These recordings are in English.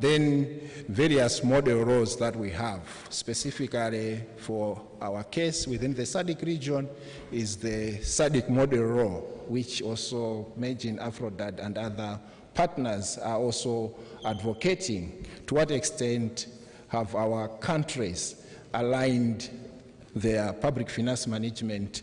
Then various model roles that we have, specifically for our case within the SADC region, is the SADC model role, which also Majin Afrodad and other partners are also advocating. To what extent have our countries aligned their public finance management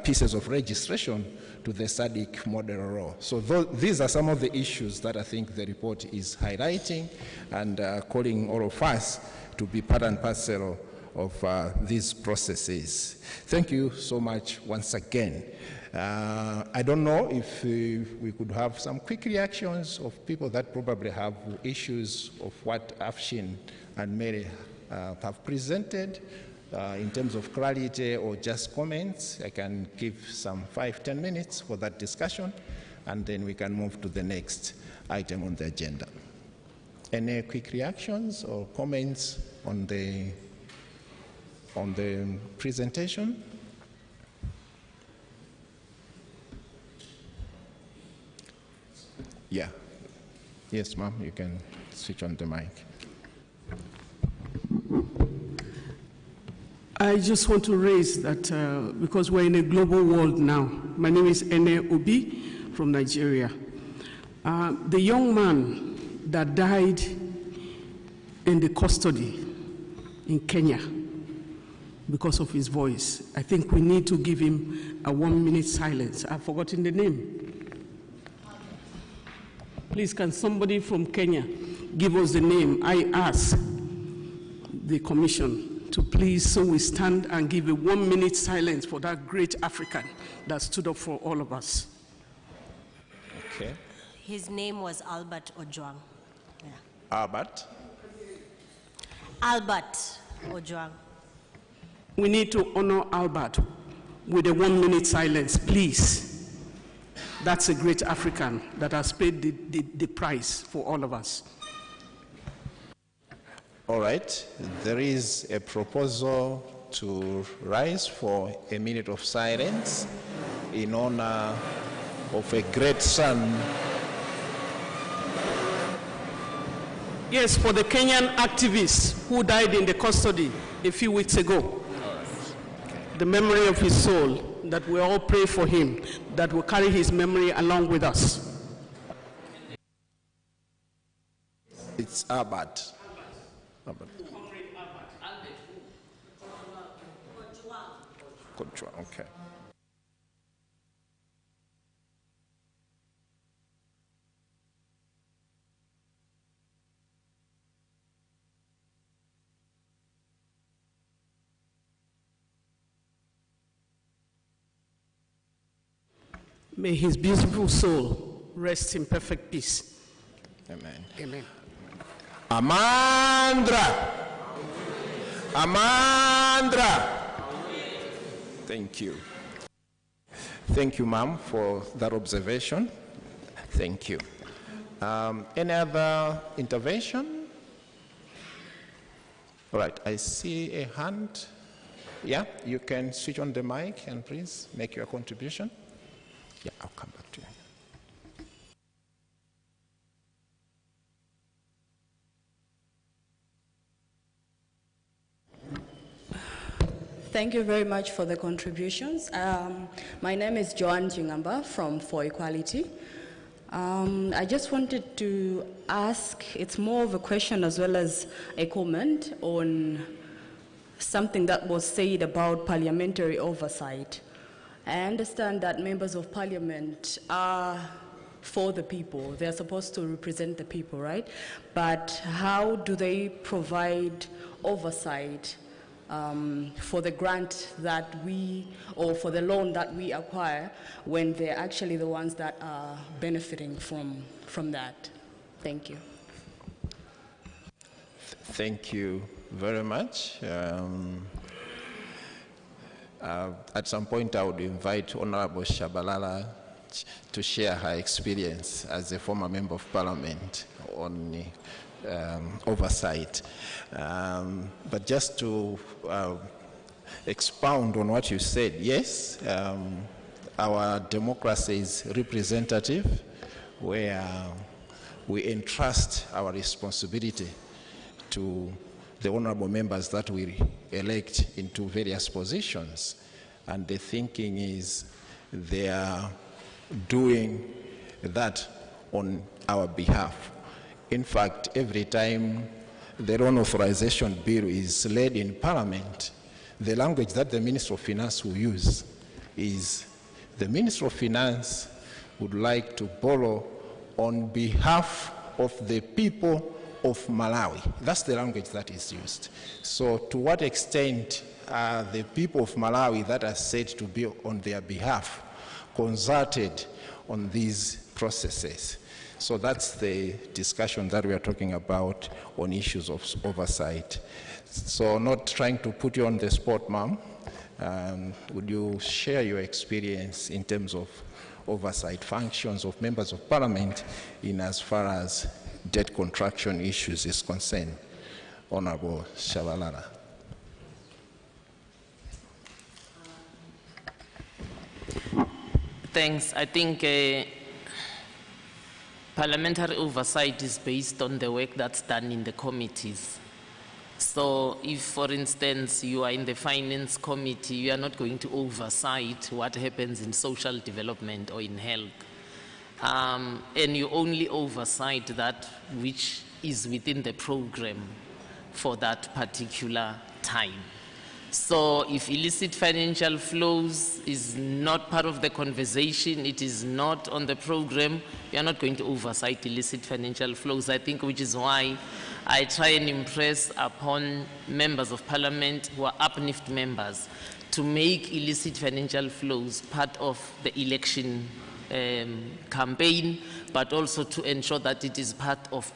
pieces of registration to the SADC model role? So these are some of the issues that I think the report is highlighting and calling all of us to be part and parcel of these processes. Thank you so much once again. I don't know if we could have some quick reactions of people that probably have issues of what Afshin and Mary have presented in terms of clarity or just comments. I can give some 5-10 minutes for that discussion, and then we can move to the next item on the agenda. Any quick reactions or comments on the presentation? Yeah. Yes, ma'am, you can switch on the mic. I just want to raise that because we're in a global world now. My name is Ene Obi from Nigeria. The young man that died in the custody in Kenya because of his voice, I think we need to give him a 1-minute silence. I've forgotten the name. Please, can somebody from Kenya give us the name? I ask the commission to please, so we stand and give a 1-minute silence for that great African that stood up for all of us. Okay. His name was Albert Ojwang. Yeah. Albert? Albert Ojwang. We need to honor Albert with a 1-minute silence, please. That's a great African that has paid the price for all of us. All right, there is a proposal to rise for a minute of silence in honor of a great son. Yes, for the Kenyan activist who died in the custody a few weeks ago. Okay. The memory of his soul, that we all pray for him, that will carry his memory along with us. It's Albert. Okay. May his beautiful soul rest in perfect peace. Amen. Amen. Amandra. Amandra. Thank you. Thank you, ma'am, for that observation. Thank you. Any other intervention? All right, I see a hand. Yeah, you can switch on the mic and please make your contribution. Yeah, I'll come back to you. Thank you very much for the contributions. My name is Joanne Jingamba from For Equality. I just wanted to ask, it's more of a question as well as a comment on something that was said about parliamentary oversight. I understand that members of parliament are for the people. They're supposed to represent the people, right? But how do they provide oversight for the grant that or for the loan that we acquire when they're actually the ones that are benefiting from that? Thank you. Thank you very much. At some point, I would invite Honorable Shabalala to share her experience as a former member of parliament on oversight. But just to expound on what you said, yes, our democracy is representative, where we entrust our responsibility to the honorable members that we elect into various positions. And the thinking is they are doing that on our behalf. In fact, every time the loan authorization bill is laid in Parliament, the language that the Minister of Finance will use is the Minister of Finance would like to borrow on behalf of the people of Malawi. That's the language that is used. So to what extent are the people of Malawi that are said to be on their behalf consulted on these processes? So that's the discussion that we are talking about on issues of oversight. So not trying to put you on the spot, ma'am, would you share your experience in terms of oversight functions of members of parliament in as far as debt contraction issues is concerned? Honorable Shabalala. Thanks. I think parliamentary oversight is based on the work that's done in the committees. So if, for instance, you are in the finance committee, you are not going to oversight what happens in social development or in health. And you only oversight that which is within the program for that particular time. So if illicit financial flows is not part of the conversation, it is not on the program, you are not going to oversight illicit financial flows. I think which is why I try and impress upon members of parliament who are uplift members to make illicit financial flows part of the election campaign, but also to ensure that it is part of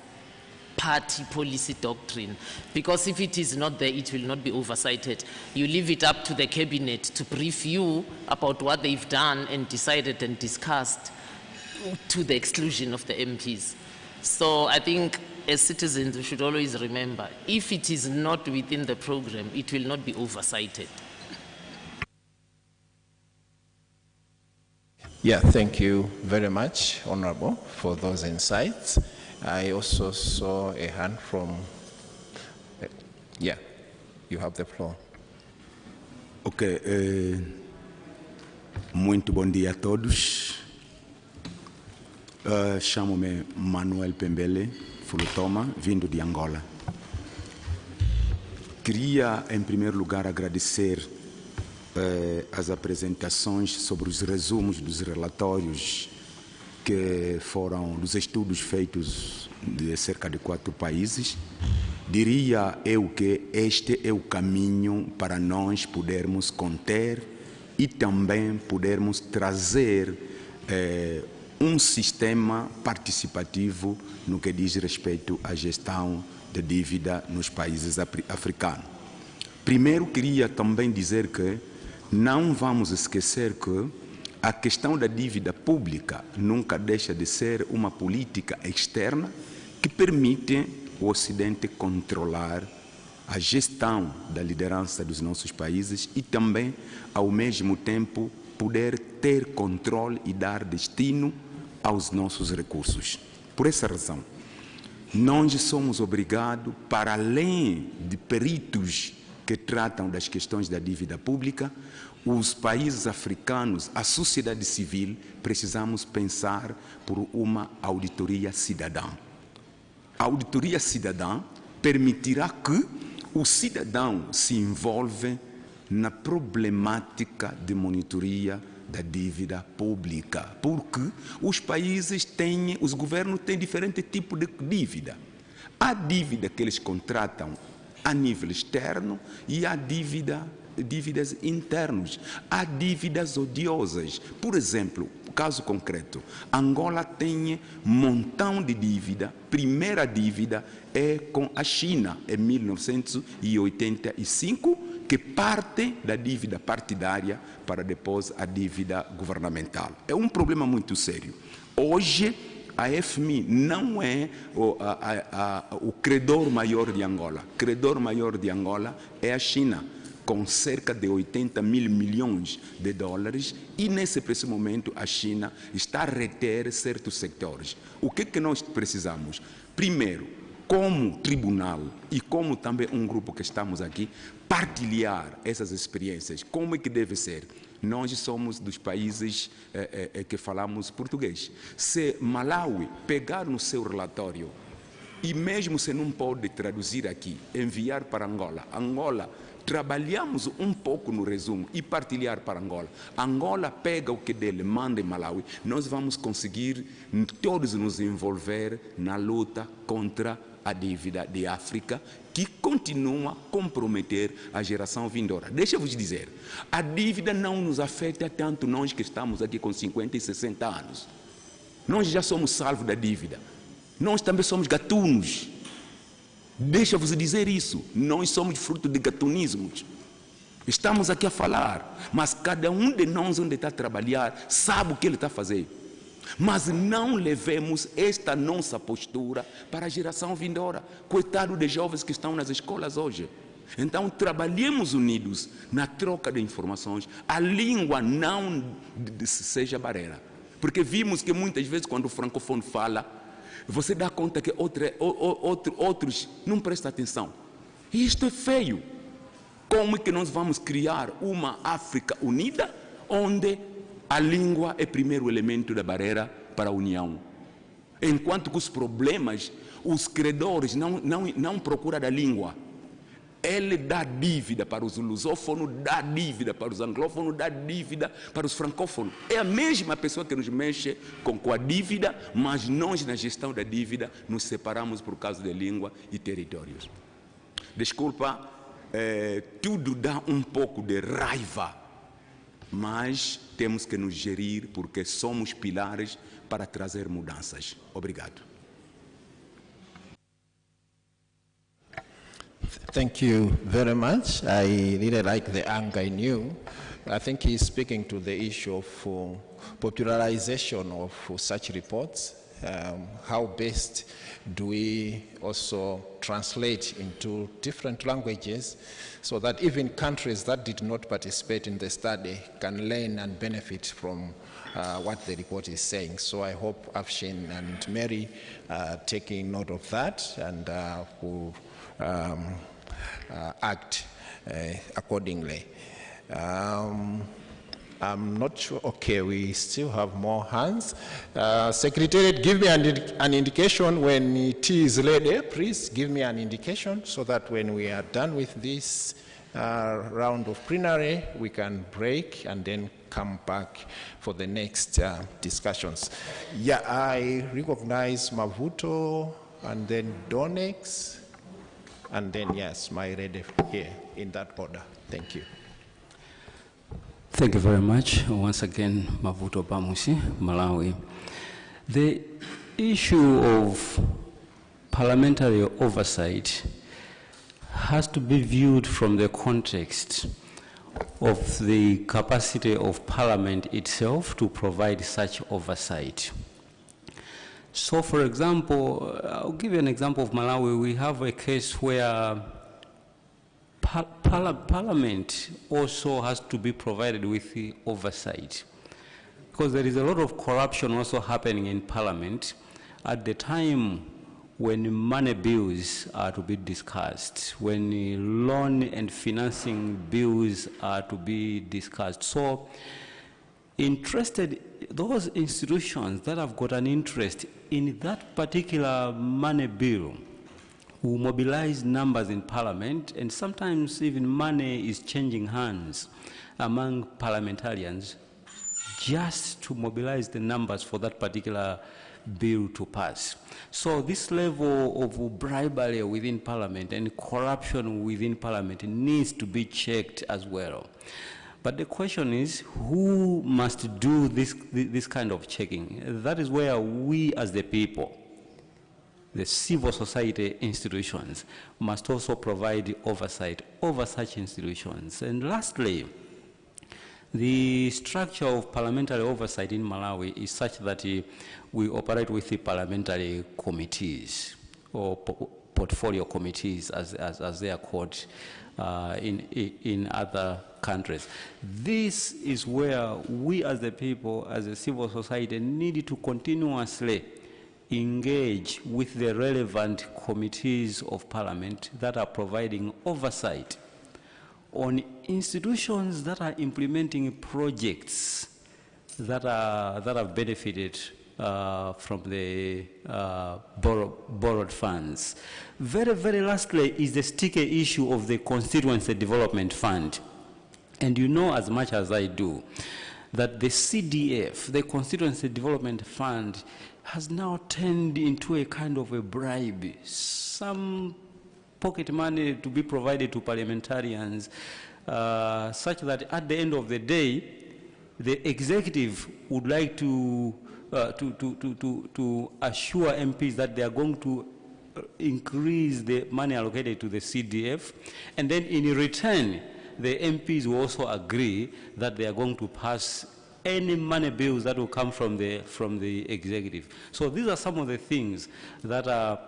party policy doctrine, because if it is not there, it will not be oversighted. You leave it up to the cabinet to brief you about what they've done and decided and discussed to the exclusion of the MPs. So I think as citizens we should always remember, if it is not within the program, it will not be oversighted. Yeah, thank you very much, Honorable, for those insights. I also saw a hand from, yeah, you have the floor. Ok, muito bom dia a todos. Chamo-me Manuel Pembele Fulutoma, vindo de Angola. Queria, em primeiro lugar, agradecer as apresentações sobre os resumos dos relatórios que foram dos estudos feitos de cerca de 4 países. Diria eu que este é o caminho para nós podermos conter e também podermos trazer um sistema participativo no que diz respeito à gestão de dívida nos países africanos. Primeiro, queria também dizer que não vamos esquecer que a questão da dívida pública nunca deixa de ser uma política externa que permite o Ocidente controlar a gestão da liderança dos nossos países e também, ao mesmo tempo, poder ter controle e dar destino aos nossos recursos. Por essa razão, nós somos obrigados, para além de peritos que tratam das questões da dívida pública, os países africanos, a sociedade civil, precisamos pensar por uma auditoria cidadã. A auditoria cidadã permitirá que o cidadão se envolva na problemática de monitoria da dívida pública, porque os países têm, os governos têm diferentes tipos de dívida. Há dívida que eles contratam a nível externo e há dívidas internas, há dívidas odiosas. Por exemplo, caso concreto, Angola tem montão de dívida. Primeira dívida é com a China, em 1985, que parte da dívida partidária para depois a dívida governamental. É um problema muito sério. Hoje, a FMI não é o credor maior de Angola. O credor maior de Angola é a China. com cerca de 80 mil milhões de dólares, e nesse preciso momento a China está a reter certos sectores. O que nós precisamos? Primeiro, como tribunal e como também um grupo que estamos aqui, partilhar essas experiências. Como é que deve ser? Nós somos dos países que falamos português. Se Malawi pegar no seu relatório, e mesmo se não pode traduzir aqui, enviar para Angola, trabalhamos um pouco no resumo e partilhar para Angola. Angola pega o que dele, manda em Malawi. Nós vamos conseguir todos nos envolver na luta contra a dívida de África, que continua a comprometer a geração vindoura. Deixa-vos dizer, a dívida não nos afeta tanto nós que estamos aqui com 50 e 60 anos. Nós já somos salvos da dívida. Nós também somos gatunos. Deixa-vos dizer isso. Nós somos fruto de gatunismos. Estamos aqui a falar, mas cada um de nós onde está a trabalhar sabe o que ele está a fazer. Mas não levemos esta nossa postura para a geração vindoura. Coitado de jovens que estão nas escolas hoje. Então trabalhemos unidos na troca de informações. A língua não seja barreira. Porque vimos que muitas vezes quando o francofone fala, você dá conta que outros não prestam atenção. E isto é feio. Como é que nós vamos criar uma África unida, onde a língua é o primeiro elemento da barreira para a união? Enquanto que os problemas, os credores não procuram da língua. Ele dá dívida para os lusófonos, dá dívida para os anglófonos, dá dívida para os francófonos. É a mesma pessoa que nos mexe com a dívida, mas nós, na gestão da dívida, nos separamos por causa de língua e territórios. Desculpa, tudo dá um pouco de raiva, mas temos que nos gerir porque somos pilares para trazer mudanças. Obrigado. Thank you very much. I really like the anger in you. I think he's speaking to the issue of popularization of such reports. How best do we also translate into different languages so that even countries that did not participate in the study can learn and benefit from what the report is saying. So I hope Afshin and Mary are taking note of that and will act accordingly. I'm not sure. Okay, we still have more hands. Secretariat, give me an indication when it is ready. Please give me an indication so that when we are done with this round of plenary, we can break and then come back for the next discussions. Yeah, I recognize Mavuto and then Donex. And then, yes, my ready here in that order. Thank you. Thank you very much. Once again, Mavuto Bamusi, Malawi. The issue of parliamentary oversight has to be viewed from the context of the capacity of Parliament itself to provide such oversight. So, for example, I'll give you an example of Malawi. We have a case where Parliament also has to be provided with the oversight, because there is a lot of corruption also happening in Parliament at the time when money bills are to be discussed, when loan and financing bills are to be discussed. So, those institutions that have got an interest in that particular money bill will mobilize numbers in Parliament, and sometimes even money is changing hands among parliamentarians just to mobilize the numbers for that particular bill to pass. So this level of bribery within Parliament and corruption within Parliament needs to be checked as well. But the question is, who must do this kind of checking? That is where we as the people, the civil society institutions, must also provide oversight over such institutions. And lastly, the structure of parliamentary oversight in Malawi is such that we operate with the parliamentary committees or portfolio committees, as they are called in other countries. This is where we as the people, as a civil society, need to continuously engage with the relevant committees of parliament that are providing oversight on institutions that are implementing projects that have benefited from the borrowed funds. Very, very lastly is the sticky issue of the Constituency Development Fund. And you know as much as I do that the CDF, the Constituency Development Fund, has now turned into a kind of a bribe, some pocket money to be provided to parliamentarians, such that at the end of the day, the executive would like to assure MPs that they are going to increase the money allocated to the CDF, and then in return, the MPs will also agree that they are going to pass any money bills that will come from the executive. So these are some of the things that are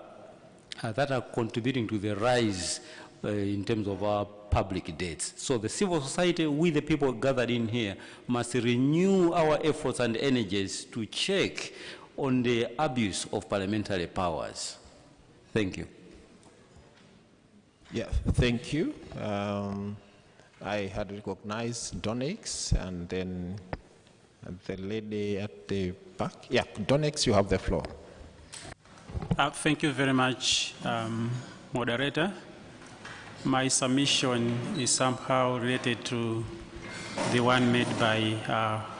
contributing to the rise in terms of our public debts. So the civil society, we the people gathered in here, must renew our efforts and energies to check on the abuse of parliamentary powers. Thank you. Yeah, thank you. I had recognized Donex, and then the lady at the back. Yeah, Donex, you have the floor. Thank you very much, moderator. My submission is somehow related to the one made by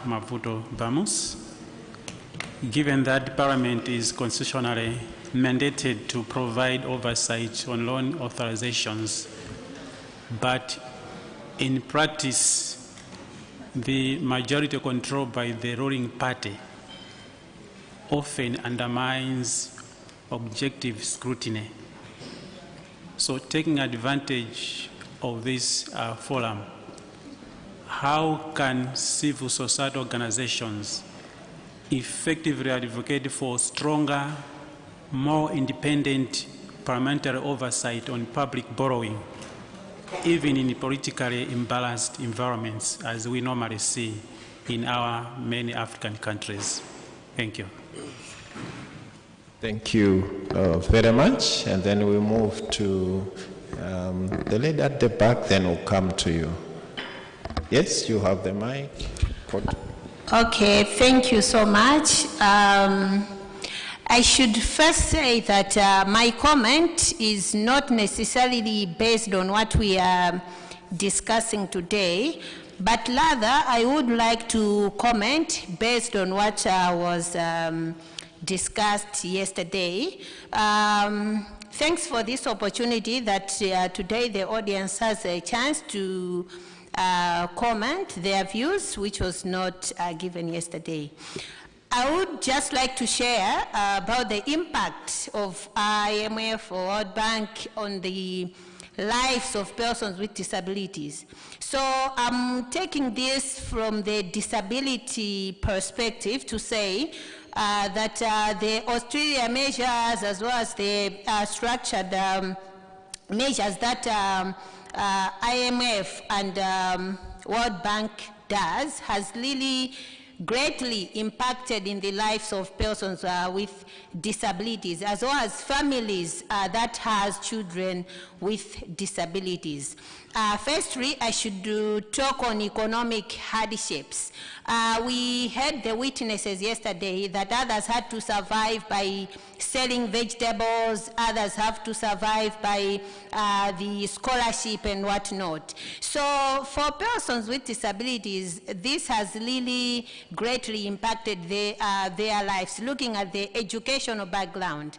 Mavuto Bamus. Given that Parliament is constitutionally mandated to provide oversight on loan authorizations, but in practice, the majority controlled by the ruling party often undermines objective scrutiny. So taking advantage of this forum, how can civil society organizations effectively advocate for stronger, more independent parliamentary oversight on public borrowing, even in politically imbalanced environments, as we normally see in our many African countries? Thank you. Thank you very much. And then we move to the lady at the back, then we'll come to you. Yes, you have the mic. Okay, thank you so much. I should first say that my comment is not necessarily based on what we are discussing today, but rather I would like to comment based on what was discussed yesterday. Thanks for this opportunity that today the audience has a chance to comment their views, which was not given yesterday. I would just like to share about the impact of IMF or World Bank on the lives of persons with disabilities. So I'm taking this from the disability perspective to say that the austerity measures, as well as the structured measures that IMF and World Bank does, has really greatly impacted in the lives of persons with disabilities, as well as families that has children with disabilities. Firstly, I should talk on economic hardships. We heard the witnesses yesterday that others had to survive by selling vegetables, others have to survive by the scholarship and whatnot. So for persons with disabilities, this has really greatly impacted their lives. Looking at the educational background,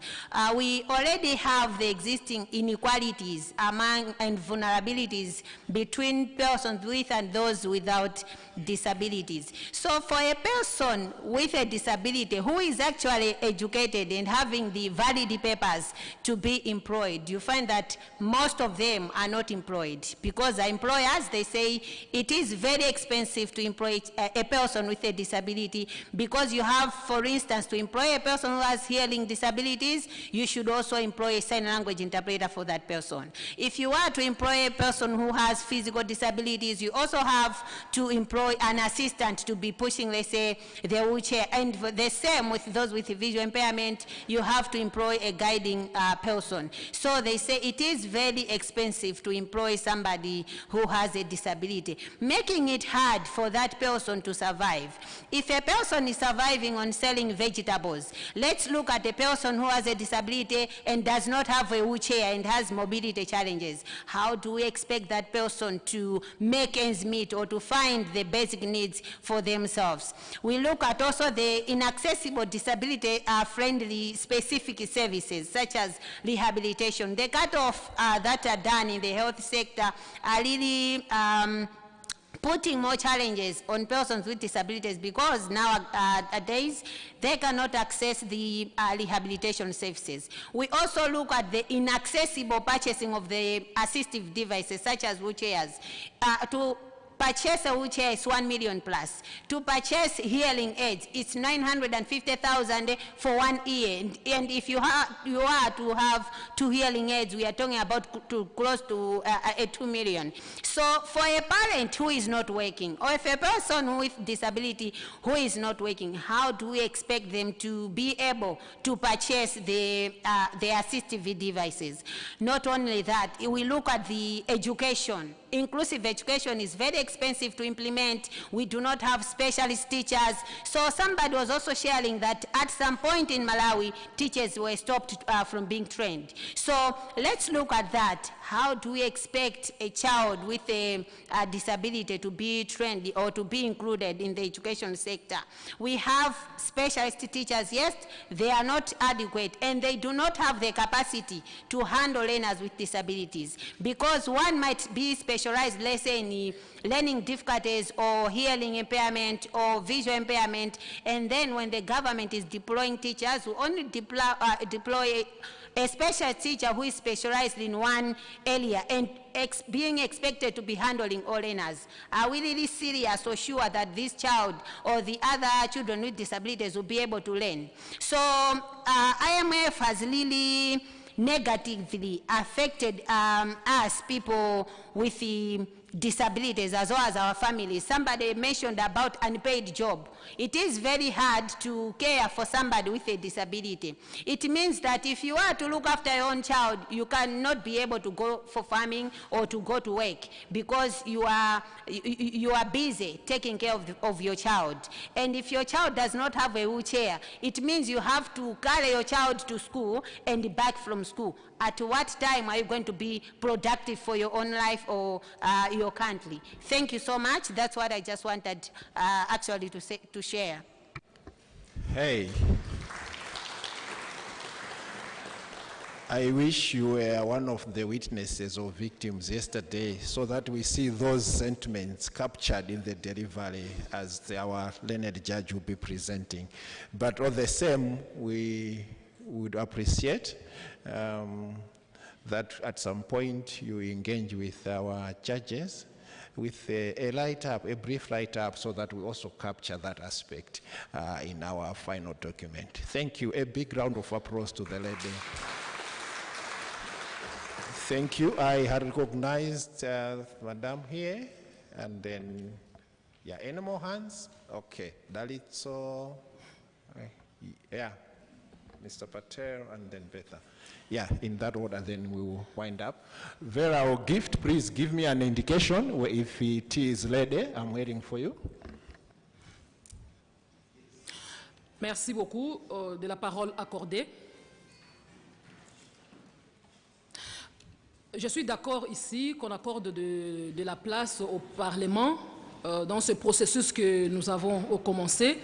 we already have the existing inequalities among and vulnerabilities between persons with and those without disabilities. So for a person with a disability who is actually educated and having the valid papers to be employed, you find that most of them are not employed, because the employers, they say it is very expensive to employ a person with a disability disability, because you have, for instance, to employ a person who has hearing disabilities, you should also employ a sign language interpreter for that person. If you are to employ a person who has physical disabilities, you also have to employ an assistant to be pushing, let's say, the wheelchair. And the same with those with visual impairment, you have to employ a guiding person. So they say it is very expensive to employ somebody who has a disability, making it hard for that person to survive. If a person is surviving on selling vegetables, let's look at a person who has a disability and does not have a wheelchair and has mobility challenges. How do we expect that person to make ends meet or to find the basic needs for themselves? We look at also the inaccessible disability-friendly specific services, such as rehabilitation. The cut-off that are done in the health sector are really putting more challenges on persons with disabilities, because nowadays they cannot access the rehabilitation services. We also look at the inaccessible purchasing of the assistive devices, such as wheelchairs. To purchase a wheelchair is 1 million plus. To purchase hearing aids, it's 950,000 for 1 year. And if you are to have 2 hearing aids, we are talking about close to 2 million. So for a parent who is not working, or if a person with disability who is not working, how do we expect them to be able to purchase the assistive devices? Not only that, we look at the education. Inclusive education is very expensive to implement. We do not have specialist teachers. So somebody was also sharing that at some point in Malawi, teachers were stopped from being trained. So let's look at that. How do we expect a child with a disability to be trained or to be included in the education sector? We have specialist teachers, yes, they are not adequate, and they do not have the capacity to handle learners with disabilities, because one might be specialized, let's say, in learning difficulties or hearing impairment or visual impairment, and then when the government is deploying teachers, who only deploy a special teacher who is specialized in one area and being expected to be handling all learners. Are we really serious or sure that this child or the other children with disabilities will be able to learn? So IMF has really negatively affected us, people with the disabilities, as well as our families. Somebody mentioned about unpaid job. It is very hard to care for somebody with a disability. It means that if you are to look after your own child, you cannot be able to go for farming or to go to work, because you are busy taking care of your child. And if your child does not have a wheelchair, it means you have to carry your child to school and back from school. At what time are you going to be productive for your own life or your country? Thank you so much. That's what I just wanted actually to share. Hey. I wish you were one of the witnesses or victims yesterday, so that we see those sentiments captured in the delivery as our learned judge will be presenting. But all the same, we would appreciate that at some point you engage with our judges with a write-up, a brief write-up, so that we also capture that aspect in our final document. Thank you. A big round of applause to the lady. Thank you. I had recognized Madam here, and then, yeah, any more hands? Okay, Dalitso, yeah, Mr. Patel, and then Betha. Yeah, in that order, then we will wind up. Vera or Gift, please give me an indication if it is ready. I'm waiting for you. Merci beaucoup de la parole accordée. Je suis d'accord ici qu'on accorde de la place au Parlement dans ce processus que nous avons commencé.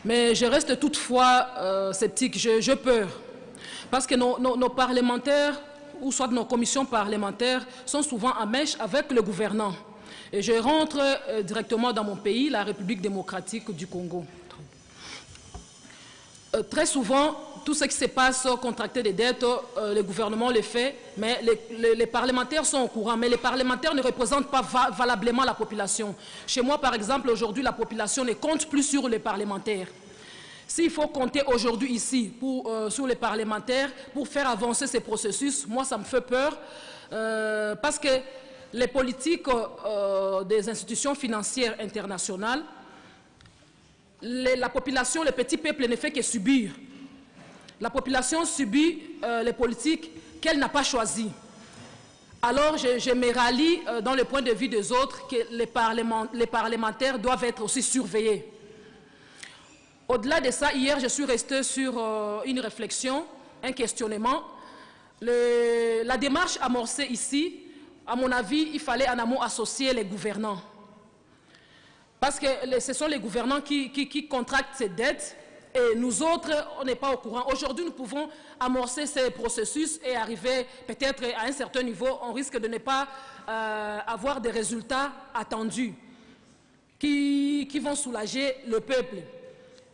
Mais je reste toutefois sceptique, j'ai peur. Parce que nos parlementaires, ou soit nos commissions parlementaires, sont souvent en mèche avec le gouvernant. Et je rentre directement dans mon pays, la République démocratique du Congo. Très souvent, tout ce qui se passe, contracter des dettes, le gouvernement le fait, mais les parlementaires sont au courant, mais les parlementaires ne représentent pas valablement la population. Chez moi, par exemple, aujourd'hui, la population ne compte plus sur les parlementaires. S'il faut compter aujourd'hui ici sur les parlementaires pour faire avancer ces processus, moi, ça me fait peur, parce que les politiques des institutions financières internationales, la population, le petit peuple ne fait que subir. La population subit les politiques qu'elle n'a pas choisies. Alors, je me rallie dans le point de vue des autres que les parlementaires doivent être aussi surveillés. Au-delà de ça, hier, je suis resté sur une réflexion, un questionnement. La démarche amorcée ici, à mon avis, il fallait en amont associer les gouvernants. Parce que ce sont les gouvernants qui contractent ces dettes et nous autres, on n'est pas au courant. Aujourd'hui, nous pouvons amorcer ces processus et arriver peut-être à un certain niveau. On risque de ne pas avoir des résultats attendus qui vont soulager le peuple.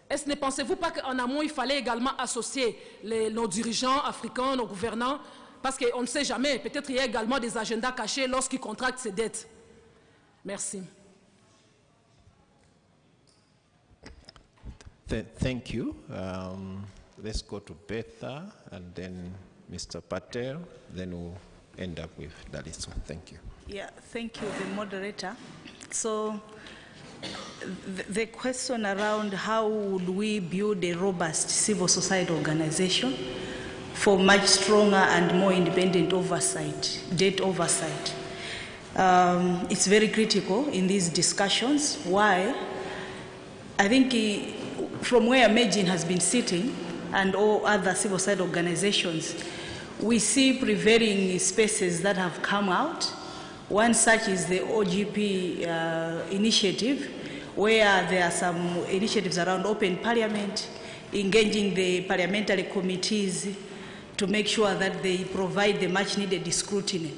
Est-ce ne pensez-vous pas qu'en amont, il fallait également associer nos dirigeants africains, nos gouvernants, parce qu'on ne sait jamais, peut-être il y a également des agendas cachés lorsqu'ils contractent ces dettes. Merci. Thank you. Let's go to Betha and then Mr. Patel, then we'll end up with Daliso. Thank you. Yeah, thank you, the moderator. So the question around how would we build a robust civil society organization for much stronger and more independent oversight, debt oversight. It's very critical in these discussions. Why? I think from where Medjin has been sitting and all other civil society organizations, we see prevailing spaces that have come out. One such is the OGP initiative, where there are some initiatives around open parliament, engaging the parliamentary committees to make sure that they provide the much needed scrutiny.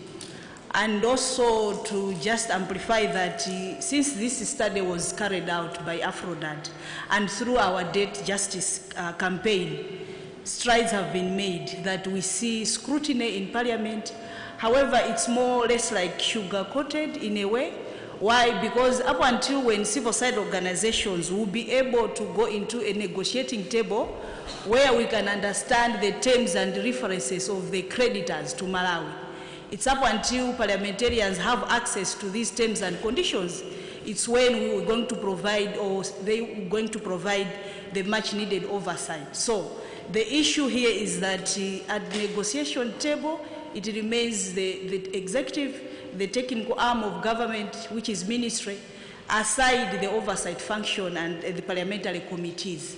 And also to just amplify that since this study was carried out by Afrodad and through our debt justice campaign, strides have been made that we see scrutiny in parliament. However, it's more or less like sugar-coated in a way. Why? Because up until when civil society organizations will be able to go into a negotiating table where we can understand the terms and references of the creditors to Malawi, it's up until parliamentarians have access to these terms and conditions, it's when we were going to provide, or they were going to provide the much needed oversight. So the issue here is that at the negotiation table, it remains the executive, the technical arm of government, which is ministry, aside the oversight function and the parliamentary committees.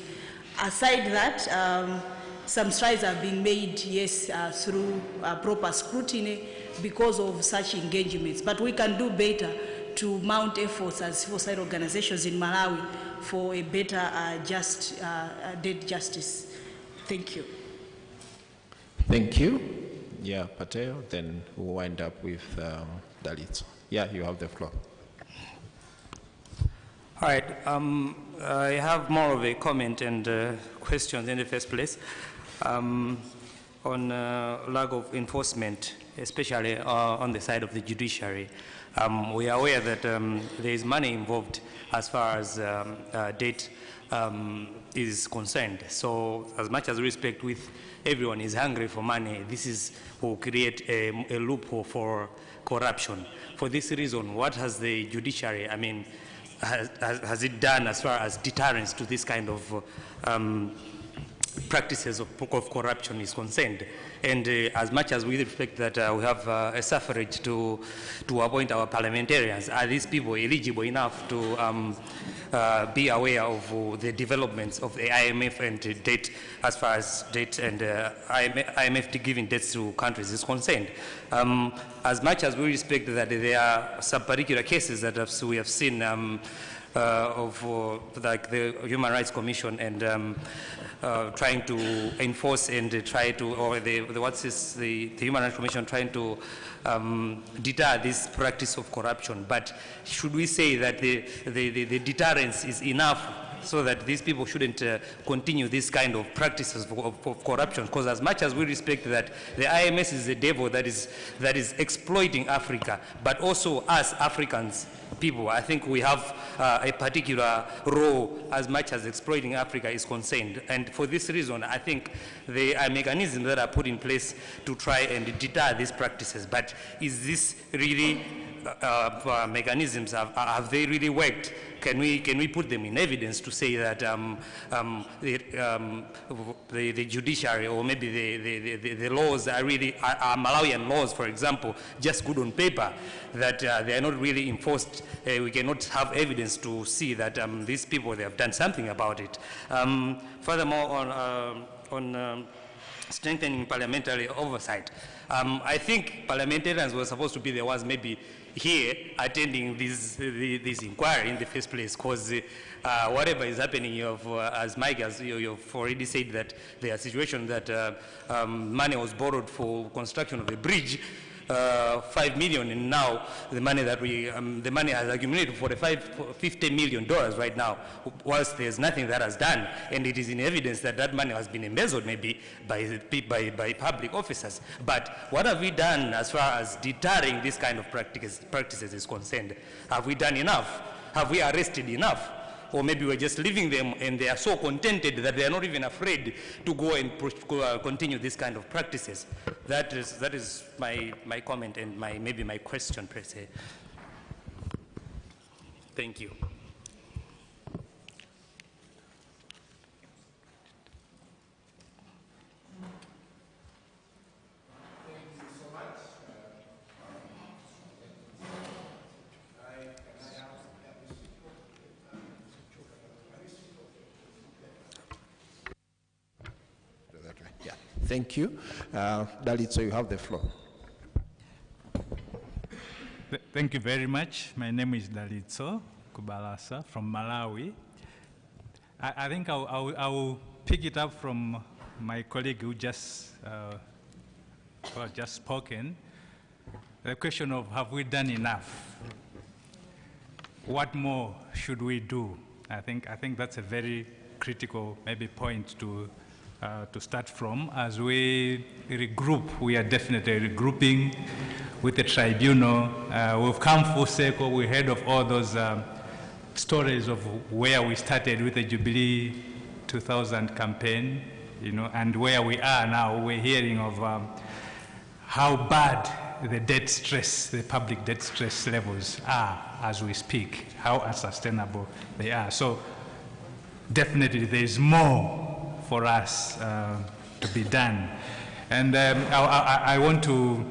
Aside that, some strides have been made, yes, through proper scrutiny because of such engagements. But we can do better to mount efforts as civil society organizations in Malawi for a better debt justice. Thank you. Thank you. Yeah, Patel, then we'll wind up with Dalit. Yeah, you have the floor. All right. I have more of a comment and questions in the first place on lack of enforcement, especially on the side of the judiciary. We are aware that there is money involved as far as debt is concerned. So as much as respect with everyone is hungry for money, this will create a loophole for corruption. For this reason, what has the judiciary, has it done as far as deterrence to this kind of practices of corruption is concerned? And as much as we respect that we have a suffrage to appoint our parliamentarians, are these people eligible enough to be aware of the developments of the IMF and debt as far as debt and IMF giving debts to countries is concerned? As much as we respect that there are some particular cases that we have seen of like the Human Rights Commission and trying to enforce and try to, or the Human Rights Commission trying to deter this practice of corruption. But should we say that the deterrence is enough so that these people shouldn't continue this kind of practices of corruption. Because as much as we respect that the IMF is the devil that is exploiting Africa, but also us Africans people, I think we have a particular role as much as exploiting Africa is concerned. And for this reason, I think there are mechanisms that are put in place to try and deter these practices. But is this really mechanisms, have they really worked? Can we put them in evidence to say that the judiciary or maybe the laws are really, Malawian laws, for example, just good on paper, that they are not really enforced? We cannot have evidence to see that these people, they have done something about it. Furthermore, on strengthening parliamentary oversight, I think parliamentarians were supposed to be the ones maybe here attending this inquiry in the first place, because whatever is happening, as Mike, you've already said that there are situations that money was borrowed for construction of a bridge, 5 million, and now the money that the money has accumulated for $50 million right now, whilst there's nothing that has done, and it is in evidence that that money has been embezzled maybe by public officers. But what have we done as far as deterring this kind of practices is concerned? Have we done enough? Have we arrested enough? Or maybe we're just leaving them and they are so contented that they are not even afraid to go and continue this kind of practices. That is my comment and maybe my question per se. Thank you. Thank you. Dalitso, you have the floor. Thank you very much. My name is Dalitso Kubalasa from Malawi. I think I will pick it up from my colleague who just spoken. The question of have we done enough? What more should we do? I think that's a very critical maybe point to start from. As we regroup, we are definitely regrouping with the tribunal. We've come full circle. We heard of all those stories of where we started with the Jubilee 2000 campaign, and where we are now. We're hearing of how bad the debt stress, the public debt stress levels are as we speak, how unsustainable they are. So definitely there is more for us to be done. And I want to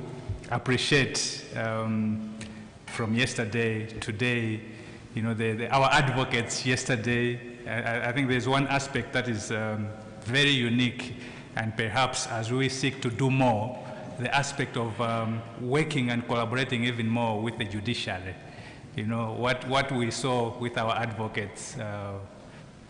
appreciate from yesterday, today, our advocates yesterday. I think there's one aspect that is very unique, and perhaps as we seek to do more, the aspect of working and collaborating even more with the judiciary. What we saw with our advocates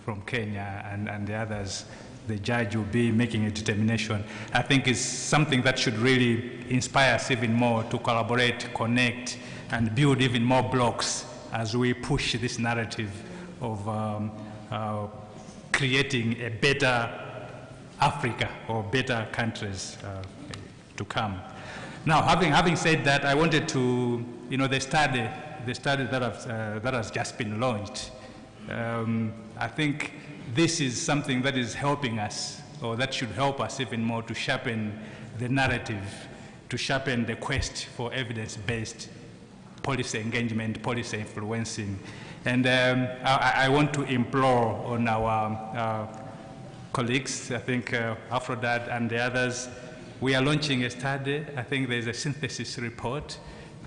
from Kenya and the others, the judge will be making a determination, I think is something that should really inspire us even more to collaborate, connect, and build even more blocks as we push this narrative of creating a better Africa or better countries to come. Now, having said that, I wanted to, the study that has just been launched. I think this is something that is helping us, or that should help us even more to sharpen the narrative, to sharpen the quest for evidence-based policy engagement, policy influencing. And I want to implore on our colleagues, I think Afrodad and the others, we are launching a study. I think there's a synthesis report.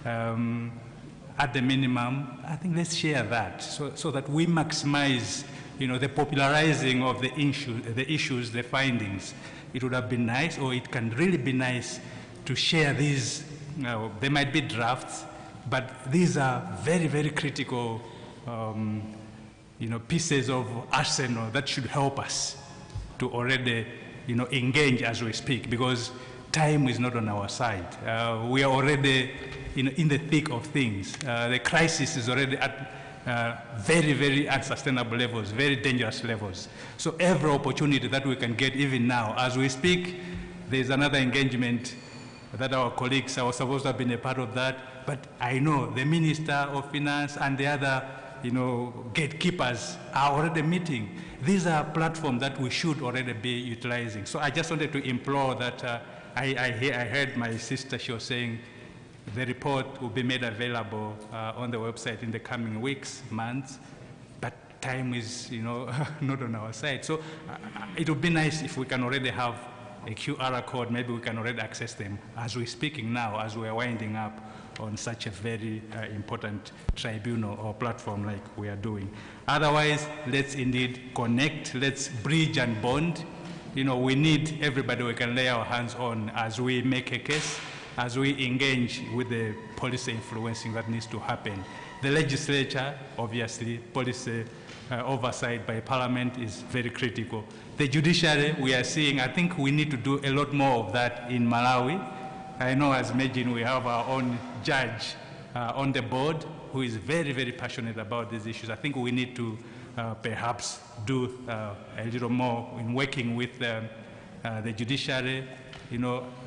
At the minimum, I think let's share that so that we maximize, the popularizing of the issues, the findings. It would have been nice, or it can really be nice to share these. They might be drafts, but these are very, very critical, pieces of arsenal that should help us to already, engage as we speak, because time is not on our side. We are already in the thick of things. The crisis is already very, very unsustainable levels, very dangerous levels. So every opportunity that we can get, even now, as we speak, there's another engagement that our colleagues are supposed to have been a part of that, but I know the Minister of Finance and the other gatekeepers are already meeting. These are platforms that we should already be utilizing. So I just wanted to implore that I heard my sister, she was saying the report will be made available on the website in the coming weeks, months, but time is not on our side. So it would be nice if we can already have a QR code, maybe we can already access them as we're speaking now, as we're winding up on such a very important tribunal or platform like we are doing. Otherwise, let's indeed connect, let's bridge and bond. We need everybody we can lay our hands on as we make a case, as we engage with the policy influencing that needs to happen. The legislature, obviously, policy oversight by Parliament is very critical. The judiciary, we are seeing, I think we need to do a lot more of that in Malawi. I know as Megin, we have our own judge on the board who is very, very passionate about these issues. I think we need to perhaps do a little more in working with the judiciary,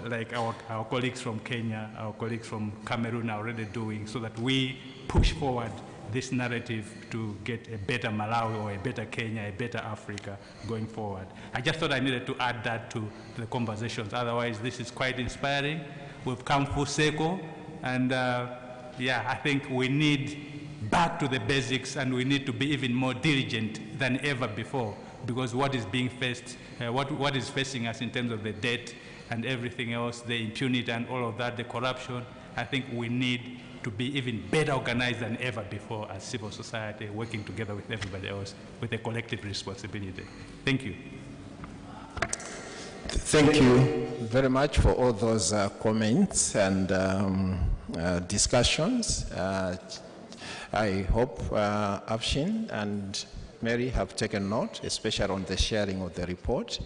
like our colleagues from Kenya, our colleagues from Cameroon are already doing, so that we push forward this narrative to get a better Malawi or a better Kenya, a better Africa going forward. I just thought I needed to add that to the conversations. Otherwise, this is quite inspiring. We've come full circle, and I think we need back to the basics, and we need to be even more diligent than ever before, because what is being faced, what is facing us in terms of the debt and everything else, the impunity and all of that, the corruption, I think we need to be even better organized than ever before as civil society, working together with everybody else with a collective responsibility. Thank you. Thank you very much for all those comments and discussions. I hope Afshin and Mary have taken note, especially on the sharing of the report.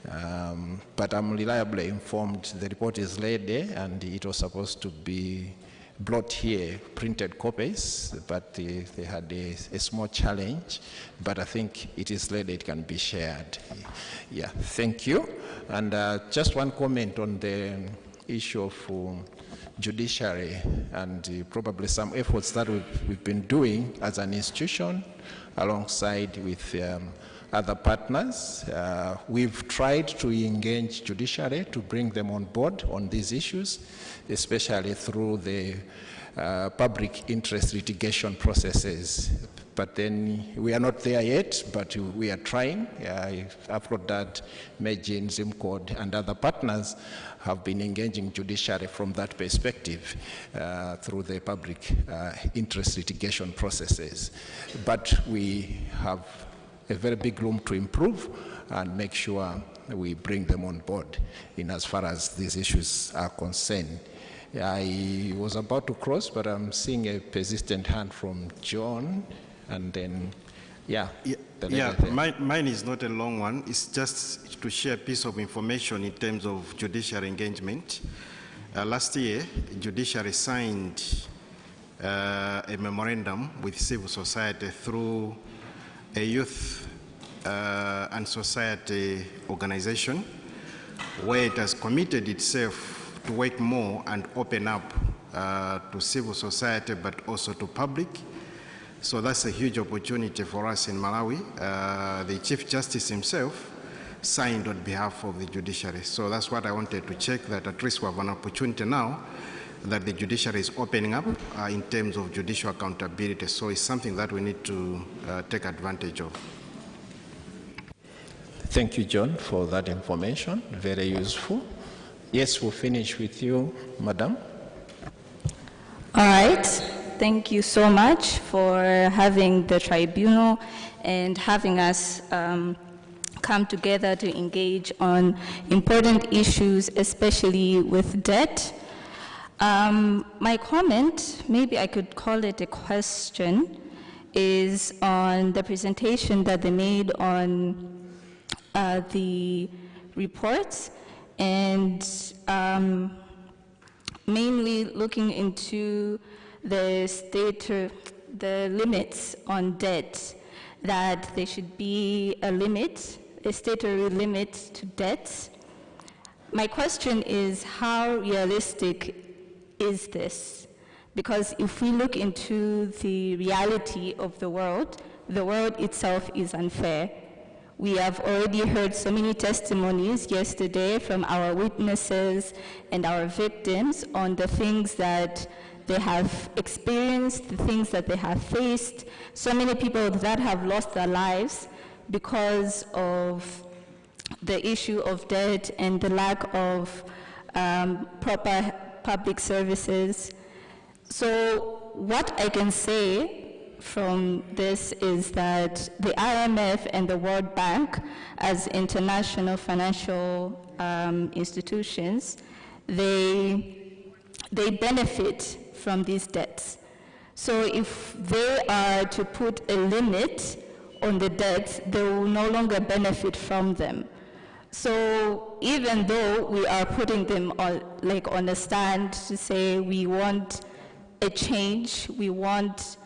But I'm reliably informed the report is laid there, and it was supposed to be brought here, printed copies, but they had a small challenge, but I think it is laid, it can be shared. Yeah, thank you. And just one comment on the issue of judiciary and probably some efforts that we've been doing as an institution alongside with other partners. We've tried to engage judiciary to bring them on board on these issues, especially through the public interest litigation processes. But then we are not there yet, but we are trying. After that, Megin, Zimcode, and other partners have been engaging judiciary from that perspective through the public interest litigation processes. But we have a very big room to improve and make sure we bring them on board in as far as these issues are concerned. I was about to cross, but I'm seeing a persistent hand from John, and then, mine is not a long one. It's just to share a piece of information in terms of judiciary engagement. Last year, judiciary signed a memorandum with civil society through a youth and society organization, where it has committed itself to work more and open up to civil society, but also to public. So that's a huge opportunity for us in Malawi. The Chief Justice himself signed on behalf of the judiciary. So that's what I wanted to check, that at least we have an opportunity now that the judiciary is opening up in terms of judicial accountability. So it's something that we need to take advantage of. Thank you, John, for that information. Very useful. Yes, we'll finish with you, Madam. All right. Thank you so much for having the tribunal and having us come together to engage on important issues, especially with debt. My comment, maybe I could call it a question, is on the presentation that they made on the reports, and mainly looking into the the limits on debt, that there should be a limit, a statutory limit to debt. My question is, how realistic is this? Because if we look into the reality of the world itself is unfair. We have already heard so many testimonies yesterday from our witnesses and our victims on the things that they have experienced, the things that they have faced. So many people that have lost their lives because of the issue of debt and the lack of proper public services. So what I can say from this is that the IMF and the World Bank, as international financial institutions, they benefit from these debts. So if they are to put a limit on the debts, they will no longer benefit from them. So even though we are putting them on a stand to say we want a change, we want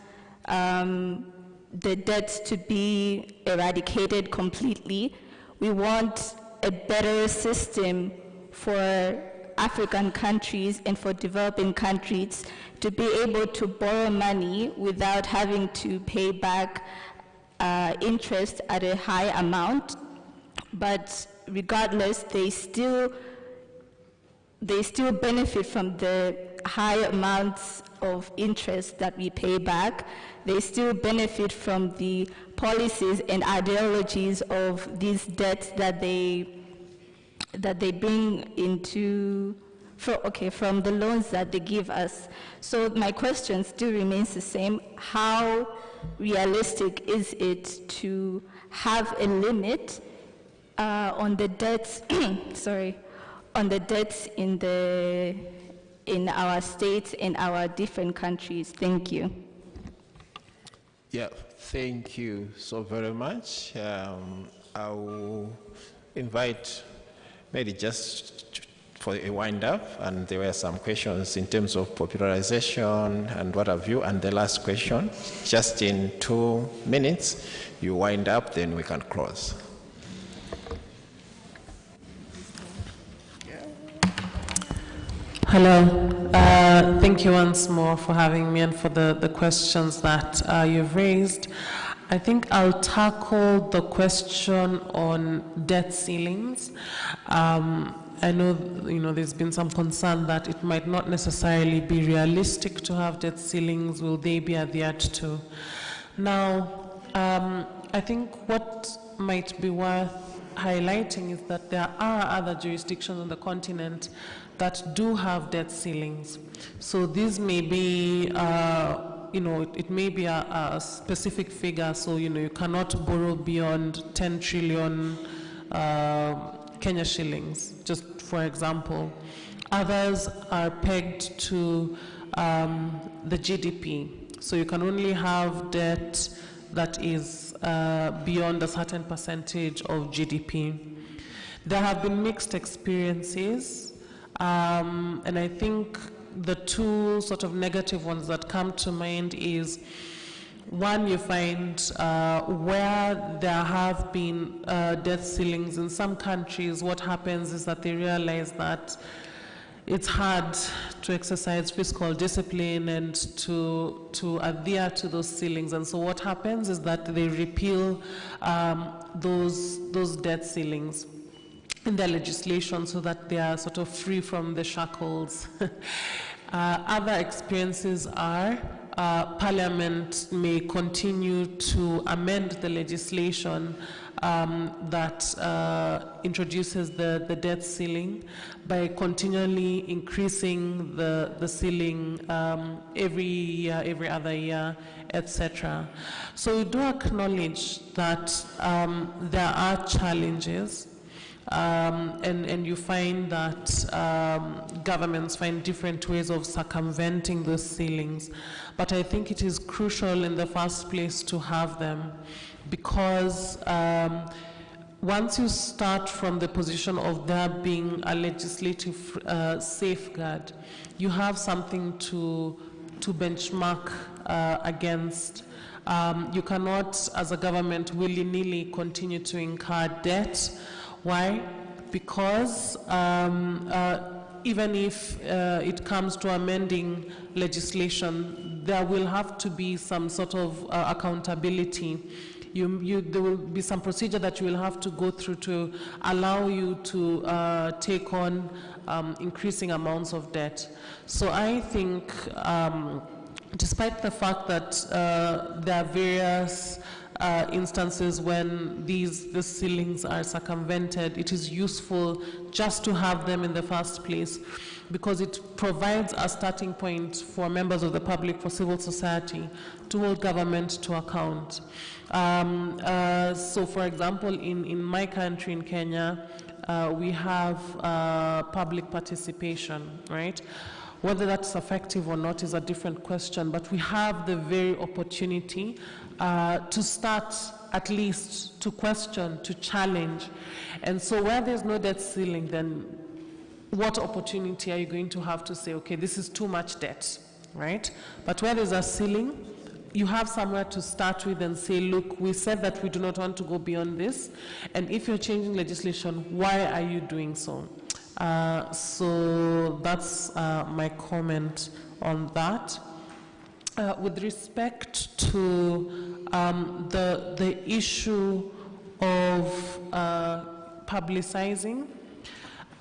the debt to be eradicated completely, we want a better system for African countries and for developing countries to be able to borrow money without having to pay back interest at a high amount, but regardless, they still benefit from the high amounts of interest that we pay back. They still benefit from the policies and ideologies of these debts that they bring into, from the loans that they give us. So my question still remains the same. How realistic is it to have a limit on the debts, on the debts in our states, in our different countries? Thank you. Yeah, thank you so very much. I will invite maybe just for a wind up, and there were some questions in terms of popularization and what have you, and the last question, just in 2 minutes, you wind up, then we can close. Hello. Thank you once more for having me and for the questions that you've raised. I think I'll tackle the question on debt ceilings. I know, there's been some concern that it might not necessarily be realistic to have debt ceilings. Will they be adhered to? Now, I think what might be worth highlighting is that there are other jurisdictions on the continent that do have debt ceilings. So these may be, it may be a specific figure. So, you cannot borrow beyond 10 trillion Kenya shillings, just for example. Others are pegged to the GDP. So you can only have debt that is beyond a certain percentage of GDP. There have been mixed experiences. And I think the two sort of negative ones that come to mind is, one, you find where there have been debt ceilings in some countries, what happens is that they realize that it's hard to exercise fiscal discipline and to adhere to those ceilings. And so what happens is that they repeal those debt ceilings in their legislation so that they are sort of free from the shackles. Other experiences are Parliament may continue to amend the legislation that introduces the debt ceiling by continually increasing the ceiling every year, every other year, etc. So we do acknowledge that there are challenges. And you find that governments find different ways of circumventing those ceilings. But I think it is crucial in the first place to have them, because once you start from the position of there being a legislative safeguard, you have something to benchmark against. You cannot, as a government, willy-nilly continue to incur debt. Why? Because even if it comes to amending legislation, there will have to be some sort of accountability. There will be some procedure that you will have to go through to allow you to take on increasing amounts of debt. So I think, despite the fact that there are various instances when the ceilings are circumvented, it is useful just to have them in the first place, because it provides a starting point for members of the public, for civil society, to hold government to account. So, for example, in my country, in Kenya, we have public participation, right? Whether that's effective or not is a different question, but we have the very opportunity to start, at least, to question, to challenge. And so where there's no debt ceiling, then what opportunity are you going to have to say, okay, this is too much debt, right? But where there's a ceiling, you have somewhere to start with and say, look, we said that we do not want to go beyond this, and if you're changing legislation, why are you doing so? So that's my comment on that. With respect to the issue of publicizing,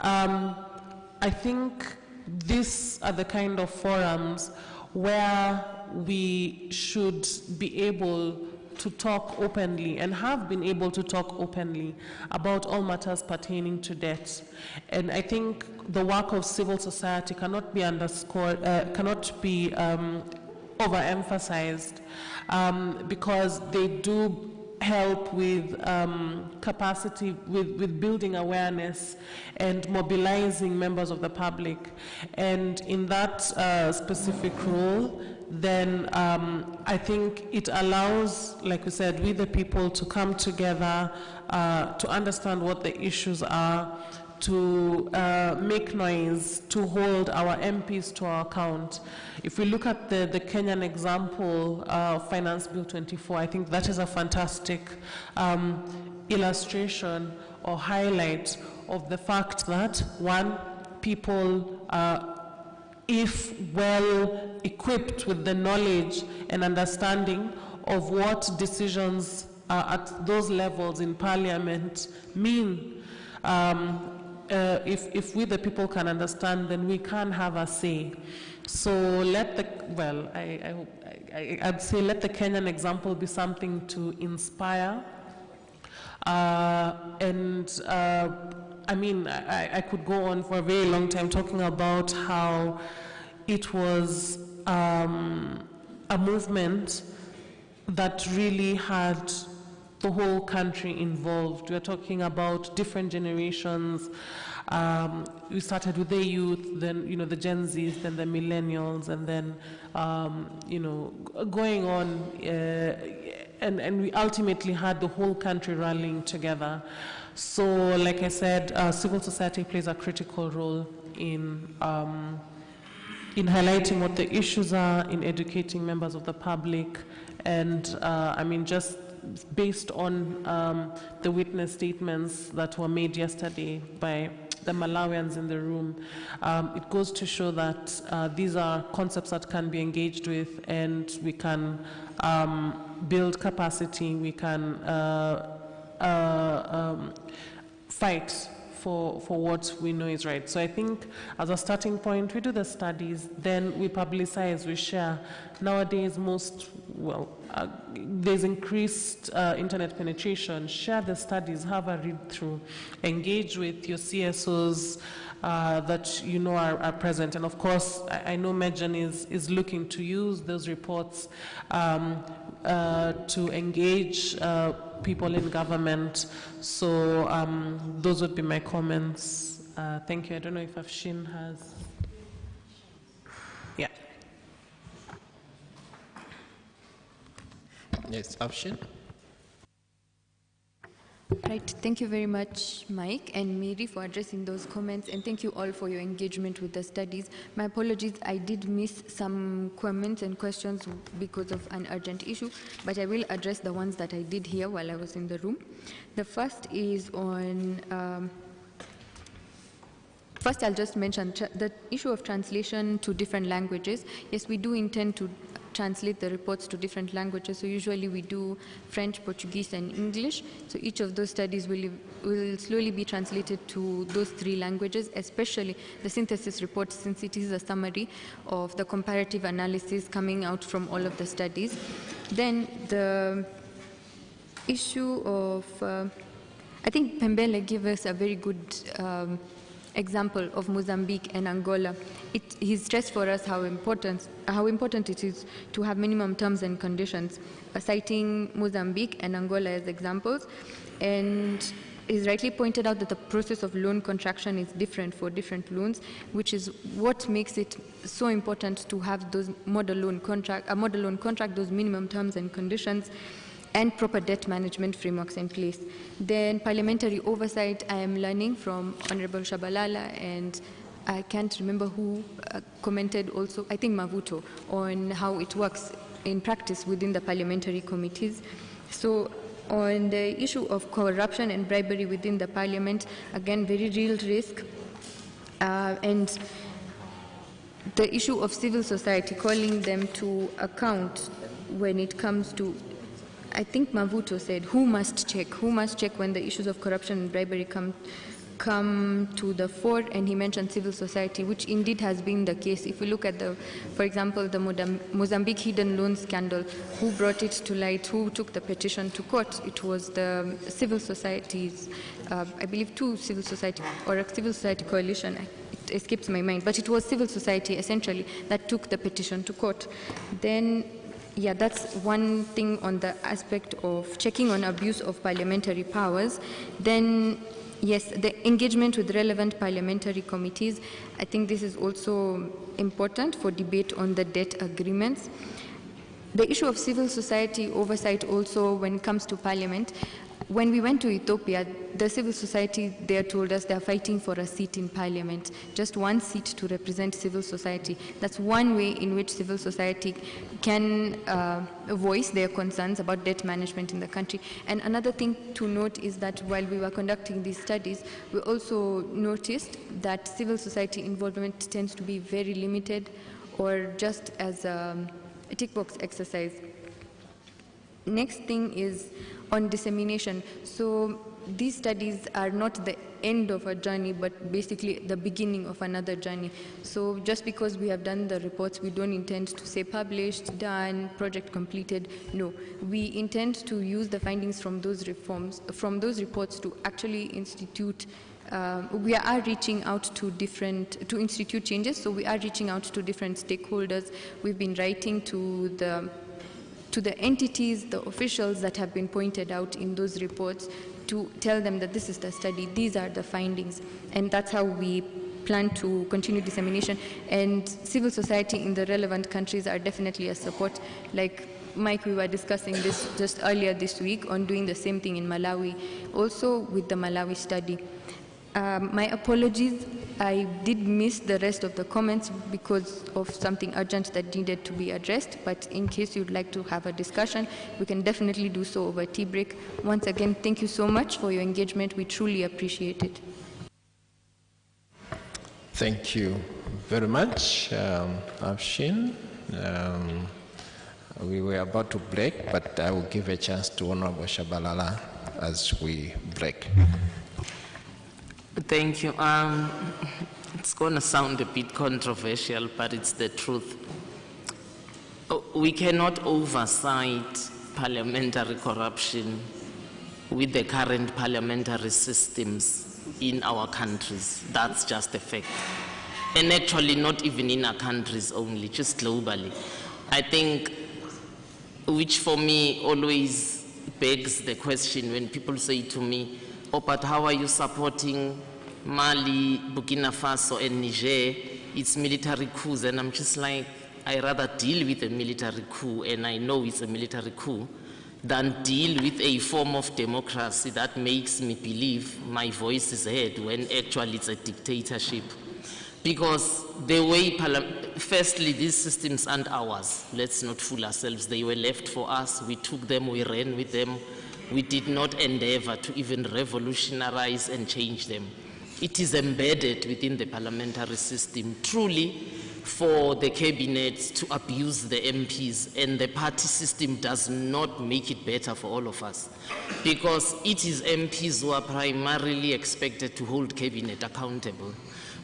I think these are the kind of forums where we should be able to talk openly, and have been able to talk openly about all matters pertaining to debt. And I think the work of civil society cannot be overemphasized, because they do help with capacity, with building awareness and mobilizing members of the public. And in that specific role, then I think it allows, like we said, we the people to come together, to understand what the issues are, to make noise, to hold our MPs to our account. If we look at the Kenyan example, Finance Bill 24, I think that is a fantastic illustration or highlight of the fact that, one, people, if well equipped with the knowledge and understanding of what decisions at those levels in Parliament mean, if we the people can understand, then we can have a say. So I'd say let the Kenyan example be something to inspire. I mean, I could go on for a very long time talking about how it was a movement that really had the whole country involved. We're talking about different generations. We started with the youth, then the Gen Zs, then the millennials, and then going on, and we ultimately had the whole country rallying together. So, like I said, civil society plays a critical role in highlighting what the issues are, in educating members of the public, and I mean, just based on the witness statements that were made yesterday by the Malawians in the room, it goes to show that these are concepts that can be engaged with, and we can build capacity, we can fight for what we know is right. So I think as a starting point, we do the studies, then we publicize, we share. Nowadays, there's increased internet penetration. Share the studies, have a read through, engage with your CSOs that are present. And of course, I know Mejan is looking to use those reports to engage people in government. So those would be my comments. Thank you. I don't know if Afshin has. Yeah. Yes, Afshin. Right, thank you very much, Mike and Mary, for addressing those comments, and thank you all for your engagement with the studies. My apologies, I did miss some comments and questions because of an urgent issue, but I will address the ones that I did hear while I was in the room. The first is on, first I'll just mention the issue of translation to different languages. Yes, we do intend to translate the reports to different languages. So usually we do French, Portuguese, and English. So each of those studies will slowly be translated to those 3 languages, especially the synthesis report, since it is a summary of the comparative analysis coming out from all of the studies. Then the issue of, I think Pembele gave us a very good example of Mozambique and Angola. He stressed for us how important it is to have minimum terms and conditions, citing Mozambique and Angola as examples. And he's rightly pointed out that the process of loan contraction is different for different loans, which is what makes it so important to have those model loan contract, those minimum terms and conditions, and proper debt management frameworks in place. Then parliamentary oversight, I am learning from Honorable Shabalala, and I can't remember who commented also, I think Mavuto, on how it works in practice within the parliamentary committees. So on the issue of corruption and bribery within the parliament, again, very real risk. And the issue of civil society, calling them to account when it comes to, I think Mavuto said, who must check when the issues of corruption and bribery come to the fore, and he mentioned civil society, which indeed has been the case. If we look at for example, the Mozambique hidden loan scandal, who brought it to light, who took the petition to court? It was the civil societies, I believe 2 civil society, or a civil society coalition, it escapes my mind, but it was civil society essentially that took the petition to court. Then yeah, that's one thing on the aspect of checking on abuse of parliamentary powers. Then, yes, the engagement with relevant parliamentary committees. I think this is also important for debate on the debt agreements. The issue of civil society oversight also when it comes to parliament. When we went to Ethiopia, the civil society there told us they're fighting for a seat in parliament, just 1 seat to represent civil society. That's one way in which civil society can voice their concerns about debt management in the country. And another thing to note is that while we were conducting these studies, we also noticed that civil society involvement tends to be very limited, or just as a tick box exercise. Next thing is on dissemination. So these studies are not the end of a journey, but basically the beginning of another journey. So just because we have done the reports, we don't intend to say published, done, project completed. No, we intend to use the findings from those reports to actually institute. We are reaching out to institute changes. So we are reaching out to different stakeholders. We've been writing to the entities, the officials that have been pointed out in those reports, to tell them that this is the study, these are the findings, and that's how we plan to continue dissemination. And civil society in the relevant countries are definitely a support. Like Mike, we were discussing this just earlier this week on doing the same thing in Malawi, also with the Malawi study. My apologies, I did miss the rest of the comments because of something urgent that needed to be addressed, but in case you'd like to have a discussion, we can definitely do so over tea break. Once again, thank you so much for your engagement. We truly appreciate it. Thank you very much, Afshin. We were about to break, but I will give a chance to Honorable Shabalala as we break. Thank you. It's going to sound a bit controversial, but it's the truth. We cannot oversight parliamentary corruption with the current parliamentary systems in our countries. That's just a fact. And actually not even in our countries only, just globally. I think, which for me always begs the question when people say to me, oh, but how are you supporting Mali, Burkina Faso, and Niger? It's military coups. And I'm just like, I rather deal with a military coup, and I know it's a military coup, than deal with a form of democracy that makes me believe my voice is heard when actually it's a dictatorship. Because the way, firstly, these systems aren't ours. Let's not fool ourselves. They were left for us. We took them, we ran with them. We did not endeavor to even revolutionize and change them. It is embedded within the parliamentary system, truly, for the cabinet to abuse the MPs, and the party system does not make it better for all of us, because it is MPs who are primarily expected to hold cabinet accountable.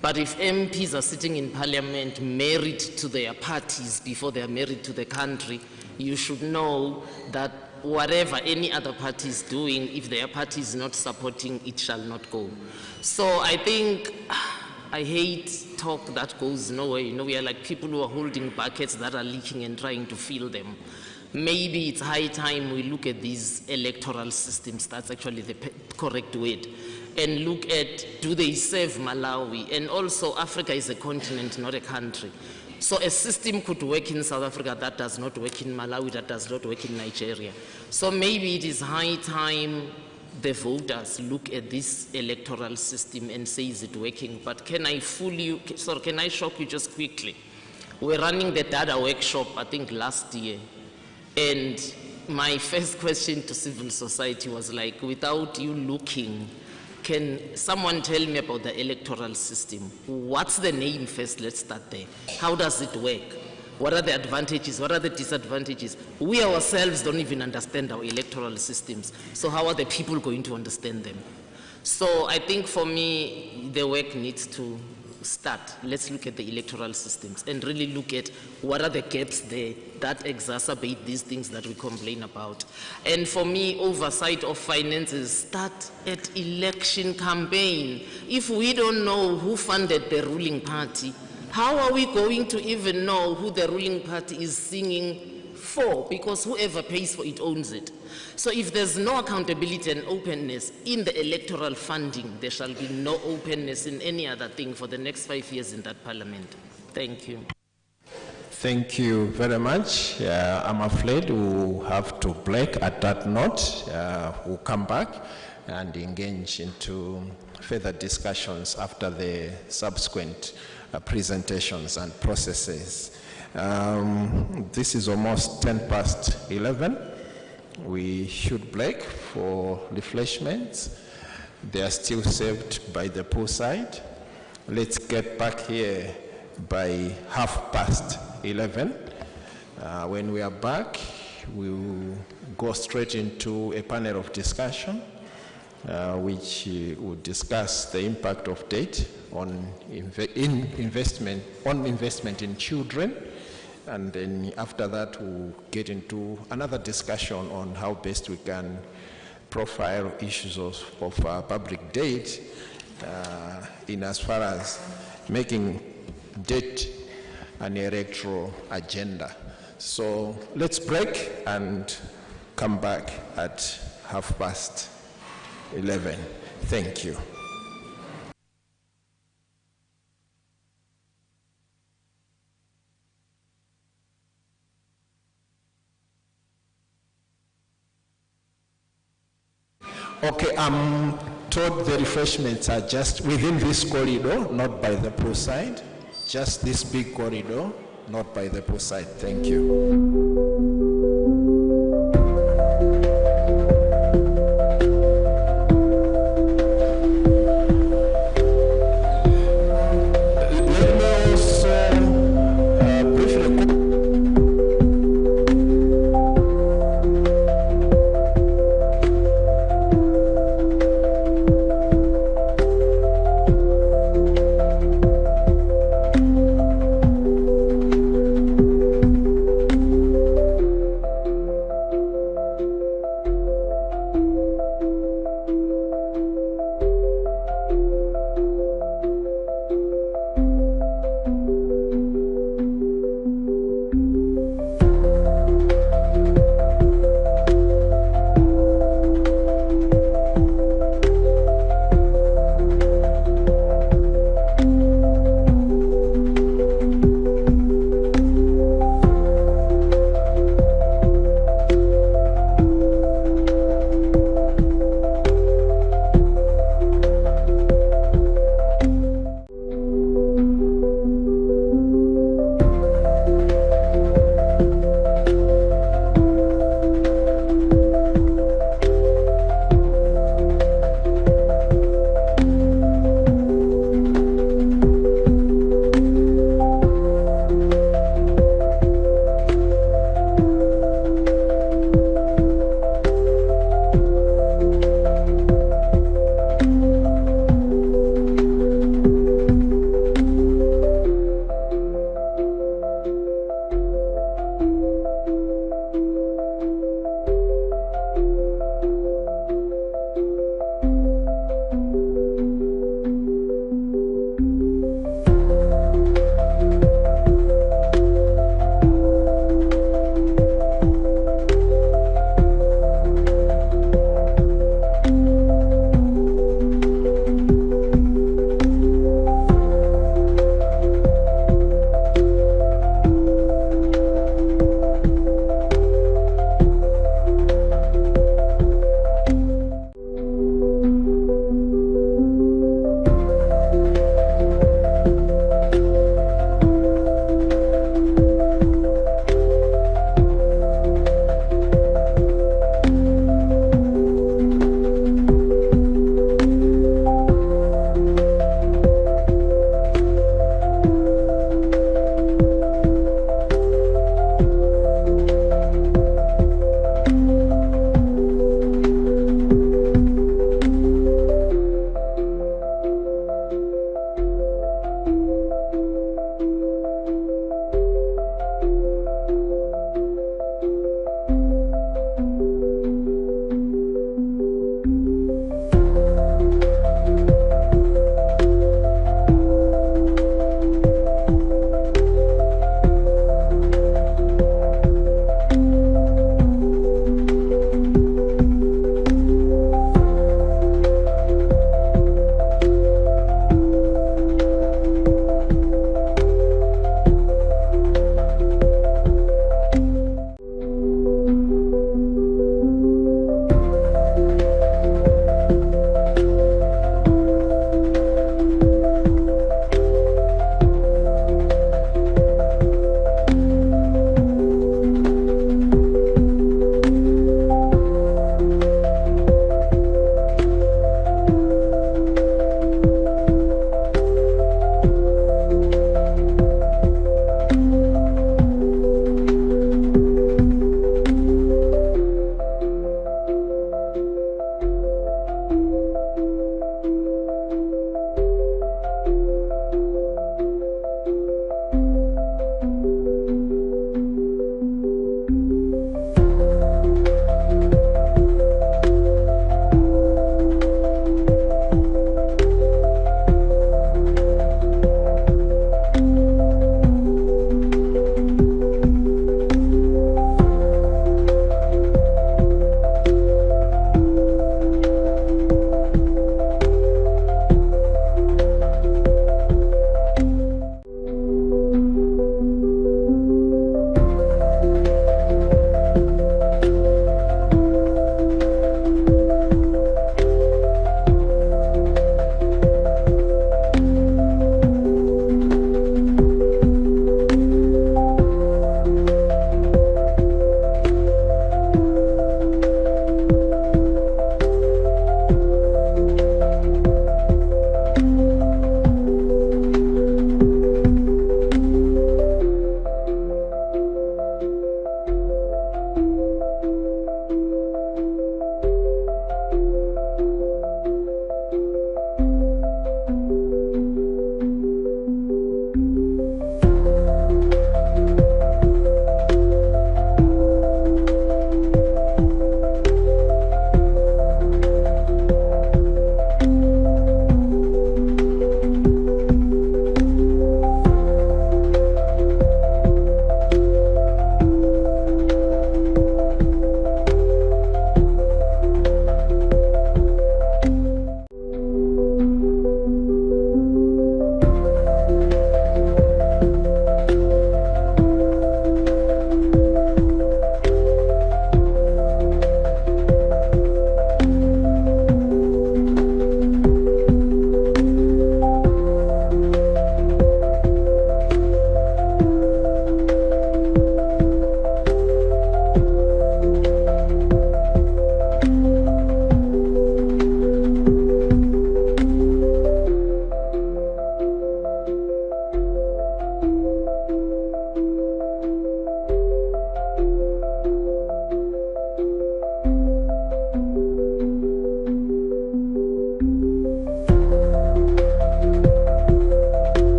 But if MPs are sitting in parliament married to their parties before they are married to the country, you should know that whatever any other party is doing, if their party is not supporting, it shall not go. So I think, I hate talk that goes nowhere. You know, we are like people who are holding buckets that are leaking and trying to fill them. Maybe it's high time we look at these electoral systems, that's actually the correct word, and look at, do they serve Malawi? And also, Africa is a continent, not a country. So a system could work in South Africa that does not work in Malawi, that does not work in Nigeria. So maybe it is high time the voters look at this electoral system and say, is it working? But can I shock you just quickly? We're running the data workshop, I think last year. And my first question to civil society was like, without you looking, can someone tell me about the electoral system? What's the name first? Let's start there. How does it work? What are the advantages? What are the disadvantages? We ourselves don't even understand our electoral systems. So how are the people going to understand them? So I think for me, the work needs to start. Let's look at the electoral systems and really look at what are the gaps there that exacerbate these things that we complain about. And for me, oversight of finances start at election campaign. If we don't know who funded the ruling party, how are we going to even know who the ruling party is singing for? Because whoever pays for it owns it. So if there's no accountability and openness in the electoral funding, there shall be no openness in any other thing for the next 5 years in that parliament. Thank you. Thank you very much. I'm afraid we'll have to break at that note. We'll come back and engage into further discussions after the subsequent presentations and processes. This is almost 11:10. We should break for refreshments. They are still served by the poolside. Let's get back here by 11:30. When we are back, we'll go straight into a panel of discussion which will discuss the impact of debt on investment in children. And then after that, we'll get into another discussion on how best we can profile issues of public debt in as far as making debt an electoral agenda. So let's break and come back at 11:30. Thank you. Okay, I'm told the refreshments are just within this corridor, not by the poolside. Just this big corridor, not by the poolside. Thank you.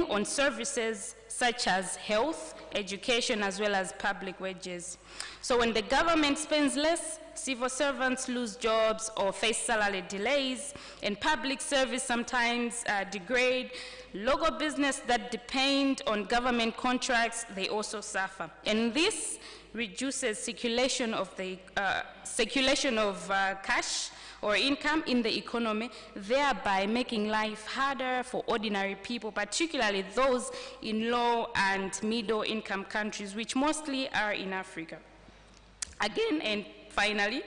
on services such as health, education, as well as public wages. So when the government spends less, civil servants lose jobs or face salary delays, and public service sometimes degrade. Local business that depend on government contracts, they also suffer. And this reduces circulation of cash or income in the economy, thereby making life harder for ordinary people, particularly those in low and middle income countries, which mostly are in Africa. Again, and finally,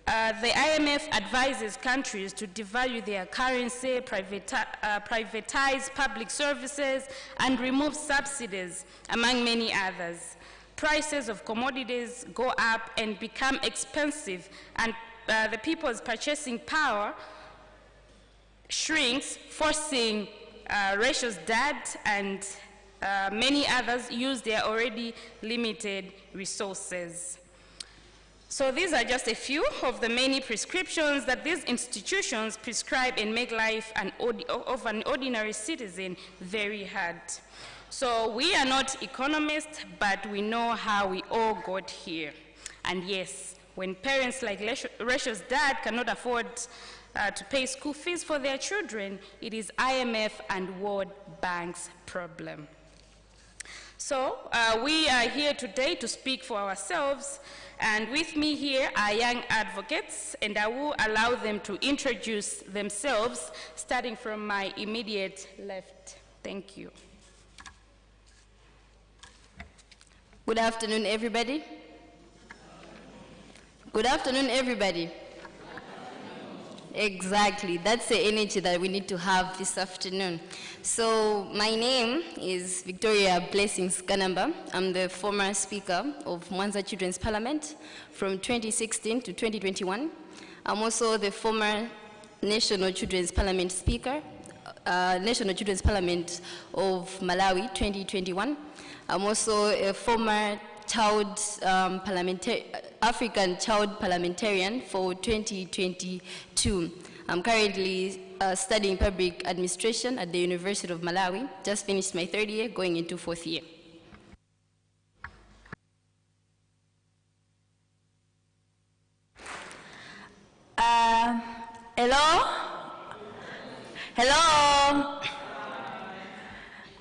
the IMF advises countries to devalue their currency, privatize public services, and remove subsidies, among many others. Prices of commodities go up and become expensive, and the people's purchasing power shrinks, forcing ratios debt and many others use their already limited resources. So these are just a few of the many prescriptions that these institutions prescribe and make life of an ordinary citizen very hard. So we are not economists, but we know how we all got here. And yes, when parents like Rachel's dad cannot afford to pay school fees for their children, it is IMF and World Bank's problem. So we are here today to speak for ourselves, and with me here are young advocates, and I will allow them to introduce themselves, starting from my immediate left. Thank you. Good afternoon, everybody. Good afternoon, everybody. Exactly, that's the energy that we need to have this afternoon. So my name is Victoria Blessings Kanamba. I'm the former Speaker of Mwanza Children's Parliament from 2016 to 2021. I'm also the former National Children's Parliament Speaker, National Children's Parliament of Malawi 2021. I'm also a former African child parliamentarian for 2022. I'm currently studying public administration at the University of Malawi. Just finished my third year, going into fourth year. Hello? Hello?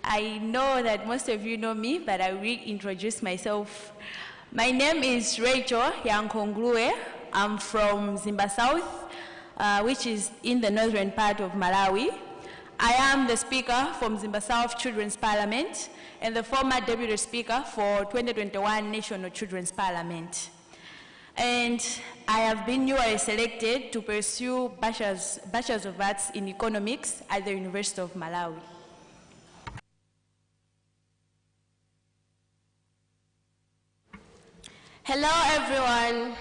I know that most of you know me, but I will introduce myself. My name is Rachel Yankonglue. I'm from Zimba South, which is in the northern part of Malawi. I am the Speaker from Zimba South Children's Parliament and the former Deputy Speaker for 2021 National Children's Parliament. And I have been newly selected to pursue Bachelor's of Arts in Economics at the University of Malawi. Hello, everyone.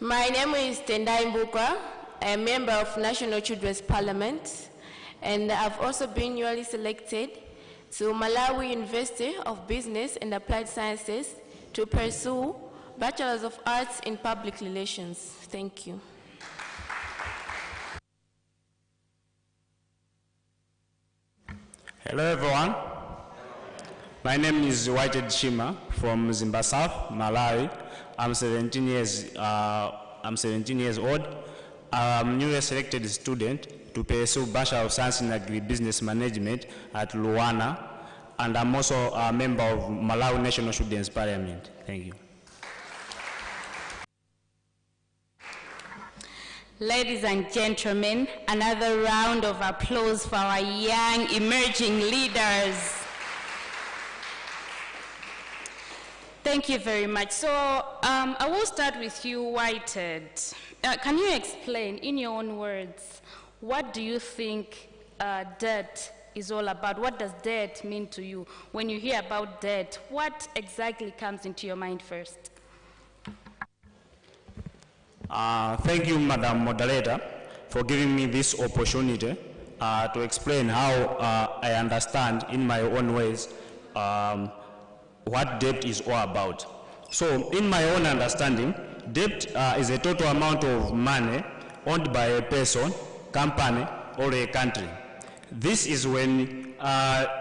My name is Tendai Mbukwa. I am a member of National Children's Parliament, and I've also been newly selected to Malawi University of Business and Applied Sciences to pursue Bachelor's of Arts in Public Relations. Thank you. Hello, everyone. My name is Whited Shima from Zimba South, Malawi. I'm 17 years old. I'm a newly selected student to pursue Bachelor of Science in Agribusiness Management at Luana, and I'm also a member of Malawi National Children's Parliament. Thank you. Ladies and gentlemen, another round of applause for our young emerging leaders. Thank you very much. So I will start with you, Whited. Can you explain in your own words, what do you think debt is all about? What does debt mean to you? When you hear about debt, what exactly comes into your mind first? Thank you, Madam Moderator, for giving me this opportunity to explain how I understand in my own ways what debt is all about. So, in my own understanding, debt is a total amount of money owned by a person, company, or a country. This is when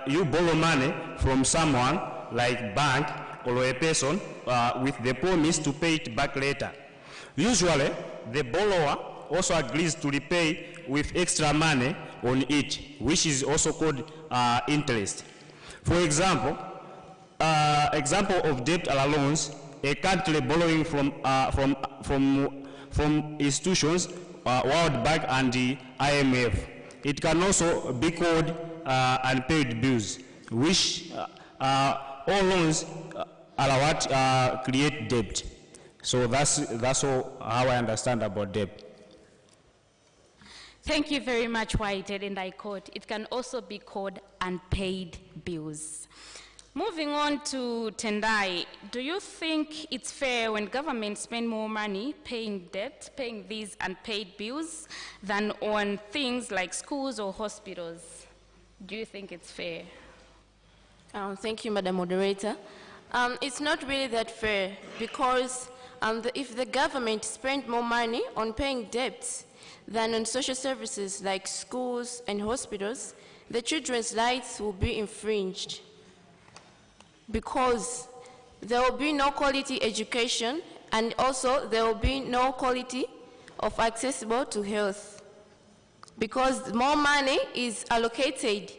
you borrow money from someone like bank or a person with the promise to pay it back later. Usually, the borrower also agrees to repay with extra money on it, which is also called interest. For example, example of debt loans, a country borrowing from institutions, World Bank and the IMF. It can also be called unpaid bills, which all loans are what create debt. So that's all how I understand about debt. Thank you very much, Whitehead, and I quote, it can also be called unpaid bills. Moving on to Tendai, do you think it's fair when governments spend more money paying debt, paying these unpaid bills, than on things like schools or hospitals? Do you think it's fair? Thank you, Madam Moderator. It's not really that fair because if the government spent more money on paying debts than on social services like schools and hospitals, the children's rights will be infringed because there will be no quality education and also there will be no quality of accessible to health because more money is allocated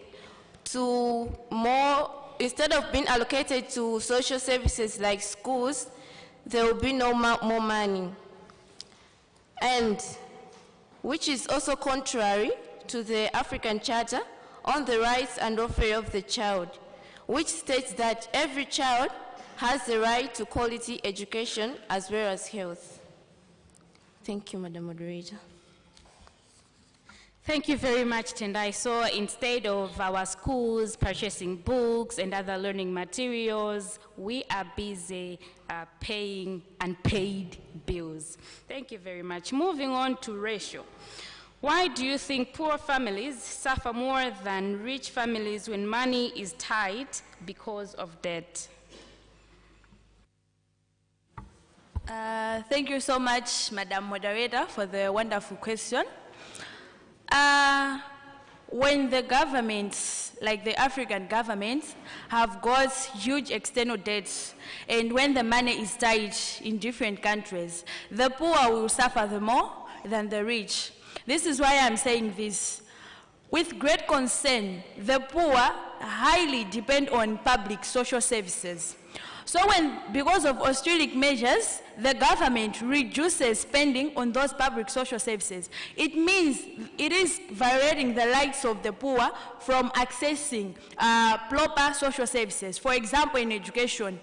to more, instead of being allocated to social services like schools, there will be no more money. And which is also contrary to the African Charter on the Rights and Welfare of the Child, which states that every child has the right to quality education as well as health. Thank you, Madam Moderator. Thank you very much, Tendai. So instead of our schools purchasing books and other learning materials, we are busy paying unpaid bills. Thank you very much. Moving on to ratio. Why do you think poor families suffer more than rich families when money is tight because of debt? Thank you so much, Madam Moderator, for the wonderful question. When the governments, like the African governments, have got huge external debts, and when the money is tight in different countries, the poor will suffer the more than the rich. This is why I'm saying this. With great concern, the poor highly depend on public social services. So because of austerity measures, the government reduces spending on those public social services. It means it is violating the rights of the poor from accessing proper social services. For example, in education.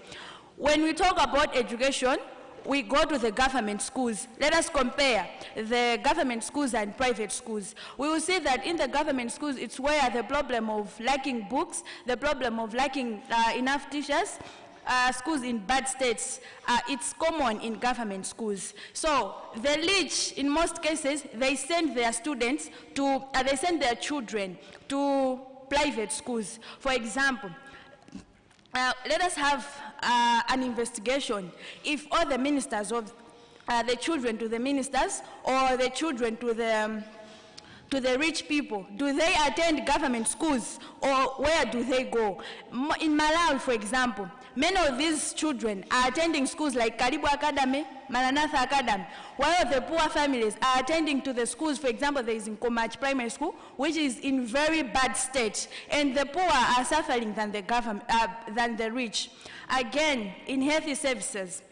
When we talk about education, we go to the government schools. Let us compare the government schools and private schools. We will see that in the government schools, it's where the problem of lacking books, the problem of lacking enough teachers, schools in bad states, it's common in government schools. So the rich, in most cases, they send their students to, they send their children to private schools. For example, let us have an investigation if all the ministers of the children to the ministers or the children to the rich people, do they attend government schools or where do they go? In Malawi, for example, many of these children are attending schools like Karibu Academy, Maranatha Academy, while the poor families are attending to the schools. For example, there is in Komach Primary School, which is in very bad state, and the poor are suffering than the rich. Again, in healthy services,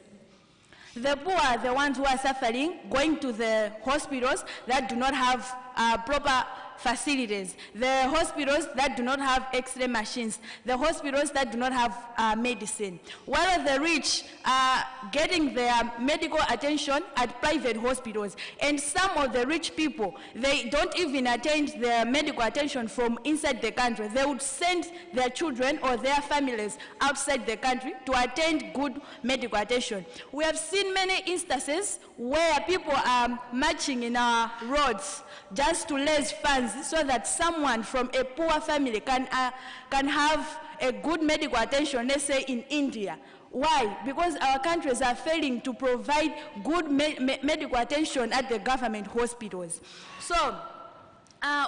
the poor are the ones who are suffering, going to the hospitals that do not have proper facilities, the hospitals that do not have X-ray machines, the hospitals that do not have medicine. While the rich are getting their medical attention at private hospitals, and some of the rich people, they don't even attend their medical attention from inside the country. They would send their children or their families outside the country to attend good medical attention. We have seen many instances where people are marching in our roads just to raise funds so that someone from a poor family can have a good medical attention, let's say in India. Why? Because our countries are failing to provide good medical attention at the government hospitals. So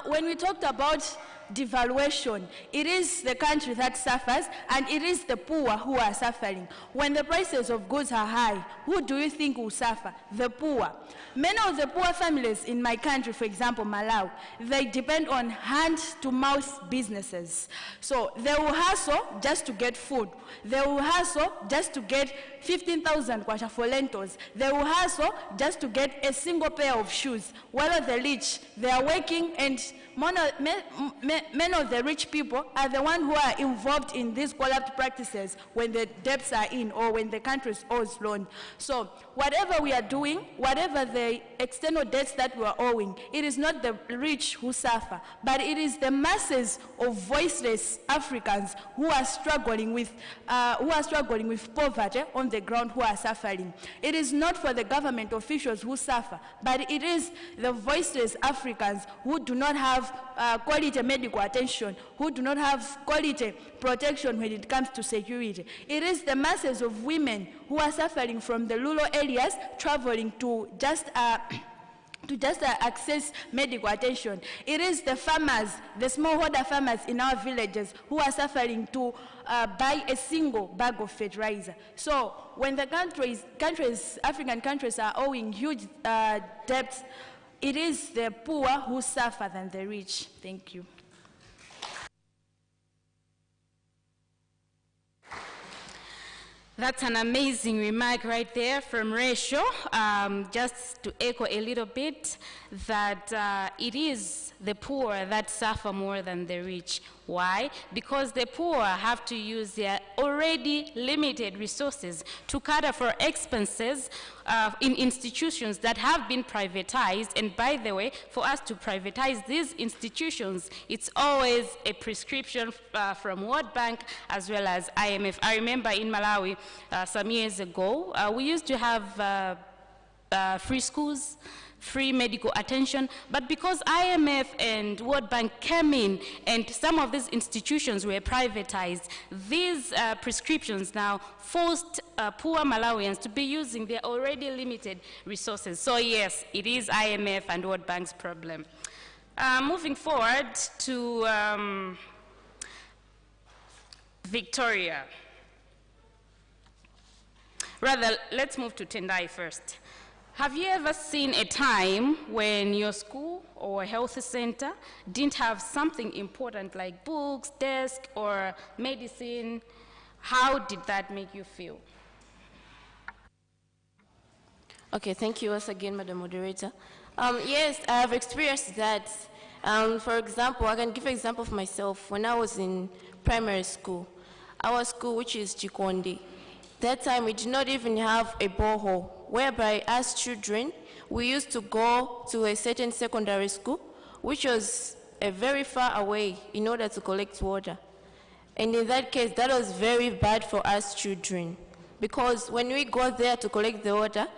when we talked about devaluation, it is the country that suffers, and it is the poor who are suffering. When the prices of goods are high, who do you think will suffer? The poor. Many of the poor families in my country, for example, Malawi, they depend on hand-to-mouth businesses. So they will hustle just to get food. They will hustle just to get 15,000 kwacha for lentils. They will hustle just to get a single pair of shoes. While the rich, they are working, and many of the rich people are the ones who are involved in these corrupt practices when the debts are in or when the country owes loan. So whatever we are doing, whatever the external debts that we are owing, it is not the rich who suffer, but it is the masses of voiceless Africans who are struggling with poverty on the ground who are suffering. It is not for the government officials who suffer, but it is the voiceless Africans who do not have quality medical attention, who do not have quality protection when it comes to security. It is the masses of women who are suffering from the rural areas, traveling to just access medical attention. It is the farmers, the smallholder farmers in our villages who are suffering to buy a single bag of fertilizer. So when the African countries are owing huge debts, it is the poor who suffer than the rich. Thank you. That's an amazing remark right there from Rachel. Just to echo a little bit, that it is the poor that suffer more than the rich. Why? Because the poor have to use their already limited resources to cater for expenses in institutions that have been privatized. And by the way, for us to privatize these institutions, it's always a prescription from WorldBank as well as IMF. I remember in Malawi some years ago, we used to have free schools, free medical attention, but because IMF and World Bank came in and some of these institutions were privatized, these prescriptions now forced poor Malawians to be using their already limited resources. So yes, it is IMF and World Bank's problem. Moving forward to Victoria. Rather, let's move to Tendai first. Have you ever seen a time when your school or health center didn't have something important like books, desk, or medicine? How did that make you feel? Okay, thank you once again, Madam Moderator. Yes, I have experienced that. For example, I can give an example of myself. When I was in primary school, our school, which is Chikondi, that time we did not even have a borehole, whereby as children, we used to go to a certain secondary school, which was very far away in order to collect water. And in that case, that was very bad for us children, because when we go there to collect the water,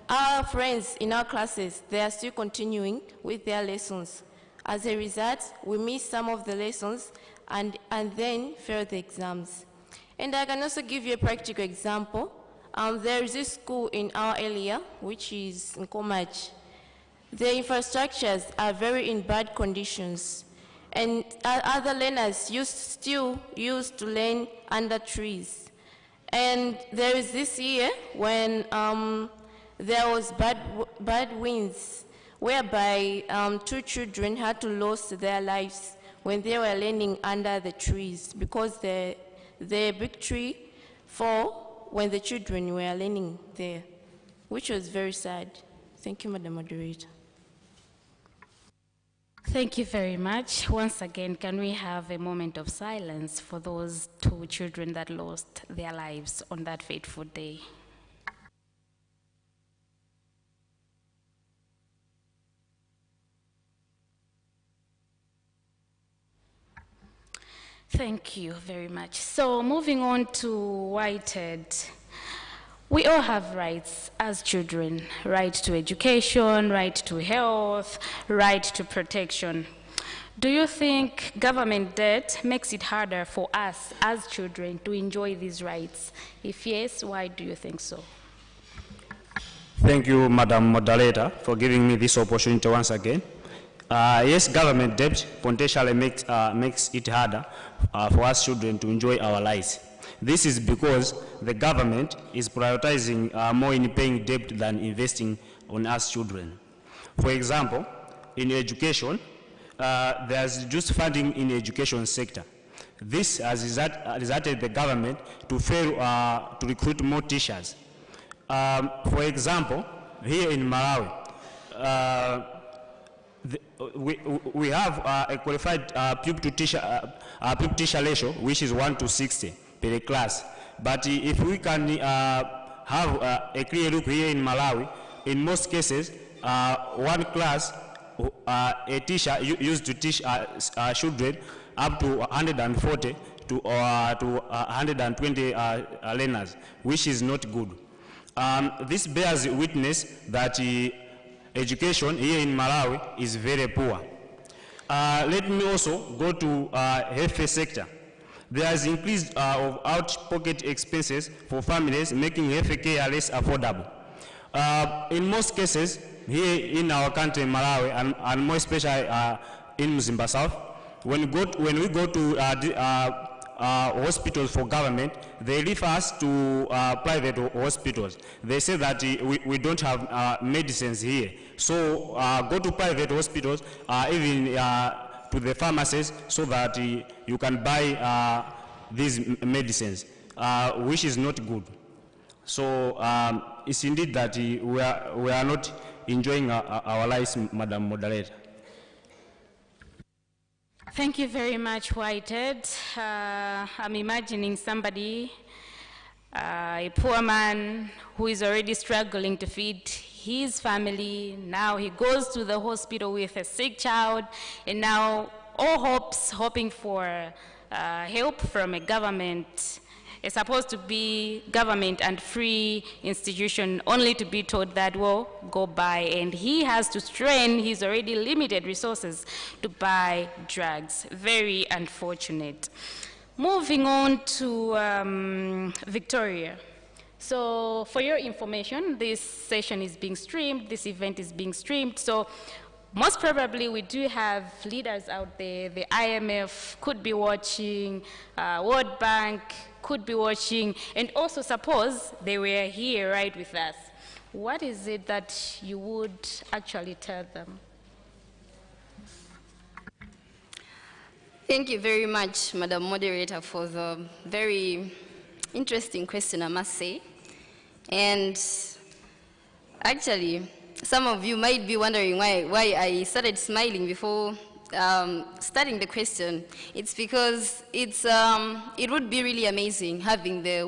our friends in our classes, they are still continuing with their lessons. As a result, we miss some of the lessons and then fail the exams. And I can also give you a practical example. There is this school in our area, which is Nkomaj. The infrastructures are very in bad conditions. And other learners still used to learn under trees. And there is this year when there was bad winds, whereby 2 children had to lose their lives when they were learning under the trees, because the big tree fell when the children were learning there, which was very sad. Thank you, Madam Moderator. Thank you very much. Once again, can we have a moment of silence for those 2 children that lost their lives on that fateful day? Thank you very much. So moving on to Whitehead. We all have rights as children: right to education, right to health, right to protection. Do you think government debt makes it harder for us as children to enjoy these rights? If yes, why do you think so? Thank you, Madam Moderator, for giving me this opportunity once again. Yes, government debt potentially makes it harder for us children to enjoy our lives. This is because the government is prioritizing more in paying debt than investing on us children. For example, in education, there's reduced funding in the education sector. This has resulted the government to fail to recruit more teachers. For example, here in Malawi, we have a qualified pupil teacher ratio, which is 1 to 60 per class. But if we can have a clear look here in Malawi, in most cases, one class, a teacher used to teach children up to 140 to 120 learners, which is not good. This bears witness that education here in Malawi is very poor. Let me also go to health sector. There is increase of out-pocket expenses for families, making health care less affordable. In most cases, here in our country, Malawi, and more especially in Mzimba South, when we go to hospitals for government, they refer us to private hospitals. They say that we don't have medicines here. So go to private hospitals, even to the pharmacies, so that you can buy these medicines, which is not good. So it's indeed that we are not enjoying our lives, Madam Moderator. Thank you very much, Whitehead. I'm imagining somebody, a poor man who is already struggling to feed his family. Now he goes to the hospital with a sick child, and now all hoping for help from a government. It's supposed to be government and free institution, only to be told that, well, go buy. And he has to strain his already limited resources to buy drugs. Very unfortunate. Moving on to Victoria. So for your information, this session is being streamed, this event is being streamed. So most probably we do have leaders out there. The IMF could be watching, WorldBank could be watching, and also suppose they were here right with us. What is it that you would actually tell them? Thank you very much, Madam Moderator, for the very interesting question, I must say. And actually, some of you might be wondering why I started smiling before starting the question. It's because it would be really amazing having the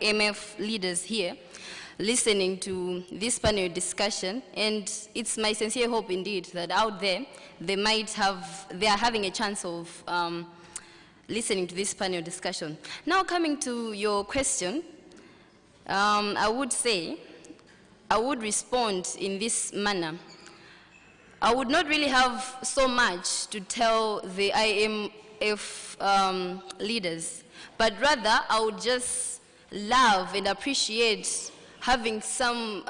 IMF leaders here listening to this panel discussion, and it's my sincere hope indeed that out there they are having a chance of listening to this panel discussion. Now coming to your question, I would respond in this manner. I would not really have so much to tell the IMF leaders, but rather I would just love and appreciate having some,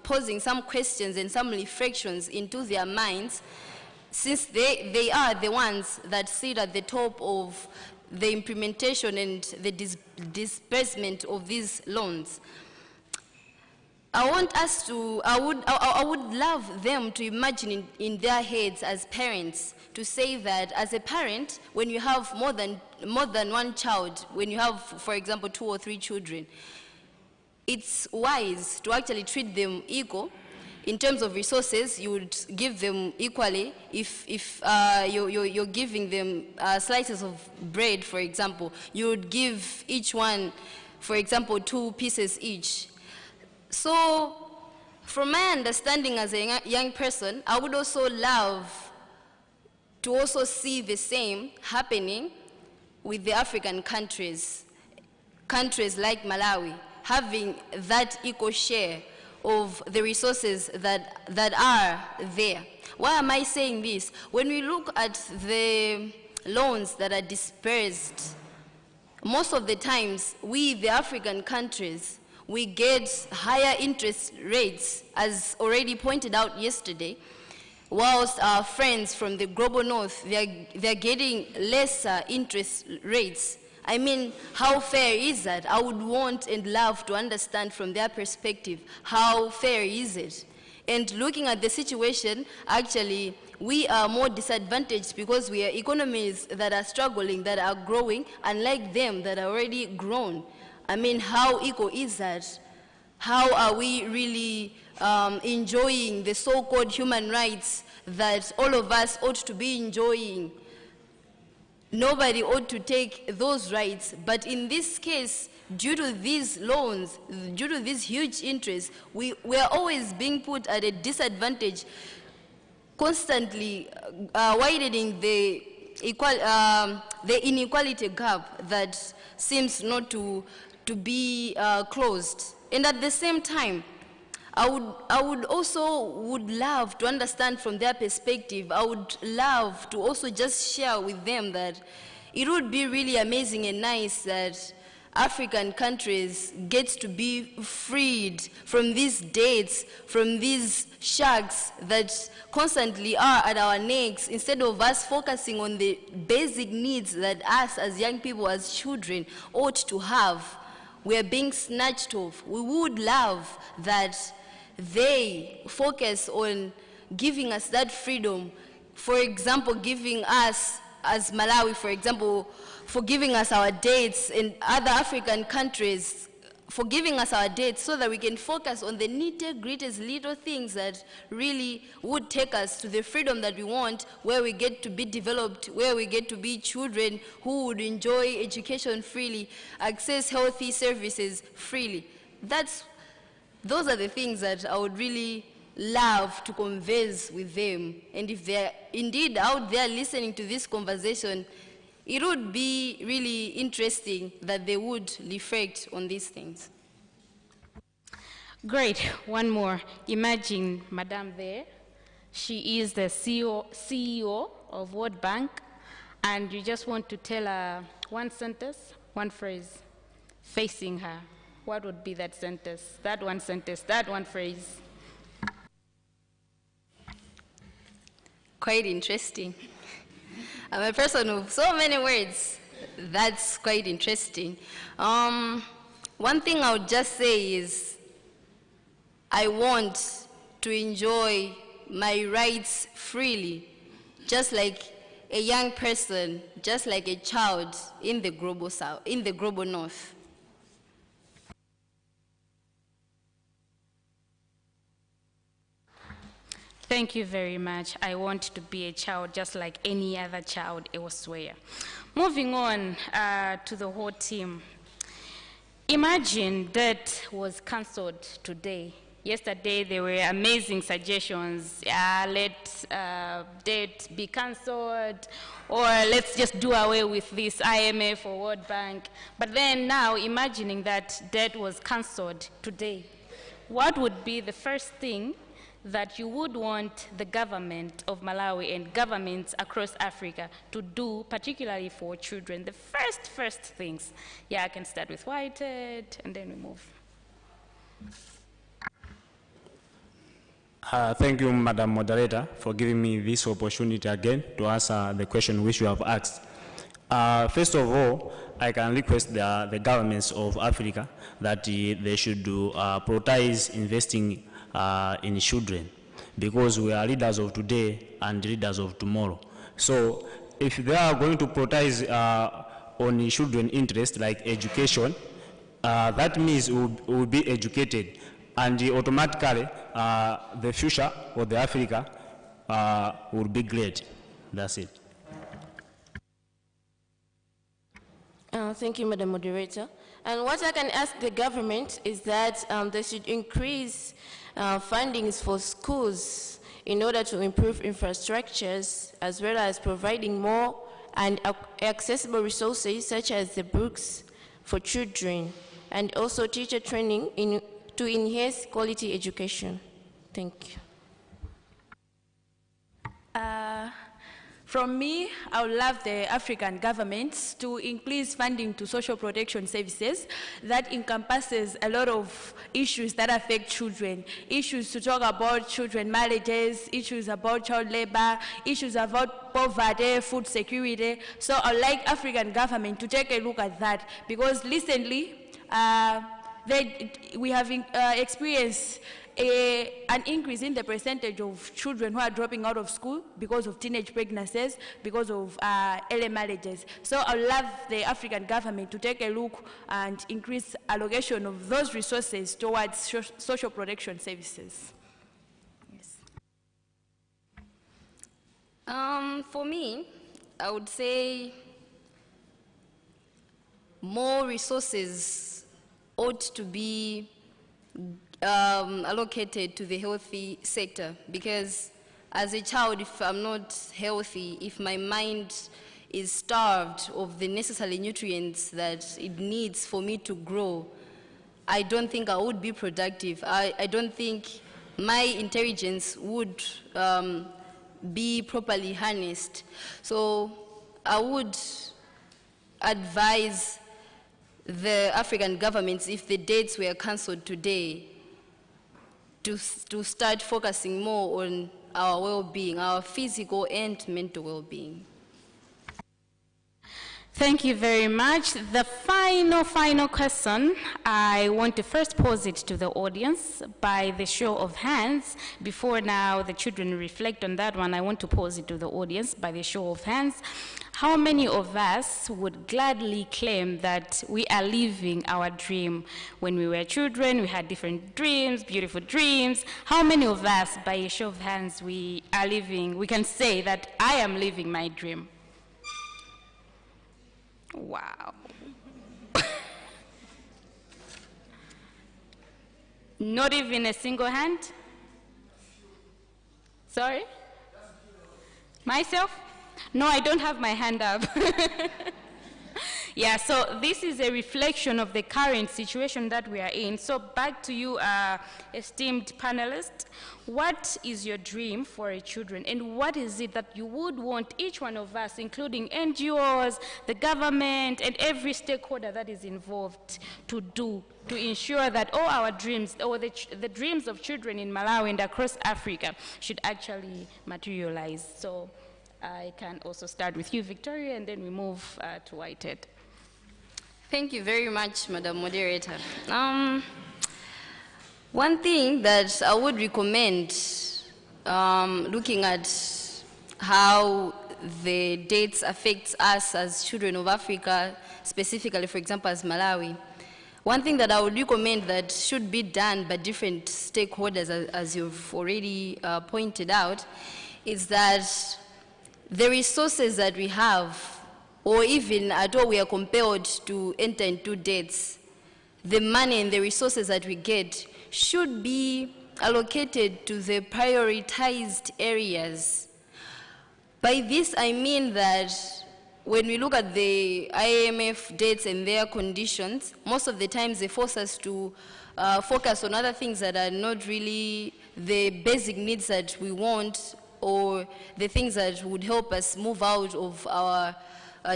posing some questions and some reflections into their minds, since they are the ones that sit at the top of the implementation and the disbursement of these loans. I would love them to imagine in their heads as parents, to say that as a parent, when you have more than one child, when you have, for example, 2 or 3 children, it's wise to actually treat them equal. In terms of resources, you would give them equally. If you're giving them slices of bread, for example, you would give each one, for example, 2 pieces each. So, from my understanding as a young person, I would also love to also see the same happening with the African countries like Malawi, having that equal share of the resources that are there. Why am I saying this? When we look at the loans that are dispersed, most of the times, we, the African countries, we get higher interest rates, as already pointed out yesterday. whilst our friends from the global north, they're getting lesser interest rates. I mean, how fair is that? I would want and love to understand from their perspective, how fair is it? And looking at the situation, actually, we are more disadvantaged because we are economies that are struggling, that are growing, unlike them that are already grown. I mean, how equal is that? How are we really enjoying the so-called human rights that all of us ought to be enjoying? Nobody ought to take those rights, but in this case, due to these loans, due to these huge interests, we are always being put at a disadvantage, constantly widening the inequality gap that seems not to be closed. And at the same time, I would love to understand from their perspective. I would love to also just share with them that it would be really amazing and nice that African countries get to be freed from these debts, from these sharks that constantly are at our necks, instead of us focusing on the basic needs that us as young people, as children, ought to have. We are being snatched off. We would love that they focus on giving us that freedom. For example, giving us, as Malawi, for example, forgiving us our debts, and other African countries forgiving us our debts, so that we can focus on the nitty-gritty little things that really would take us to the freedom that we want, where we get to be developed, where we get to be children who would enjoy education freely, access healthy services freely. Those are the things that I would really love to converse with them. And if they're indeed out there listening to this conversation, it would be really interesting that they would reflect on these things. Great, one more. Imagine Madame there. She is the CEO of WorldBank, and you just want to tell her one sentence, one phrase, facing her. What would be that sentence, that one sentence, that one phrase? Quite interesting. I'm a person with so many words. That's quite interesting. One thing I would just say is I want to enjoy my rights freely, just like a young person, just like a child in the global south, in the global north. Thank you very much. I want to be a child just like any other child elsewhere. Moving on to the whole team. Imagine debt was cancelled today. Yesterday there were amazing suggestions. Let debt be cancelled, or let's just do away with this IMF or World Bank. But then now, imagining that debt was cancelled today, what would be the first thing that you would want the government of Malawi and governments across Africa to do, particularly for children? The first things. Yeah, I can start with Whitehead, and then we move. Thank you, Madam Moderator, for giving me this opportunity again to answer the question which you have asked. First of all, I can request the governments of Africa that they should prioritize investing in children, because we are leaders of today and leaders of tomorrow. So if they are going to prioritize on children interest like education, that means we will be educated, and automatically the future of the Africa will be great. That's it. Thank you, Madam Moderator. And what I can ask the government is that they should increase fundings for schools in order to improve infrastructures, as well as providing more and accessible resources such as the books for children, and also teacher training to enhance quality education. Thank you. From me, I would love the African governments to increase funding to social protection services that encompasses a lot of issues that affect children. Issues to talk about children marriages, issues about child labor, issues about poverty, food security. So I would like African government to take a look at that, because recently we have experienced an increase in the percentage of children who are dropping out of school because of teenage pregnancies, because of early marriages. So I would love the African government to take a look and increase allocation of those resources towards social protection services. Yes. For me, I would say more resources ought to be allocated to the healthy sector, because as a child, if I'm not healthy, if my mind is starved of the necessary nutrients that it needs for me to grow, I don't think I would be productive. I don't think my intelligence would be properly harnessed. So I would advise the African governments, if the dates were cancelled today, to start focusing more on our well-being, our physical and mental well-being. Thank you very much. The final question, I want to first pose it to the audience by the show of hands. Before now the children reflect on that one, I want to pose it to the audience by the show of hands. How many of us would gladly claim that we are living our dream? When we were children, we had different dreams, beautiful dreams. How many of us, by a show of hands, we can say that I am living my dream? Wow. Not even a single hand? Sorry? Myself? No, I don't have my hand up. Yeah, so this is a reflection of the current situation that we are in. So back to you, esteemed panelists. What is your dream for your children, and what is it that you would want each one of us, including NGOs, the government, and every stakeholder that is involved, to do to ensure that all our dreams, or the dreams of children in Malawi and across Africa, should actually materialize? So I can also start with you, Victoria, and then we move to Whitehead. Thank you very much, Madam Moderator. One thing that I would recommend, looking at how the dates affect us as children of Africa, specifically, for example, as Malawi, one thing that I would recommend that should be done by different stakeholders, as you've already pointed out, is that the resources that we have, or even at all we are compelled to enter into debts, the money and the resources that we get should be allocated to the prioritized areas. By this I mean that when we look at the IMF debts and their conditions, most of the times they force us to focus on other things that are not really the basic needs that we want, or the things that would help us move out of our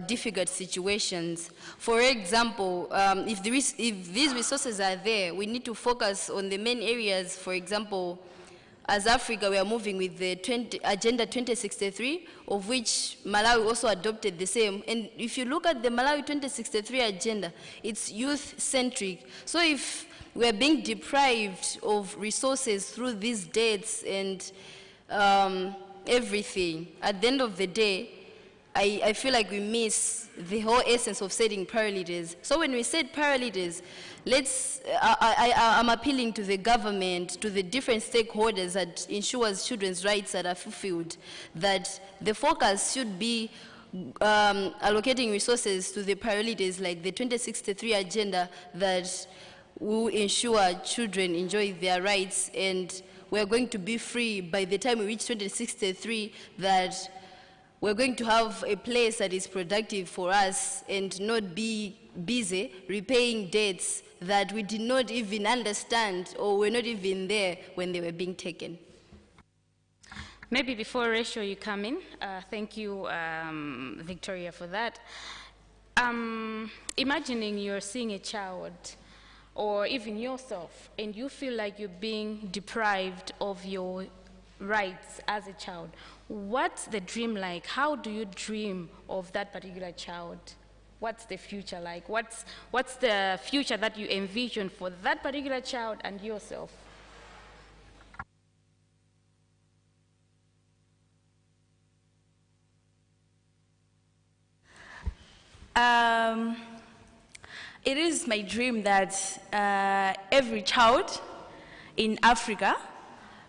difficult situations. For example, if these resources are there, we need to focus on the main areas. For example, as Africa, we are moving with the Agenda 2063, of which Malawi also adopted the same. And if you look at the Malawi 2063 agenda, it's youth-centric. So if we are being deprived of resources through these debts and everything, at the end of the day, I feel like we miss the whole essence of setting priorities. So when we set priorities, I'm appealing to the government, to the different stakeholders that ensures children's rights that are fulfilled, that the focus should be allocating resources to the priorities like the 2063 agenda that will ensure children enjoy their rights, and we're going to be free by the time we reach 2063, that we're going to have a place that is productive for us and not be busy repaying debts that we did not even understand or were not even there when they were being taken. Maybe before Rachel you come in, thank you, Victoria, for that. Imagining you're seeing a child, or even yourself, and you feel like you're being deprived of your rights as a child. What's the dream like? How do you dream of that particular child? What's the future like? What's the future that you envision for that particular child and yourself? It is my dream that every child in Africa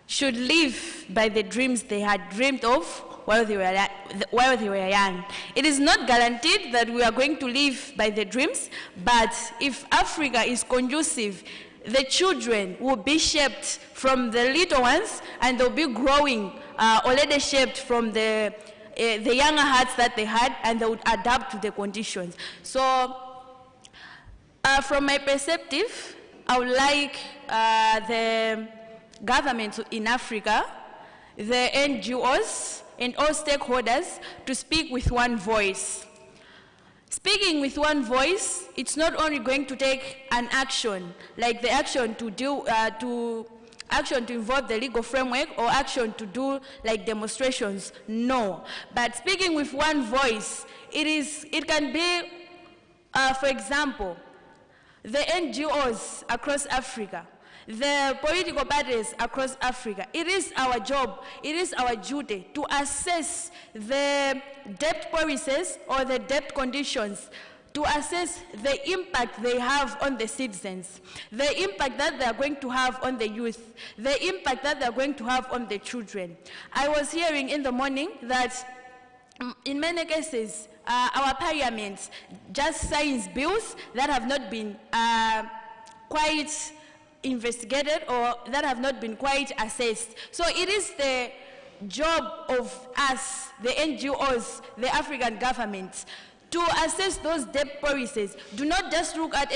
should live by the dreams they had dreamed of while they were young. It is not guaranteed that we are going to live by the dreams, but if Africa is conducive, the children will be shaped from the little ones, and they'll be growing already shaped from the younger hearts that they had, and they would adapt to the conditions. So from my perspective, I would like the government in Africa, the NGOs, and all stakeholders to speak with one voice. Speaking with one voice, it's not only going to take an action, like the action to action to involve the legal framework, or action to do like demonstrations, no. But speaking with one voice, it can be, for example, the NGOs across Africa, the political parties across Africa. It is our job, it is our duty to assess the debt policies or the debt conditions, to assess the impact they have on the citizens, the impact that they are going to have on the youth, the impact that they are going to have on the children. I was hearing in the morning that in many cases, our parliaments just signs bills that have not been quite investigated, or that have not been quite assessed. So it is the job of us, the NGOs, the African governments, to assess those debt policies. Do not just look at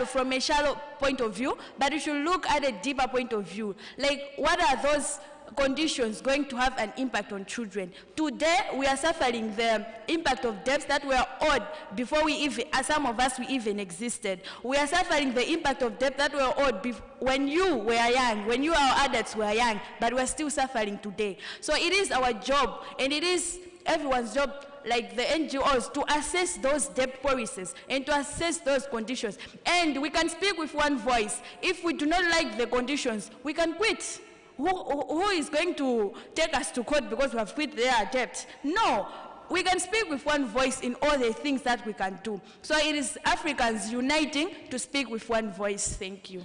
from a shallow point of view, but you should look at a deeper point of view. Like, what are those conditions going to have an impact on children? Today, we are suffering the impact of debts that were owed before we even, some of us, we even existed. We are suffering the impact of debt that were owed when you were young, when you, our adults, were young, but we're still suffering today. So it is our job, and it is everyone's job, like the NGOs, to assess those debt policies and to assess those conditions. And we can speak with one voice. If we do not like the conditions, we can quit. Who is going to take us to court because we have quit their debt? No. We can speak with one voice in all the things that we can do. So it is Africans uniting to speak with one voice. Thank you.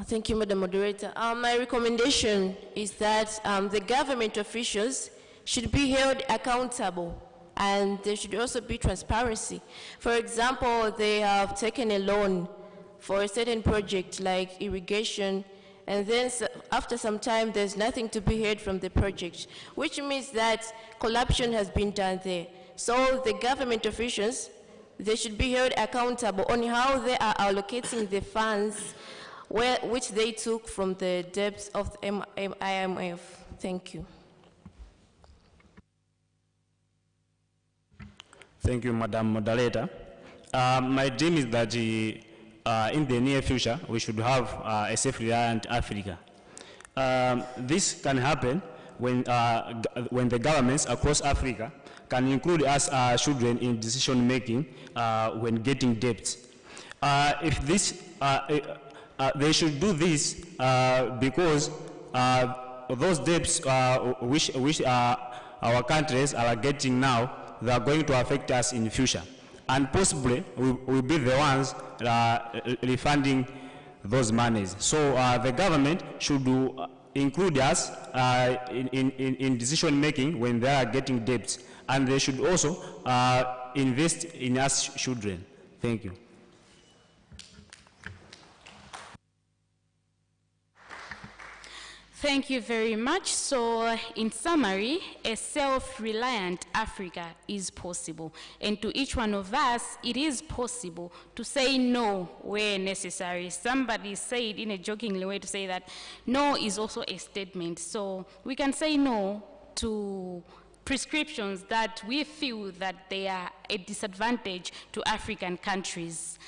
Thank you, Madam Moderator. My recommendation is that the government officials should be held accountable, and there should also be transparency. For example, they have taken a loan for a certain project like irrigation, and then after some time there's nothing to be heard from the project, which means that corruption has been done there. So the government officials, they should be held accountable on how they are allocating the funds which they took from the debts of the IMF. Thank you. Thank you, Madam Moderator. My dream is that in the near future, we should have a self-reliant Africa. This can happen when the governments across Africa can include us children in decision-making when getting debts. If this, they should do this because those debts which our countries are getting now, they are going to affect us in the future, and possibly we will be the ones refunding those monies. So the government should include us in decision making when they are getting debts, and they should also invest in us children. Thank you. Thank you very much. So, in summary, a self-reliant Africa is possible. And to each one of us, it is possible to say no where necessary. Somebody said in a jokingly way to say that no is also a statement. So, we can say no to prescriptions that we feel that they are a disadvantage to African countries.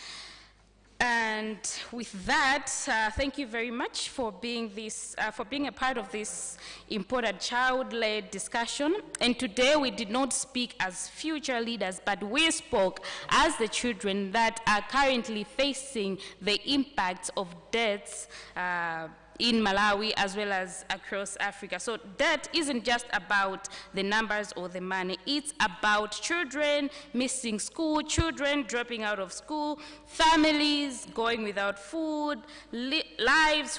And with that, thank you very much for being a part of this important child-led discussion. And today we did not speak as future leaders, but we spoke as the children that are currently facing the impacts of debts in Malawi as well as across Africa. So debt isn't just about the numbers or the money, it's about children missing school, children dropping out of school, families going without food, lives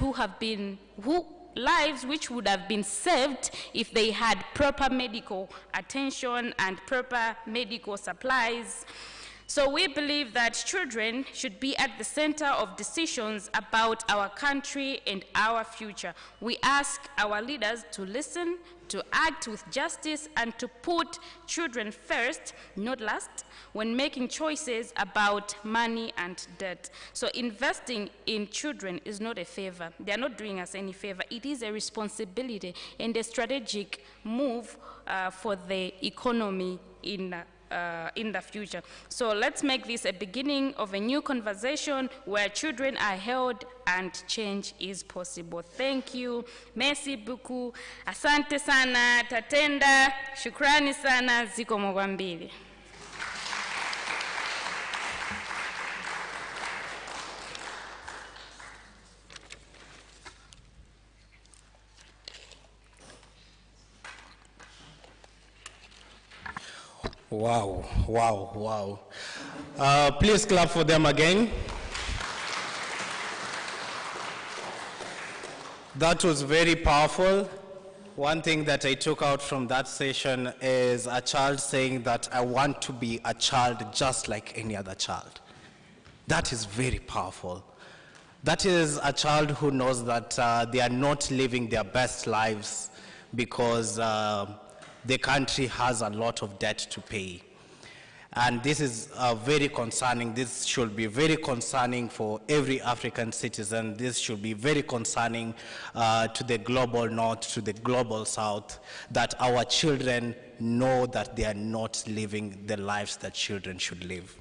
which would have been saved if they had proper medical attention and proper medical supplies. So we believe that children should be at the center of decisions about our country and our future. We ask our leaders to listen, to act with justice, and to put children first, not last, when making choices about money and debt. So investing in children is not a favor. They are not doing us any favor. It is a responsibility and a strategic move for the economy in the future. So let's make this a beginning of a new conversation where children are held and change is possible. Thank you. Merci beaucoup. Asante sana. Tatenda. Shukrani sana. Ziko mwambili. Wow, wow, wow. Please clap for them again. That was very powerful. One thing that I took out from that session is a child saying that I want to be a child just like any other child. That is very powerful. That is a child who knows that they are not living their best lives because the country has a lot of debt to pay. And this is very concerning. This should be very concerning for every African citizen. This should be very concerning to the global north, to the global south, that our children know that they are not living the lives that children should live.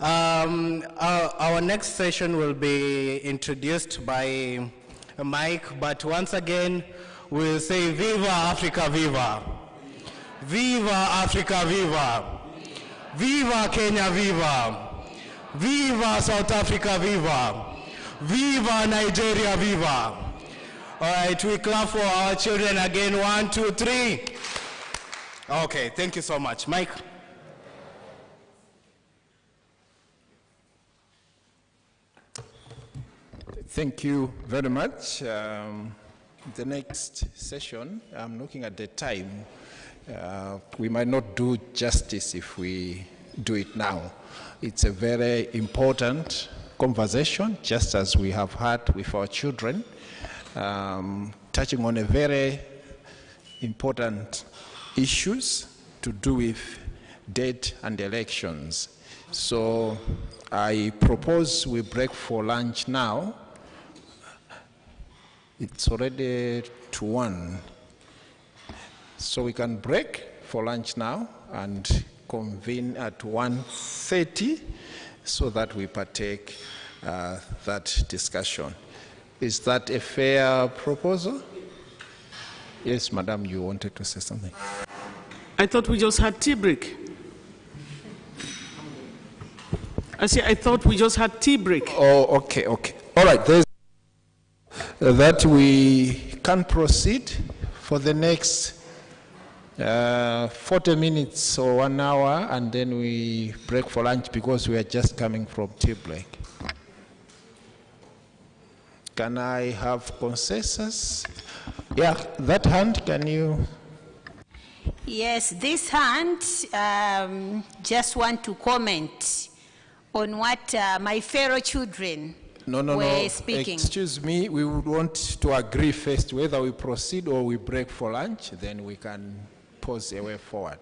Our next session will be introduced by Mike, but once again, we'll say Viva Africa, Viva! Viva Africa, Viva! Viva Kenya, Viva! Viva South Africa, Viva! Viva Nigeria, Viva! All right, we clap for our children again. 1, 2, 3. Okay, thank you so much. Mike? Thank you very much. The next session, I'm looking at the time. We might not do justice if we do it now. It's a very important conversation, just as we have had with our children, touching on a very important issues to do with debt and elections. So I propose we break for lunch now. It's already to 1. So we can break for lunch now and convene at 1:30 so that we partake that discussion. Is that a fair proposal? Yes, Madam, you wanted to say something. I thought we just had tea break. I thought we just had tea break. Oh, okay. All right, there's that we can proceed for the next 40 minutes or 1 hour, and then we break for lunch because we are just coming from tea break. Can I have consensus? Yeah, that hand, can you? Yes, this hand, just want to comment on what my fellow children were speaking. Excuse me, we would want to agree first whether we proceed or we break for lunch, then we can pose a way forward.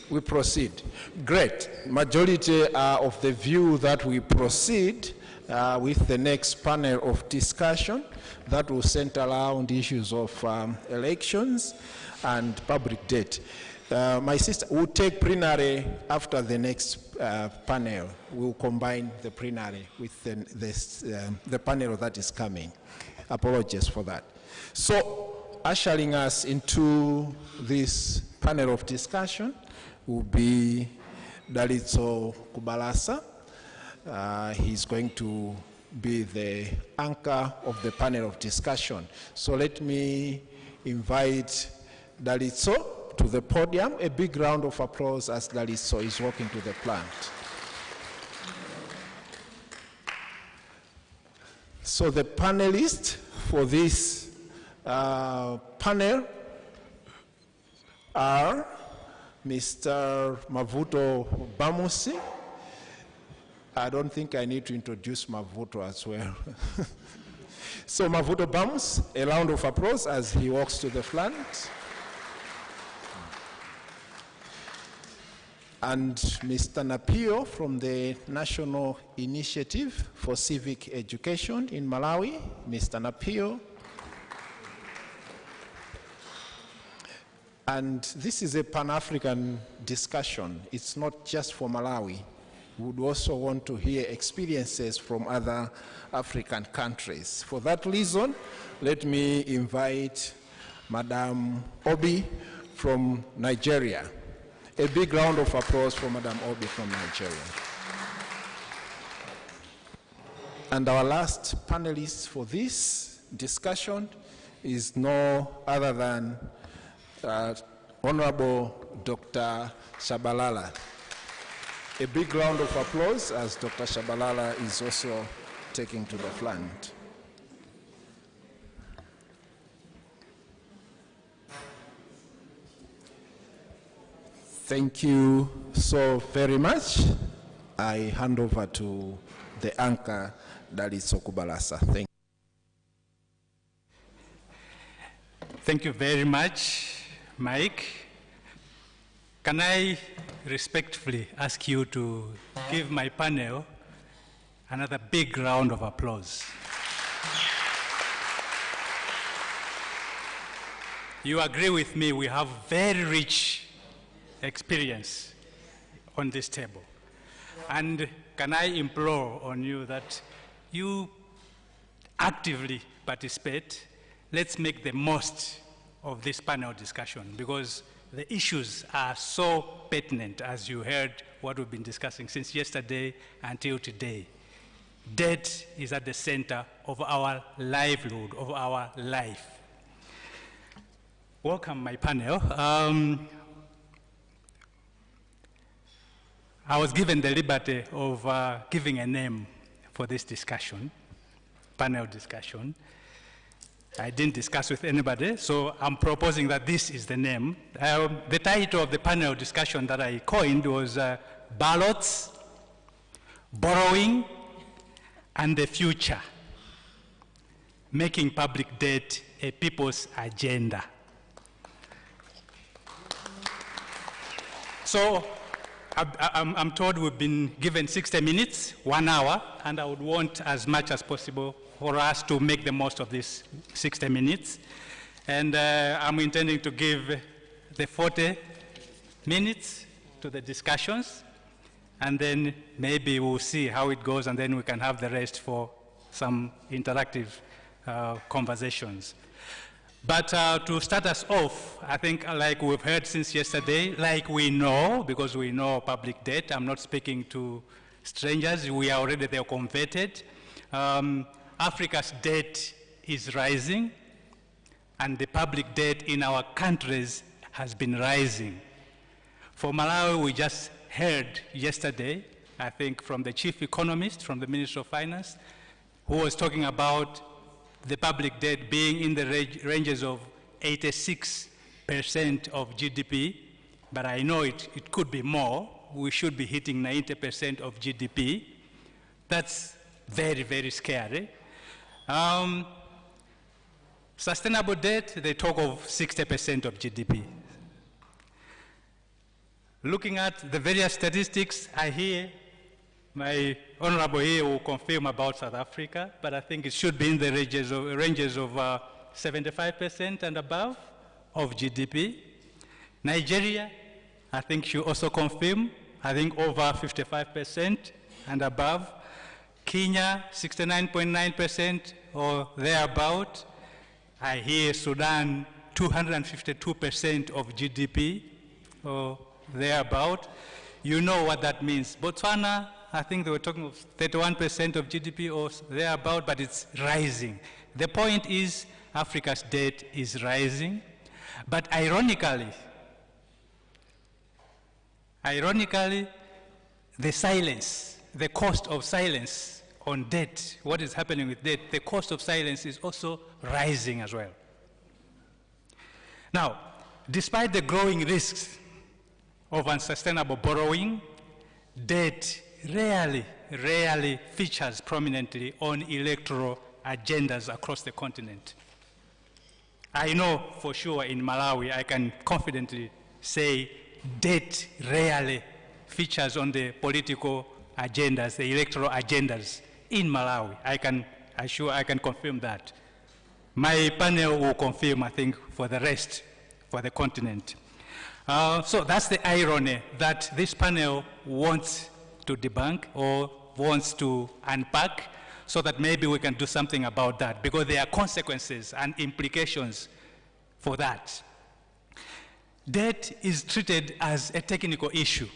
We proceed. Great. Majority are of the view that we proceed with the next panel of discussion that will center around issues of elections and public debt. My sister will take plenary after the next panel. We'll combine the plenary with the panel that is coming. Apologies for that. So, ushering us into this panel of discussion will be Dalitso Kubalasa. He's going to be the anchor of the panel of discussion. So let me invite Dalitso to the podium. A big round of applause as Dalitso is walking to the plant. So the panelists for this panel are Mr. Mavuto Bamusi. I don't think I need to introduce Mavuto as well. So Mavuto Bamus, a round of applause as he walks to the front. And Mr. Napio from the National Initiative for Civic Education in Malawi. Mr. Napio. And this is a Pan-African discussion. It's not just for Malawi. We would also want to hear experiences from other African countries. For that reason, let me invite Madam Obi from Nigeria. A big round of applause for Madam Obi from Nigeria. And our last panelist for this discussion is no other than Honorable Dr. Shabalala. A big round of applause as Dr. Shabalala is also taking to the front. Thank you so very much. I hand over to the anchor, Dalitso Kubalasa. Thank you. Thank you very much, Mike. Can I respectfully ask you to give my panel another big round of applause? You agree with me, we have very rich experience on this table. And can I implore on you that you actively participate? Let's make the most of this panel discussion because the issues are so pertinent, as you heard what we've been discussing since yesterday until today. Debt is at the center of our livelihood, of our life. Welcome, my panel. I was given the liberty of giving a name for this discussion, panel discussion. I didn't discuss with anybody, so I'm proposing that this is the name. The title of the panel discussion that I coined was Ballots, Borrowing, and the Future, Making Public Debt a People's Agenda. So I'm told we've been given 60 minutes, 1 hour, and I would want as much as possible for us to make the most of these 60 minutes. And I'm intending to give the 40 minutes to the discussions, and then maybe we'll see how it goes, and then we can have the rest for some interactive conversations. But to start us off, I think like we've heard since yesterday, like we know, because we know public debt, I'm not speaking to strangers, we are already there converted. Africa's debt is rising, and the public debt in our countries has been rising. For Malawi, we just heard yesterday, I think from the chief economist, from the Minister of Finance, who was talking about the public debt being in the ranges of 86% of GDP, but I know it could be more. We should be hitting 90% of GDP. That's very, very scary. Sustainable debt, they talk of 60% of GDP. Looking at the various statistics, I hear my honorable here will confirm about South Africa, but I think it should be in the ranges of 75% and above of GDP. Nigeria, I think should also confirm, I think over 55% and above. Kenya, 69.9% or thereabout. I hear Sudan, 252% of GDP or thereabout. You know what that means. Botswana, I think they were talking of 31% of GDP or thereabout, but it's rising. The point is Africa's debt is rising, but ironically, the silence, the cost of silence on debt, what is happening with debt, the cost of silence is also rising as well. Now, despite the growing risks of unsustainable borrowing, debt rarely features prominently on electoral agendas across the continent. I know for sure in Malawi, I can confidently say debt rarely features on the political agendas, the electoral agendas in Malawi. I can confirm that. My panel will confirm, I think, for the rest, for the continent. So that's the irony that this panel wants to debunk or wants to unpack so that maybe we can do something about that, because there are consequences and implications for that. Debt is treated as a technical issue.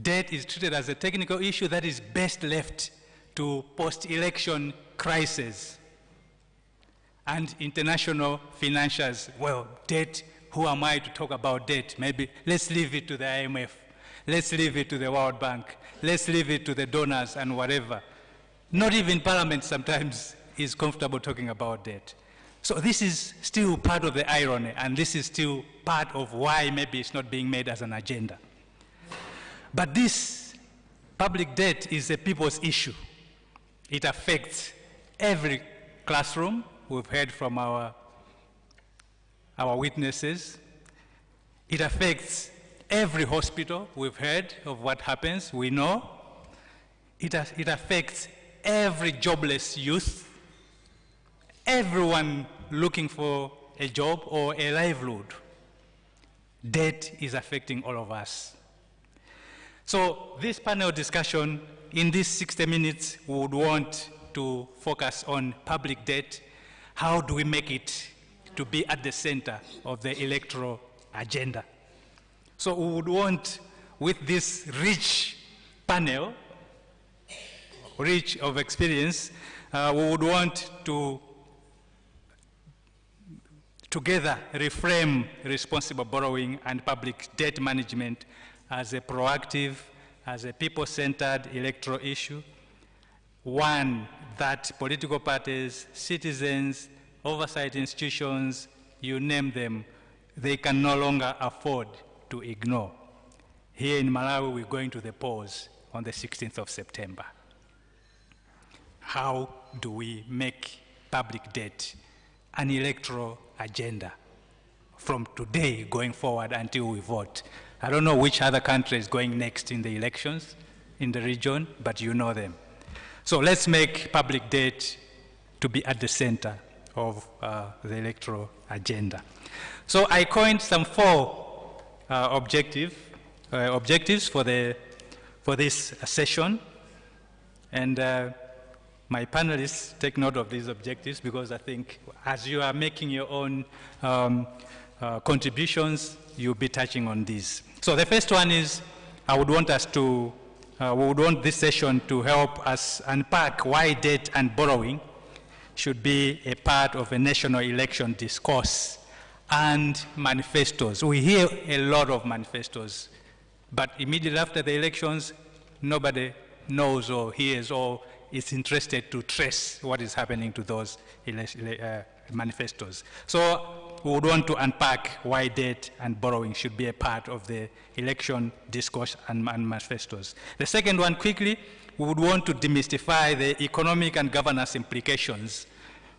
Debt is treated as a technical issue that is best left to post-election crises and international financiers. Well, debt, who am I to talk about debt? Maybe let's leave it to the IMF. Let's leave it to the World Bank. Let's leave it to the donors and whatever. Not even Parliament sometimes is comfortable talking about debt. So this is still part of the irony, and this is still part of why maybe it's not being made as an agenda. But this public debt is a people's issue. It affects every classroom. We've heard from our witnesses. It affects every hospital. We've heard of what happens. We know. It affects every jobless youth, everyone looking for a job or a livelihood. Debt is affecting all of us. So this panel discussion, in these 60 minutes, we would want to focus on public debt. How do we make it to be at the center of the electoral agenda? So we would want, with this rich panel, rich of experience, we would want to together reframe responsible borrowing and public debt management as a proactive, as a people-centered electoral issue. One that political parties, citizens, oversight institutions, you name them, they can no longer afford to ignore. Here in Malawi, we're going to the polls on the 16th of September. How do we make public debt an electoral agenda from today going forward until we vote? I don't know which other country is going next in the elections in the region, but you know them. So let's make public debt to be at the center of the electoral agenda. So I coined some 4 objectives for this session, and my panelists take note of these objectives, because I think as you are making your own contributions, you'll be touching on these. So the first one is, we would want this session to help us unpack why debt and borrowing should be a part of a national election discourse and manifestos. We hear a lot of manifestos, but immediately after the elections, nobody knows or hears or is interested to trace what is happening to those manifestos. So we would want to unpack why debt and borrowing should be a part of the election discourse and manifestos. The second one, quickly, we would want to demystify the economic and governance implications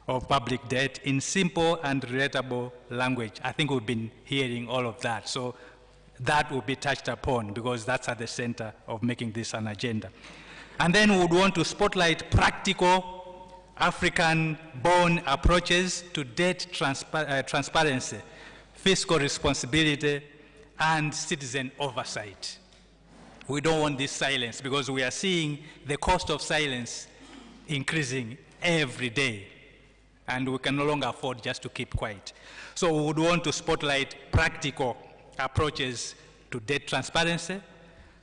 of public debt in simple and relatable language. I think we've been hearing all of that. So that will be touched upon because that's at the center of making this an agenda. And then we would want to spotlight practical African-born approaches to debt transparency, fiscal responsibility, and citizen oversight. We don't want this silence because we are seeing the cost of silence increasing every day, and we can no longer afford just to keep quiet. So we would want to spotlight practical approaches to debt transparency,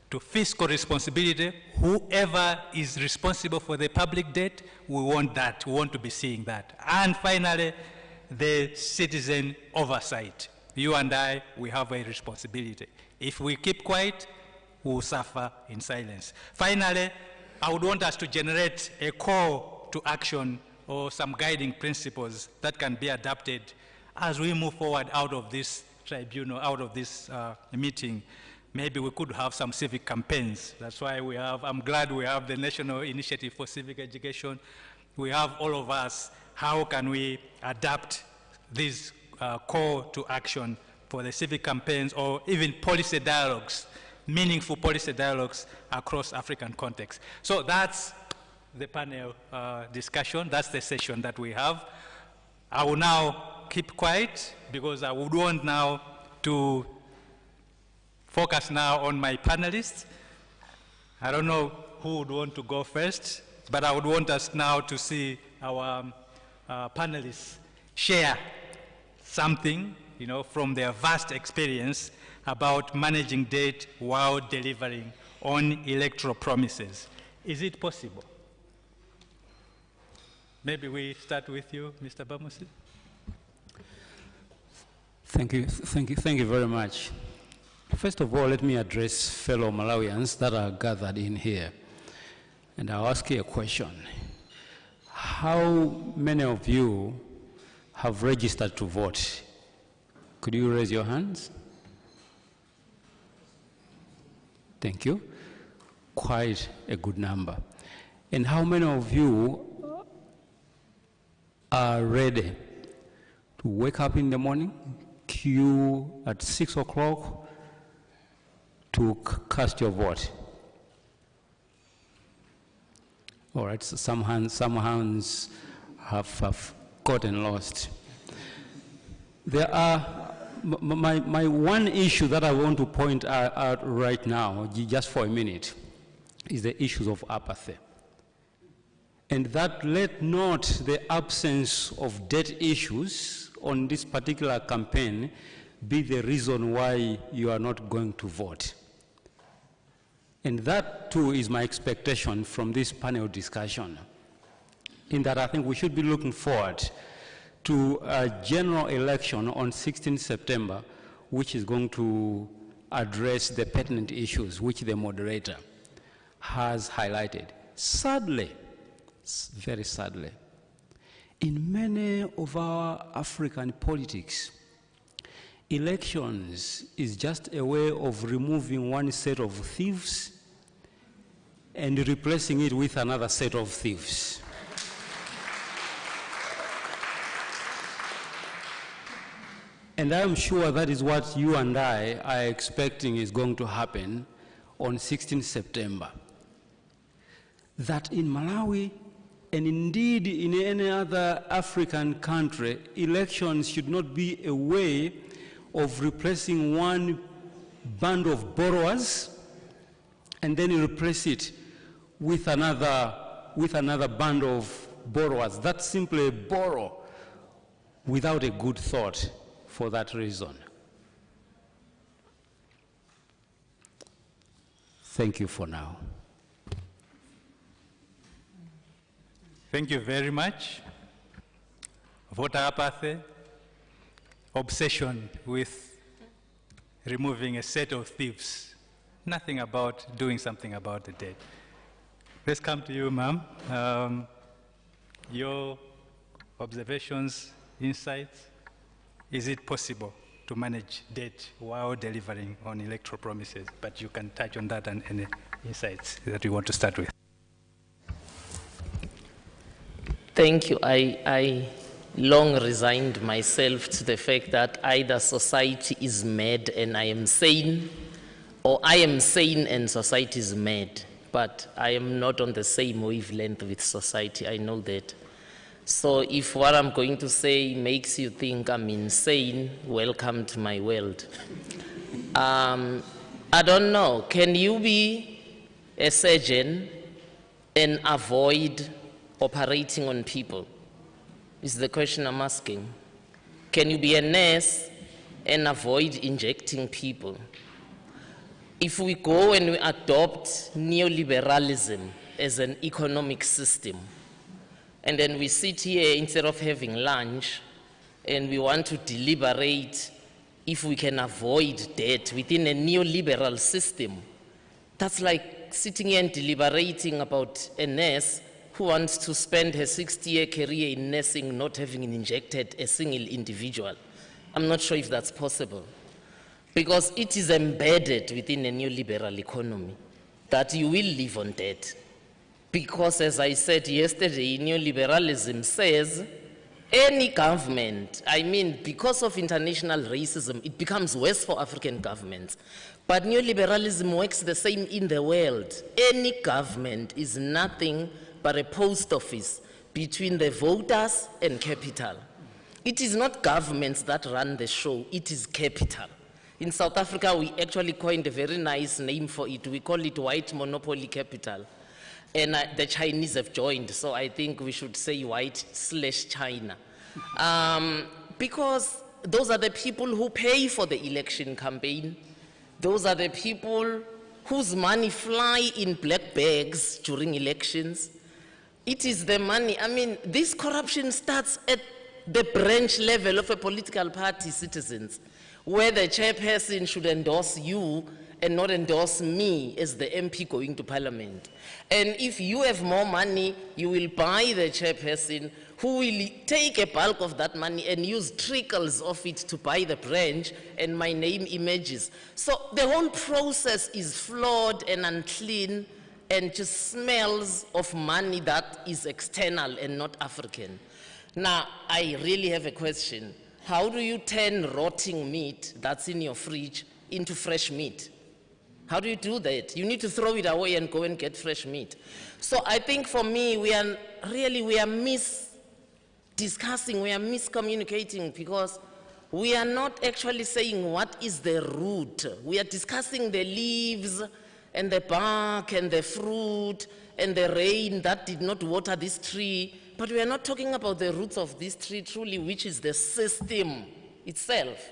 to fiscal responsibility. Whoever is responsible for the public debt, we want that. We want to be seeing that. And finally, the citizen oversight. You and I, we have a responsibility. If we keep quiet, we will suffer in silence. Finally, I would want us to generate a call to action or some guiding principles that can be adapted as we move forward out of this tribunal, out of this meeting. Maybe we could have some civic campaigns. That's why we have, I'm glad we have the National Initiative for Civic Education. We have all of us. How can we adapt this call to action for the civic campaigns or even policy dialogues, meaningful policy dialogues across African contexts? So that's the panel discussion. That's the session that we have. I will now keep quiet because I would want now to focus now on my panelists. I don't know who would want to go first, but I would want us now to see our panelists share something, you know, from their vast experience about managing debt while delivering on electoral promises. Is it possible? Maybe we start with you, Mr. Bamusi. Thank you very much. First of all, let me address fellow Malawians that are gathered in here. And I'll ask you a question. How many of you have registered to vote? Could you raise your hands? Thank you. Quite a good number. And how many of you are ready to wake up in the morning, queue at 6 o'clock, to cast your vote? All right, so some hands have gotten lost. There are, my one issue that I want to point out right now, just for a minute, is the issues of apathy. And that let not the absence of debt issues on this particular campaign be the reason why you are not going to vote. And that, too, is my expectation from this panel discussion, in that I think we should be looking forward to a general election on 16 September, which is going to address the pertinent issues which the moderator has highlighted. Sadly, very sadly, in many of our African politics, elections is just a way of removing one set of thieves and replacing it with another set of thieves. And I'm sure that is what you and I are expecting is going to happen on 16 September. That in Malawi, and indeed in any other African country, elections should not be a way of replacing one band of borrowers and then replace it with another band of borrowers that simply borrow without a good thought for that reason. Thank you for now. Thank you very much. Voter apathy, obsession with removing a set of thieves, nothing about doing something about the debt. Let's come to you, ma'am. Your observations, insights? is it possible to manage debt while delivering on electoral promises? But you can touch on that and any insights that you want to start with. Thank you. I long resigned myself to the fact that either society is mad and I am sane, or I am sane and society is mad. But I am not on the same wavelength with society, I know that. So if what I'm going to say makes you think I'm insane, welcome to my world. I don't know, can you be a surgeon and avoid operating on people? Is the question I'm asking. Can you be a nurse and avoid injecting people? If we go and we adopt neoliberalism as an economic system, and then we sit here instead of having lunch, and we want to deliberate if we can avoid debt within a neoliberal system, that's like sitting here and deliberating about a nurse who wants to spend her 60-year career in nursing not having injected a single individual. I'm not sure if that's possible. Because it is embedded within a neoliberal economy that you will live on debt. Because as I said yesterday, neoliberalism says any government, I mean, because of international racism, it becomes worse for African governments. But neoliberalism works the same in the world. Any government is nothing but a post office between the voters and capital. It is not governments that run the show, it is capital. In South Africa, we actually coined a very nice name for it. We call it white monopoly capital. And the Chinese have joined, so I think we should say white/China. Because those are the people who pay for the election campaign. Those are the people whose money fly in black bags during elections. It is the money. I mean, this corruption starts at the branch level of a political party, citizens, where the chairperson should endorse you and not endorse me as the MP going to parliament. And if you have more money, you will buy the chairperson who will take a bulk of that money and use trickles of it to buy the branch, and my name emerges. So the whole process is flawed and unclean and just smells of money that is external and not African. Now, I really have a question. How do you turn rotting meat that's in your fridge into fresh meat? How do you do that? You need to throw it away and go and get fresh meat. So I think for me, we are discussing, we are miscommunicating, because we are not actually saying what is the root. We are discussing the leaves and the bark and the fruit and the rain that did not water this tree. But we are not talking about the roots of this tree truly, which is the system itself.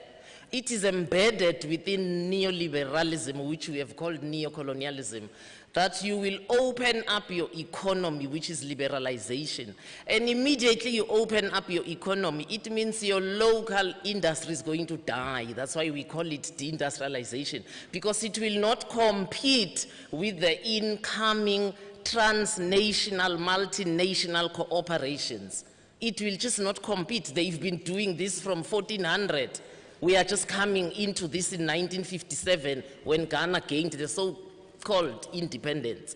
It is embedded within neoliberalism, which we have called neocolonialism, that you will open up your economy, which is liberalization. And immediately you open up your economy, it means your local industry is going to die. That's why we call it deindustrialization, because it will not compete with the incoming transnational, multinational cooperations. It will just not compete. They've been doing this from 1400. We are just coming into this in 1957 when Ghana gained the so-called independence.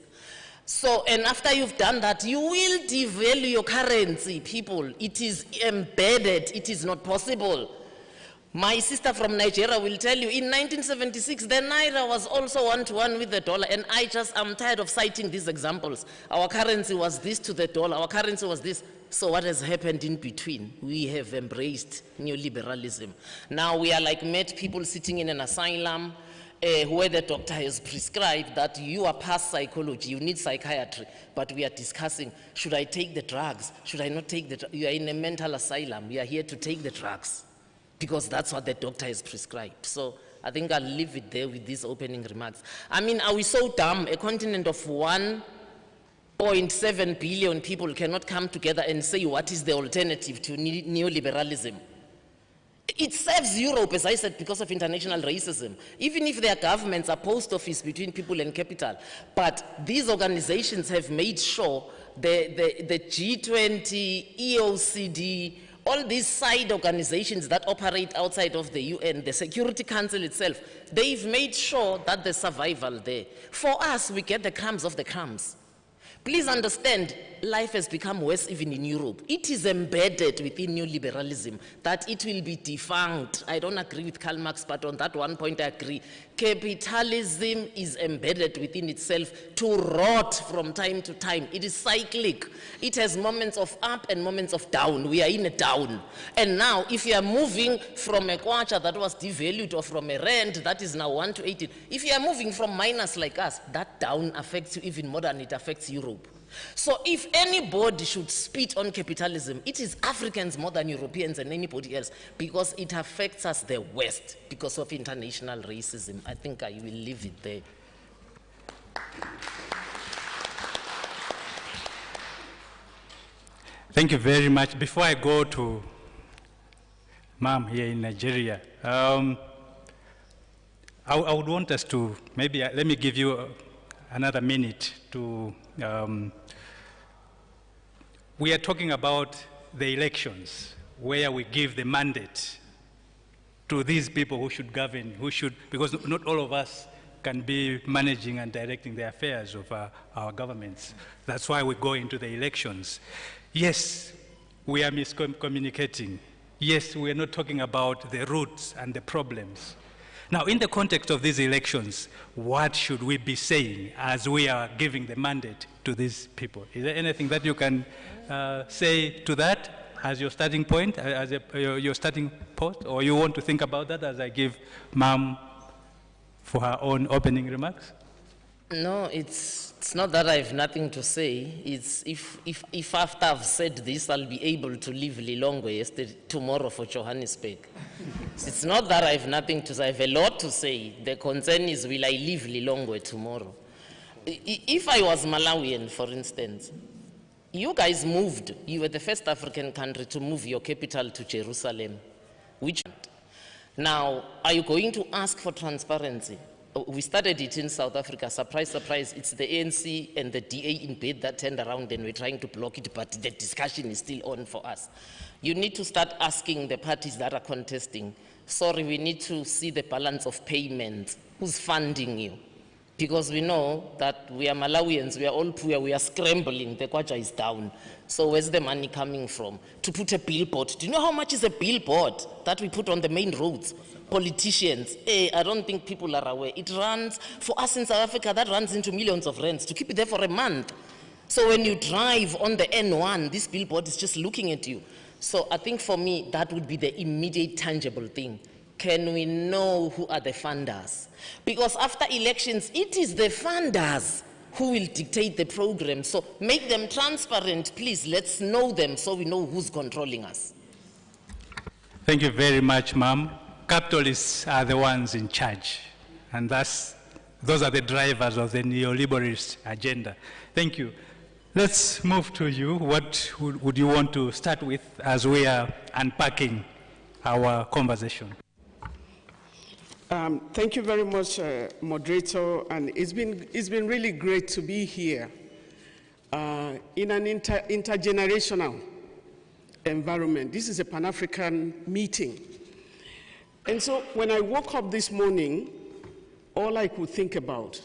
So, and after you've done that, you will devalue your currency, people. It is embedded. It is not possible. My sister from Nigeria will tell you, in 1976, the Naira was also 1-to-1 with the dollar, and I'm tired of citing these examples. Our currency was this to the dollar, our currency was this. So what has happened in between? We have embraced neoliberalism. Now we are like mad people sitting in an asylum where the doctor has prescribed that you are past psychology, you need psychiatry, but we are discussing, should I take the drugs? Should I not take the drugs? You are in a mental asylum, we are here to take the drugs, because that's what the doctor has prescribed. So I think I'll leave it there with these opening remarks. I mean, are we so dumb? A continent of 1.7 billion people cannot come together and say what is the alternative to neoliberalism. It serves Europe, as I said, because of international racism. Even if their governments are post office between people and capital, but these organizations have made sure the G20, EOCD, All these side organizations that operate outside of the UN, the Security Council itself, they've made sure that there's survival there. For us, we get the crumbs of the crumbs. Please understand, life has become worse even in Europe. It is embedded within neoliberalism that it will be defunct. I don't agree with Karl Marx, but on that one point I agree. Capitalism is embedded within itself to rot from time to time. It is cyclic. It has moments of up and moments of down. We are in a down. And now, if you are moving from a kwacha that was devalued or from a rand that is now 1 to 18, if you are moving from minus like us, that down affects you even more than it affects Europe. So if anybody should spit on capitalism, it is Africans more than Europeans and anybody else, because it affects us the West because of international racism. I think I will leave it there. Thank you very much. Before I go to Ma'am here in Nigeria, I would want us to, maybe let me give you another minute to, we are talking about the elections, where we give the mandate to these people who should govern, because not all of us can be managing and directing the affairs of our governments. That's why we go into the elections. Yes, we are miscommunicating. Yes, we are not talking about the roots and the problems. Now, in the context of these elections, what should we be saying as we are giving the mandate to these people? Is there anything that you can say to that as your starting point, as your starting post, or you want to think about that as I give Ma'am for her own opening remarks? No, it's not that I have nothing to say. It's if after I've said this, I'll be able to leave Lilongwe tomorrow for Johannesburg. It's not that I have nothing to say. I have a lot to say. The concern is, will I leave Lilongwe tomorrow? If I was Malawian, for instance, you guys moved. You were the first African country to move your capital to Jerusalem. Now, are you going to ask for transparency? We started it in South Africa. Surprise, surprise, it's the ANC and the DA in bed that turned around and we're trying to block it, but the discussion is still on for us. You need to start asking the parties that are contesting, sorry, we need to see the balance of payments. Who's funding you? Because we know that we are Malawians, we are all poor, we are scrambling, the kwacha is down. So where's the money coming from? To put a billboard. Do you know how much is a billboard that we put on the main roads? Politicians, I don't think people are aware. It runs, for us in South Africa, that runs into millions of rands to keep it there for a month. So when you drive on the N1, this billboard is just looking at you. So I think for me, that would be the immediate tangible thing. Can we know who are the funders? Because after elections, it is the funders who will dictate the program. So make them transparent, please. Let's know them so we know who's controlling us. Thank you very much, Ma'am. Capitalists are the ones in charge, and those are the drivers of the neoliberalist agenda. Thank you. Let's move to you. What would you want to start with as we are unpacking our conversation? Thank you very much, moderator, and it's been really great to be here in an intergenerational environment. This is a Pan-African meeting. And so when I woke up this morning, all I could think about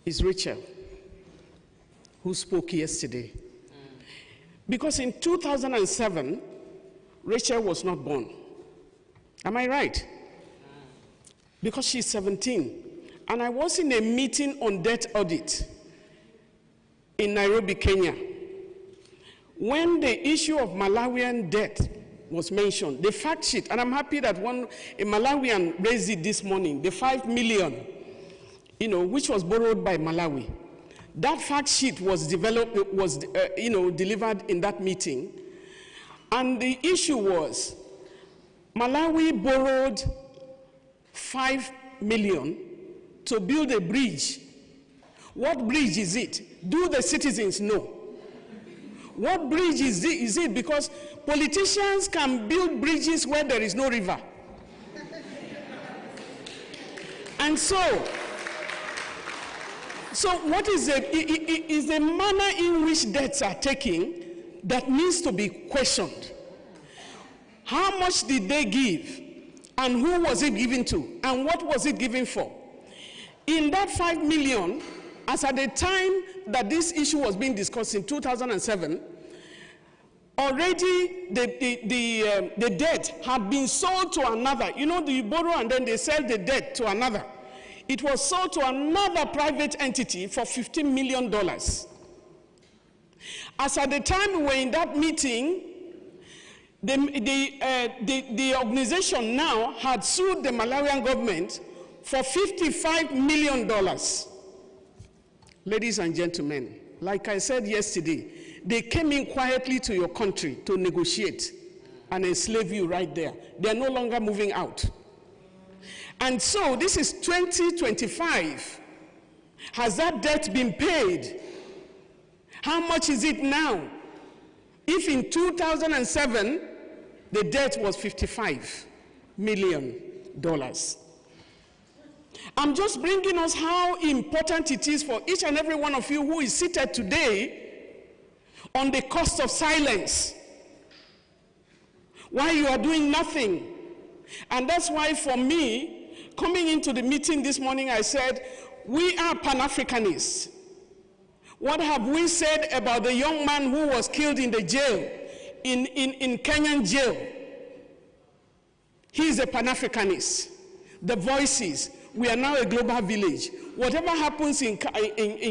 is Rachel, who spoke yesterday. Because in 2007, Rachel was not born. Am I right? Because she's 17. And I was in a meeting on debt audit in Nairobi, Kenya, when the issue of Malawian debt was mentioned, the fact sheet, and I'm happy that a Malawian raised it this morning, the 5 million, which was borrowed by Malawi. That fact sheet was developed, delivered in that meeting, and the issue was Malawi borrowed 5 million to build a bridge. What bridge is it? Do the citizens know? What bridge is it? Because politicians can build bridges where there is no river. And so what is the manner in which debts are taken that needs to be questioned. How much did they give? And who was it given to? And what was it given for? In that 5 million, as at the time that this issue was being discussed in 2007, already the debt had been sold to another. You know, you borrow and then they sell the debt to another. It was sold to another private entity for $15 million. As at the time we were in that meeting, the organization now had sued the Malawian government for $55 million. Ladies and gentlemen, like I said yesterday, they came in quietly to your country to negotiate and enslave you right there. They're no longer moving out. And so this is 2025. Has that debt been paid? How much is it now? If in 2007, the debt was $55 million. I'm just bringing us how important it is for each and every one of you who is seated today on the cost of silence, why you are doing nothing. And that's why for me, coming into the meeting this morning, I said, we are Pan-Africanists. What have we said about the young man who was killed in the jail, in Kenyan jail? He is a Pan-Africanist. The voices, we are now a global village. Whatever happens in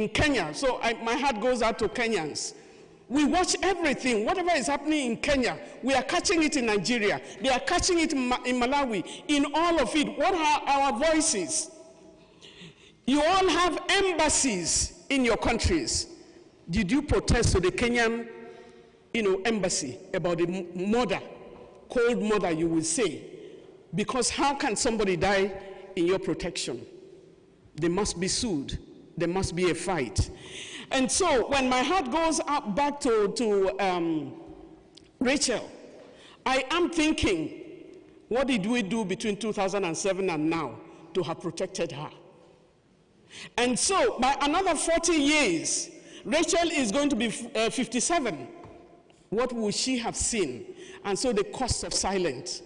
Kenya, so my heart goes out to Kenyans. We watch everything. Whatever is happening in Kenya, we are catching it in Nigeria. They are catching it in Malawi. In all of it, what are our voices? You all have embassies in your countries. Did you protest to the Kenyan, embassy about the murder, cold murder, you will say? Because how can somebody die in your protection? They must be sued. There must be a fight. And so when my heart goes up back to Rachel, I am thinking, what did we do between 2007 and now to have protected her? And so by another 40 years, Rachel is going to be 57. What will she have seen? And so the cost of silence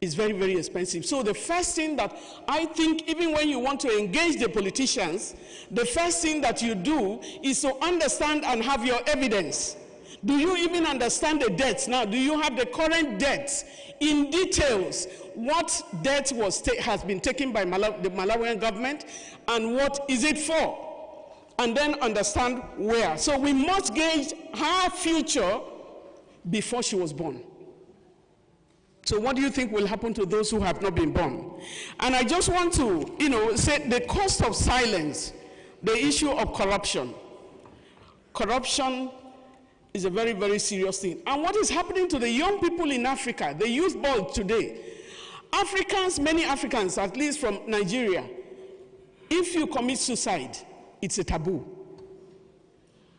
is very, very expensive. So the first thing that I think, even when you want to engage the politicians, the first thing that you do is to understand and have your evidence. Do you even understand the debts now? Do you have the current debts in details? What debt has been taken by the Malawian government, and what is it for? And then understand where. So we must gauge her future before she was born. So what do you think will happen to those who have not been born? And I just want to, say the cost of silence, the issue of corruption. Corruption is a very, very serious thing. And what is happening to the young people in Africa, the youth board today? Africans, many Africans, at least from Nigeria, if you commit suicide, it's a taboo.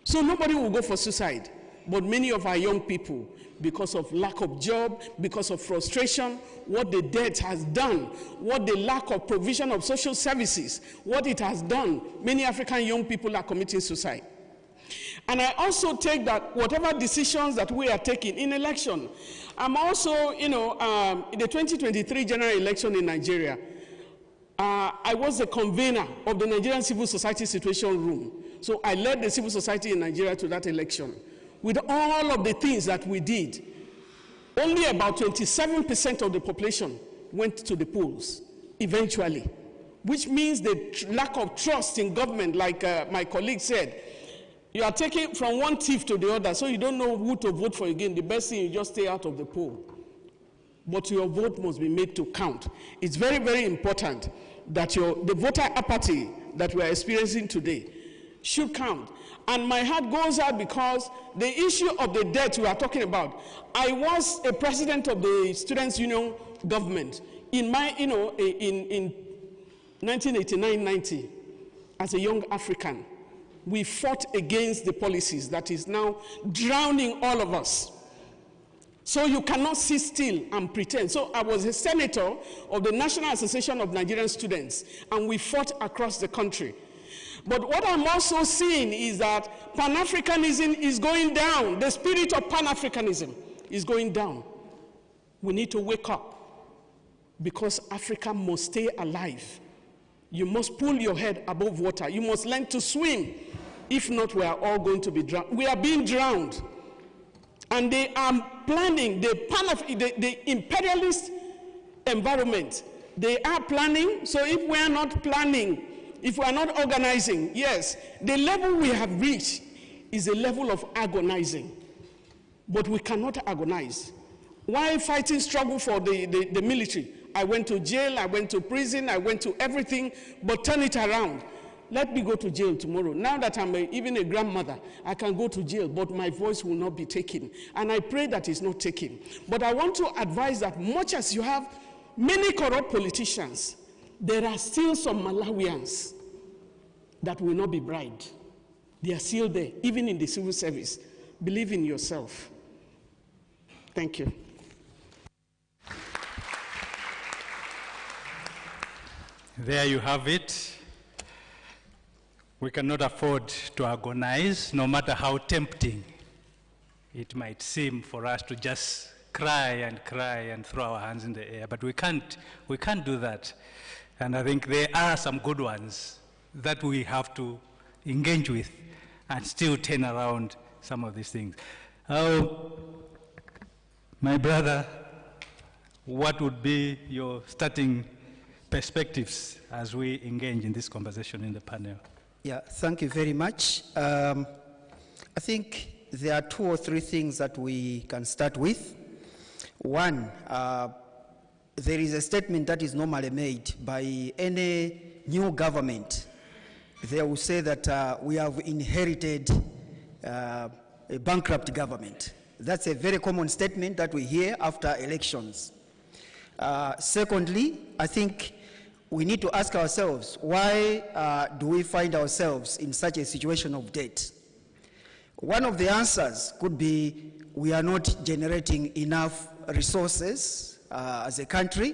So nobody will go for suicide. But many of our young people, because of lack of job, because of frustration, what the debt has done, what the lack of provision of social services, what it has done, many African young people are committing suicide. And I also take that whatever decisions that we are taking in election, I'm also, in the 2023 general election in Nigeria, I was the convener of the Nigerian Civil Society Situation Room. So I led the civil society in Nigeria to that election. With all of the things that we did, only about 27% of the population went to the polls eventually, which means the lack of trust in government, like my colleague said. You are taking from one thief to the other, so you don't know who to vote for again. The best thing, you just stay out of the poll. But your vote must be made to count. It's very, very important that the voter apathy that we are experiencing today should count. And my heart goes out because the issue of the debt we are talking about, I was a president of the Students' Union government in my, in 1989-90 as a young African. We fought against the policies that is now drowning all of us. So you cannot sit still and pretend. So I was a senator of the National Association of Nigerian Students, and we fought across the country. But what I'm also seeing is that Pan-Africanism is going down. The spirit of Pan-Africanism is going down. We need to wake up, because Africa must stay alive. You must pull your head above water. You must learn to swim. If not, we are all going to be drowned. We are being drowned. And they are planning, the imperialist environment, they are planning. So if we are not planning, if we are not organizing, yes, the level we have reached is a level of agonizing. But we cannot agonize. While fighting struggle for the military, I went to jail, I went to prison, I went to everything, but turn it around. Let me go to jail tomorrow. Now that I'm even a grandmother, I can go to jail, but my voice will not be taken. And I pray that it's not taken. But I want to advise that much as you have many corrupt politicians, there are still some Malawians that will not be bribed. They are still there, even in the civil service. Believe in yourself. Thank you. There you have it. We cannot afford to agonize, no matter how tempting it might seem for us to just cry and throw our hands in the air. But we can't do that. And I think there are some good ones that we have to engage with and still turn around some of these things. My brother, what would be your starting perspectives as we engage in this conversation in the panel? Yeah, thank you very much. I think there are 2 or 3 things that we can start with. One, there is a statement that is normally made by any new government. They will say that we have inherited a bankrupt government. That's a very common statement that we hear after elections. Secondly, I think we need to ask ourselves, why do we find ourselves in such a situation of debt? One of the answers could be we are not generating enough resources as a country,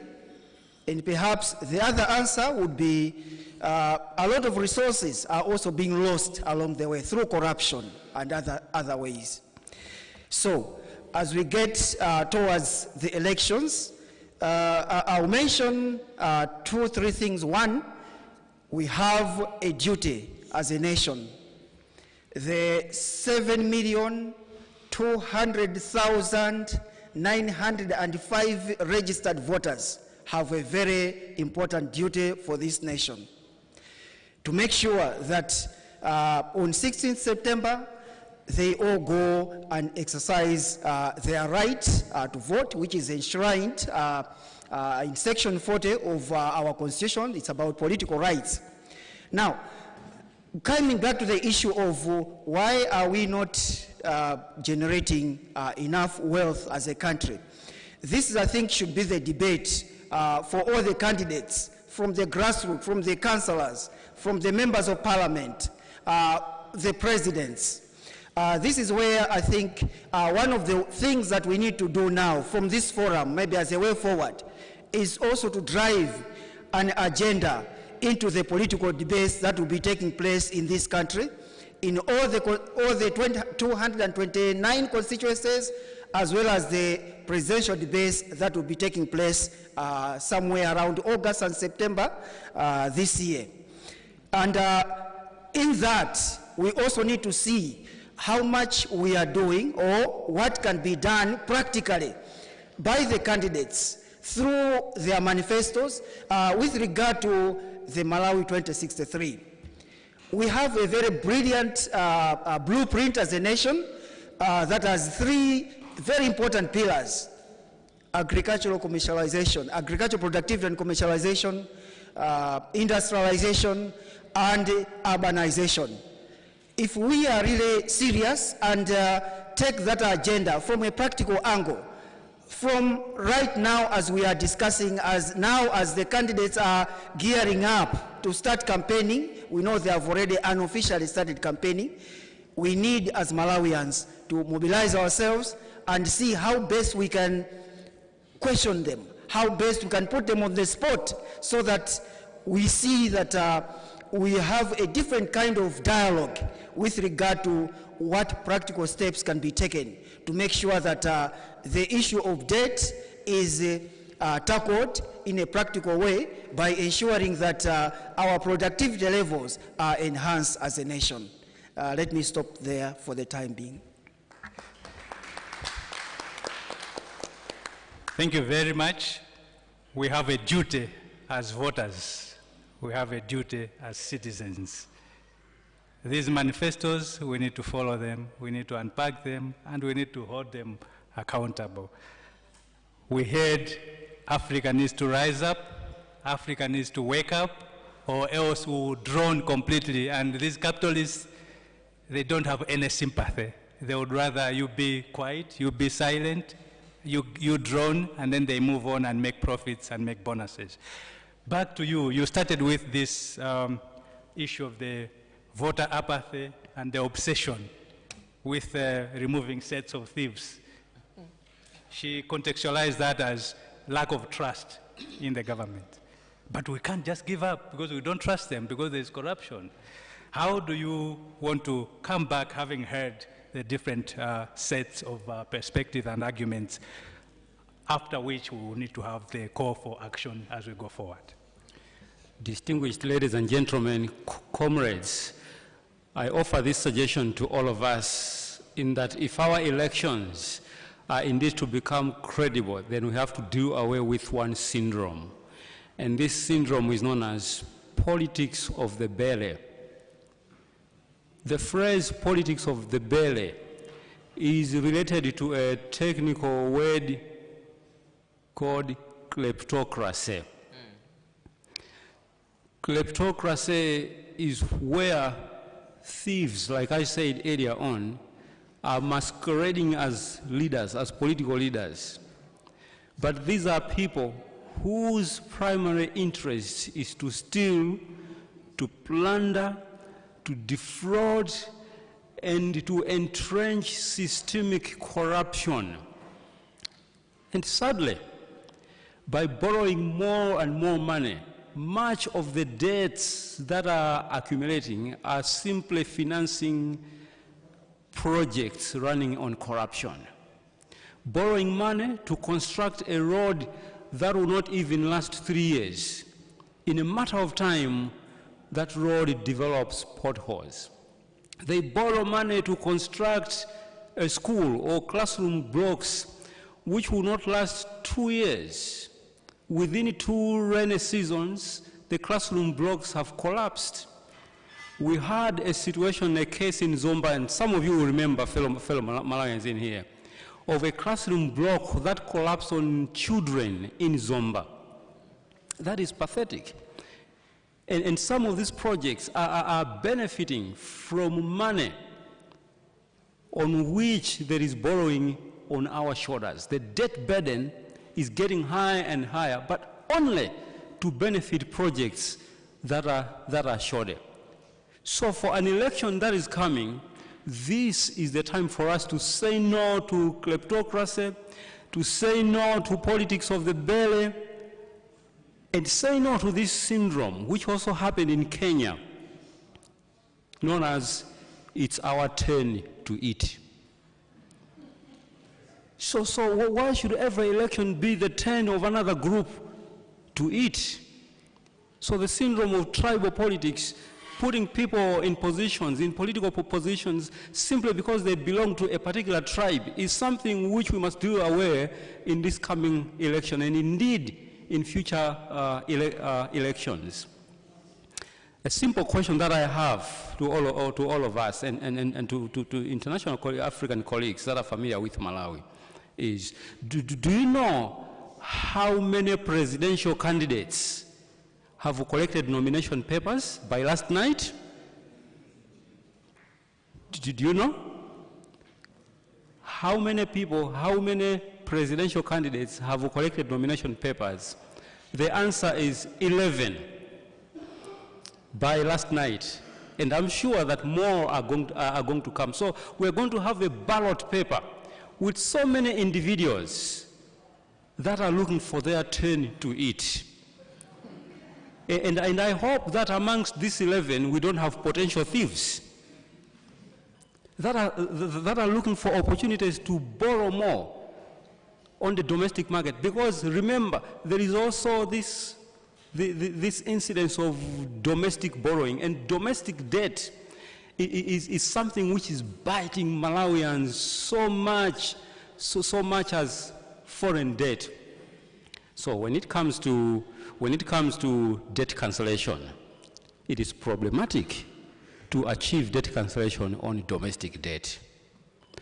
and perhaps the other answer would be a lot of resources are also being lost along the way through corruption and other ways. So as we get towards the elections, I'll mention 2 or 3 things. One, we have a duty as a nation. The 7,200,905 registered voters have a very important duty for this nation to make sure that on 16th September, they all go and exercise their right to vote, which is enshrined in Section 40 of our Constitution. It's about political rights. Now, coming back to the issue of why are we not generating enough wealth as a country, this, I think, should be the debate for all the candidates, from the grassroots, from the councillors, from the members of parliament, the presidents. This is where I think one of the things that we need to do now from this forum, maybe as a way forward, is also to drive an agenda into the political debates that will be taking place in this country, in all the 229 constituencies, as well as the presidential debates that will be taking place somewhere around August and September this year. And in that, we also need to see how much we are doing or what can be done practically by the candidates through their manifestos with regard to the Malawi 2063. We have a very brilliant blueprint as a nation that has 3 very important pillars: agricultural commercialization, agricultural productivity and commercialization, industrialization, and urbanization. If we are really serious and take that agenda from a practical angle, from right now as we are discussing, as the candidates are gearing up to start campaigning, we know they have already unofficially started campaigning, we need as Malawians to mobilize ourselves and see how best we can question them, how best we can put them on the spot so that we see that we have a different kind of dialogue with regard to what practical steps can be taken to make sure that the issue of debt is tackled in a practical way by ensuring that our productivity levels are enhanced as a nation. Let me stop there for the time being. Thank you very much. We have a duty as voters. We have a duty as citizens. These manifestos, we need to follow them, we need to unpack them, and we need to hold them accountable. We heard Africa needs to rise up, Africa needs to wake up, or else we'll drown completely. And these capitalists, they don't have any sympathy. They would rather you be quiet, you be silent, you drown, and then they move on and make profits and make bonuses. Back to you. You started with this issue of the voter apathy and the obsession with removing sets of thieves. She contextualized that as lack of trust in the government. But we can't just give up because we don't trust them, because there's corruption. How do you want to come back having heard the different sets of perspective and arguments, after which we will need to have the call for action as we go forward? Distinguished ladies and gentlemen, comrades, I offer this suggestion to all of us in that if our elections are indeed to become credible, then we have to do away with one syndrome. And this syndrome is known as politics of the belly. The phrase politics of the belly is related to a technical word called kleptocracy. Kleptocracy is where thieves, like I said earlier on, are masquerading as leaders, as political leaders. But these are people whose primary interest is to steal, to plunder, to defraud, and to entrench systemic corruption. And sadly, by borrowing more and more money, much of the debts that are accumulating are simply financing projects running on corruption. Borrowing money to construct a road that will not even last 3 years. In a matter of time, that road develops potholes. They borrow money to construct a school or classroom blocks which will not last 2 years. Within 2 rainy seasons, the classroom blocks have collapsed. We had a situation, a case in Zomba, and some of you will remember, fellow Malawians in here, of a classroom block that collapsed on children in Zomba. That is pathetic. And some of these projects are benefiting from money on which there is borrowing on our shoulders. The debt burden is getting higher and higher, but only to benefit projects that are shorter. So for an election that is coming, this is the time for us to say no to kleptocracy, to say no to politics of the belly, and say no to this syndrome, which also happened in Kenya, known as it's our turn to eat. So why should every election be the turn of another group to eat? So the syndrome of tribal politics, putting people in positions, in political positions, simply because they belong to a particular tribe, is something which we must do away in this coming election, and indeed in future elections. A simple question that I have to all of us and to international African colleagues that are familiar with Malawi is, do you know how many presidential candidates have collected nomination papers by last night? Did you know? How many people, how many presidential candidates have collected nomination papers? The answer is 11 by last night. And I'm sure that more are going to come. So we're going to have a ballot paper with so many individuals that are looking for their turn to eat. And I hope that amongst these 11, we don't have potential thieves that are looking for opportunities to borrow more, on the domestic market. Because remember, there is also this incidence of domestic borrowing, and domestic debt is something which is biting Malawians so much as foreign debt. So when it comes to debt cancellation, it is problematic to achieve debt cancellation on domestic debt,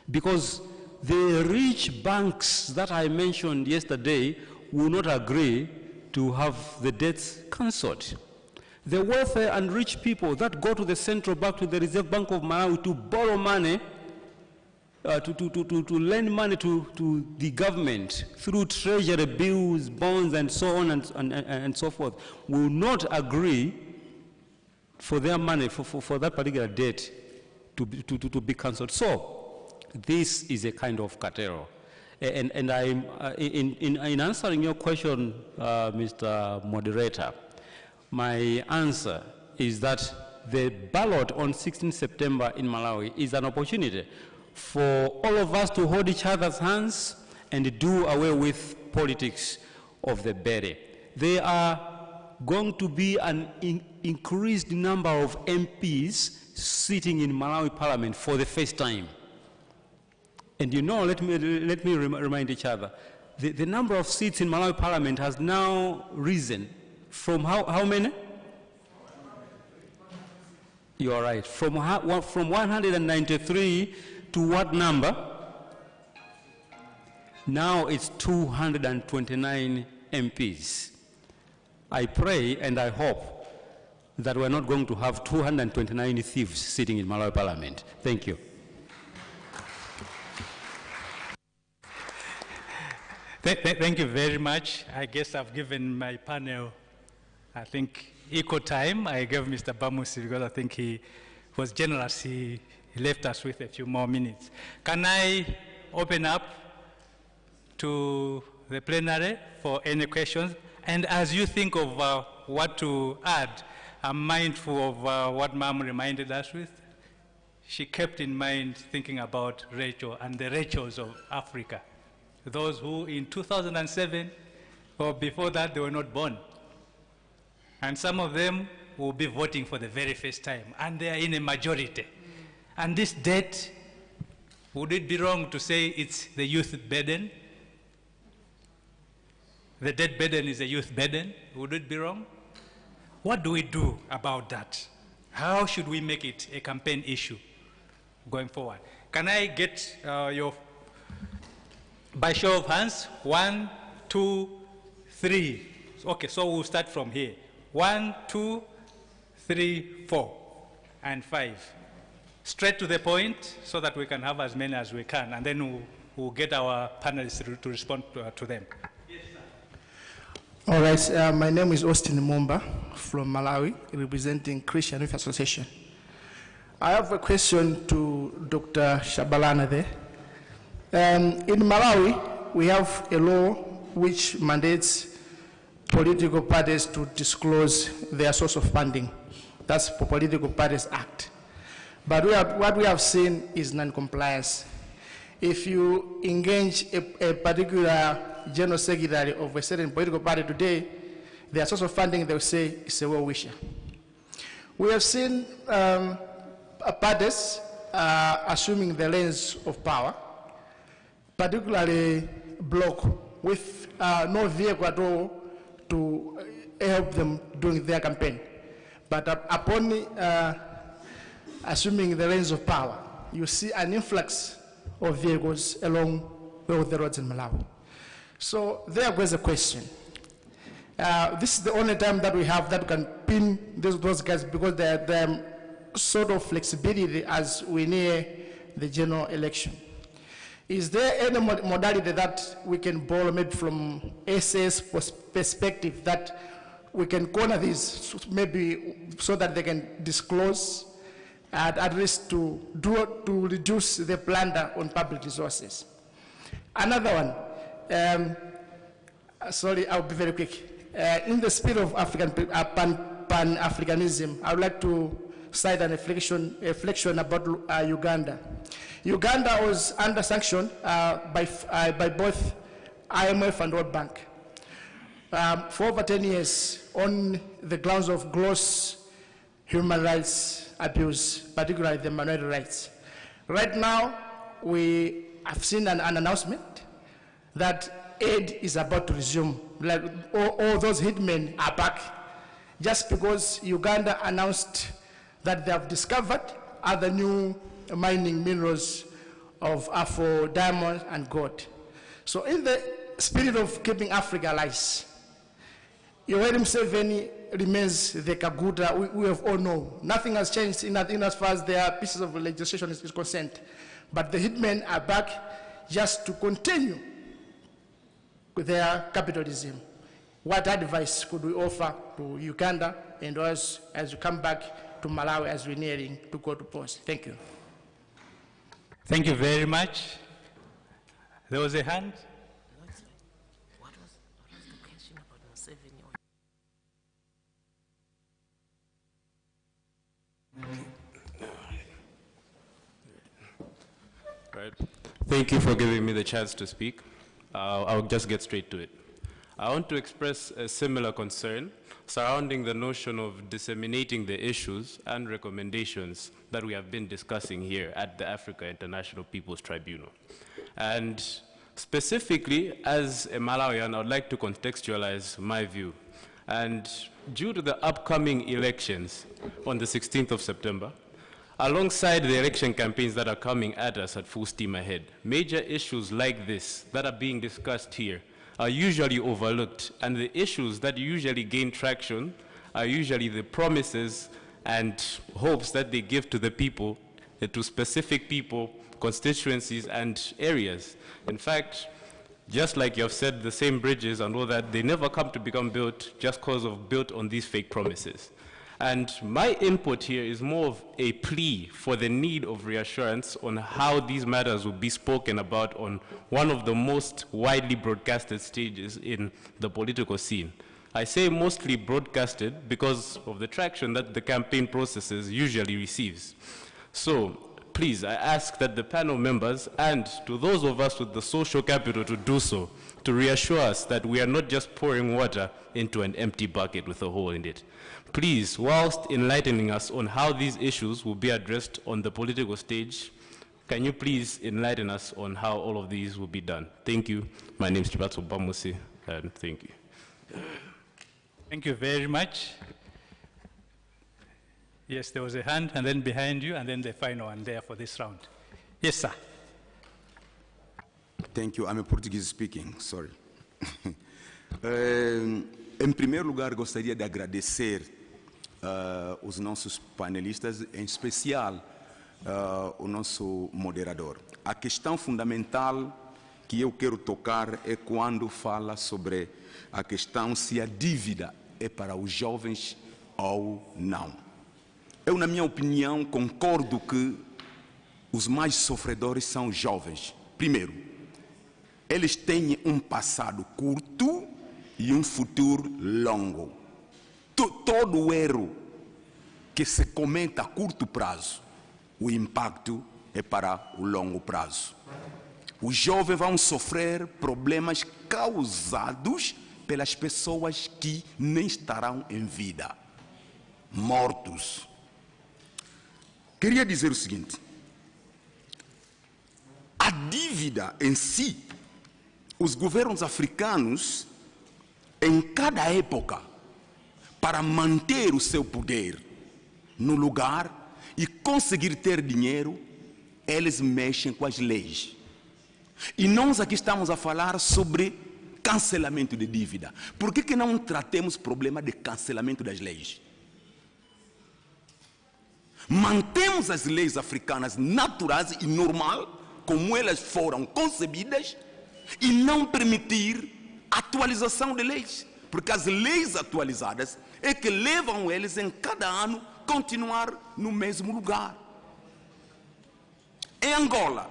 because the rich banks that I mentioned yesterday will not agree to have the debts cancelled. The wealthy and rich people that go to the central bank, to the Reserve Bank of Malawi, to borrow money, to lend money to the government through treasury bills, bonds, and so on and so forth, will not agree for their money, for that particular debt to be cancelled. So this is a kind of cartel. And I'm, in answering your question, Mr. Moderator, my answer is that the ballot on 16 September in Malawi is an opportunity for all of us to hold each other's hands and do away with politics of the belly. There are going to be an increased number of MPs sitting in Malawi Parliament for the first time. And you know, let me remind each other, the number of seats in Malawi Parliament has now risen from how many? You are right. From 193 to what number? Now it's 229 MPs. I pray and I hope that we're not going to have 229 thieves sitting in Malawi Parliament. Thank you. Thank you very much. I guess I've given my panel, I think, equal time. I gave Mr. Bamusi because I think he was generous. He left us with a few more minutes. Can I open up to the plenary for any questions? And as you think of what to add, I'm mindful of what Ma'am reminded us with. She kept in mind thinking about Rachel and the Rachels of Africa. Those who in 2007 or before that, they were not born. And some of them will be voting for the very first time, and they are in a majority. And this debt, would it be wrong to say it's the youth burden? The debt burden is a youth burden. Would it be wrong? What do we do about that? How should we make it a campaign issue going forward? Can I get your, by show of hands, 1, 2, 3. Okay, so we'll start from here. 1, 2, 3, 4, and 5. Straight to the point so that we can have as many as we can, and then we'll get our panelists to respond to them. Yes, sir. All right, my name is Austin Mumba from Malawi, representing Christian Youth Association. I have a question to Dr. Shabalala there. In Malawi, we have a law which mandates political parties to disclose their source of funding. That's the Political Parties Act. But what we have seen is non-compliance. If you engage a particular general secretary of a certain political party today, their source of funding, they will say, is a well-wisher. We have seen parties assuming the lens of power, particularly bloc, with no vehicle at all to help them during their campaign. But upon assuming the reins of power, you see an influx of vehicles along the roads in Malawi. So there was a question. This is the only time that we have that can pin those guys, because they're sort of flexibility as we near the general election. Is there any modality that we can borrow maybe from SAS perspective that we can corner these maybe so that they can disclose at least to reduce the plunder on public resources? Another one, sorry, I'll be very quick. In the spirit of Pan-Africanism, I would like to cite an reflection about Uganda. Uganda was under sanction by both IMF and WorldBank. For over 10 years, on the grounds of gross human rights abuse, particularly the minority rights. Right now, we have seen an announcement that aid is about to resume. Like all those hitmen are back, just because Uganda announced that they have discovered other new mining minerals of Afro diamond and gold. So in the spirit of keeping Africa alive, Yoweri Museveni remains the Kaguta we have all known. Nothing has changed in as far as their pieces of legislation is concerned. But the hitmen are back just to continue with their capitalism. What advice could we offer to Uganda and us as we come back to Malawi as we're nearing to go to post? Thank you. Thank you very much. There was a hand. What was the question about Museveni? Right. Thank you for giving me the chance to speak. I'll just get straight to it. I want to express a similar concern surrounding the notion of disseminating the issues and recommendations that we have been discussing here at the Africa International People's Tribunal. And specifically, as a Malawian, I would like to contextualize my view. And due to the upcoming elections on the 16th of September, alongside the election campaigns that are coming at us at full steam ahead, major issues like this that are being discussed here are usually overlooked, and the issues that usually gain traction are usually the promises and hopes that they give to the people, to specific people, constituencies, and areas. In fact, just like you have said, the same bridges and all that, they never come to become built just because of built on these fake promises. And my input here is more of a plea for the need of reassurance on how these matters will be spoken about on one of the most widely broadcasted stages in the political scene. I say mostly broadcasted because of the traction that the campaign processes usually receives. So please, I ask that the panel members and to those of us with the social capital to do so, to reassure us that we are not just pouring water into an empty bucket with a hole in it. Please, whilst enlightening us on how these issues will be addressed on the political stage, can you please enlighten us on how all of these will be done? Thank you. My name is Chibatso Bamusi, and thank you. Thank you very much. Yes, there was a hand, and then behind you, and then the final one there for this round. Yes, sir. Thank you. I'm a Portuguese speaking, sorry. Em primeiro lugar, gostaria de agradecer os nossos panelistas, em especial o nosso moderador. A questão fundamental que eu quero tocar é quando fala sobre a questão se a dívida é para os jovens ou não. Eu, na minha opinião, concordo que os mais sofredores são os jovens. Primeiro, eles têm um passado curto e um futuro longo. Todo o erro que se cometa a curto prazo, o impacto é para o longo prazo. Os jovens vão sofrer problemas causados pelas pessoas que nem estarão em vida, mortos. Queria dizer o seguinte: a dívida em si, os governos africanos, em cada época, para manter o seu poder no lugar e conseguir ter dinheiro, eles mexem com as leis. E nós aqui estamos a falar sobre cancelamento de dívida. Por que não tratemos o problema de cancelamento das leis? Mantemos as leis africanas naturais e normal, como elas foram concebidas, e não permitir atualização de leis, porque as leis atualizadas é que levam eles em cada ano continuar no mesmo lugar. Em Angola,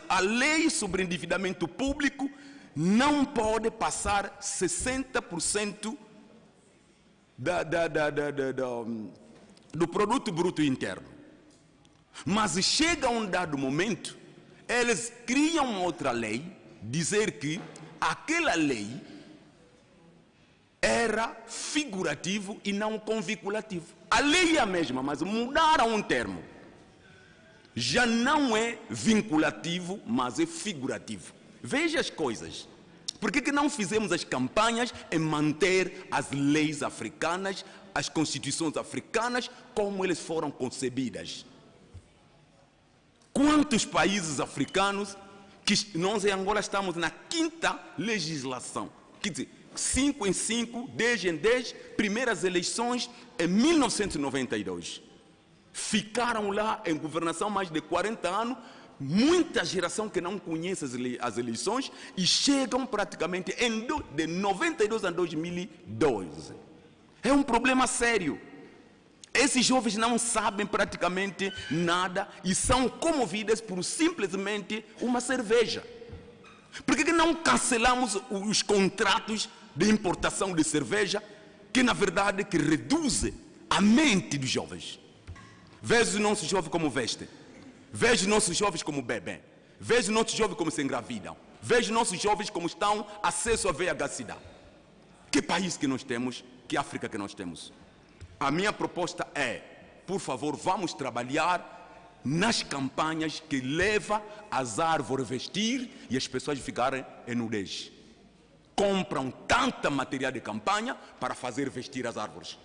a lei sobre endividamento público não pode passar 60% do produto bruto interno. Mas chega um dado momento, eles criam outra lei dizer que aquela lei era figurativo e não convinculativo. A lei é a mesma, mas mudaram um termo. Já não é vinculativo, mas é figurativo. Veja as coisas. Por que não fizemos as campanhas em manter as leis africanas, as constituições africanas, como elas foram concebidas? Quantos países africanos, que nós em Angola estamos na 5ª legislação, quer dizer, 5 em 5, 10 em 10, primeiras eleições em 1992. Ficaram lá em governação mais de 40 anos, muita geração que não conhece as eleições e chegam praticamente de 92 a 2012. É um problema sério. Esses jovens não sabem praticamente nada e são comovidos por simplesmente uma cerveja. Por que não cancelamos os contratos de importação de cerveja, que na verdade que reduz a mente dos jovens? Veja os nossos jovens como vestem, veja os nossos jovens como bebem, veja os nossos jovens como se engravidam, veja os nossos jovens como estão acesso a VIH-Sida. Que país que nós temos? Que África que nós temos? A minha proposta é, por favor, vamos trabalhar nas campanhas que levam as árvores a vestir e as pessoas ficarem em nudez. Compram tanta material de campanha para fazer vestir as árvores.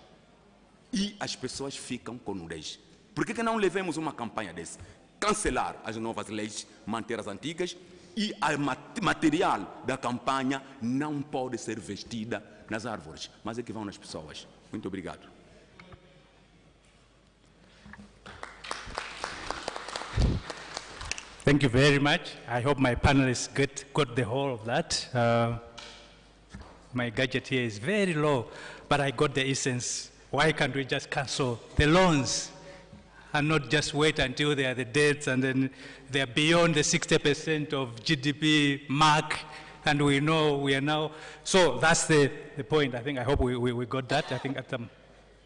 E as pessoas ficam com nudez. Por que não levemos uma campanha dessa? Cancelar as novas leis, manter as antigas, e o material da campanha não pode ser vestida nas árvores, mas é que vão nas pessoas. Muito obrigado. Thank you very much. I hope my panelists got the whole of that. My gadget here is very low, but I got the essence. Why can't we just cancel the loans and not just wait until they are the debts and then they are beyond the 60% of GDP mark, and we know we are now. So that's the point. I hope we got that. I think at some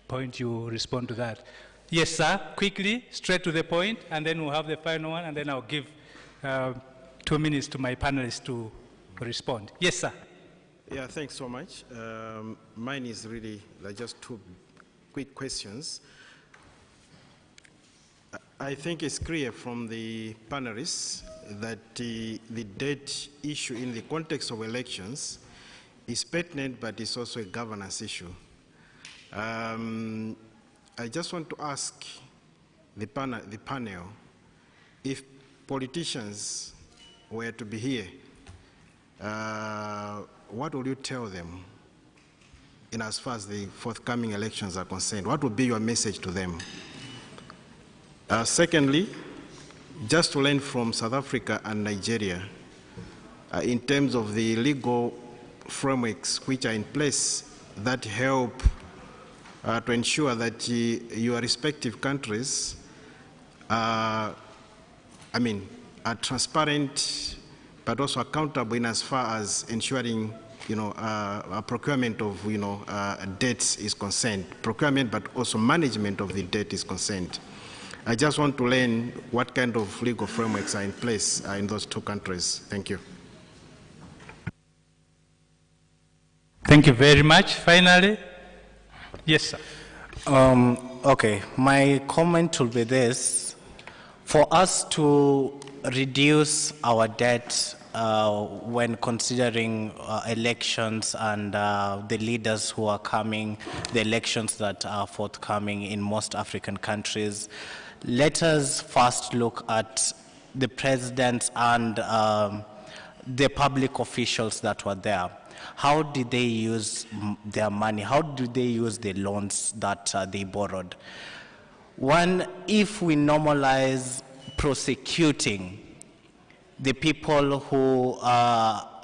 point you respond to that. Yes, sir, quickly, straight to the point, and then we'll have the final one, and then I'll give 2 minutes to my panelists to respond. Yes, sir. Yeah, thanks so much. Mine is really just 2 quick questions. I think it's clear from the panelists that the debt issue in the context of elections is pertinent, but it's also a governance issue. I just want to ask the panel if politicians were to be here, what will you tell them in as far as the forthcoming elections are concerned? What would be your message to them? Secondly, just to learn from South Africa and Nigeria, in terms of the legal frameworks which are in place that help to ensure that your respective countries are transparent, but also accountable in as far as ensuring, a procurement of, debts is concerned. Procurement, but also management of the debt is concerned. I just want to learn what kind of legal frameworks are in place in those 2 countries. Thank you. Thank you very much. Finally, yes, sir. Okay, my comment will be this. For us to reduce our debt when considering elections and the leaders who are coming, the elections that are forthcoming in most African countries, let us first look at the presidents and the public officials that were there. How did they use their money? How did they use the loans that they borrowed? One, if we normalize prosecuting the people who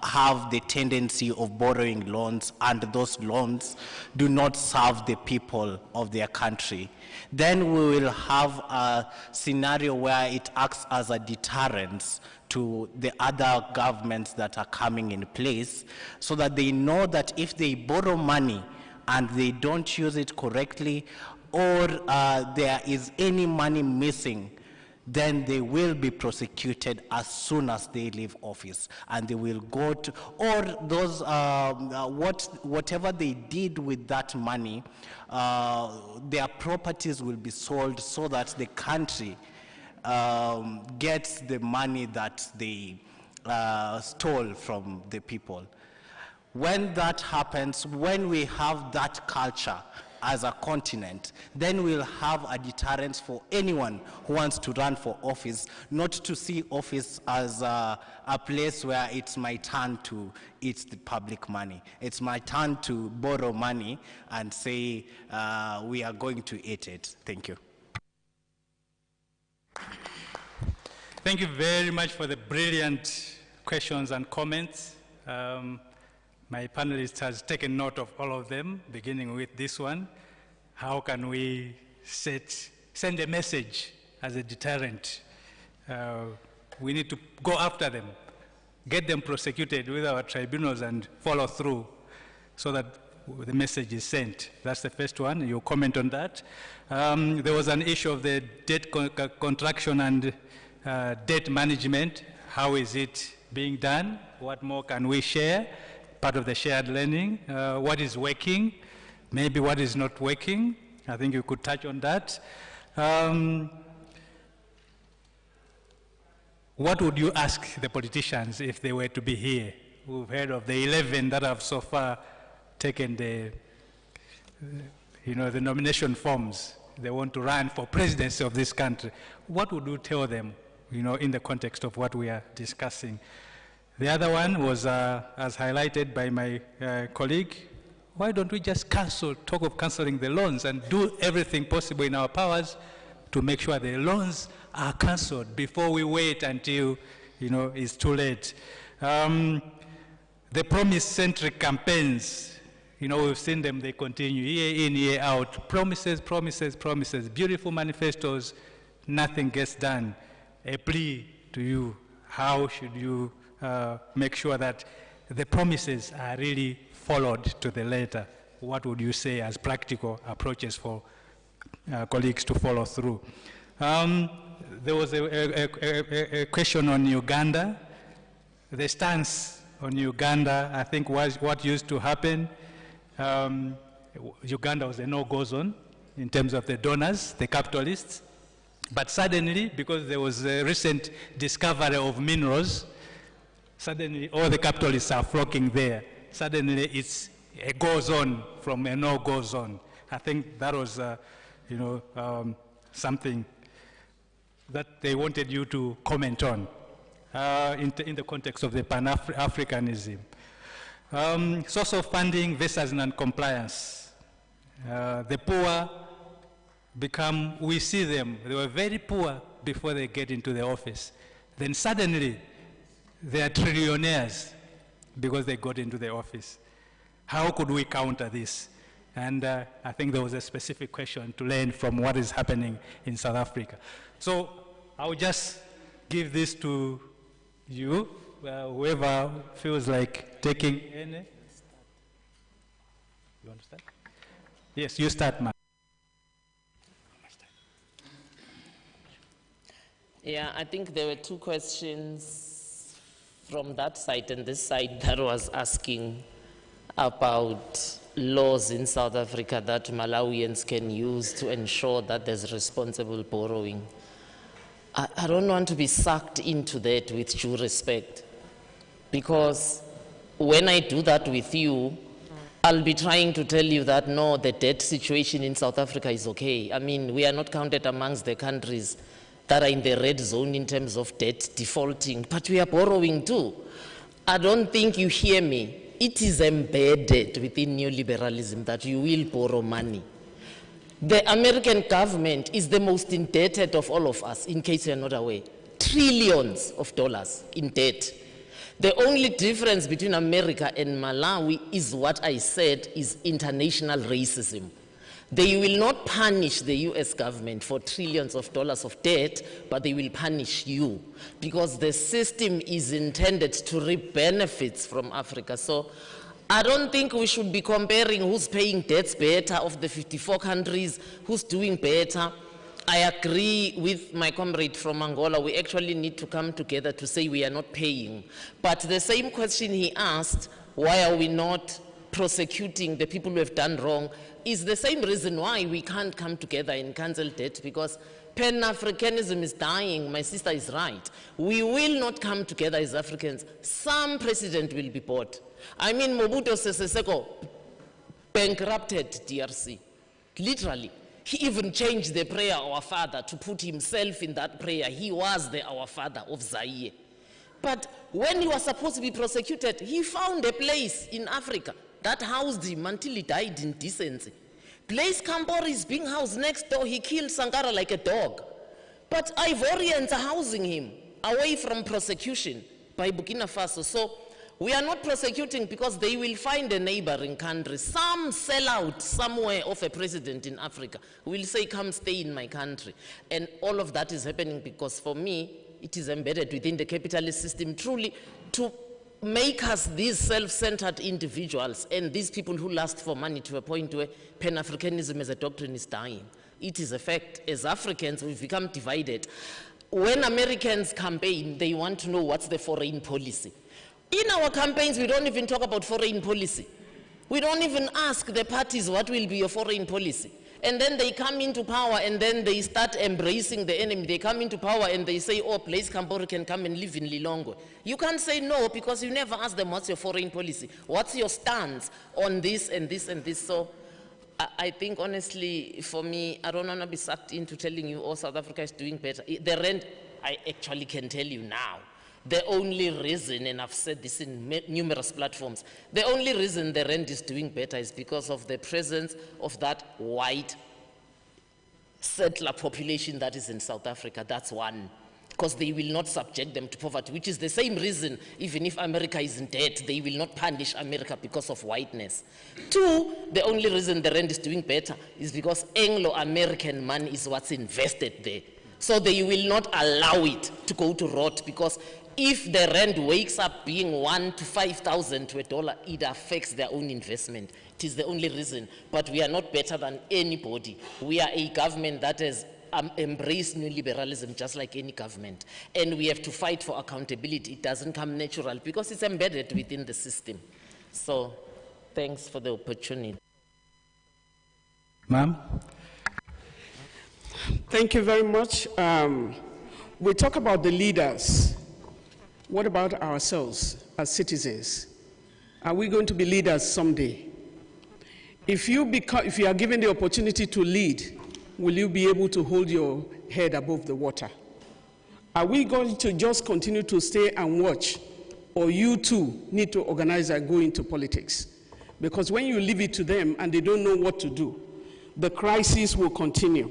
have the tendency of borrowing loans and those loans do not serve the people of their country, then we will have a scenario where it acts as a deterrence to the other governments that are coming in place, so that they know that if they borrow money and they don't use it correctly, or there is any money missing, then they will be prosecuted as soon as they leave office, and they will go to, or those, whatever they did with that money, their properties will be sold so that the country gets the money that they stole from the people. When that happens, when we have that culture as a continent, then we'll have a deterrent for anyone who wants to run for office, not to see office as a place where it's my turn to eat the public money. It's my turn to borrow money and say we are going to eat it. Thank you. Thank you very much for the brilliant questions and comments. My panelist has taken note of all of them, beginning with this one. How can we send a message as a deterrent? We need to go after them, get them prosecuted with our tribunals and follow through so that the message is sent. That's the first one. You comment on that. There was an issue of the debt contraction and debt management. How is it being done? What more can we share? Part of the shared learning. What is working? Maybe what is not working? I think you could touch on that. What would you ask the politicians if they were to be here? We've heard of the 11 that have so far taken the nomination forms. They want to run for presidency of this country. What would you tell them, in the context of what we are discussing? The other one was, as highlighted by my colleague, why don't we just talk of cancelling the loans and do everything possible in our powers to make sure the loans are cancelled before we wait until, it's too late. The promise-centric campaigns, we've seen them, they continue year in, year out. Promises, promises, promises, beautiful manifestos, nothing gets done. A plea to you, how should you make sure that the promises are really followed to the letter? What would you say as practical approaches for colleagues to follow through? There was a question on Uganda. The stance on Uganda, I think, was what used to happen. Uganda was a no-go zone in terms of the donors, the capitalists. But suddenly, because there was a recent discovery of minerals, suddenly all the capitalists are flocking there. Suddenly it's a go zone from a no-go zone. I think that was, something that they wanted you to comment on in the context of the Pan-Africanism. Social funding versus non-compliance. The poor we see them, they were very poor before they get into the office. Then suddenly, they are trillionaires because they got into the office. How could we counter this? And I think there was a specific question to learn from what is happening in South Africa. So I'll just give this to you, whoever feels like taking any. You want to start? Yes, you start, ma'am. Yeah, I think there were two questions from that side and this side that was asking about laws in South Africa that Malawians can use to ensure that there's responsible borrowing. I don't want to be sucked into that, with due respect, because when I do that with you, I'll be trying to tell you that no, the debt situation in South Africa is okay. I mean, we are not counted amongst the countries that are in the red zone in terms of debt defaulting, but we are borrowing too. I don't think you hear me. It is embedded within neoliberalism that you will borrow money. The American government is the most indebted of all of us, in case you're not aware. Trillions of dollars in debt. The only difference between America and Malawi is what I said is international racism. They will not punish the US government for trillions of dollars of debt, but they will punish you because the system is intended to reap benefits from Africa. So I don't think we should be comparing who's paying debts better of the 54 countries, who's doing better. I agree with my comrade from Angola. We actually need to come together to say we are not paying. But the same question he asked, why are we not prosecuting the people who have done wrong, is the same reason why we can't come together and cancel debt, because Pan-Africanism is dying. My sister is right. We will not come together as Africans. Some president will be bought. I mean, Mobutu Sese Seko bankrupted DRC, literally. He even changed the prayer, Our Father, to put himself in that prayer. He was the Our Father of Zaire. But when he was supposed to be prosecuted, he found a place in Africa that housed him until he died in decency. Blaise Compaoré is being housed next door. He killed Sankara like a dog. But Ivorians are housing him away from prosecution by Burkina Faso. So we are not prosecuting because they will find a neighboring country. Some sell out somewhere of a president in Africa will say, come stay in my country. And all of that is happening because for me, it is embedded within the capitalist system truly to make us these self-centered individuals and these people who lust for money to a point where Pan-Africanism as a doctrine is dying. It is a fact. As Africans, we've become divided. When Americans campaign, they want to know what's the foreign policy. In our campaigns, we don't even talk about foreign policy. We don't even ask the parties what will be your foreign policy. And then they come into power and then they start embracing the enemy. They come into power and they say, oh, Blaise Compaoré can come and live in Lilongwe. You can't say no because you never ask them what's your foreign policy. What's your stance on this and this and this? So I think honestly, for me, I don't want to be sucked into telling you, oh, South Africa is doing better. The rent, I actually can tell you now. The only reason, and I've said this in numerous platforms, the only reason the rand is doing better is because of the presence of that white settler population that is in South Africa. That's one. Because they will not subject them to poverty, which is the same reason, even if America is in debt, they will not punish America because of whiteness. Two, the only reason the rand is doing better is because Anglo-American money is what's invested there. So they will not allow it to go to rot because if the rand wakes up being 1 to 5,000 to $1, it affects their own investment. It is the only reason. But we are not better than anybody. We are a government that has embraced neoliberalism just like any government. And we have to fight for accountability. It doesn't come natural because it's embedded within the system. So thanks for the opportunity. Ma'am? Thank you very much. We talk about the leaders. What about ourselves as citizens? Are we going to be leaders someday? If you are given the opportunity to lead, will you be able to hold your head above the water? Are we going to just continue to stay and watch, or you too need to organize and go into politics? Because when you leave it to them and they don't know what to do, the crisis will continue.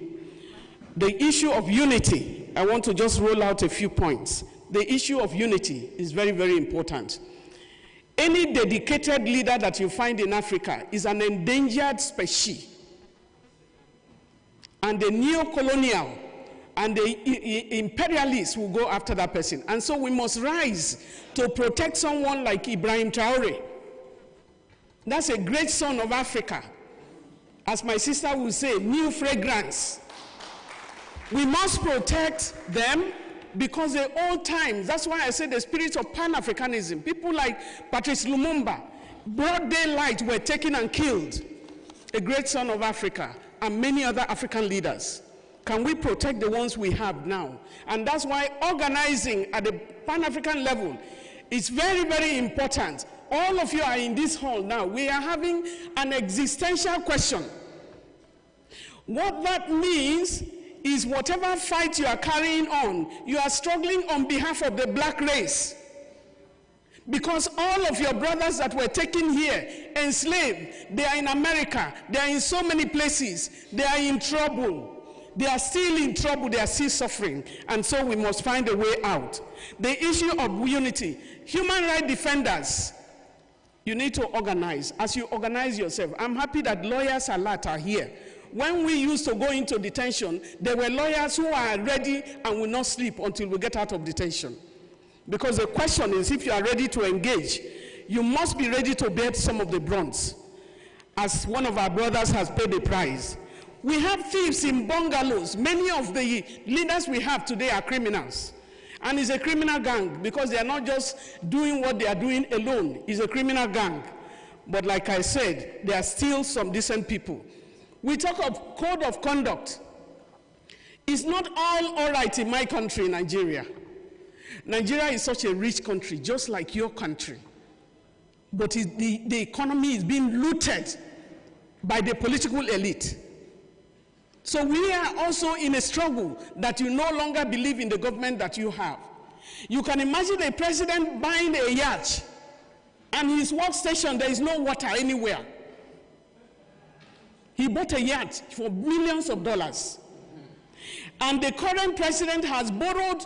The issue of unity, I want to just roll out a few points. The issue of unity is very, very important. Any dedicated leader that you find in Africa is an endangered species. And the neo-colonial and the imperialists will go after that person. And so we must rise to protect someone like Ibrahim Traoré. That's a great son of Africa. As my sister will say, new fragrance. We must protect them because the old times, that's why I say the spirit of Pan-Africanism. People like Patrice Lumumba, broad daylight were taken and killed. A great son of Africa and many other African leaders. Can we protect the ones we have now? And that's why organizing at the Pan-African level is very, very important. All of you are in this hall now. We are having an existential question. What that means is whatever fight you are carrying on, you are struggling on behalf of the black race. Because all of your brothers that were taken here, enslaved, they are in America, they are in so many places, they are in trouble. They are still in trouble, they are still suffering. And so we must find a way out. The issue of unity, human rights defenders, you need to organize. As you organize yourself, I'm happy that lawyers a lot are here. When we used to go into detention, there were lawyers who are ready and will not sleep until we get out of detention. Because the question is, if you are ready to engage, you must be ready to bear some of the brunt. As one of our brothers has paid the price. We have thieves in bungalows. Many of the leaders we have today are criminals. And it's a criminal gang because they are not just doing what they are doing alone. It's a criminal gang. But like I said, there are still some decent people. We talk of code of conduct. It's not all right in my country, Nigeria. Nigeria is such a rich country, just like your country. But the economy is being looted by the political elite. So we are also in a struggle that you no longer believe in the government that you have. You can imagine a president buying a yacht, and his workstation, there is no water anywhere. He bought a yacht for millions of dollars. And the current president has borrowed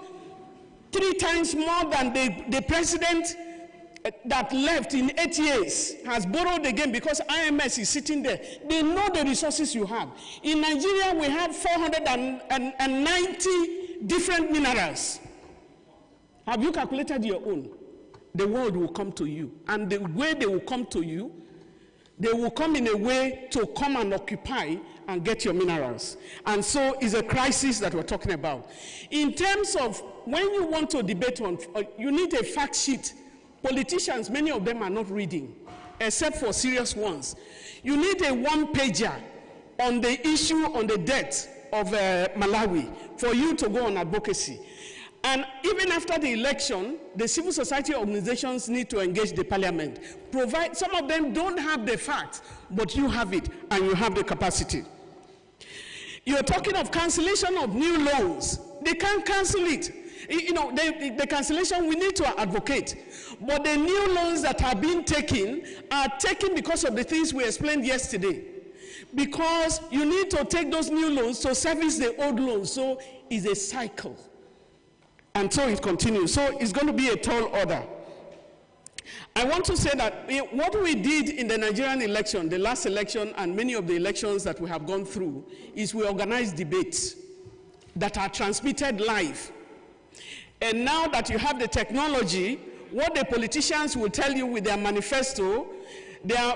3 times more than the president that left in 8 years, has borrowed again because IMF is sitting there. They know the resources you have. In Nigeria, we have 490 different minerals. Have you calculated your own? The world will come to you. And the way they will come to you, they will come in a way to come and occupy and get your minerals. And so it's a crisis that we're talking about. In terms of when you want to debate on, you need a fact sheet. Politicians, many of them are not reading, except for serious ones. You need a one-pager on the issue on the debt of Malawi for you to go on advocacy. And even after the election, the civil society organizations need to engage the parliament. Some of them don't have the facts, but you have it, and you have the capacity. You're talking of cancellation of new loans. They can't cancel it. You know, the cancellation, we need to advocate. But the new loans that are being taken are taken because of the things we explained yesterday. Because you need to take those new loans to service the old loans. So it's a cycle. And so it continues. So it's going to be a tall order. I want to say that what we did in the Nigerian election, the last election, and many of the elections that we have gone through, is we organized debates that are transmitted live. And now that you have the technology, what the politicians will tell you with their manifesto,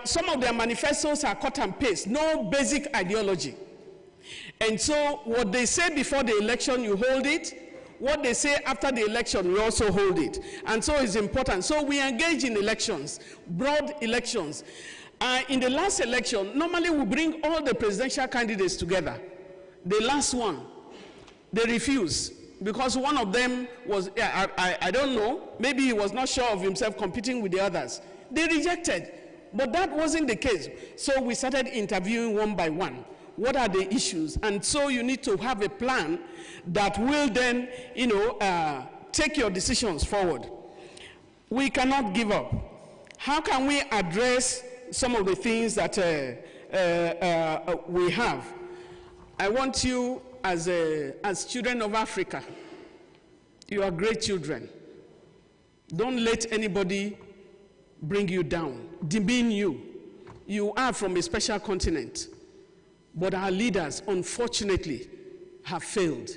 some of their manifestos are cut and paste, no basic ideology. And so what they say before the election, you hold it. What they say after the election, we also hold it. And so it's important. So we engage in elections, broad elections. In the last election, normally we bring all the presidential candidates together. The last one, they refused. Because one of them was, I don't know, maybe he was not sure of himself competing with the others. They rejected. But that wasn't the case. So we started interviewing one by one. What are the issues? And so you need to have a plan that will then, take your decisions forward. We cannot give up. How can we address some of the things that we have? I want you, as children of Africa, you are great children. Don't let anybody bring you down, demean you. You are from a special continent. But our leaders, unfortunately, have failed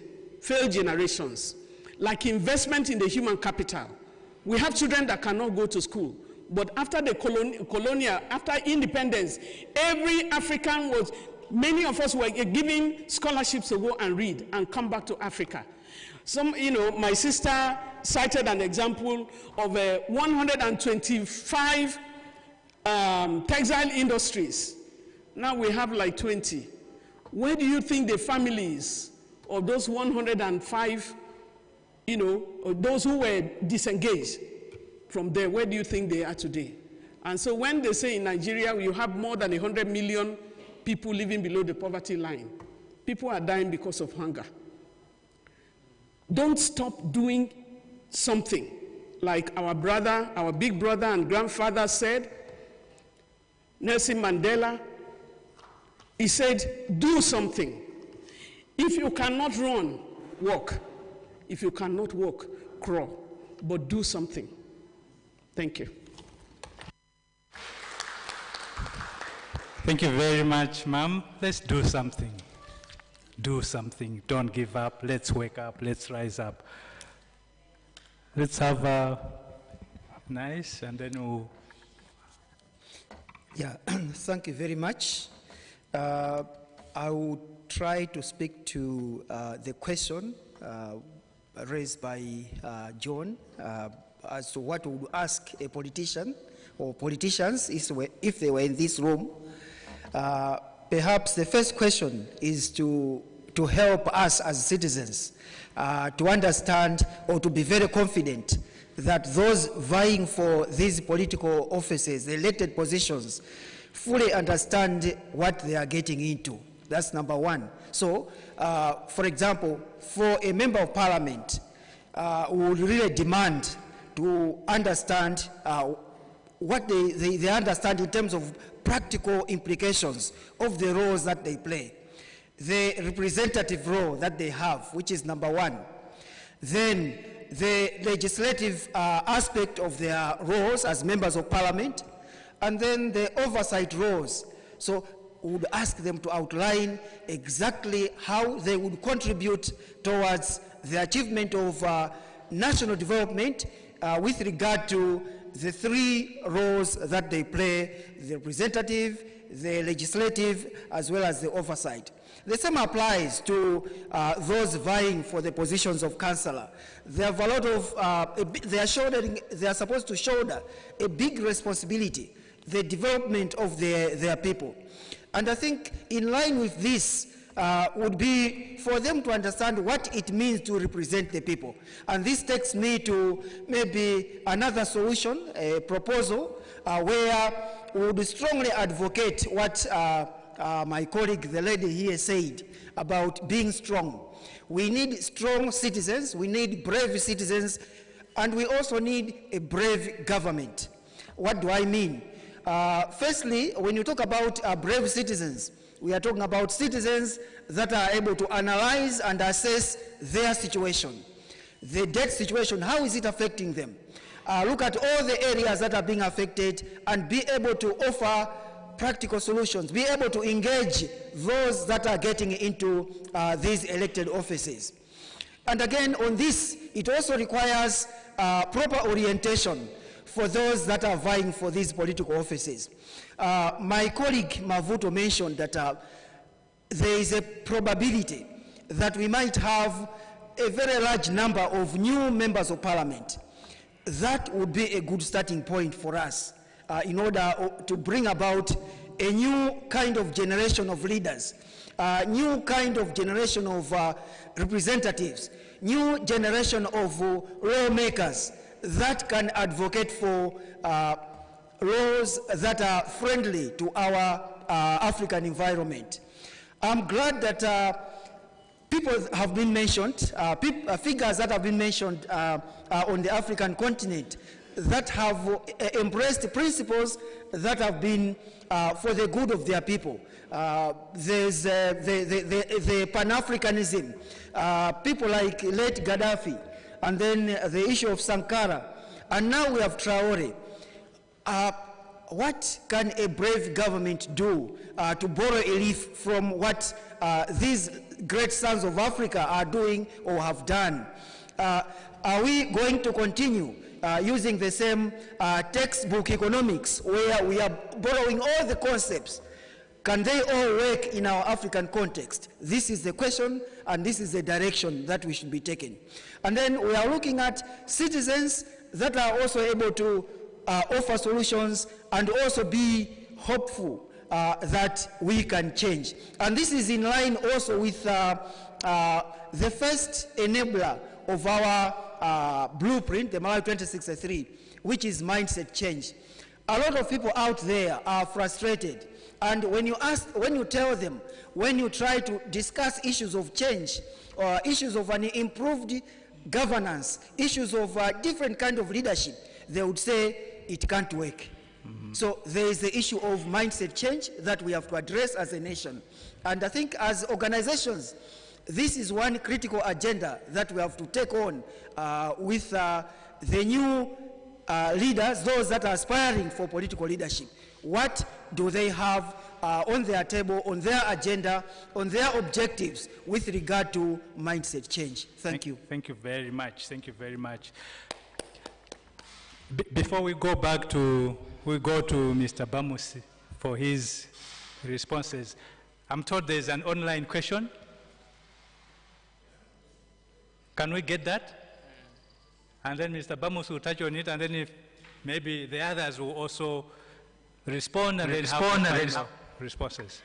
generations. Like investment in the human capital. We have children that cannot go to school. But after the after independence, every African many of us were given scholarships to go and read and come back to Africa. My sister cited an example of 125 textile industries. Now we have like 20. Where do you think the families of those 105, those who were disengaged from there, where do you think they are today? And so when they say in Nigeria you have more than 100 million people living below the poverty line, people are dying because of hunger. Don't stop doing something. Like our big brother and grandfather said, Nelson Mandela, he said, do something. If you cannot run, walk. If you cannot walk, crawl. But do something. Thank you. Thank you very much, ma'am. Let's do something. Do something. Don't give up. Let's wake up. Let's rise up. Let's have a nice, and then we'll... Yeah, thank you very much. I will try to speak to the question raised by John as to what would ask a politician or politicians if they were in this room. Perhaps the first question is to help us as citizens to understand or to be very confident that those vying for these political offices, the elected positions, fully understand what they are getting into. That's number one. So, for example, for a member of parliament, we would really demand to understand what they understand in terms of practical implications of the roles that they play. The representative role that they have, which is number one. Then the legislative aspect of their roles as members of parliament, and then the oversight roles. So we would ask them to outline exactly how they would contribute towards the achievement of national development with regard to the three roles that they play: the representative, the legislative, as well as the oversight. The same applies to those vying for the positions of councillor. They have a lot of, they are supposed to shoulder a big responsibility, the development of their people. And I think in line with this would be for them to understand what it means to represent the people. And this takes me to maybe another solution, a proposal, where we would strongly advocate what my colleague, the lady here, said about being strong. We need strong citizens, we need brave citizens, and we also need a brave government. What do I mean? Firstly, when you talk about brave citizens, we are talking about citizens that are able to analyze and assess their situation. The debt situation, how is it affecting them? Look at all the areas that are being affected and be able to offer practical solutions, be able to engage those that are getting into these elected offices. And again, on this, it also requires proper orientation for those that are vying for these political offices. My colleague Mavuto mentioned that there is a probability that we might have a very large number of new members of parliament. That would be a good starting point for us in order to bring about a new kind of generation of leaders, a new kind of generation of representatives, new generation of lawmakers that can advocate for laws that are friendly to our African environment. I'm glad that people have been mentioned, figures that have been mentioned on the African continent that have embraced principles that have been for the good of their people. There's the Pan-Africanism, people like late Gaddafi, and then the issue of Sankara, and now we have Traore. What can a brave government do to borrow a leaf from what these great sons of Africa are doing or have done? Are we going to continue using the same textbook economics where we are borrowing all the concepts? Can they all work in our African context? This is the question, and this is the direction that we should be taking. And then we are looking at citizens that are also able to offer solutions and also be hopeful that we can change. And this is in line also with the first enabler of our blueprint, the Malawi 2063, which is mindset change. A lot of people out there are frustrated. And when you tell them, when you try to discuss issues of change, or issues of an improved governance, issues of different kind of leadership, they would say it can't work. So there is the issue of mindset change that we have to address as a nation. And I think as organizations, this is one critical agenda that we have to take on with the new leaders, those that are aspiring for political leadership. What do they have on their table, on their agenda, on their objectives with regard to mindset change? Thank you. Thank you very much. Thank you very much. Before we go back to, Mr. Bamusi for his responses, I'm told there's an online question. Can we get that? And then Mr. Bamus will touch on it, and then if maybe the others will also respond and then have responses.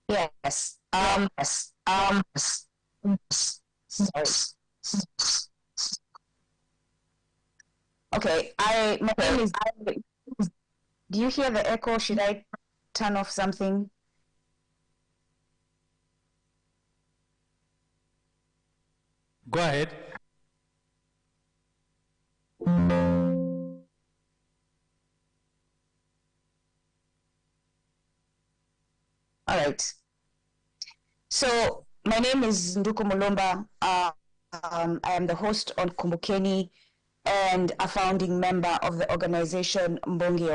Yes. Sorry. Okay. My name is. Do you hear the echo? Should I turn off something? Go ahead. All right. So my name is Nduku Mulomba. I am the host on Kumbukeni and a founding member of the organization Mbongi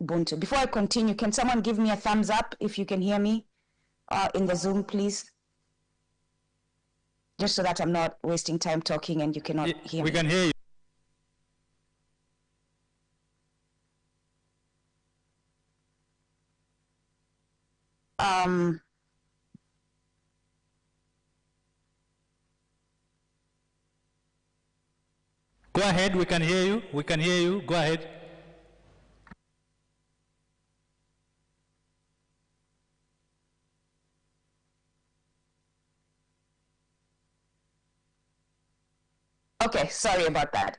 Ubuntu. Before I continue, can someone give me a thumbs up if you can hear me in the Zoom, please? Just so that I'm not wasting time talking and you cannot hear me. We can hear you. Go ahead, we can hear you. We can hear you. Go ahead. Okay, sorry about that.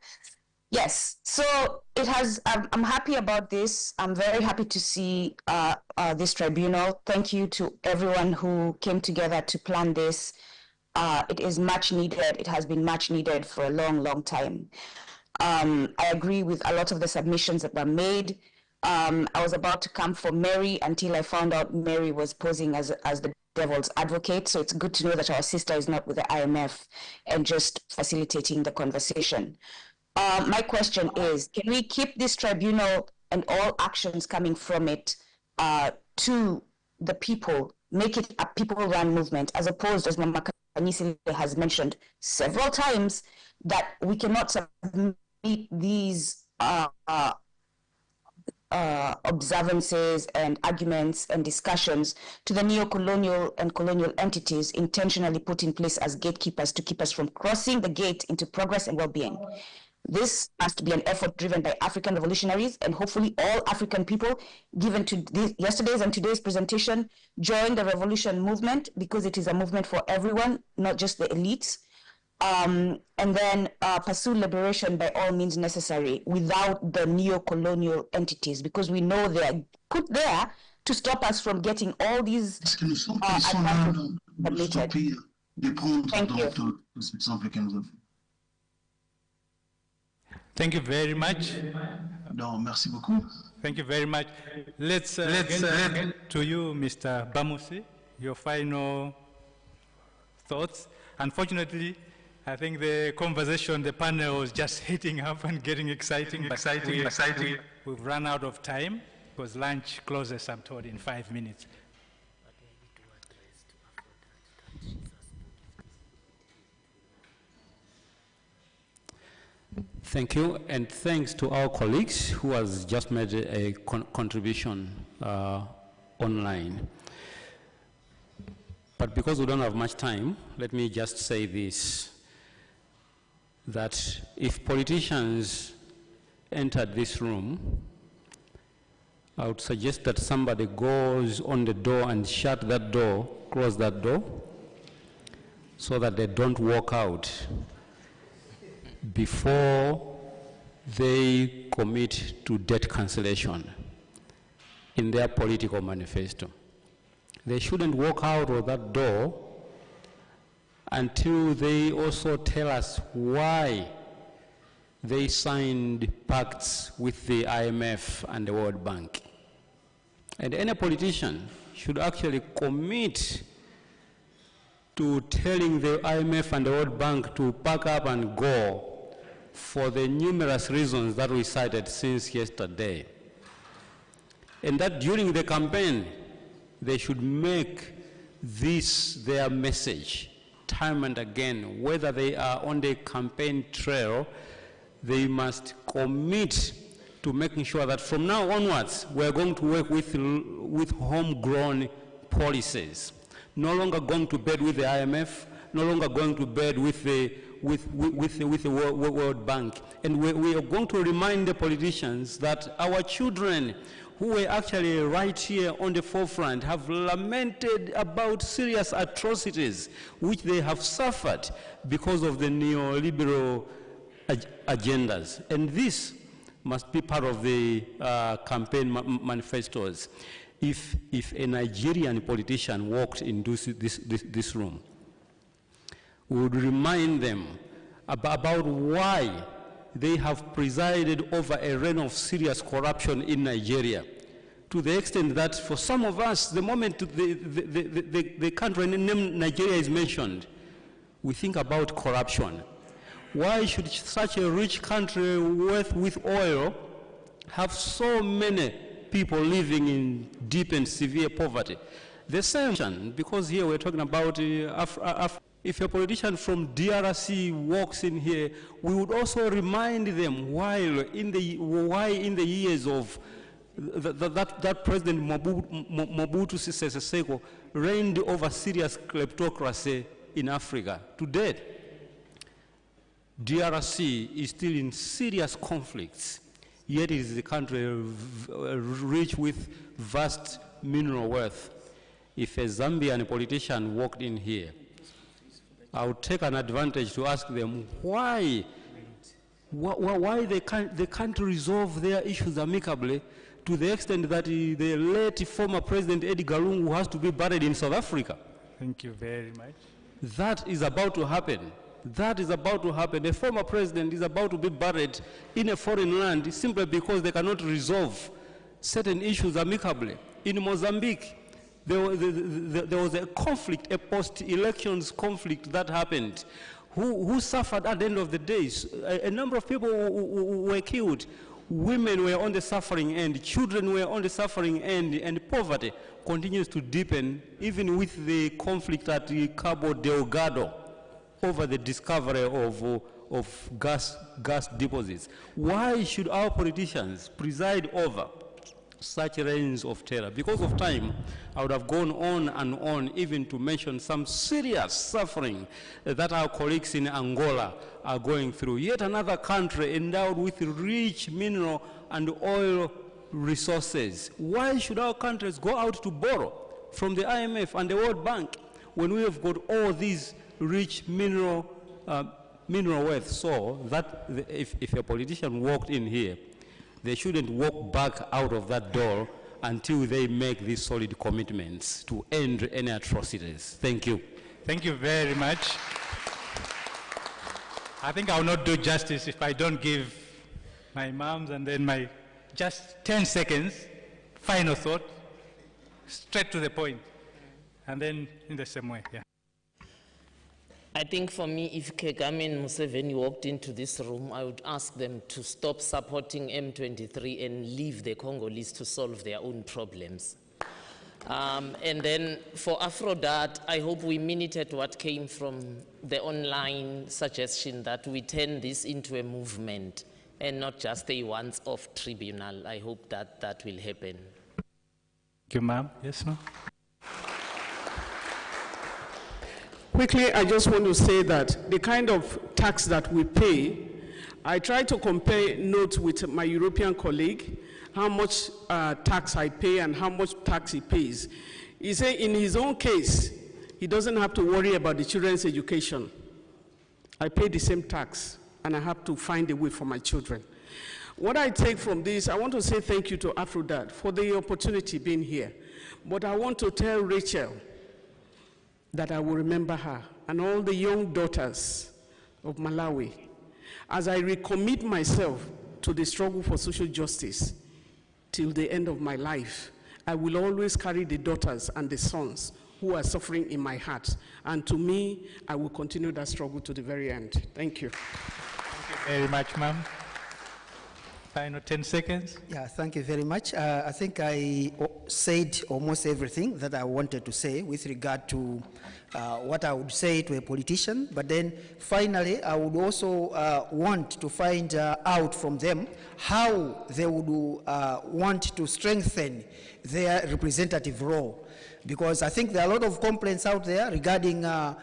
Yes, so it has, I'm happy about this. I'm very happy to see this tribunal. Thank you to everyone who came together to plan this. It is much needed. It has been much needed for a long, long time. I agree with a lot of the submissions that were made. I was about to come for Mary until I found out Mary was posing as the devil's advocate. So it's good to know that our sister is not with the IMF and just facilitating the conversation. My question is, can we keep this tribunal and all actions coming from it to the people, make it a people-run movement, as opposed, as Mama Kanisile has mentioned several times, that we cannot submit these observances and arguments and discussions to the neo-colonial and colonial entities intentionally put in place as gatekeepers to keep us from crossing the gate into progress and well-being. This has to be an effort driven by African revolutionaries, and hopefully all African people, given to yesterday's and today's presentation, join the revolution movement, because it is a movement for everyone, not just the elites. And then pursue liberation by all means necessary without the neo-colonial entities, because we know they are put there to stop us from getting all these advantages submitted. Thank you. Thank you very much. Non, merci beaucoup. Thank you very much. Let's get to you, Mr. Bamusi, your final thoughts. Unfortunately, I think the conversation, the panel was just heating up and getting exciting. We've run out of time because lunch closes, I'm told, in 5 minutes. Thank you, and thanks to our colleagues who has just made a contribution online. But because we don't have much time, let me just say this, that if politicians entered this room, I would suggest that somebody goes on the door and shut that door, close that door, so that they don't walk out before they commit to debt cancellation in their political manifesto. They shouldn't walk out of that door until they also tell us why they signed pacts with the IMF and the WorldBank. And any politician should actually commit to telling the IMF and the World Bank to pack up and go for the numerous reasons that we cited since yesterday. And that during the campaign, they should make this their message time and again. Whether they are on the campaign trail, they must commit to making sure that from now onwards, we're going to work with homegrown policies. No longer going to bed with the IMF, no longer going to bed with the World Bank. And we are going to remind the politicians that our children who were actually right here on the forefront have lamented about serious atrocities which they have suffered because of the neoliberal agendas. And this must be part of the campaign manifestos. If a Nigerian politician walked into this room, we would remind them about why they have presided over a reign of serious corruption in Nigeria, to the extent that for some of us, the moment the country name Nigeria is mentioned, we think about corruption. Why should such a rich country with oil have so many people living in deep and severe poverty? The same, because here we're talking about if a politician from DRC walks in here, we would also remind them why in the years of that President Mobutu Sese Seko reigned over serious kleptocracy in Africa. Today, DRC is still in serious conflicts, yet it is a country rich with vast mineral wealth. If a Zambian politician walked in here, I would take an advantage to ask them why they can't resolve their issues amicably, to the extent that the late former President Edgar Lungu has to be buried in South Africa. Thank you very much. That is about to happen. That is about to happen. A former president is about to be buried in a foreign land simply because they cannot resolve certain issues amicably. In Mozambique, there was a conflict, a post-elections conflict that happened. Who suffered at the end of the day? A number of people were killed. Women were on the suffering end. Children were on the suffering end. And poverty continues to deepen, even with the conflict at Cabo Delgado over the discovery of gas deposits. Why should our politicians preside over such reigns of terror? Because of time, I would have gone on and on, even to mention some serious suffering that our colleagues in Angola are going through. Yet another country endowed with rich mineral and oil resources. Why should our countries go out to borrow from the IMF and the World Bank when we have got all these rich mineral wealth? So that if a politician walked in here, they shouldn't walk back out of that door until they make these solid commitments to end any atrocities. Thank you. Thank you very much. I think I will not do justice if I don't give my imams and then my just 10 seconds, final thought, straight to the point, and then in the same way, yeah. I think for me, if Kagame and Museveni walked into this room, I would ask them to stop supporting M23 and leave the Congolese to solve their own problems. And then for Aphrodite, I hope we minuted what came from the online suggestion that we turn this into a movement and not just a once-off tribunal. I hope that that will happen. Thank you, ma'am. Yes, ma'am. Quickly, I just want to say that the kind of tax that we pay, I try to compare notes with my European colleague, how much tax I pay and how much tax he pays. He said in his own case, he doesn't have to worry about the children's education. I pay the same tax, and I have to find a way for my children. What I take from this, I want to say thank you to Aphrodite for the opportunity being here. But I want to tell Rachel that I will remember her and all the young daughters of Malawi as I recommit myself to the struggle for social justice till the end of my life. I will always carry the daughters and the sons who are suffering in my heart. And to me, I will continue that struggle to the very end. Thank you. Thank you very much, ma'am. Final 10 seconds. Yeah, thank you very much. I think I said almost everything that I wanted to say with regard to what I would say to a politician, but then finally I would also want to find out from them how they would want to strengthen their representative role. Because I think there are a lot of complaints out there regarding the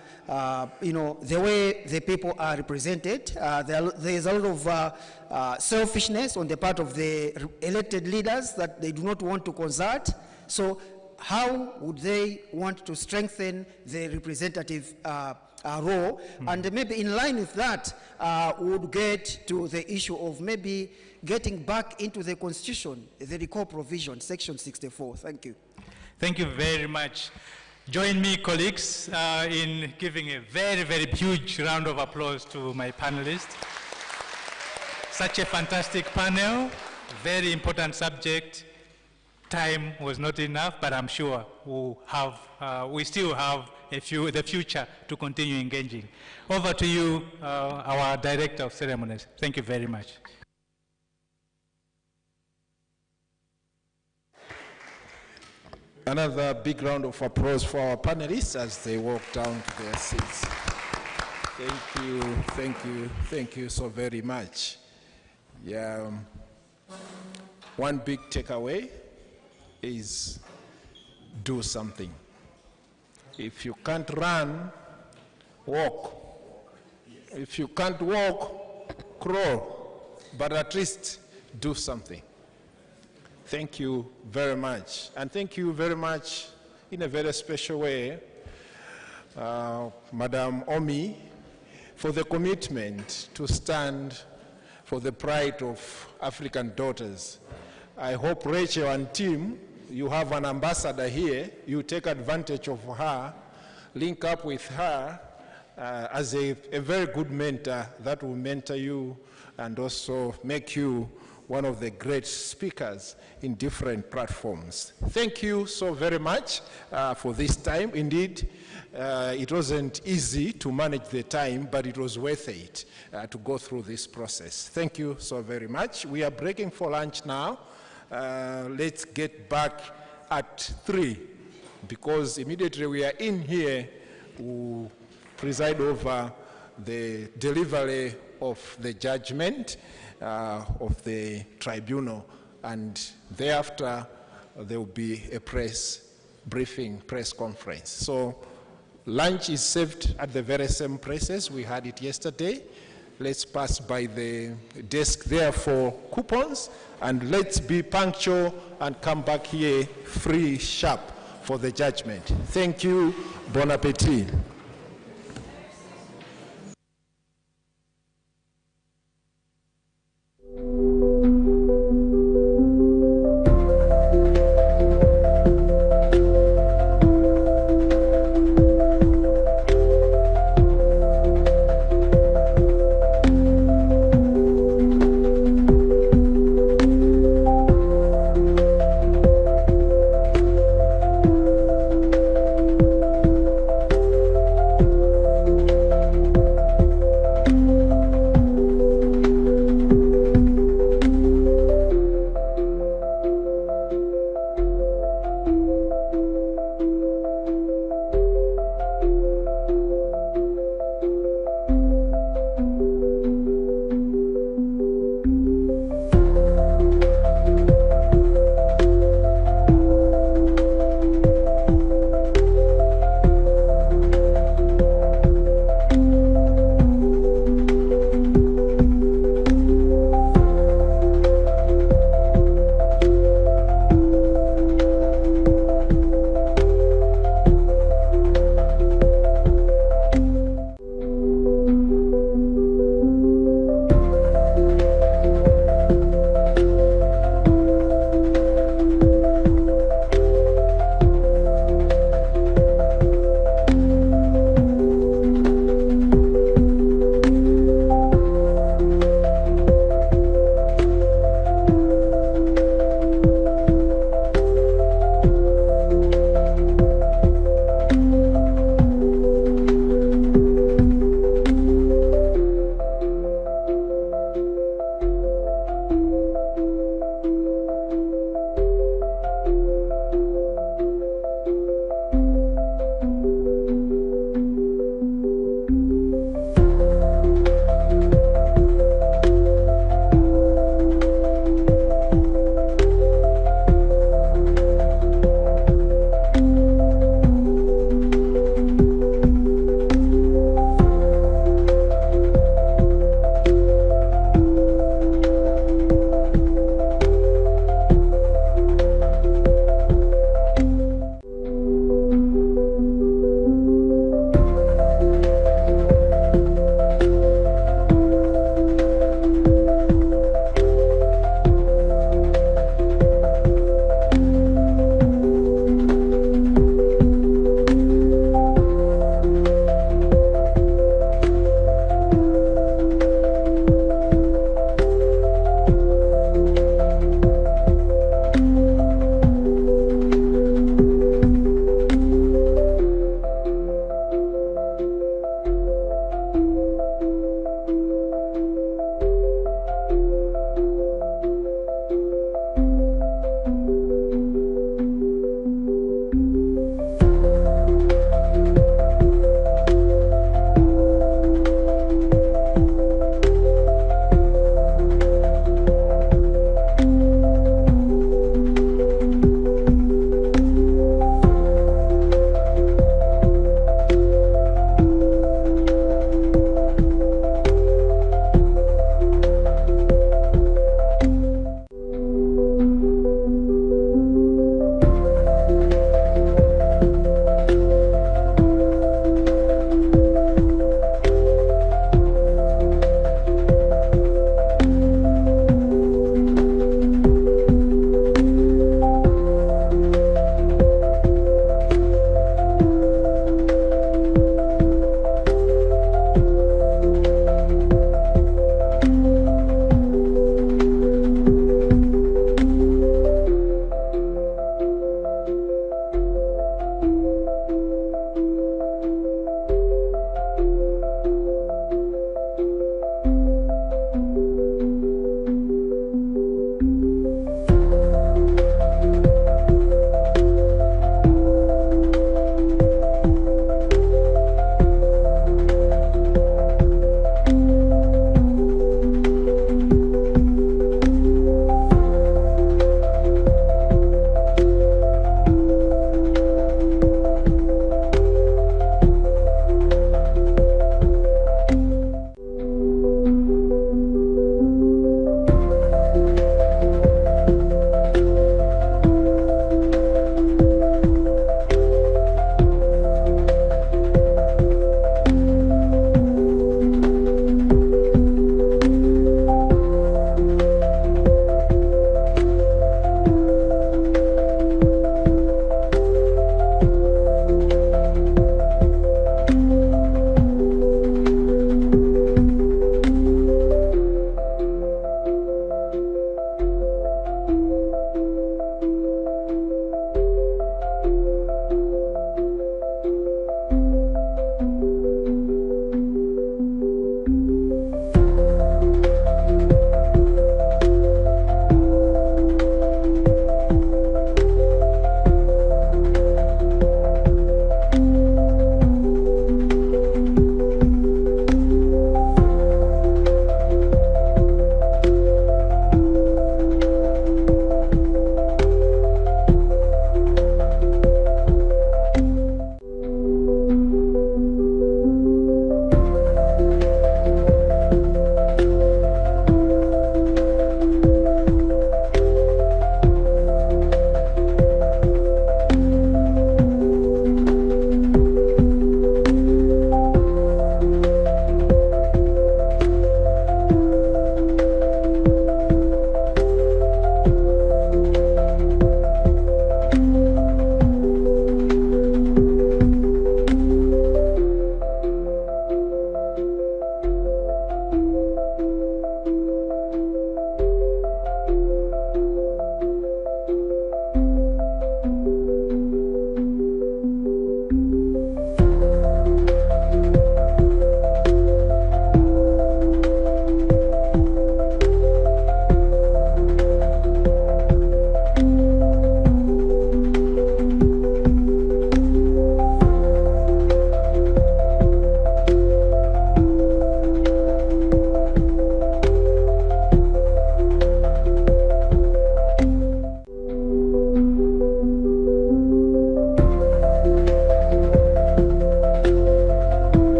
way the people are represented. There is a lot of selfishness on the part of the elected leaders that they do not want to consult. So how would they want to strengthen the representative role? And maybe in line with that, would get to the issue of maybe getting back into the Constitution, the recall provision, Section 64. Thank you. Thank you very much. Join me, colleagues, in giving a very, very huge round of applause to my panelists. Such a fantastic panel, very important subject. Time was not enough, but I'm sure we still have the future to continue engaging. Over to you, our Director of Ceremonies. Thank you very much. Another big round of applause for our panelists as they walk down to their seats. Thank you so very much. Yeah, one big takeaway is do something. If you can't run, walk. If you can't walk, crawl. But at least do something. Thank you very much. And thank you very much in a very special way, Madam Omi, for the commitment to stand for the pride of African daughters. I hope Rachel and team, you have an ambassador here, you take advantage of her, link up with her as a very good mentor that will mentor you and also make you one of the great speakers in different platforms. Thank you so very much for this time. Indeed, it wasn't easy to manage the time, but it was worth it to go through this process. Thank you so very much. We are breaking for lunch now. Let's get back at 3, because immediately we are in here, we'll preside over the delivery of the judgment of the tribunal, and thereafter there will be a press briefing, press conference. So lunch is served at the very same places we had it yesterday. Let's pass by the desk there for coupons, and let's be punctual and come back here free sharp for the judgment. Thank you. Bon appetit.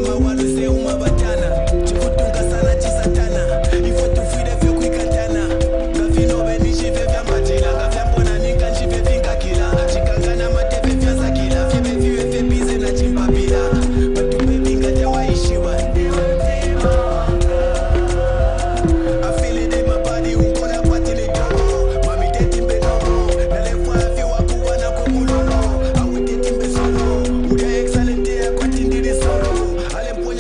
mama wanu se umabatana chikutunga sana chisatana ifo tufide vyo kuikatana gavino benishive vya matila gavyambona ninga nshive vinga kila chikangana matepe vya zakila vyebe viwe vye bize na chimpapila batupe binga jawaishiwa I feel it in my body, unkona pati ni dogo mami deti mbenogo nalefwa vyo wakuwa na kumulono awi deti mbesono uya excellente ya kwa tindiri soro alempo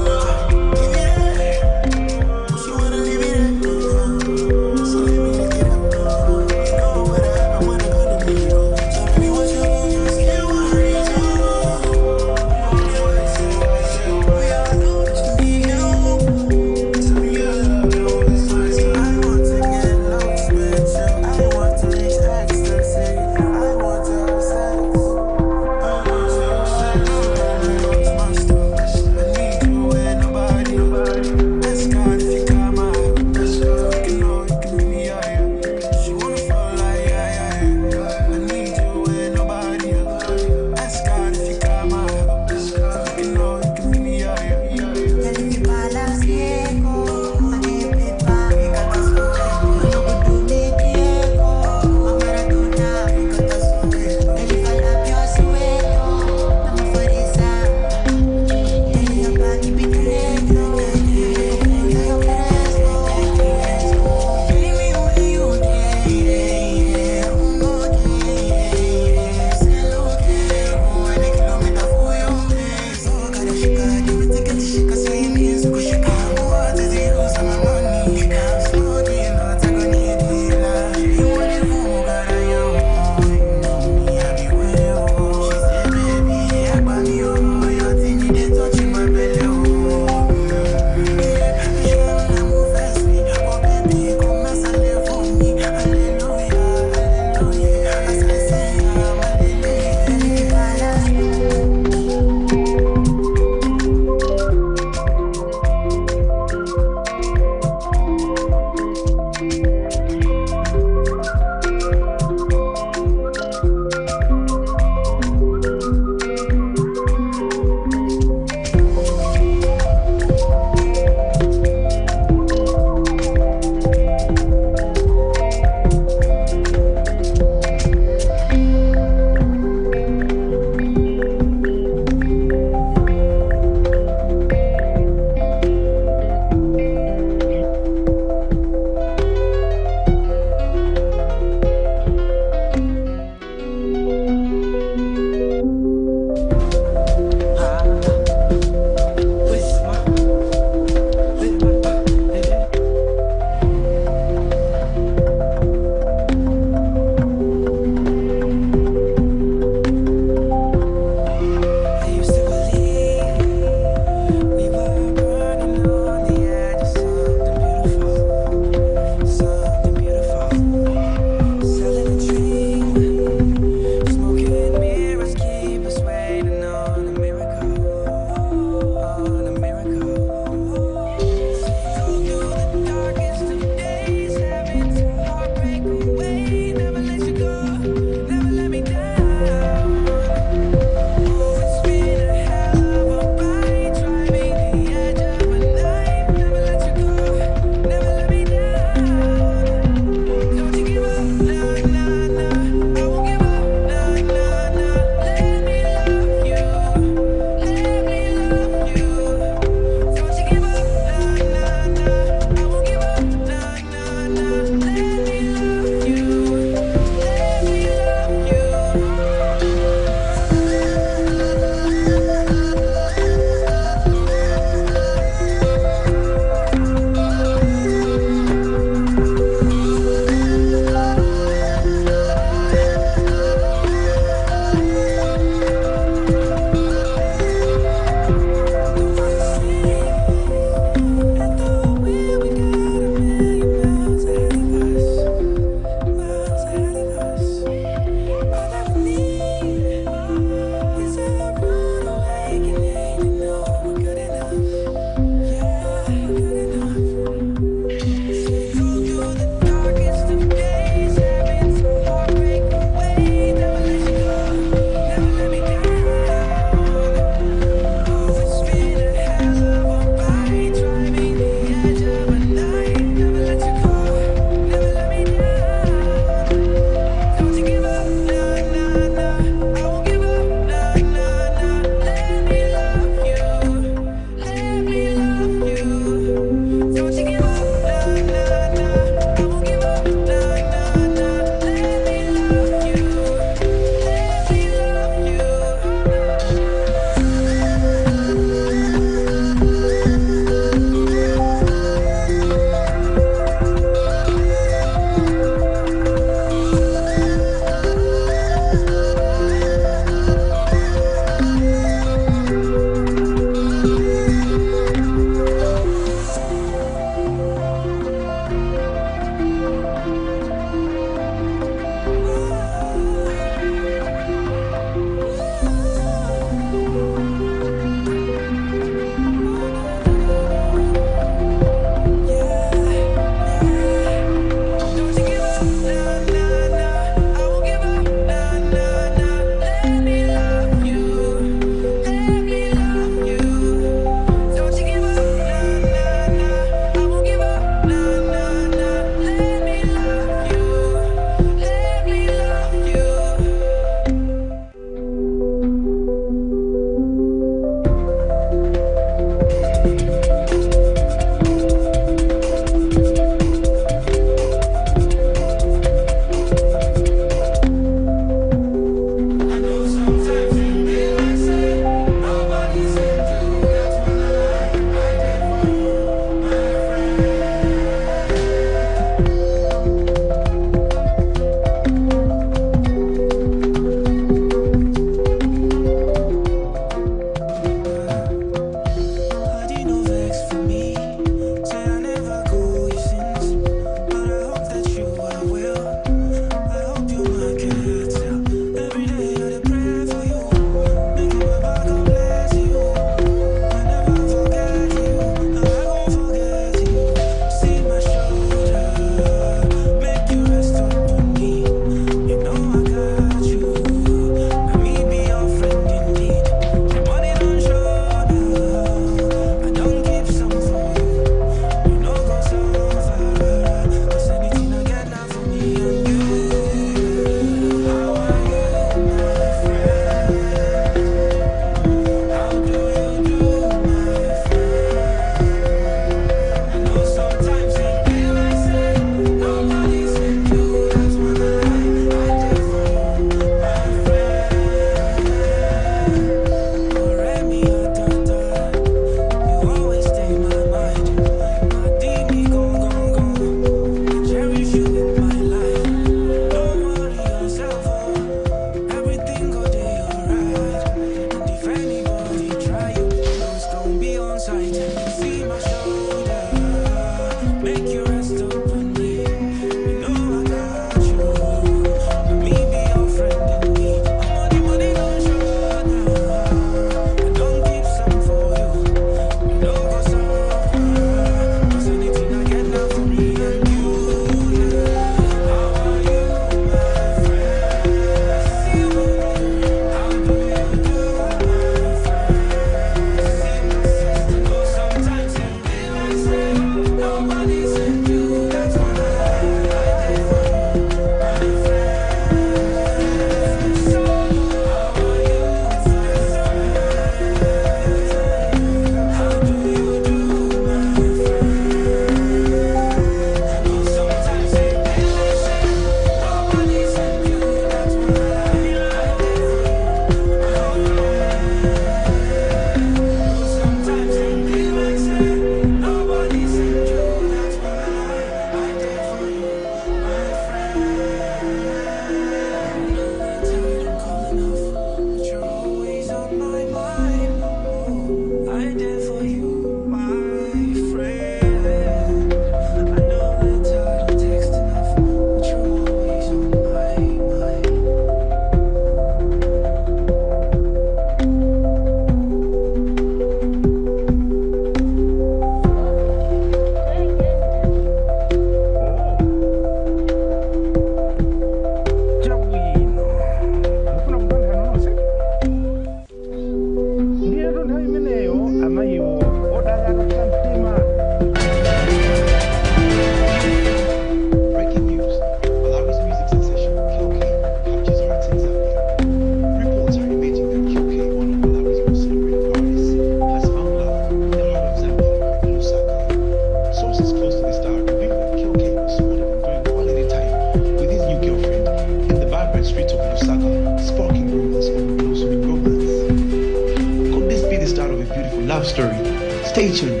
Stay tuned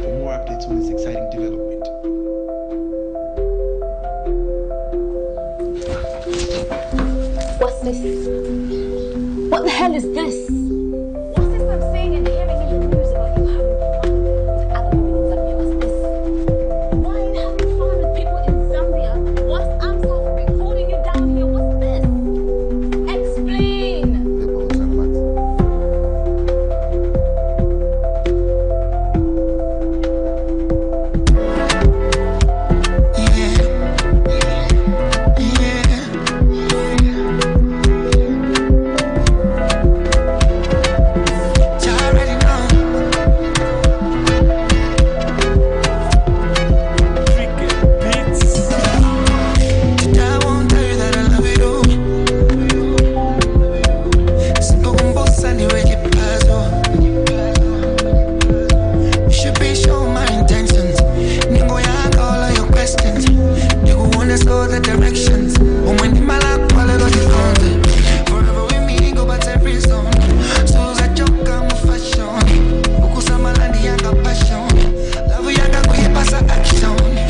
for more updates on this exciting development. What's this? What the hell is this? What's this I'm seeing and hearing in the news about you having fun with other women in Zambia? What's this? Why are you having fun with people in Zambia whilst I'm suffering, holding you down here? What's this? Explain! Action.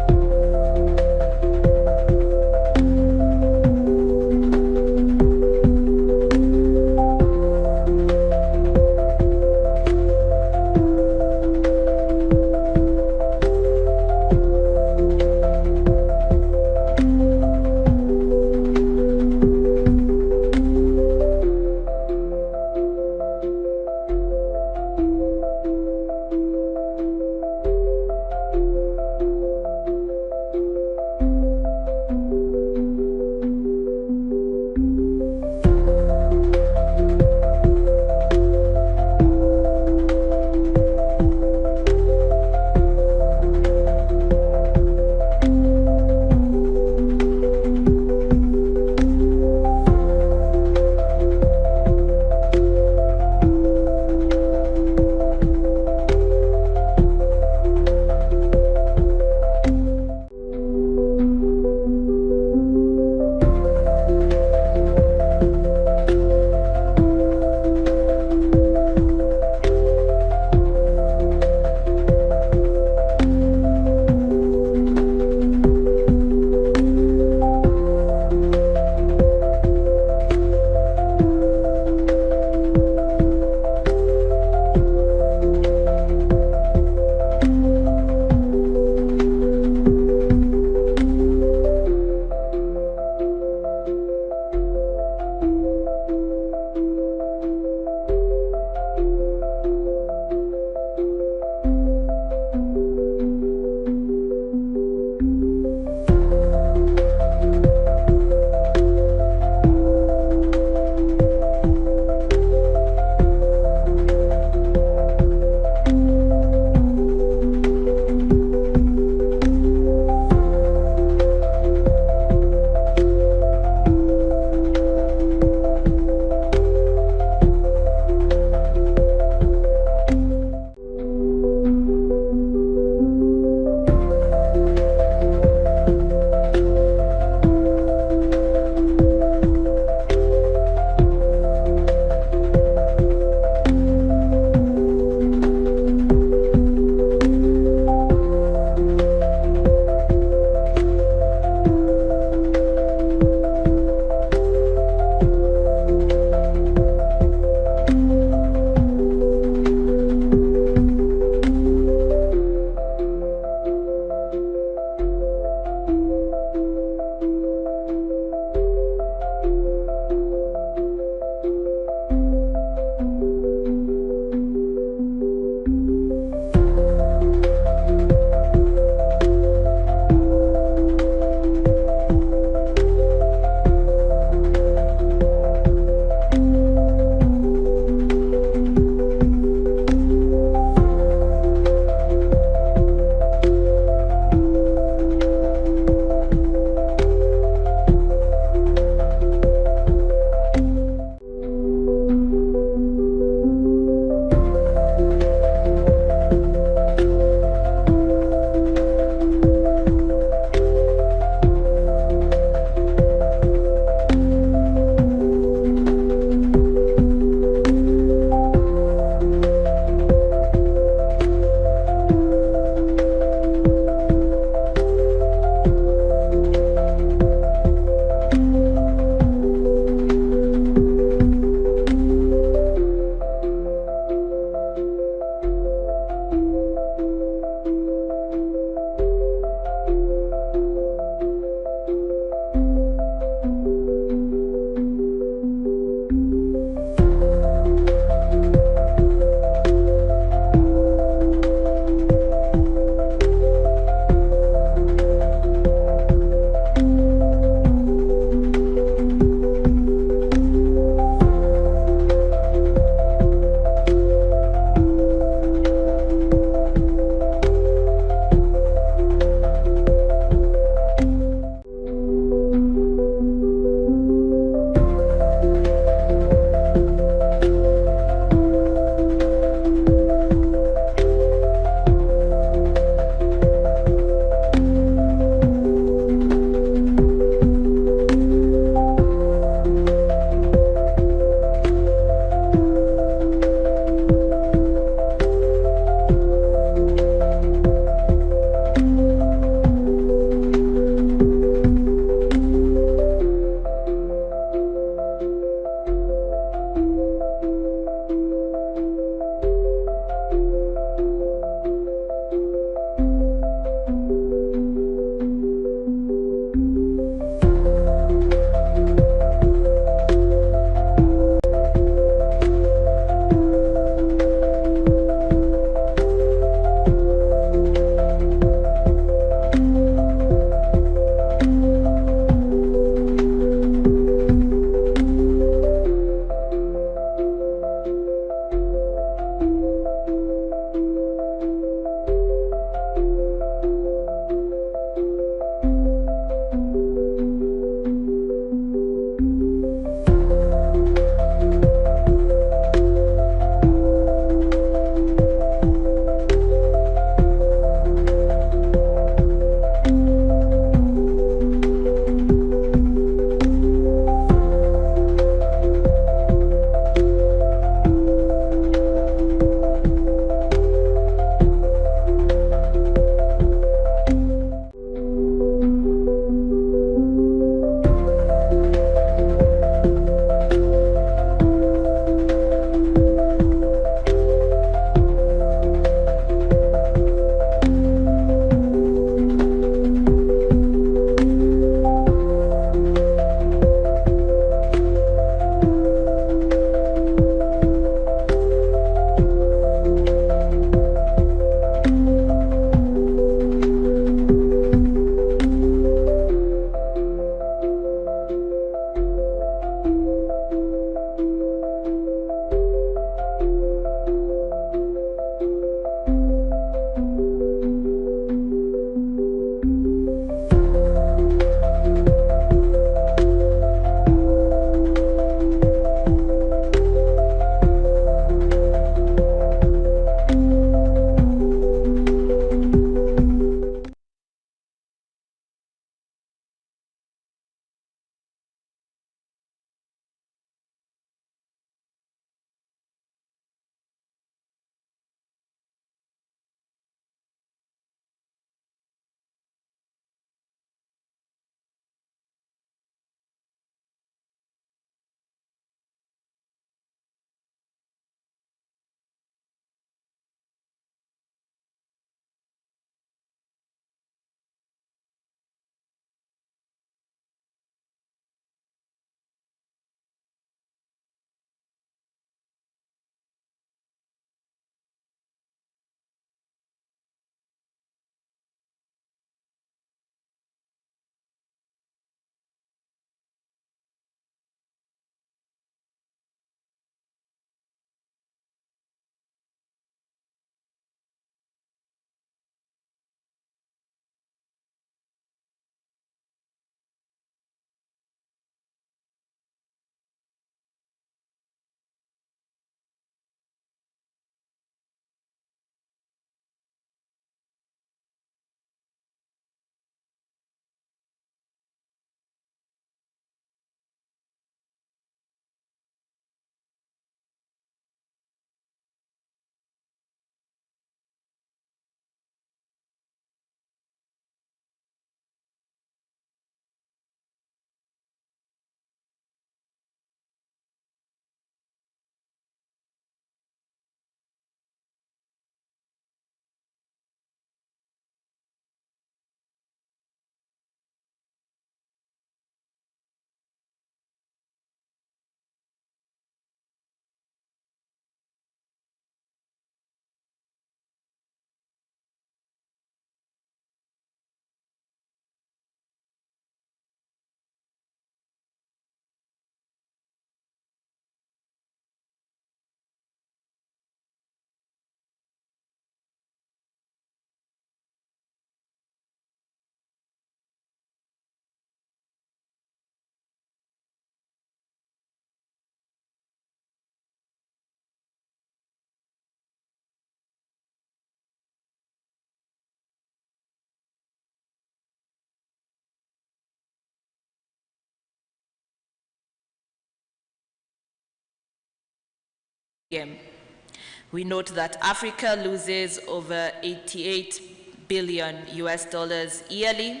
We note that Africa loses over 88 billion US dollars yearly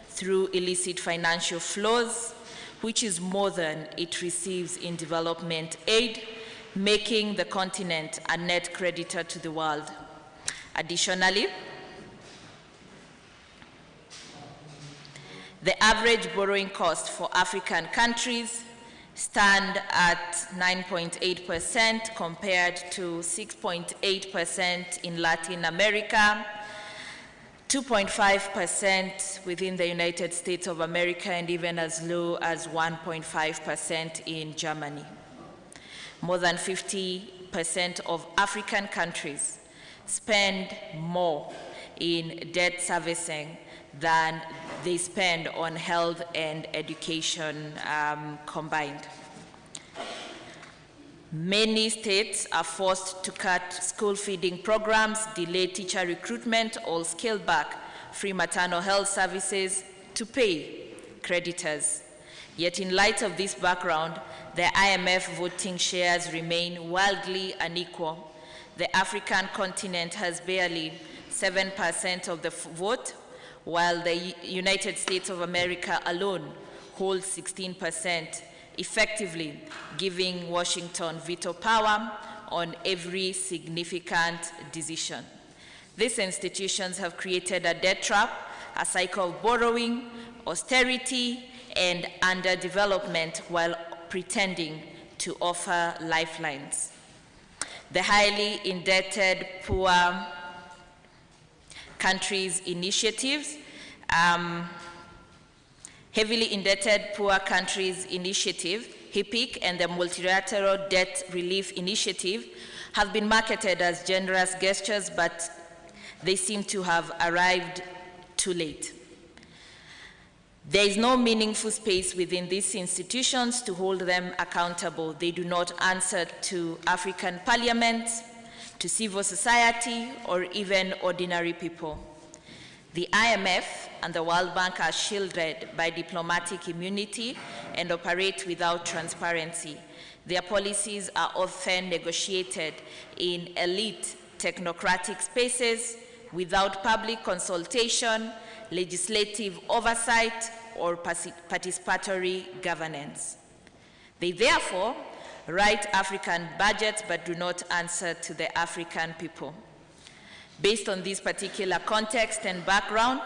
through illicit financial flows, which is more than it receives in development aid, making the continent a net creditor to the world. Additionally, the average borrowing cost for African countries stand at 9.8% compared to 6.8% in Latin America, 2.5% within the United States of America, and even as low as 1.5% in Germany. More than 50% of African countries spend more in debt servicing than they spend on health and education combined. Many states are forced to cut school feeding programs, delay teacher recruitment, or scale back free maternal health services to pay creditors. Yet in light of this background, the IMF voting shares remain wildly unequal. The African continent has barely 7% of the vote, while the United States of America alone holds 16%, effectively giving Washington veto power on every significant decision. These institutions have created a debt trap, a cycle of borrowing, austerity, and underdevelopment while pretending to offer lifelines. The highly indebted poor countries initiatives, Heavily Indebted Poor Countries Initiative, HIPIC, and the Multilateral Debt Relief Initiative have been marketed as generous gestures, but they seem to have arrived too late. There is no meaningful space within these institutions to hold them accountable. They do not answer to African parliaments, to civil society, or even ordinary people. The IMF and the World Bank are shielded by diplomatic immunity and operate without transparency. Their policies are often negotiated in elite technocratic spaces without public consultation, legislative oversight, or participatory governance. They therefore write African budgets but do not answer to the African people. Based on this particular context and background,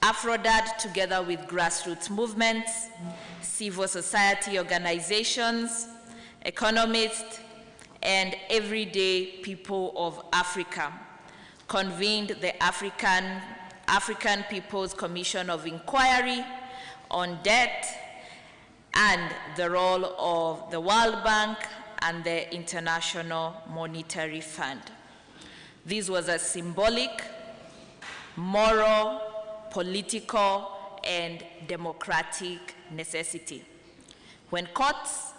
AfroDad, together with grassroots movements, civil society organizations, economists, and everyday people of Africa, convened the African People's Commission of Inquiry on debt and the role of the World Bank and the International Monetary Fund. This was a symbolic, moral, political, and democratic necessity. When courts,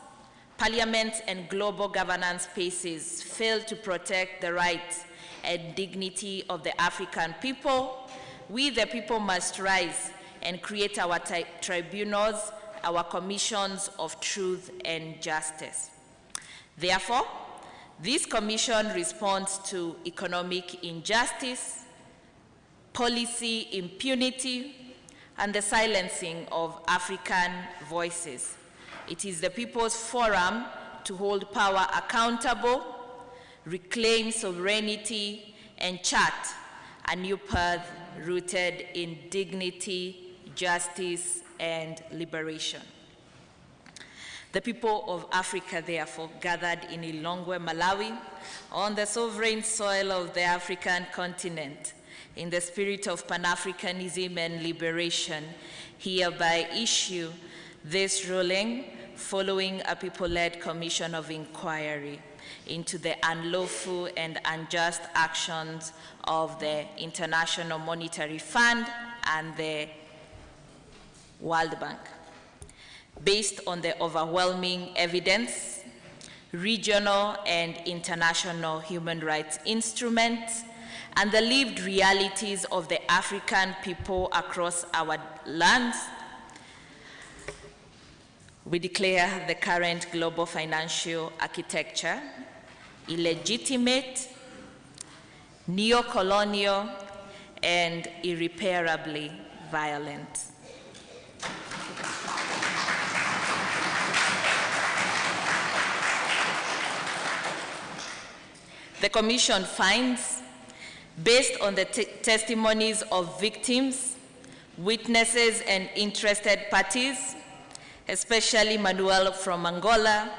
parliaments, and global governance spaces fail to protect the rights and dignity of the African people, we the people must rise and create our tribunals, our commissions of truth and justice. Therefore, this commission responds to economic injustice, policy impunity, and the silencing of African voices. It is the people's forum to hold power accountable, reclaim sovereignty, and chart a new path rooted in dignity, justice, and liberation. The people of Africa, therefore, gathered in Lilongwe, Malawi, on the sovereign soil of the African continent, in the spirit of Pan-Africanism and liberation, hereby issue this ruling following a people-led commission of inquiry into the unlawful and unjust actions of the International Monetary Fund and the World Bank. Based on the overwhelming evidence, regional and international human rights instruments, and the lived realities of the African people across our lands, we declare the current global financial architecture illegitimate, neo-colonial, and irreparably violent. The Commission finds, based on the testimonies of victims, witnesses, and interested parties, especially Manuel from Angola,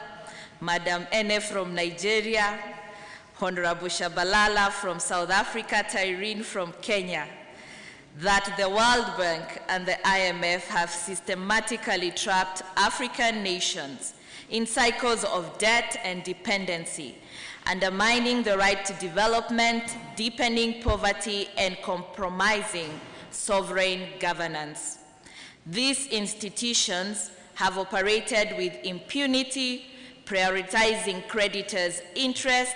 Madam Ene from Nigeria, Honorable Shabalala from South Africa, Tyrene from Kenya, that the World Bank and the IMF have systematically trapped African nations in cycles of debt and dependency, undermining the right to development, deepening poverty, and compromising sovereign governance. These institutions have operated with impunity, prioritizing creditors' interest,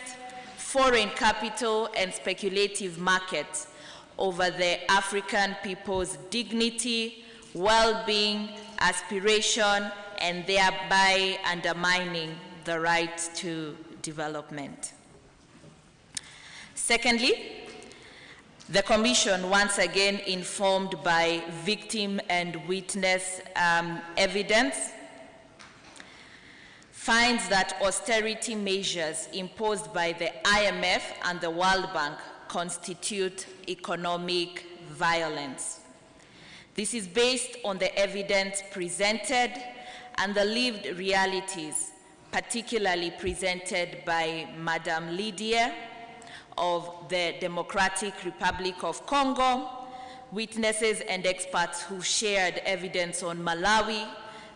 foreign capital, and speculative markets over the African people's dignity, well-being, aspiration, and thereby undermining the right to development. Secondly, the Commission, once again informed by victim and witness evidence, finds that austerity measures imposed by the IMF and the World Bank constitute economic violence. This is based on the evidence presented and the lived realities, particularly presented by Madam Lydia of the Democratic Republic of Congo, witnesses and experts who shared evidence on Malawi,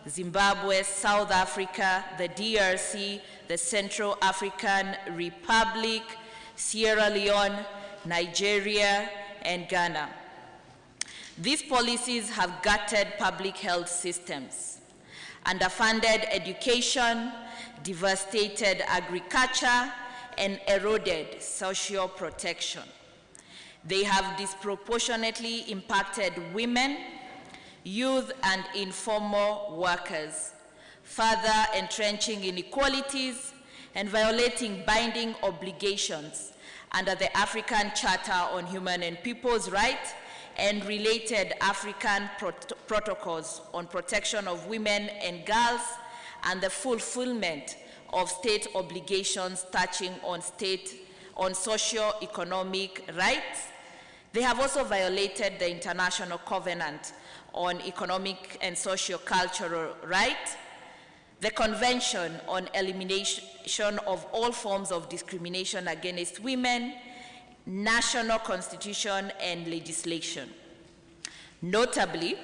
Zimbabwe, South Africa, the DRC, the Central African Republic, Sierra Leone, Nigeria, and Ghana. These policies have gutted public health systems, underfunded education, devastated agriculture, and eroded social protection. They have disproportionately impacted women, youth, and informal workers, further entrenching inequalities and violating binding obligations under the African Charter on Human and People's Rights and related African protocols on protection of women and girls and the fulfillment of state obligations touching on socio-economic rights. They have also violated the International Covenant on Economic and Socio-Cultural Rights, the Convention on Elimination of All Forms of Discrimination Against Women, national constitution, and legislation. Notably,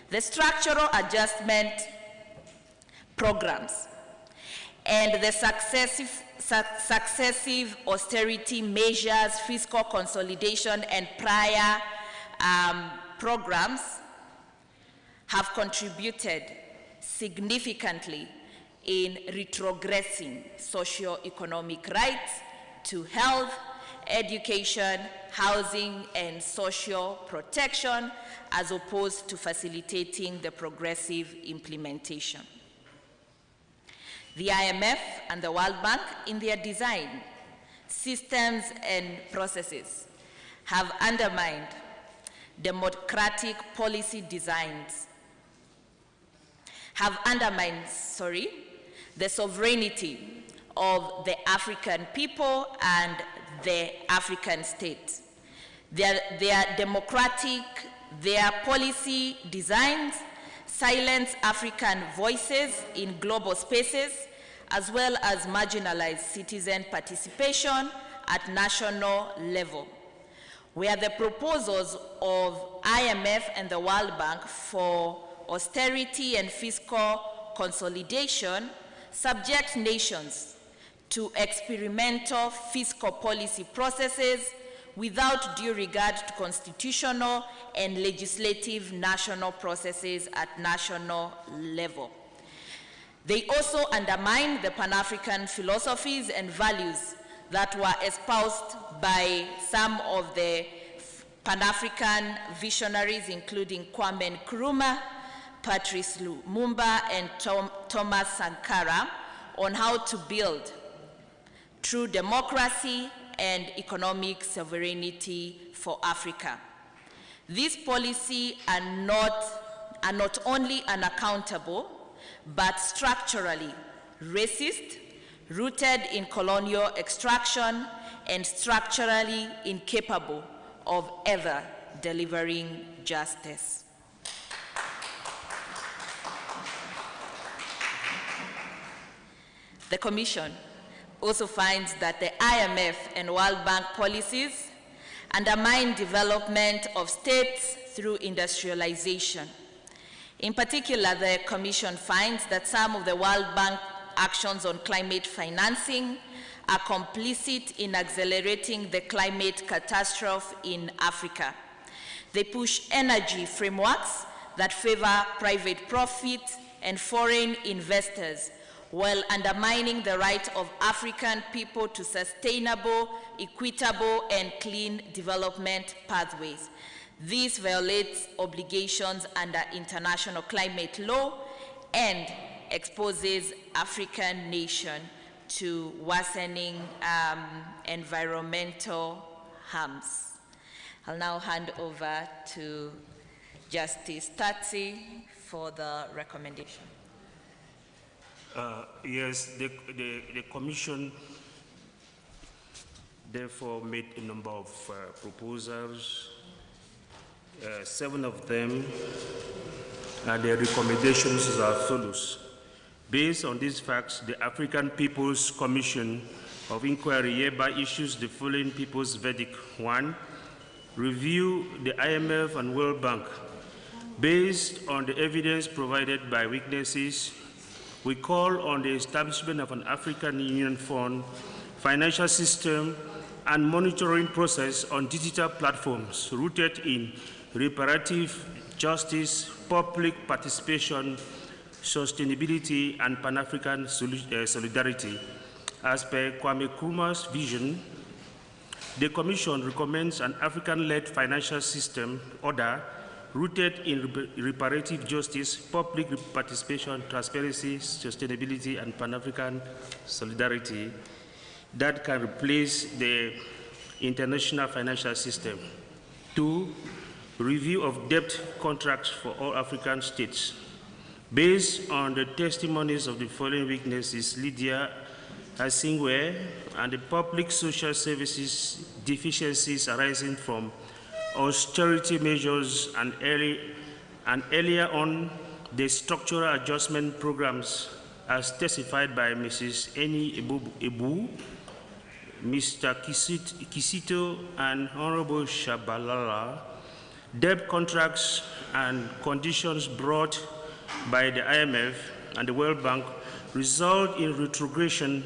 the structural adjustment programs and the successive austerity measures, fiscal consolidation, and prior programs have contributed significantly in retrogressing socio-economic rights to health, education, housing, and social protection, as opposed to facilitating the progressive implementation. The IMF and the World Bank, in their design, systems, and processes, have undermined democratic policy designs, the sovereignty of the African people and the African state. Their policy designs silence African voices in global spaces, as well as marginalize citizen participation at national level, where the proposals of IMF and the World Bank for austerity and fiscal consolidation subject nations to experimental fiscal policy processes without due regard to constitutional and legislative national processes at national level. They also undermine the Pan-African philosophies and values that were espoused by some of the Pan-African visionaries, including Kwame Nkrumah, Patrice Lumumba, and Thomas Sankara, on how to build true democracy and economic sovereignty for Africa. These policies are not only unaccountable, but structurally racist, rooted in colonial extraction, and structurally incapable of ever delivering justice. The Commission also finds that the IMF and World Bank policies undermine development of states through industrialization. In particular, the Commission finds that some of the World Bank actions on climate financing are complicit in accelerating the climate catastrophe in Africa. They push energy frameworks that favor private profit and foreign investors, while undermining the right of African people to sustainable, equitable, and clean development pathways. This violates obligations under international climate law and exposes African nations to worsening environmental harms. I'll now hand over to Justice Tatsi for the recommendation. Yes, the Commission therefore made a number of proposals, 7 of them, and their recommendations are as follows. Based on these facts, the African People's Commission of Inquiry hereby issues the following people's verdict. 1, review the IMF and World Bank. Based on the evidence provided by witnesses, we call on the establishment of an African Union Fund, financial system, and monitoring process on digital platforms rooted in reparative justice, public participation, sustainability, and Pan-African solidarity. As per Kwame Nkrumah's vision, the Commission recommends an African-led financial system order rooted in reparative justice, public participation, transparency, sustainability, and Pan-African solidarity that can replace the international financial system. 2, review of debt contracts for all African states. Based on the testimonies of the following witnesses, Lydia Asingwe, and the public social services deficiencies arising from austerity measures and earlier on the structural adjustment programs as testified by Mrs. Eni Ebu, Mr. Kisito, and Honorable Shabalala, debt contracts and conditions brought by the IMF and the World Bank result in retrogression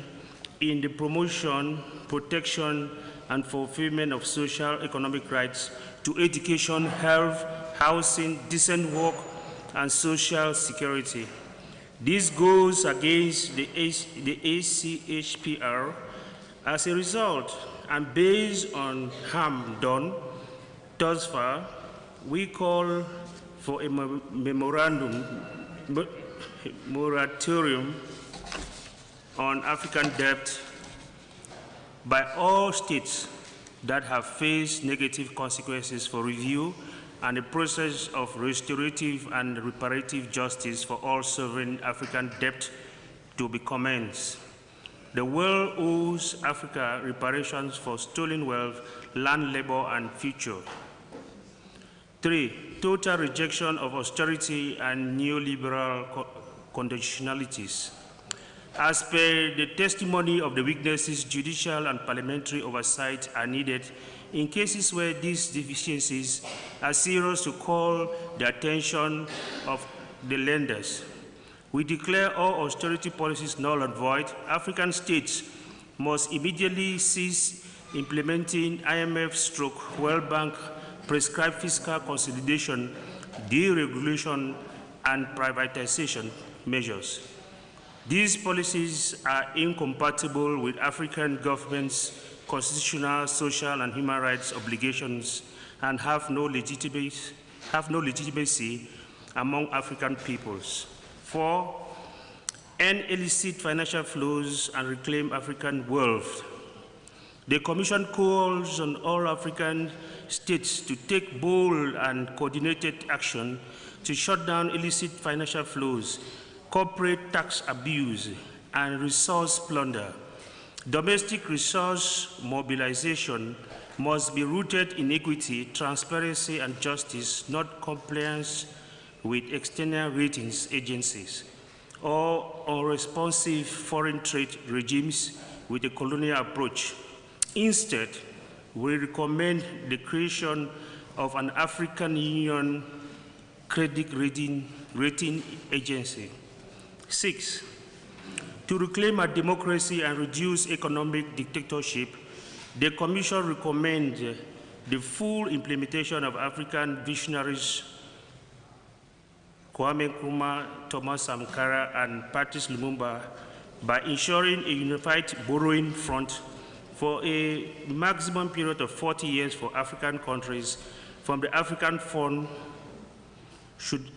in the promotion, protection, and fulfillment of social economic rights to education, health, housing, decent work, and social security. This goes against the ACHPR. As a result, and based on harm done thus far, we call for a moratorium on African debt by all states that have faced negative consequences for review and a process of restorative and reparative justice for all sovereign African debt to be commenced. The world owes Africa reparations for stolen wealth, land, labor, and future. 3, total rejection of austerity and neoliberal conditionalities. As per the testimony of the witnesses, judicial and parliamentary oversight are needed in cases where these deficiencies are serious to call the attention of the lenders. We declare all austerity policies null and void. African states must immediately cease implementing IMF/World Bank prescribed fiscal consolidation, deregulation, and privatization measures. These policies are incompatible with African governments' constitutional, social, and human rights obligations and have no legitimacy among African peoples. 4, end illicit financial flows, and reclaim African wealth. The Commission calls on all African states to take bold and coordinated action to shut down illicit financial flows, corporate tax abuse, and resource plunder. Domestic resource mobilization must be rooted in equity, transparency, and justice, not compliance with external ratings agencies or unresponsive foreign trade regimes with a colonial approach. Instead, we recommend the creation of an African Union credit rating agency. 6, to reclaim our democracy and reduce economic dictatorship, the Commission recommends the full implementation of African visionaries Kwame Nkrumah, Thomas Sankara, and Patrice Lumumba by ensuring a unified borrowing front for a maximum period of 40 years for African countries from the African Fund should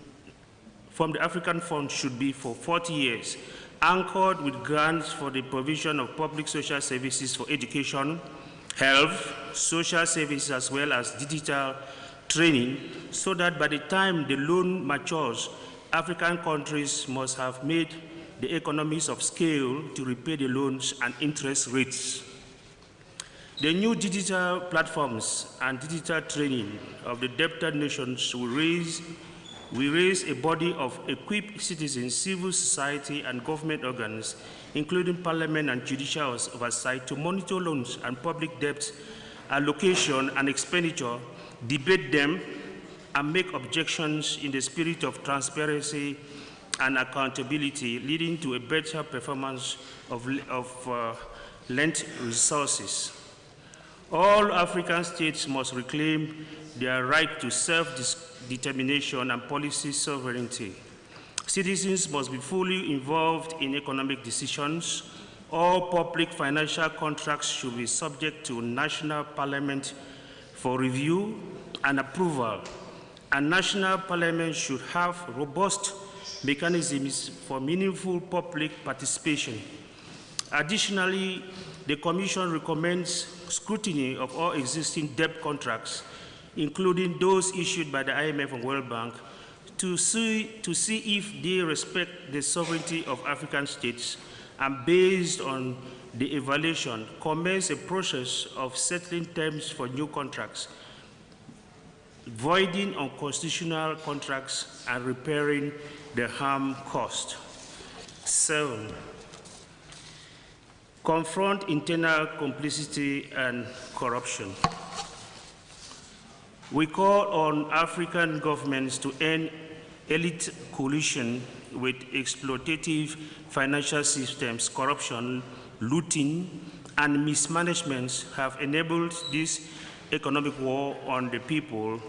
be for 40 years, anchored with grants for the provision of public social services for education, health, social services, as well as digital training, so that by the time the loan matures, African countries must have made the economies of scale to repay the loans and interest rates. The new digital platforms and digital training of the debtor nations will raise a body of equipped citizens, civil society, and government organs, including parliament and judicial oversight, to monitor loans and public debt allocation and expenditure, debate them, and make objections in the spirit of transparency and accountability, leading to a better performance of lent resources. All African states must reclaim their right to self-determination and policy sovereignty. Citizens must be fully involved in economic decisions. All public financial contracts should be subject to national parliament for review and approval, and national parliament should have robust mechanisms for meaningful public participation. Additionally, the Commission recommends scrutiny of all existing debt contracts, including those issued by the IMF and WorldBank, to see if they respect the sovereignty of African states, and based on the evaluation, commence a process of settling terms for new contracts, voiding unconstitutional contracts, and repairing the harm caused. 7, confront internal complicity and corruption. We call on African governments to end elite collusion with exploitative financial systems. Corruption, looting, and mismanagement have enabled this economic war on the people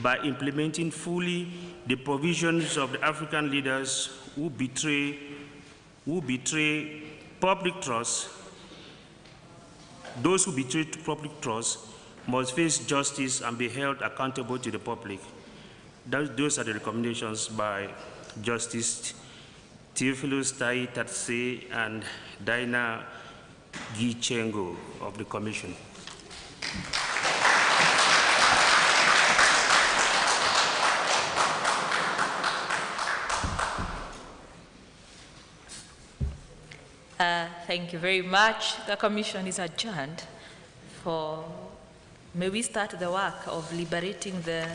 by implementing fully the provisions of the African leaders who betray public trust. Those who betray public trust must face justice and be held accountable to the public. Those are the recommendations by Justice Theophilus Tai Tatse and Dinah Gichengo of the Commission. Thank you very much. The Commission is adjourned may we start the work of liberating the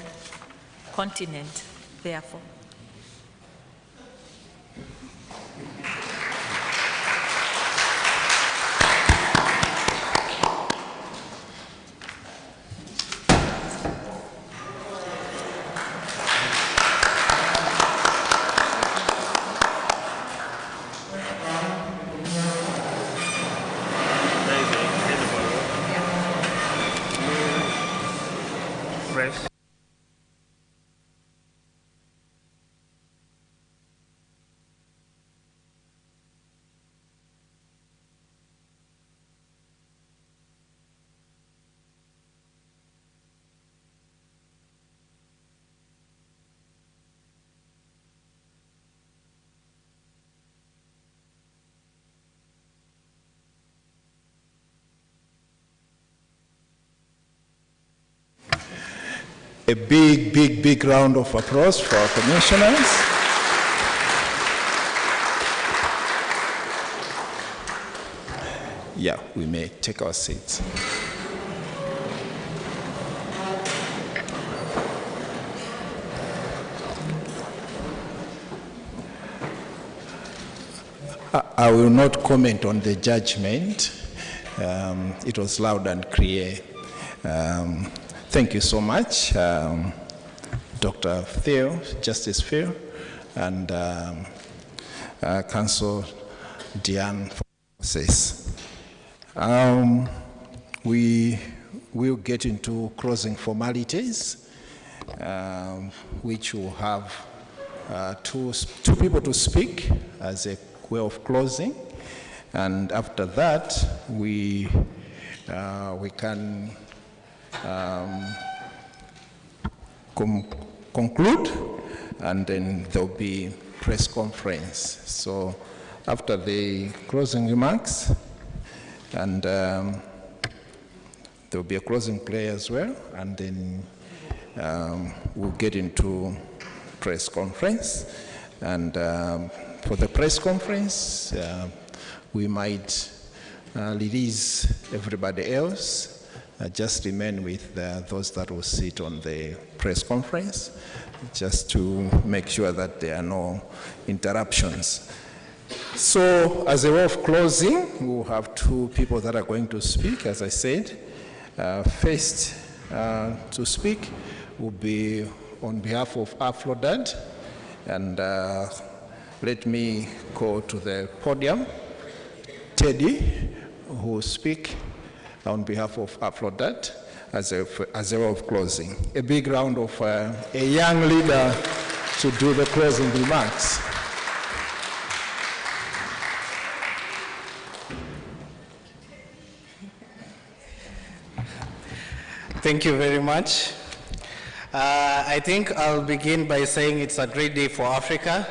continent, therefore. A big, big, big round of applause for our commissioners. Yeah, we may take our seats. I will not comment on the judgment. It was loud and clear. Thank you so much, Dr. Theo, Justice Theo, and Counsel Diane for process. We will get into closing formalities, which will have two people to speak as a way of closing, and after that we can conclude, and then there'll be press conference. So after the closing remarks, and there'll be a closing prayer as well, and then we'll get into press conference. And for the press conference, we might release everybody else. Just remain with those that will sit on the press conference, just to make sure that there are no interruptions. So as a way of closing, we'll have two people that are going to speak, as I said. First to speak will be on behalf of AfroDad, and let me go to the podium, Teddy, who will speak on behalf of AfroDad as a way of closing. A big round of a young leader to do the closing remarks. Thank you very much. I think I'll begin by saying it's a great day for Africa.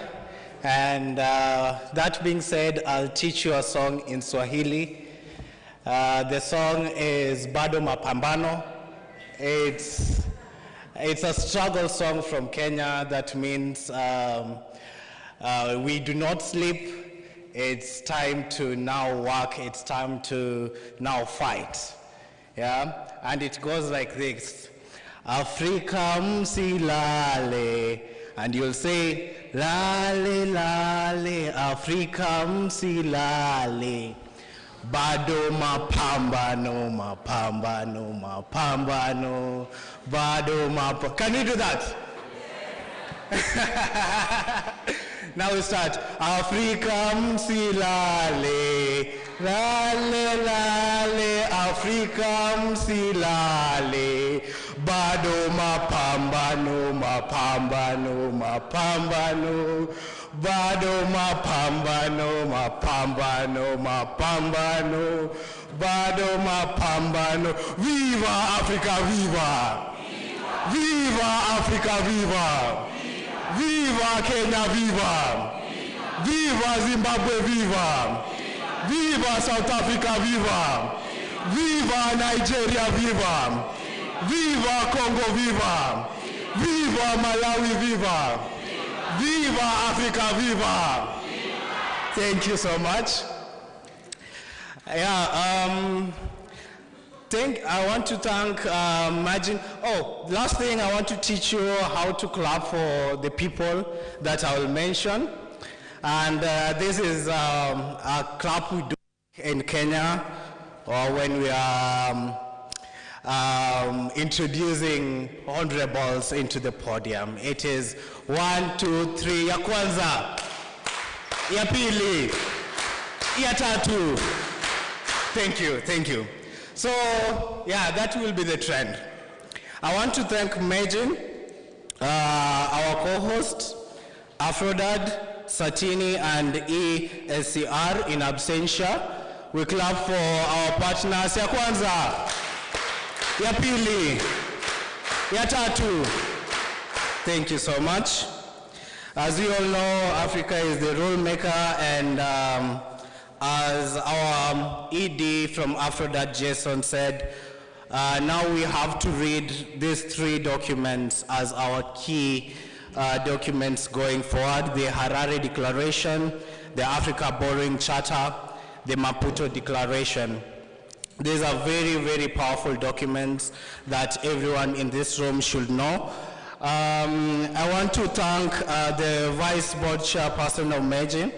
And that being said, I'll teach you a song in Swahili. The song is Bado Mapambano. It's a struggle song from Kenya that means we do not sleep. It's time to now work. It's time to now fight. Yeah? And it goes like this. Afrika msilale. And you'll say, lale, lale, Afrika msilale. Bado mapambano, mapambano, mapambano. Bado mapambano. Can you do that? Now we start. Afrika msilale. Lale, lale, Afrika msilale. Bado mapambano, mapambano, mapambano. Bado mapambano, mapambano, mapambano. Bado mapambano. Viva Africa, viva! Viva Africa, viva! Viva Kenya, viva! Viva Zimbabwe, viva! Viva South Africa, viva! Viva Nigeria, viva! Viva Congo, viva! Viva Malawi, viva! Viva Africa, viva! Thank you so much. Yeah, I want to thank last thing, I want to teach you how to clap for the people that I will mention. And this is a clap we do in Kenya, or when we are introducing honorables into the podium. It is 1, 2, 3, ya kwanza, ya pili, ya tatu. Thank you, thank you. So, yeah, that will be the trend. I want to thank Majin, our co-host, AfroDad, Satini, and ESCR in absentia. We clap for our partners. Ya kwanza, ya pili, ya tatu. Thank you so much. As you all know, Africa is the rule maker, and as our ED from AfroDad, Jason, said, Now we have to read these 3 documents as our key documents going forward: the Harare Declaration, the Africa Borrowing Charter, the Maputo Declaration. These are very, very powerful documents that everyone in this room should know. I want to thank the Vice Board Chairperson of MEGI.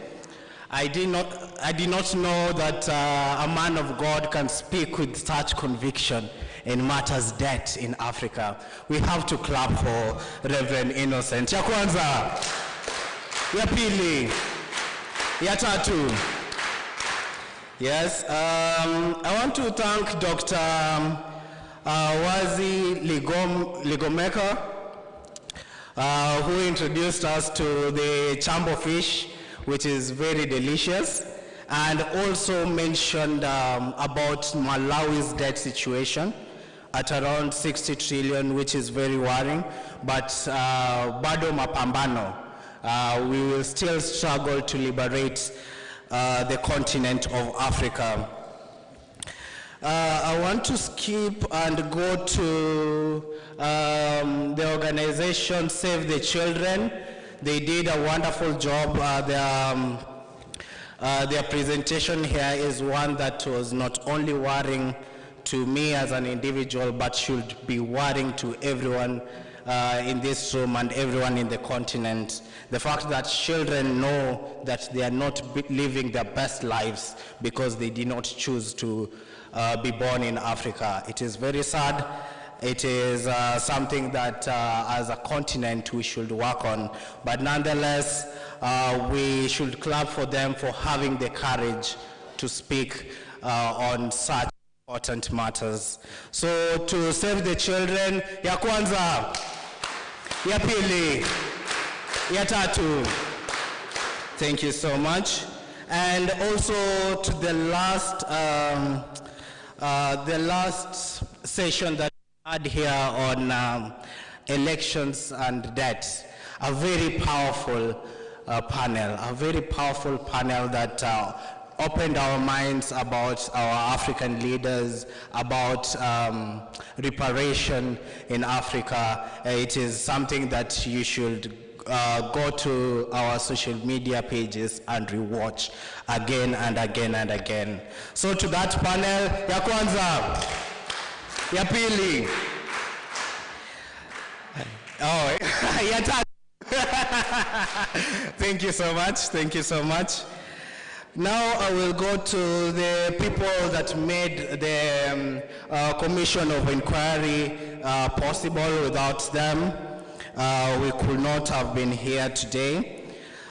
I did not know that a man of God can speak with such conviction in matters debt in Africa. We have to clap for Reverend Innocent. Ya kwanza, ya pili, ya tatu. Yes, I want to thank Dr. Wazi Ligomeka, who introduced us to the chambo fish, which is very delicious, and also mentioned about Malawi's debt situation at around 60 trillion, which is very worrying, but bado mapambano. We will still struggle to liberate the continent of Africa. I want to skip and go to the organization Save the Children. They did a wonderful job. Their presentation here is one that was not only worrying to me as an individual, but should be worrying to everyone in this room and everyone in the continent. The fact that children know that they are not living their best lives because they did not choose to be born in Africa. It is very sad. It is something that as a continent we should work on. But nonetheless, we should clap for them for having the courage to speak on such important matters. So to Save the Children, ya kwanza, ya pili, ya tatu. Thank you so much. And also to the last session that we had here on elections and debt, a very powerful panel that opened our minds about our African leaders, about reparation in Africa. It is something that you should go to our social media pages and rewatch again and again and again. So to that panel, ya kwanza, ya pili, ya tatu. Thank you so much, thank you so much. Now I will go to the people that made the Commission of Inquiry possible. Without them, we could not have been here today.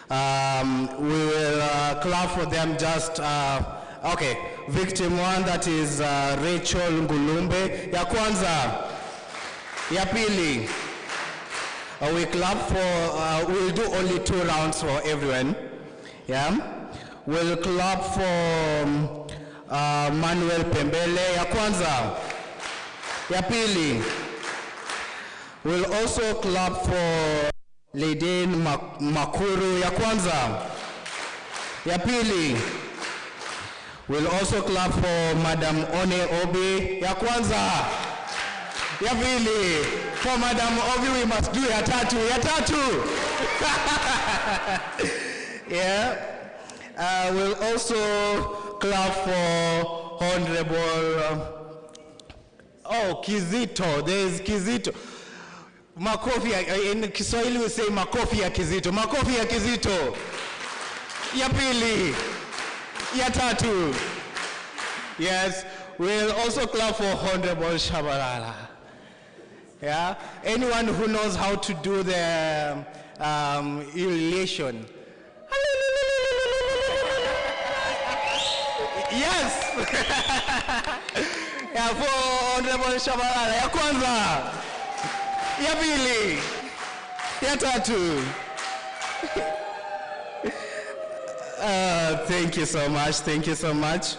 We will clap for them just, okay, victim one, that is Rachel Ngulumbe. Ya kwanza, ya pili. We clap for, we'll do only 2 rounds for everyone, yeah? We'll clap for Manuel Pembele, ya kwanza, ya pili. We'll also clap for Ledine Makuru, ya kwanza, ya pili. We'll also clap for Madam One Obi, ya kwanza, ya pili. For Madam Obi, we must do ya tatu, ya tatu. Yeah. We'll also clap for Honorable, Kizito. There is Kizito. Makofi, in Kiswahili we say makofi ya Kizito. Makofi ya Kizito. Ya pili. Ya tatu. Yes. We'll also clap for Honorable Shabalala. Yeah. Anyone who knows how to do the elation. Yes. Yeah, for Honorable Shabalala. Ya kwanza. Ya pili. Ya tatu. Thank you so much. Thank you so much.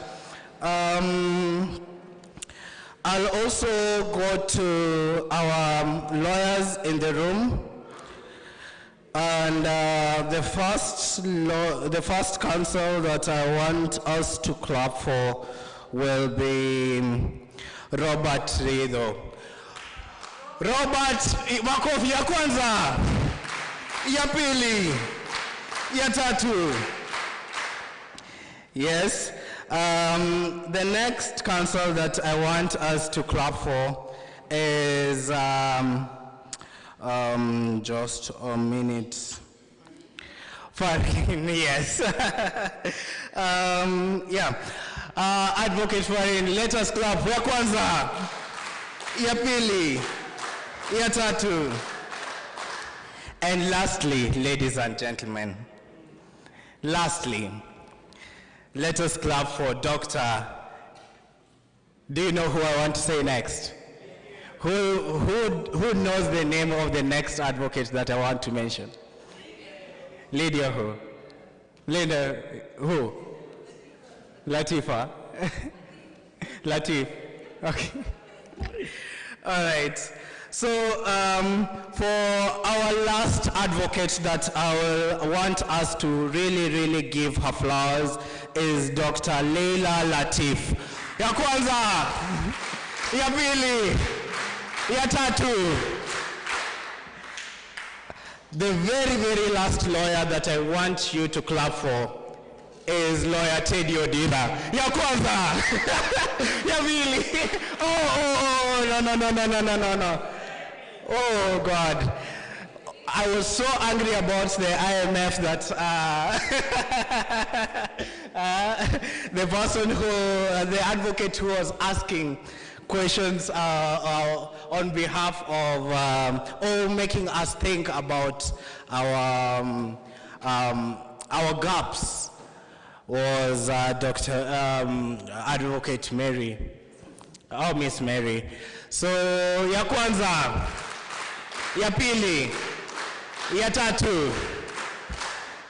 I'll also go to our lawyers in the room. And the first counsel that I want us to clap for will be Robert Rido. Robert, makofi ya kwanza, ya pili, ya tatu. Yes. The next council that I want us to clap for is just a minute. Farin, yes. Yeah. Advocate Farin, let us clap. Ya kwanza, ya pili, ya tatu. And lastly, ladies and gentlemen, lastly, let us clap for Dr. Do you know who I want to say next? Who knows the name of the next advocate that I want to mention? Lydia who? Lydia who? Latifa? Latif. Okay. All right. So for our last advocate that I will want us to really give her flowers is Dr. Leila Latif. Ya kwanza, ya pili, ya tatu. The very last lawyer that I want you to clap for is lawyer Teddy Odira. Ya kwanza, ya pili. No. Oh God. I was so angry about the IMF that the person the advocate who was asking questions on behalf of, or making us think about our gaps was Dr. Advocate Mary, Miss Mary. So, ya kwanza, ya pili, ya tatu,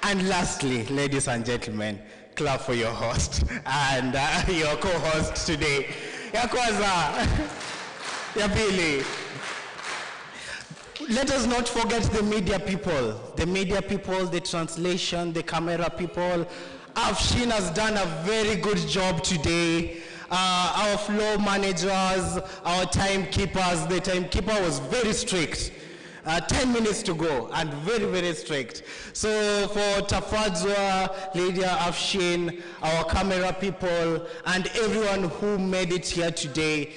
and lastly, ladies and gentlemen, clap for your host and your co-host today. Ya kwanza, ya pili. Let us not forget the media people, the translation, the camera people. Afshin has done a very good job today. Our floor managers, our timekeepers, the timekeeper was very strict. 10 minutes to go, and very strict. So for Tafadzwa, Lydia, Afshin, our camera people, and everyone who made it here today,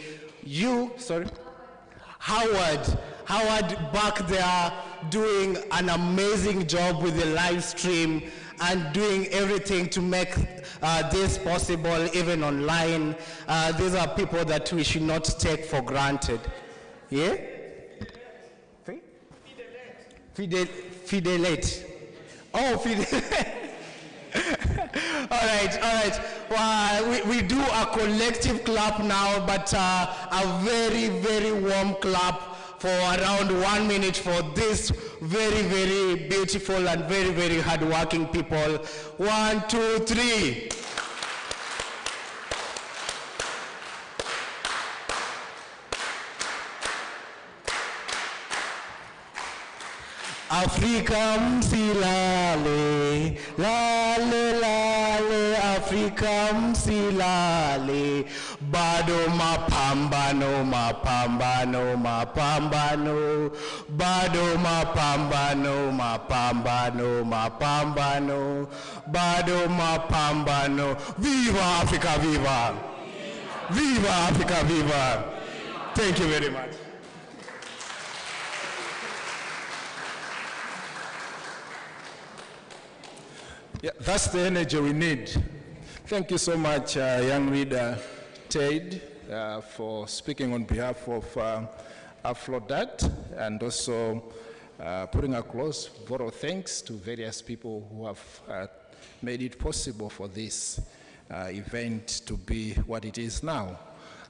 Howard back there doing an amazing job with the live stream and doing everything to make this possible, even online. These are people that we should not take for granted. Yeah? Fidelate. Oh, Fidelate. All right. Well, we do a collective clap now, but a very warm clap for around 1 minute for this very beautiful and very hardworking people. 1, 2, 3. Afrika msilale, lale, Afrika msilale, bado mapambano, bado mapambano, bado mapambano. Viva Africa, viva! Viva Africa, viva! Thank you very much. Yeah, that's the energy we need. Thank you so much, young leader Ted, for speaking on behalf of Aflodat, and also putting a close vote of thanks to various people who have made it possible for this event to be what it is now.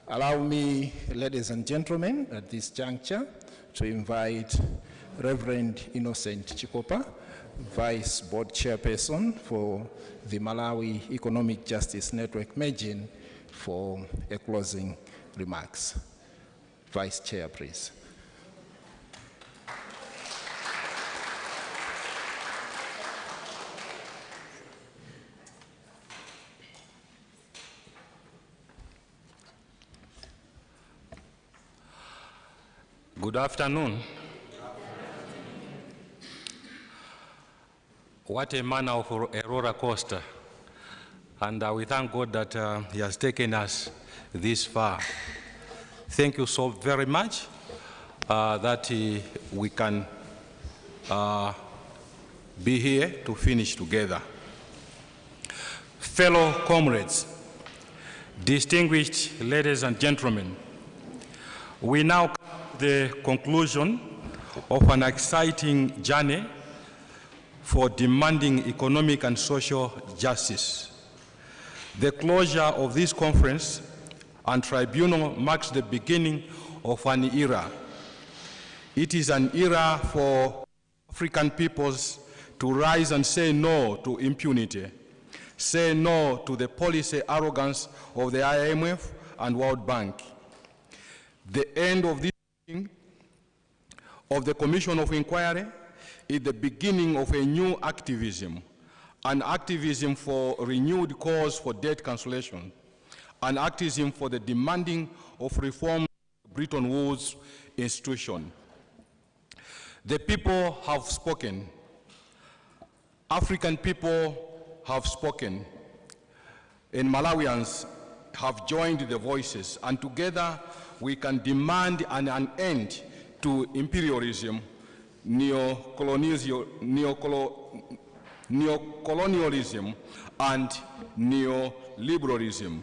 Allow me, ladies and gentlemen, at this juncture, to invite Reverend Innocent Chikopa, Vice Board Chairperson for the Malawi Economic Justice Network Megin, for a closing remarks. Vice Chair, please. Good afternoon. What a manner of a roller coaster. And we thank God that He has taken us this far. Thank you so very much that we can be here to finish together. Fellow comrades, distinguished ladies and gentlemen, we now come to the conclusion of an exciting journey for demanding economic and social justice. The closure of this conference and tribunal marks the beginning of an era. It is an era for African peoples to rise and say no to impunity, say no to the policy arrogance of the IMF and World Bank. The end of this meeting of the Commission of Inquiry is the beginning of a new activism, an activism for renewed calls for debt cancellation, an activism for the demanding of reform of Bretton Woods institution. The people have spoken. African people have spoken. And Malawians have joined the voices, and together we can demand an end to imperialism, neocolonialism, and neoliberalism.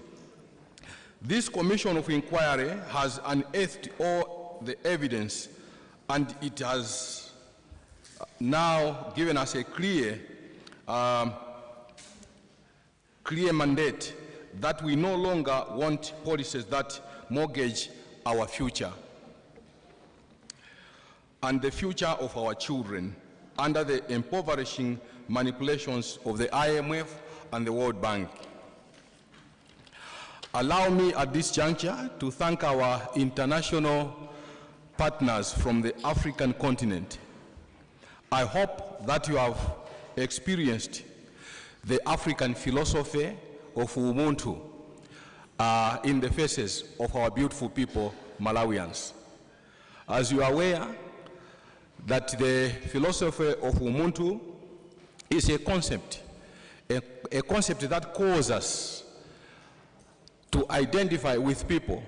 This Commission of Inquiry has unearthed all the evidence, and it has now given us a clear mandate that we no longer want policies that mortgage our future and the future of our children under the impoverishing manipulations of the IMF and the World Bank. Allow me at this juncture to thank our international partners from the African continent. I hope that you have experienced the African philosophy of Ubuntu in the faces of our beautiful people, Malawians. As you are aware, that the philosophy of Ubuntu is a concept that calls us to identify with people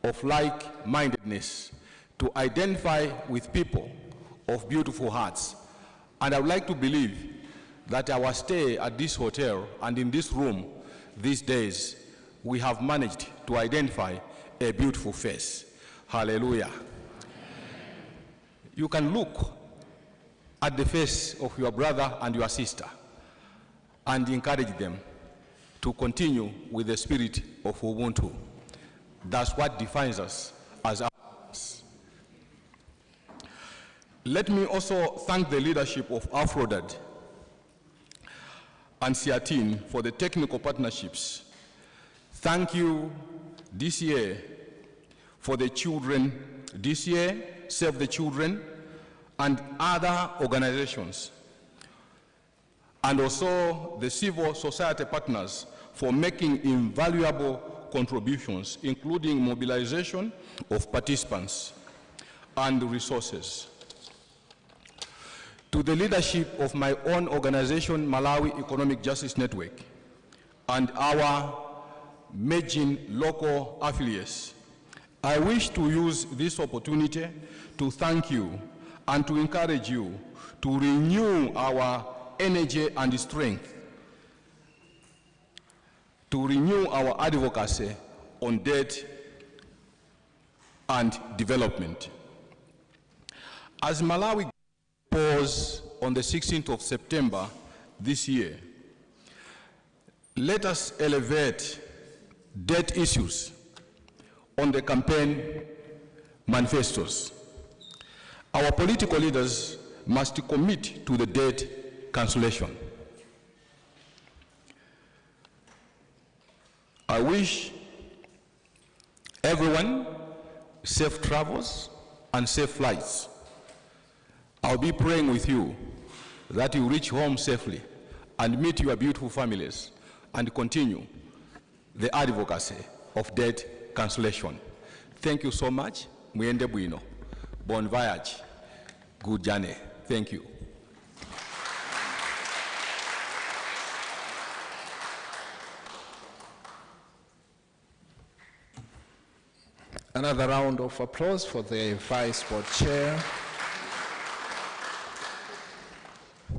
of like-mindedness, to identify with people of beautiful hearts. And I would like to believe that our stay at this hotel and in this room these days, we have managed to identify a beautiful face. Hallelujah. You can look at the face of your brother and your sister and encourage them to continue with the spirit of Ubuntu. That's what defines us as Africans. Let me also thank the leadership of Afrodad and Siatin for the technical partnerships. Thank you this year for the children, this year, Save the Children, and other organizations, and also the civil society partners for making invaluable contributions, including mobilization of participants and resources. To the leadership of my own organization, Malawi Economic Justice Network, and our merging local affiliates, I wish to use this opportunity to thank you and to encourage you to renew our energy and strength, to renew our advocacy on debt and development. As Malawi goes on the 16th of September this year, let us elevate debt issues on the campaign manifestos. Our political leaders must commit to the debt cancellation. I wish everyone safe travels and safe flights. I'll be praying with you that you reach home safely and meet your beautiful families and continue the advocacy of debt cancellation. Thank you so much. Muyende bwino. Bon voyage. Good journey. Thank you. Another round of applause for the Vice Board Chair.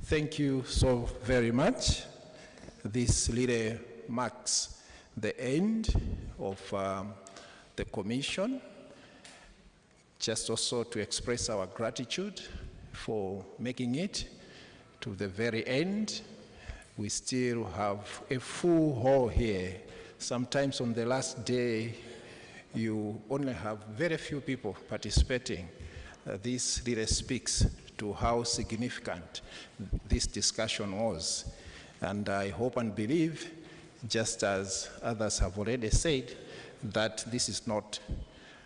Thank you so very much. This really marks the end of the Commission. Just also to express our gratitude for making it to the very end. We still have a full hall here. Sometimes on the last day, you only have very few people participating. This really speaks to how significant this discussion was. And I hope and believe, just as others have already said, that this is not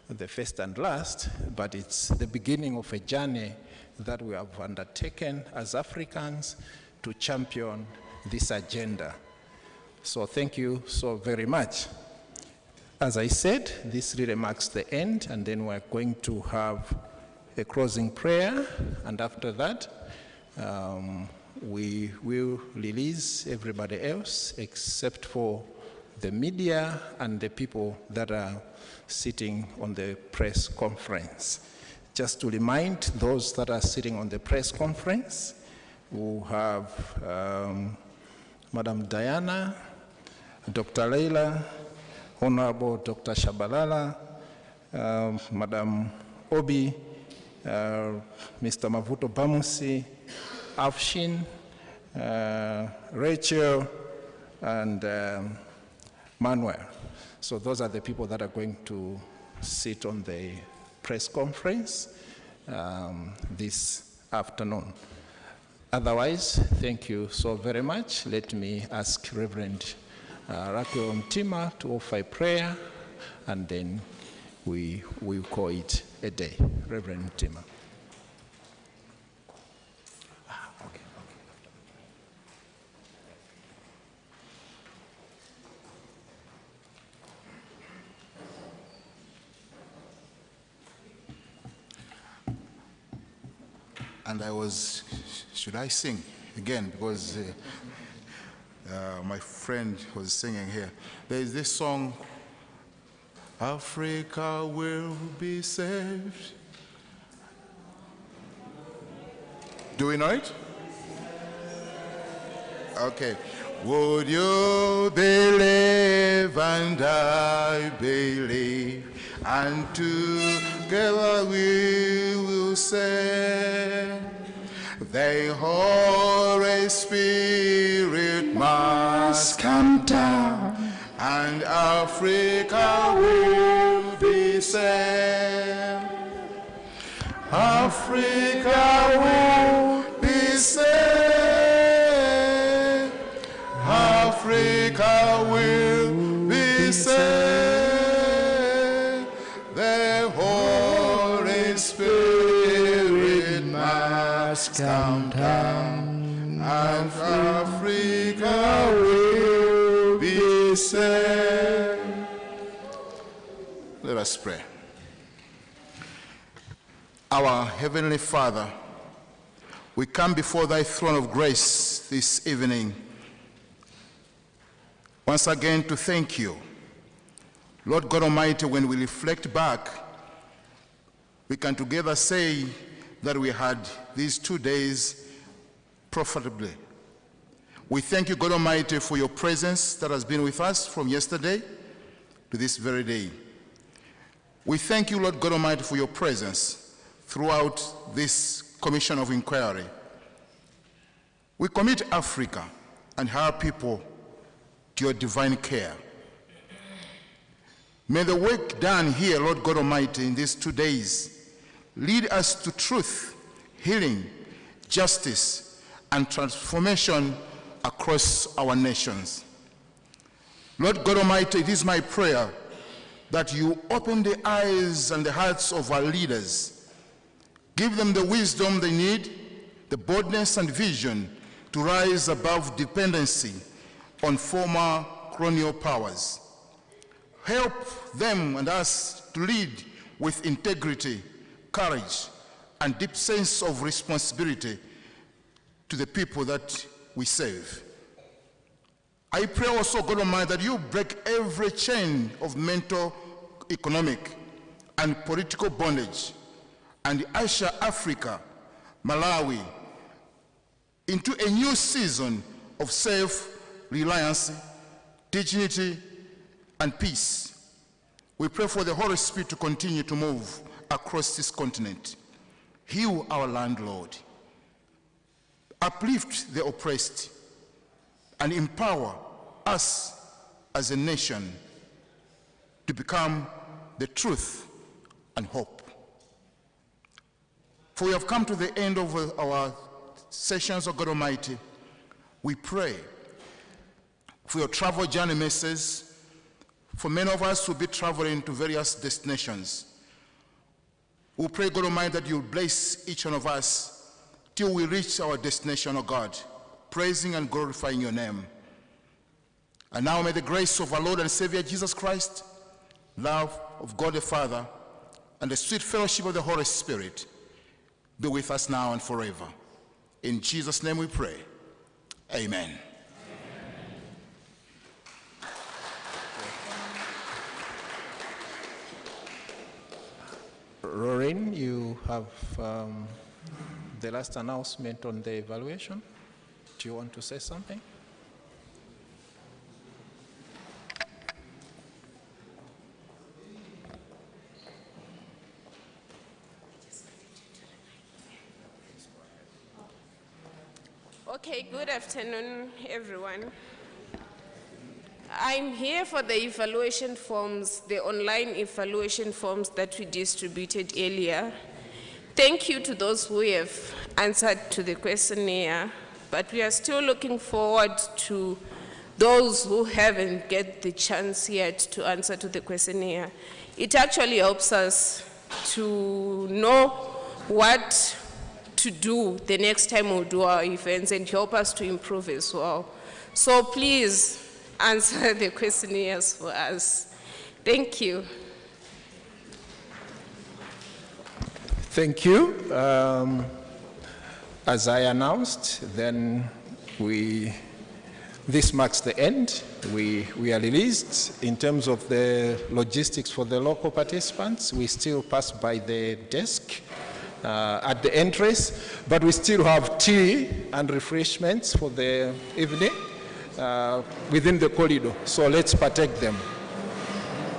the first and last, but it's the beginning of a journey that we have undertaken as Africans to champion this agenda. So thank you so very much. As I said, this really marks the end, and then we're going to have a closing prayer, and after that, we will release everybody else except for the media and the people that are sitting on the press conference. Just to remind those that are sitting on the press conference, we have Madam Diana, Dr. Leila, Honorable Dr. Shabalala, Madam Obi, Mr. Mavuto Bamusi, Afshin, Rachel, and Manuel. So those are the people that are going to sit on the press conference this afternoon. Otherwise, thank you so very much. Let me ask Reverend Raquel Mtima to offer a prayer, and then we will call it a day. Reverend Mtima. And should I sing again? Because my friend was singing here. There is this song, Africa will be saved. Do we know it? Okay. Would you believe and I believe, and together we will say, the Holy Spirit must come down, and Africa will be saved. Africa will be saved. Africa will be saved. The Holy Spirit must come down, and Africa will be saved. Let us pray. Our Heavenly Father, we come before thy throne of grace this evening, once again to thank you. Lord God Almighty, when we reflect back, we can together say that we had these 2 days profitably. We thank you, God Almighty, for your presence that has been with us from yesterday to this very day. We thank you, Lord God Almighty, for your presence throughout this Commission of Inquiry. We commit Africa and her people to your divine care. May the work done here, Lord God Almighty, in these 2 days lead us to truth, healing, justice, and transformation across our nations. Lord God Almighty, it is my prayer that you open the eyes and the hearts of our leaders. Give them the wisdom they need, the boldness and vision to rise above dependency on former colonial powers. Help them and us to lead with integrity, courage, and deep sense of responsibility to the people that we serve. I pray also, God Almighty, that you break every chain of mental, economic, and political bondage and usher Africa, Malawi, into a new season of self-reliance, dignity, and peace. We pray for the Holy Spirit to continue to move across this continent. Heal our land, Lord. Uplift the oppressed and empower us as a nation to become the truth and hope. For we have come to the end of our sessions, of God Almighty. We pray for your travel journey mercies. For many of us who will be traveling to various destinations, we pray, God Almighty, that you bless each one of us till we reach our destination, O God, praising and glorifying your name. And now may the grace of our Lord and Savior Jesus Christ, love of God the Father, and the sweet fellowship of the Holy Spirit be with us now and forever. In Jesus' name we pray. Amen. Rorin, you have the last announcement on the evaluation. Do you want to say something? Okay, good afternoon, everyone. I'm here for the evaluation forms, the online evaluation forms that we distributed earlier. Thank you to those who have answered to the questionnaire, but we are still looking forward to those who haven't get the chance yet to answer to the questionnaire. It actually helps us to know what to do the next time we'll do our events and help us to improve as well. So please answer the questionnaires for us. Thank you. Thank you. As I announced, then this marks the end. We are released. In terms of the logistics for the local participants, we still pass by the desk at the entrance, but we still have tea and refreshments for the evening within the corridor. So let's partake them.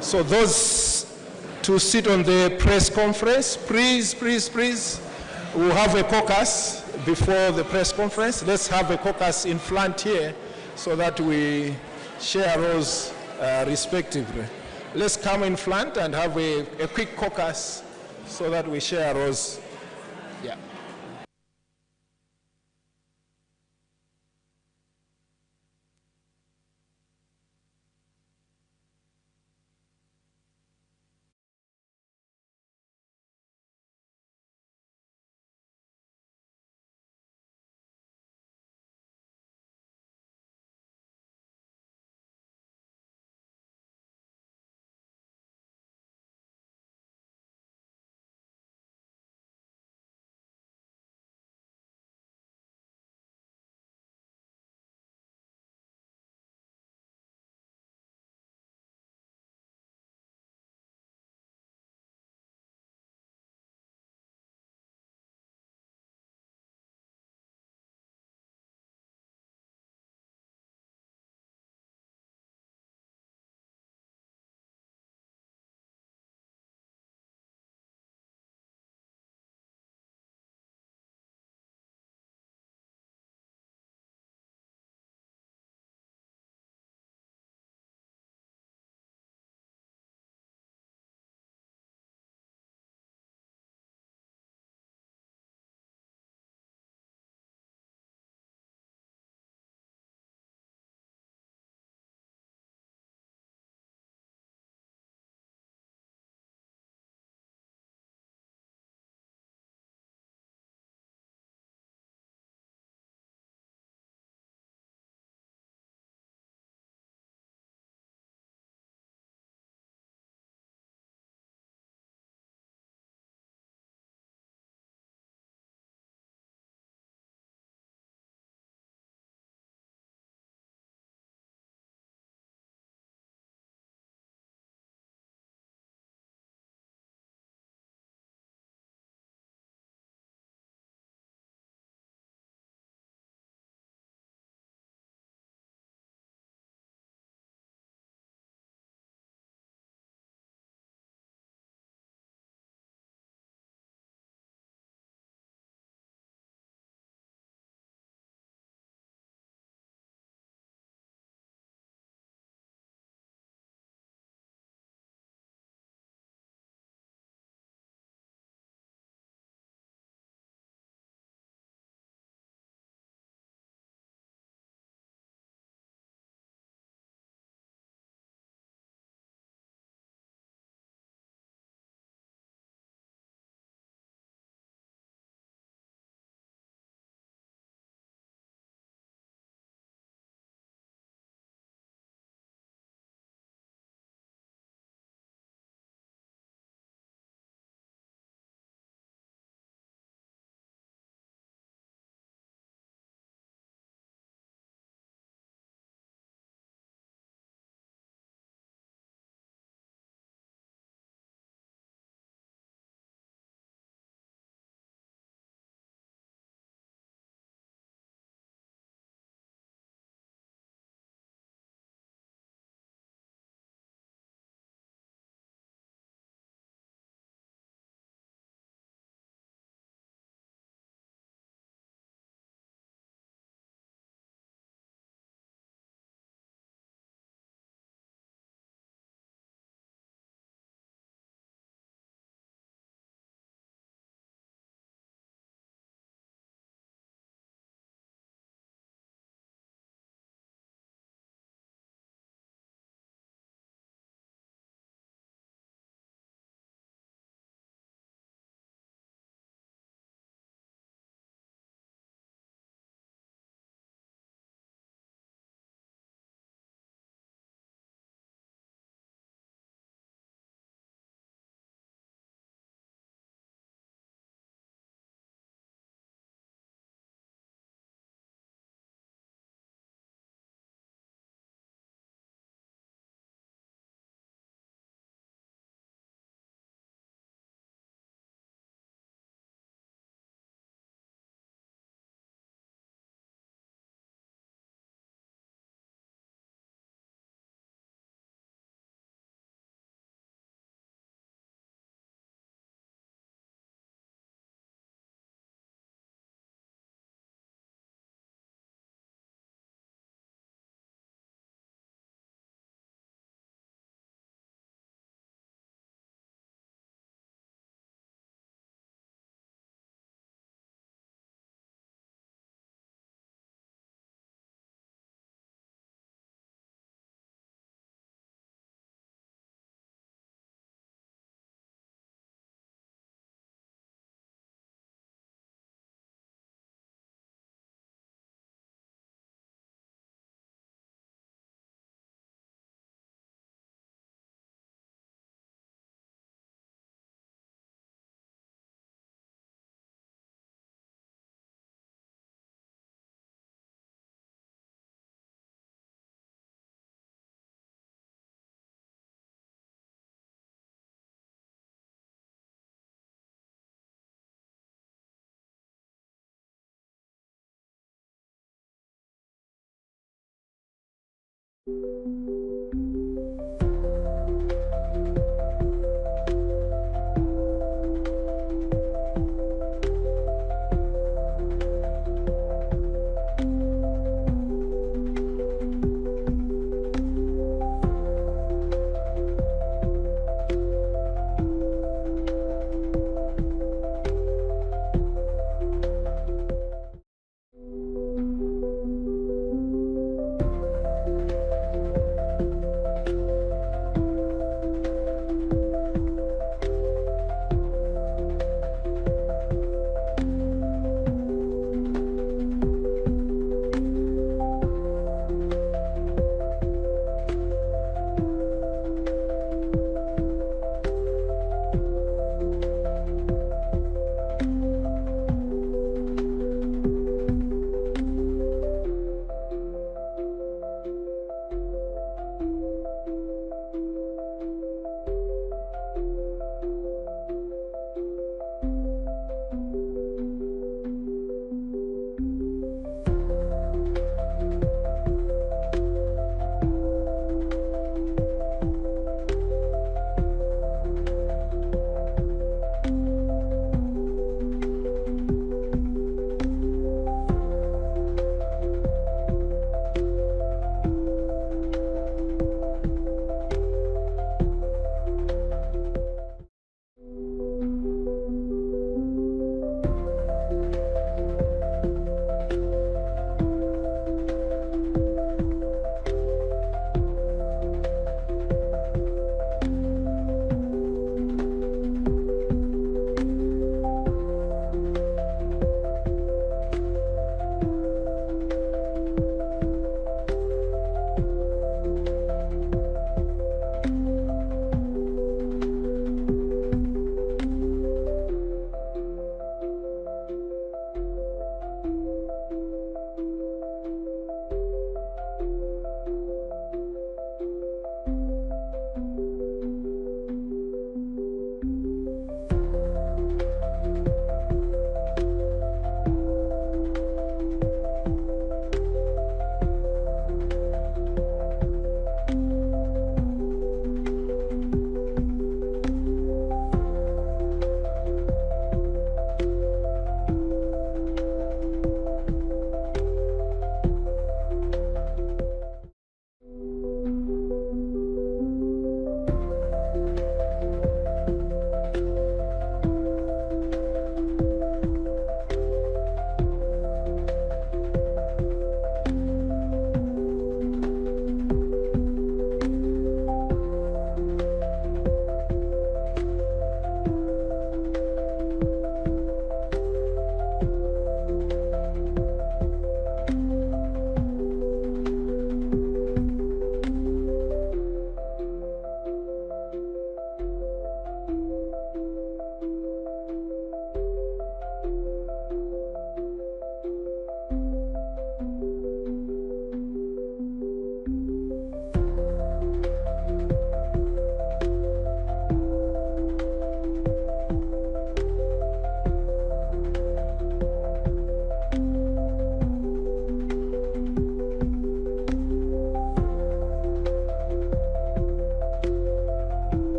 So those to sit on the press conference, please, we'll have a caucus before the press conference. Let's have a caucus in front here so that we share rows respectively. Let's come in front and have a quick caucus so that we share rows. Yeah.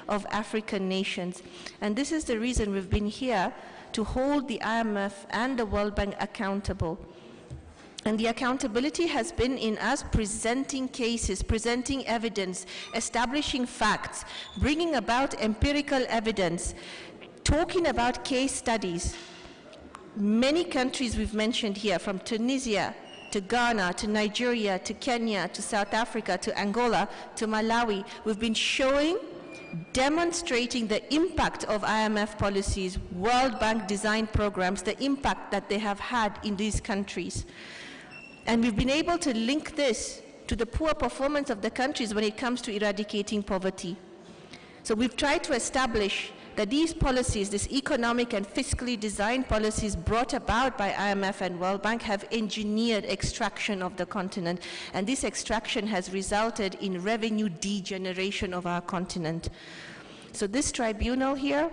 of African nations. And this is the reason we've been here to hold the IMF and the World Bank accountable. And the accountability has been in us presenting cases, presenting evidence, establishing facts, bringing about empirical evidence, talking about case studies. Many countries we've mentioned here, from Tunisia to Ghana, to Nigeria, to Kenya, to South Africa, to Angola, to Malawi, we've been showing, demonstrating the impact of IMF policies, World Bank design programs, the impact that they have had in these countries. And we've been able to link this to the poor performance of the countries when it comes to eradicating poverty. So we've tried to establish that these policies, these economic and fiscally designed policies brought about by IMF and World Bank, have engineered extraction of the continent, and this extraction has resulted in revenue degeneration of our continent. So this tribunal here,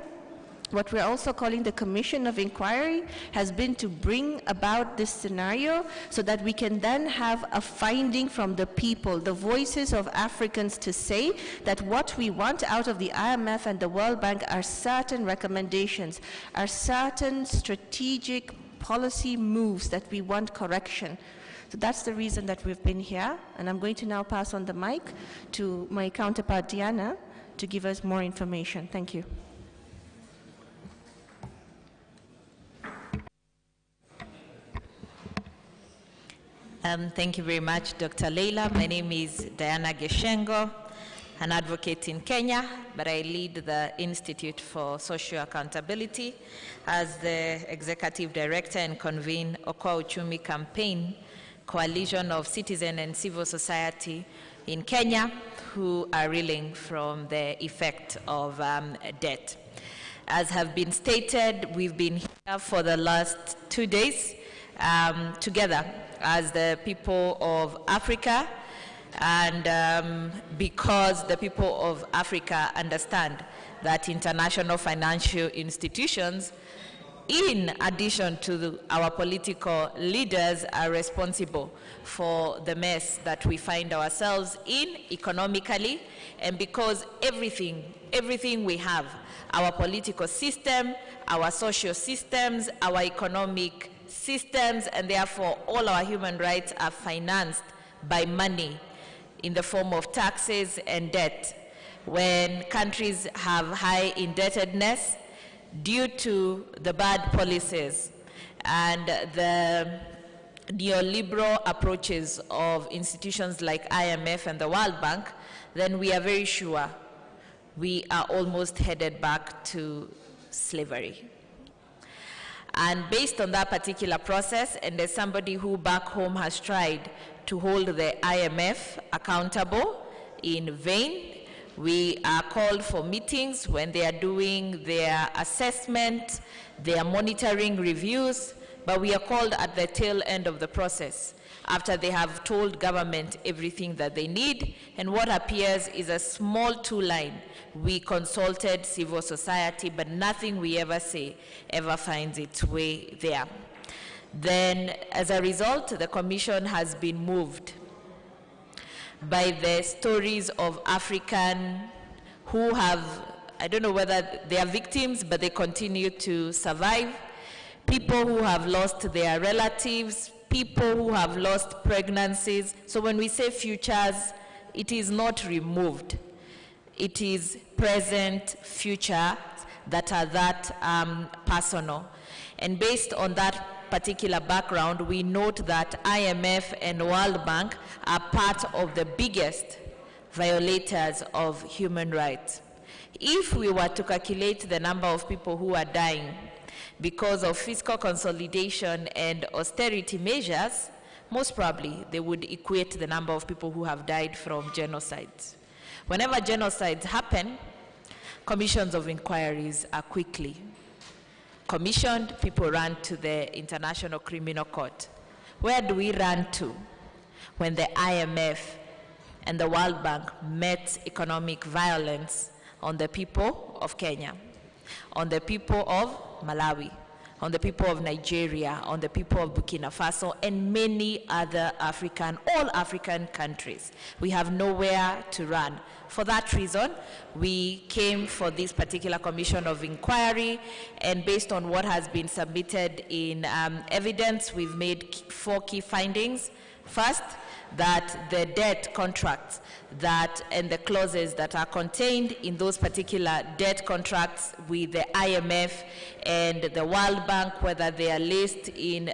what we're also calling the Commission of Inquiry, has been to bring about this scenario so that we can then have a finding from the people, the voices of Africans, to say that what we want out of the IMF and the World Bank are certain recommendations, are certain strategic policy moves that we want correction. So that's the reason that we've been here, and I'm going to now pass on the mic to my counterpart Diana to give us more information. Thank you. Thank you very much, Dr. Leila. My name is Diana Geshengo, an advocate in Kenya, but I lead the Institute for Social Accountability as the Executive Director and convene Okoa Uchumi Campaign, coalition of citizen and civil society in Kenya who are reeling from the effect of debt. As have been stated, we've been here for the last 2 days together as the people of Africa, and because the people of Africa understand that international financial institutions, in addition to our political leaders, are responsible for the mess that we find ourselves in economically, and because everything we have, our political system, our social systems, our economic systems, and therefore all our human rights are financed by money in the form of taxes and debt. When countries have high indebtedness due to the bad policies and the neoliberal approaches of institutions like IMF and the World Bank, then we are very sure we are almost headed back to slavery. And based on that particular process, and as somebody who back home has tried to hold the IMF accountable in vain, we are called for meetings when they are doing their assessment, their monitoring reviews, but we are called at the tail end of the process after they have told government everything that they need, and what appears is a small two-line. We consulted civil society, but nothing we ever say ever finds its way there. Then, as a result, the Commission has been moved by the stories of African who have, I don't know whether they are victims, but they continue to survive, people who have lost their relatives, people who have lost pregnancies. So when we say futures, it is not removed. It is present future that are that personal. And based on that particular background, we note that IMF and World Bank are part of the biggest violators of human rights. If we were to calculate the number of people who are dying because of fiscal consolidation and austerity measures, most probably they would equate the number of people who have died from genocides. Whenever genocides happen, commissions of inquiries are quickly commissioned. People run to the International Criminal Court. Where do we run to when the IMF and the World Bank met economic violence on the people of Kenya, on the people of Malawi, on the people of Nigeria, on the people of Burkina Faso, and many other all African countries. We have nowhere to run. For that reason, we came for this particular commission of inquiry, and based on what has been submitted in evidence, we've made 4 key findings. First, that the debt contracts and the clauses that are contained in those particular debt contracts with the IMF and the World Bank, whether they are listed in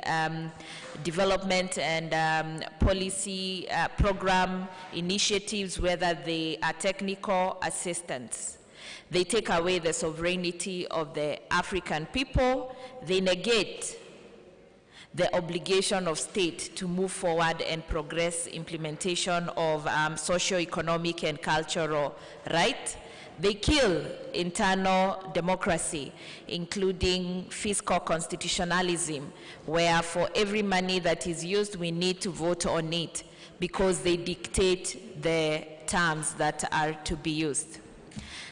development and policy program initiatives, whether they are technical assistance. They take away the sovereignty of the African people. They negate the obligation of state to move forward and progress implementation of socio-economic and cultural rights. They kill internal democracy, including fiscal constitutionalism, where for every money that is used, we need to vote on it because they dictate the terms that are to be used.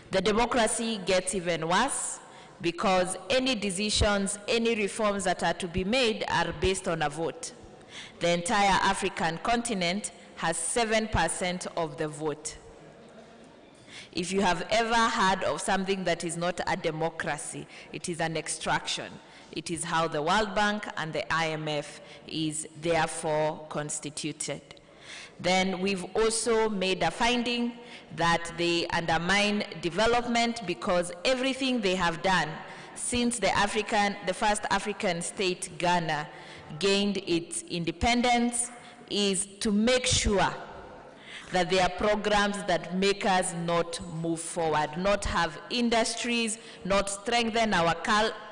The democracy gets even worse because any decisions, any reforms that are to be made are based on a vote. The entire African continent has 7% of the vote. If you have ever heard of something that is not a democracy, it is an extraction. It is how the World Bank and the IMF is therefore constituted. Then we've also made a finding that they undermine development because everything they have done since the first African state, Ghana, gained its independence is to make sure that there are programs that make us not move forward, not have industries, not strengthen our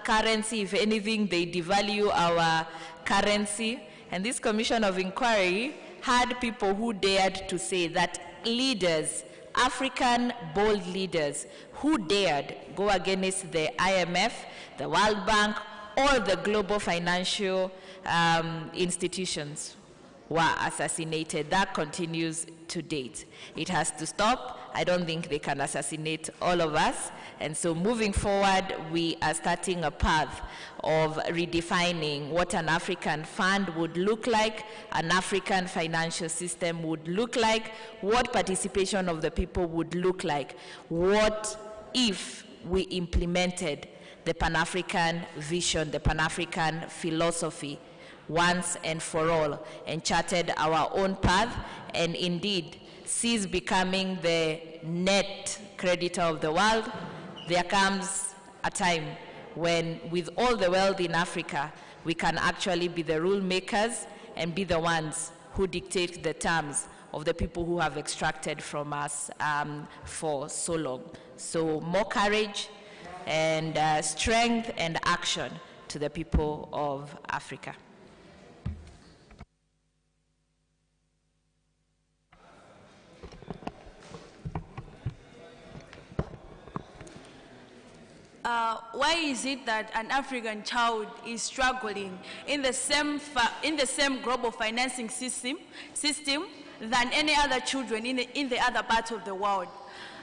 currency. If anything, they devalue our currency. And this commission of inquiry had people who dared to say that leaders, African bold leaders, who dared go against the IMF, the World Bank, or the global financial institutions were assassinated. That continues to date. It has to stop. I don't think they can assassinate all of us. And so moving forward, we are starting a path of redefining what an African fund would look like, an African financial system would look like, what participation of the people would look like, what if we implemented the Pan-African vision, the Pan-African philosophy, once and for all, and charted our own path, and indeed cease becoming the net creditor of the world. There comes a time when, with all the wealth in Africa, we can actually be the rule makers and be the ones who dictate the terms of the people who have extracted from us for so long. So more courage and strength and action to the people of Africa. Why is it that an African child is struggling in the same global financing system than any other children in the other parts of the world?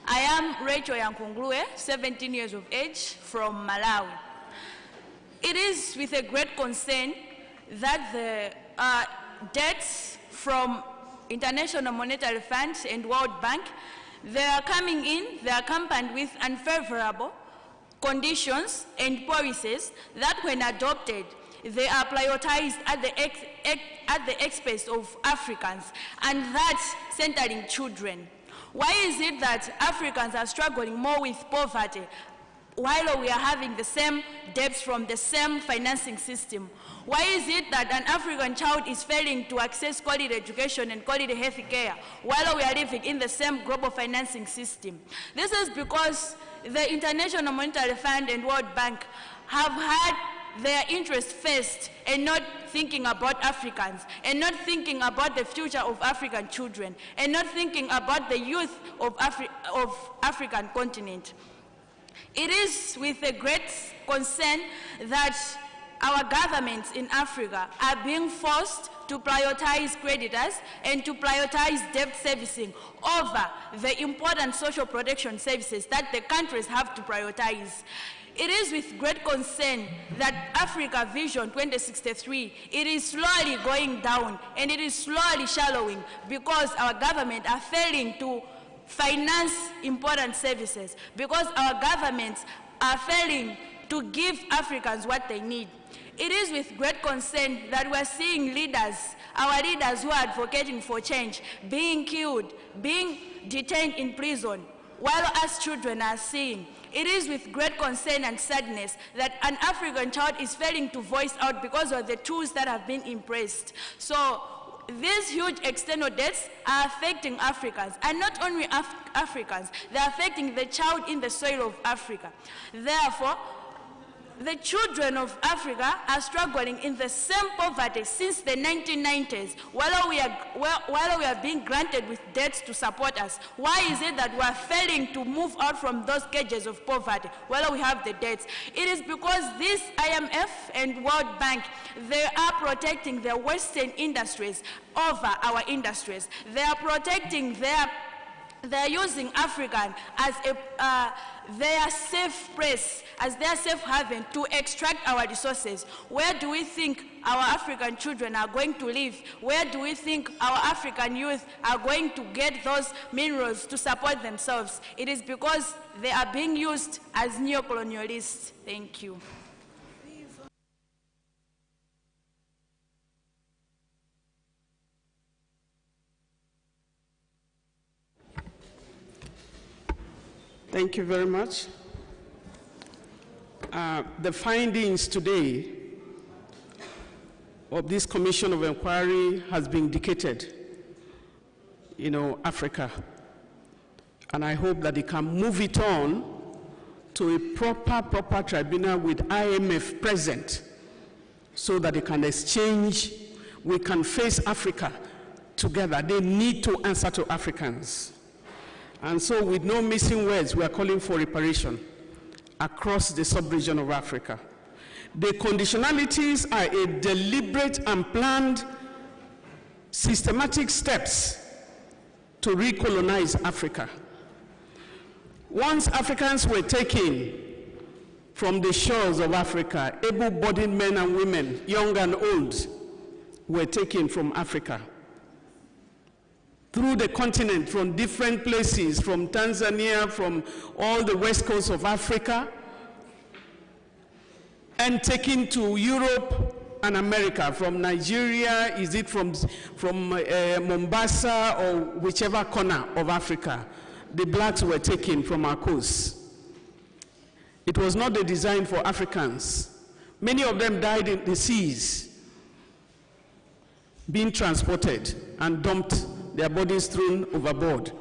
I am Rachel Yankungluwe, 17 years of age, from Malawi. It is with a great concern that the debts from International Monetary Fund and World Bank, they are coming in, they are accompanied with unfavorable conditions and policies that, when adopted, they are prioritized at the expense of Africans, and that's centering children. Why is it that Africans are struggling more with poverty while we are having the same debts from the same financing system? Why is it that an African child is failing to access quality education and quality health care while we are living in the same global financing system? This is because the International Monetary Fund and World Bank have had their interest first and not thinking about Africans, and not thinking about the future of African children, and not thinking about the youth of African continent. It is with a great concern that our governments in Africa are being forced to prioritize creditors and to prioritize debt servicing over the important social protection services that the countries have to prioritize. It is with great concern that Africa Vision 2063, it is slowly going down and it is slowly shallowing because our government are failing to finance important services, because our governments are failing to give Africans what they need. It is with great concern that we are seeing leaders, our leaders who are advocating for change, being killed, being detained in prison, while us children are seeing. It is with great concern and sadness that an African child is failing to voice out because of the tools that have been impressed. So these huge external debts are affecting Africans, and not only Africans, they're affecting the child in the soil of Africa. Therefore, the children of Africa are struggling in the same poverty since the 1990s, while we are being granted with debts to support us. Why is it that we are failing to move out from those cages of poverty while we have the debts? It is because this IMF and World Bank, they are protecting their Western industries over our industries. They are protecting they're using African as their safe place, as their safe haven to extract our resources. Where do we think our African children are going to live? Where do we think our African youth are going to get those minerals to support themselves? It is because they are being used as neo-colonialists. Thank you. Thank you very much. The findings today of this Commission of Inquiry has been indicated, Africa. And I hope that they can move it on to a proper tribunal with IMF present so that they can exchange, we can face Africa together. They need to answer to Africans. And so with no missing words, we are calling for reparation across the sub-region of Africa. The conditionalities are a deliberate and planned systematic steps to recolonize Africa. Once Africans were taken from the shores of Africa, able-bodied men and women, young and old, were taken from Africa. Through the continent, from different places, from Tanzania, from all the west coast of Africa, and taken to Europe and America, from Nigeria, is it from Mombasa or whichever corner of Africa, the blacks were taken from our coast. It was not the design for Africans. Many of them died in the seas, being transported and dumped, their bodies thrown overboard.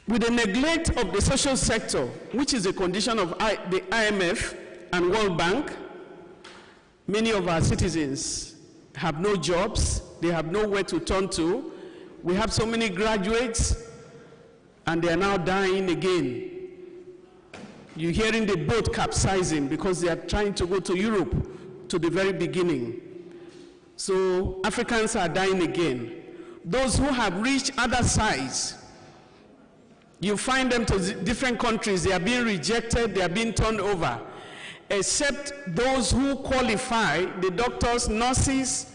With the neglect of the social sector, which is a condition of the IMF and World Bank, many of our citizens have no jobs, they have nowhere to turn to. We have so many graduates, and they are now dying again. You're hearing the boat capsizing because they are trying to go to Europe to the very beginning. So Africans are dying again. Those who have reached other sides, you find them to different countries, they are being rejected, they are being turned over, except those who qualify, the doctors, nurses,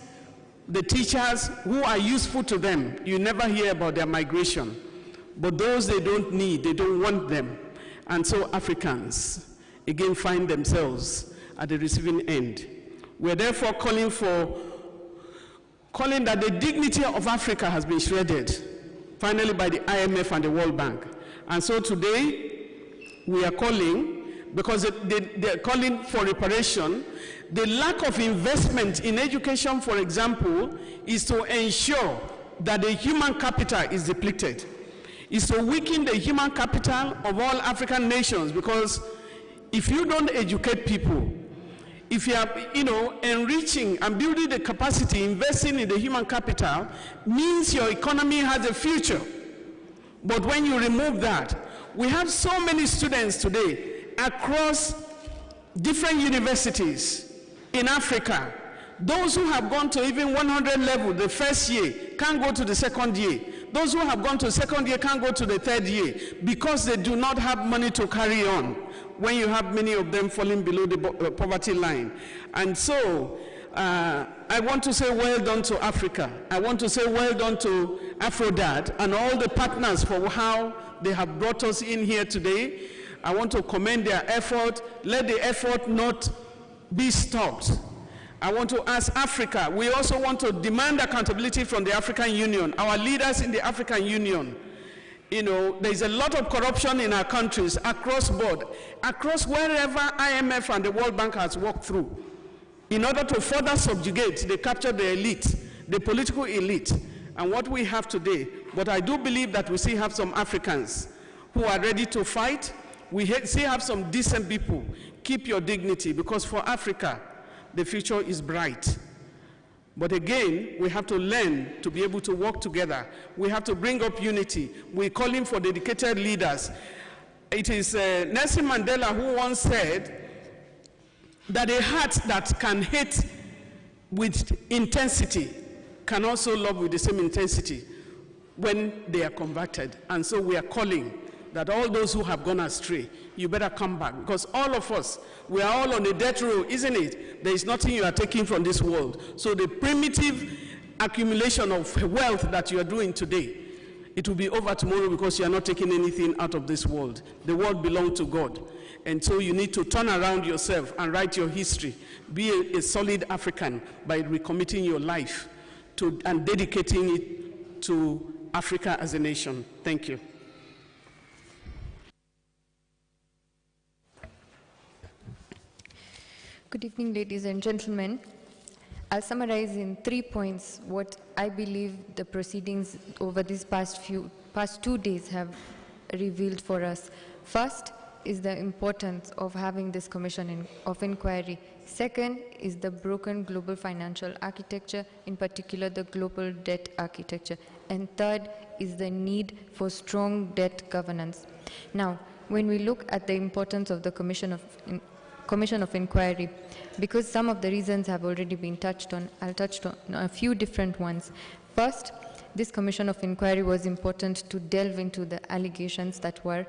the teachers who are useful to them. You never hear about their migration. But those they don't need, they don't want them. And so Africans, again, find themselves at the receiving end. We're therefore calling that the dignity of Africa has been shredded, finally by the IMF and the World Bank. And so today, we are calling, because they're calling for reparation. The lack of investment in education, for example, is to ensure that the human capital is depleted. It's to weaken the human capital of all African nations, because if you don't educate people, if you are, enriching and building the capacity, investing in the human capital, means your economy has a future. But when you remove that, we have so many students today across different universities in Africa. Those who have gone to even 100 level the first year can't go to the second year. Those who have gone to the second year can't go to the third year because they do not have money to carry on. when you have many of them falling below the poverty line. And so, I want to say well done to Africa. I want to say well done to Aphrodite and all the partners for how they have brought us in here today. I want to commend their effort. Let the effort not be stopped. I want to ask Africa, we also want to demand accountability from the African Union, our leaders in the African Union. You know, there's a lot of corruption in our countries across board, across wherever IMF and the World Bank has walked through. In order to further subjugate, they capture the elite, the political elite, and what we have today. But I do believe that we still have some Africans who are ready to fight. We still have some decent people. Keep your dignity, because for Africa, the future is bright. But again, we have to learn to be able to work together. We have to bring up unity. We're calling for dedicated leaders. It is Nelson Mandela who once said that a heart that can hate with intensity can also love with the same intensity when they are converted. And so we are calling that all those who have gone astray, you better come back, because all of us, we are all on a death row, isn't it? There is nothing you are taking from this world. So the primitive accumulation of wealth that you are doing today, it will be over tomorrow, because you are not taking anything out of this world. The world belongs to God. And so you need to turn around yourself and write your history. Be a solid African by recommitting your life to, and dedicating it to Africa as a nation. Thank you. Good evening, ladies and gentlemen. I'll summarize in 3 points what I believe the proceedings over these past 2 days have revealed for us. First is the importance of having this commission of inquiry. Second is the broken global financial architecture, in particular the global debt architecture. And third is the need for strong debt governance. Now, when we look at the importance of the commission of inquiry, because some of the reasons have already been touched on, I'll touch on a few different ones. First, this commission of inquiry was important to delve into the allegations that were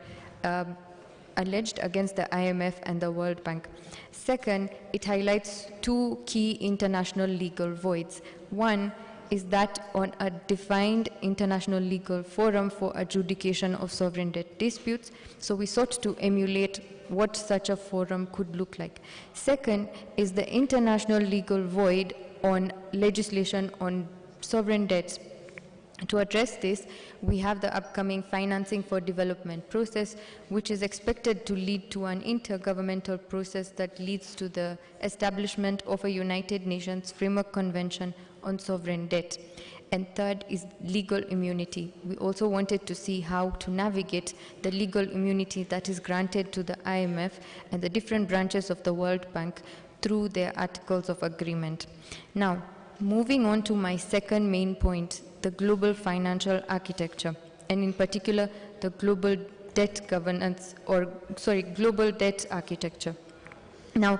alleged against the IMF and the World Bank. Second, it highlights 2 key international legal voids. One is that on a defined international legal forum for adjudication of sovereign debt disputes. So we sought to emulate what such a forum could look like. Second is the international legal void on legislation on sovereign debts. To address this, we have the upcoming Financing for Development process, which is expected to lead to an intergovernmental process that leads to the establishment of a United Nations Framework Convention on Sovereign Debt. And third is legal immunity. We also wanted to see how to navigate the legal immunity that is granted to the IMF and the different branches of the World Bank through their articles of agreement. Now, moving on to my second main point, the global financial architecture, and in particular, the global debt governance, global debt architecture. Now,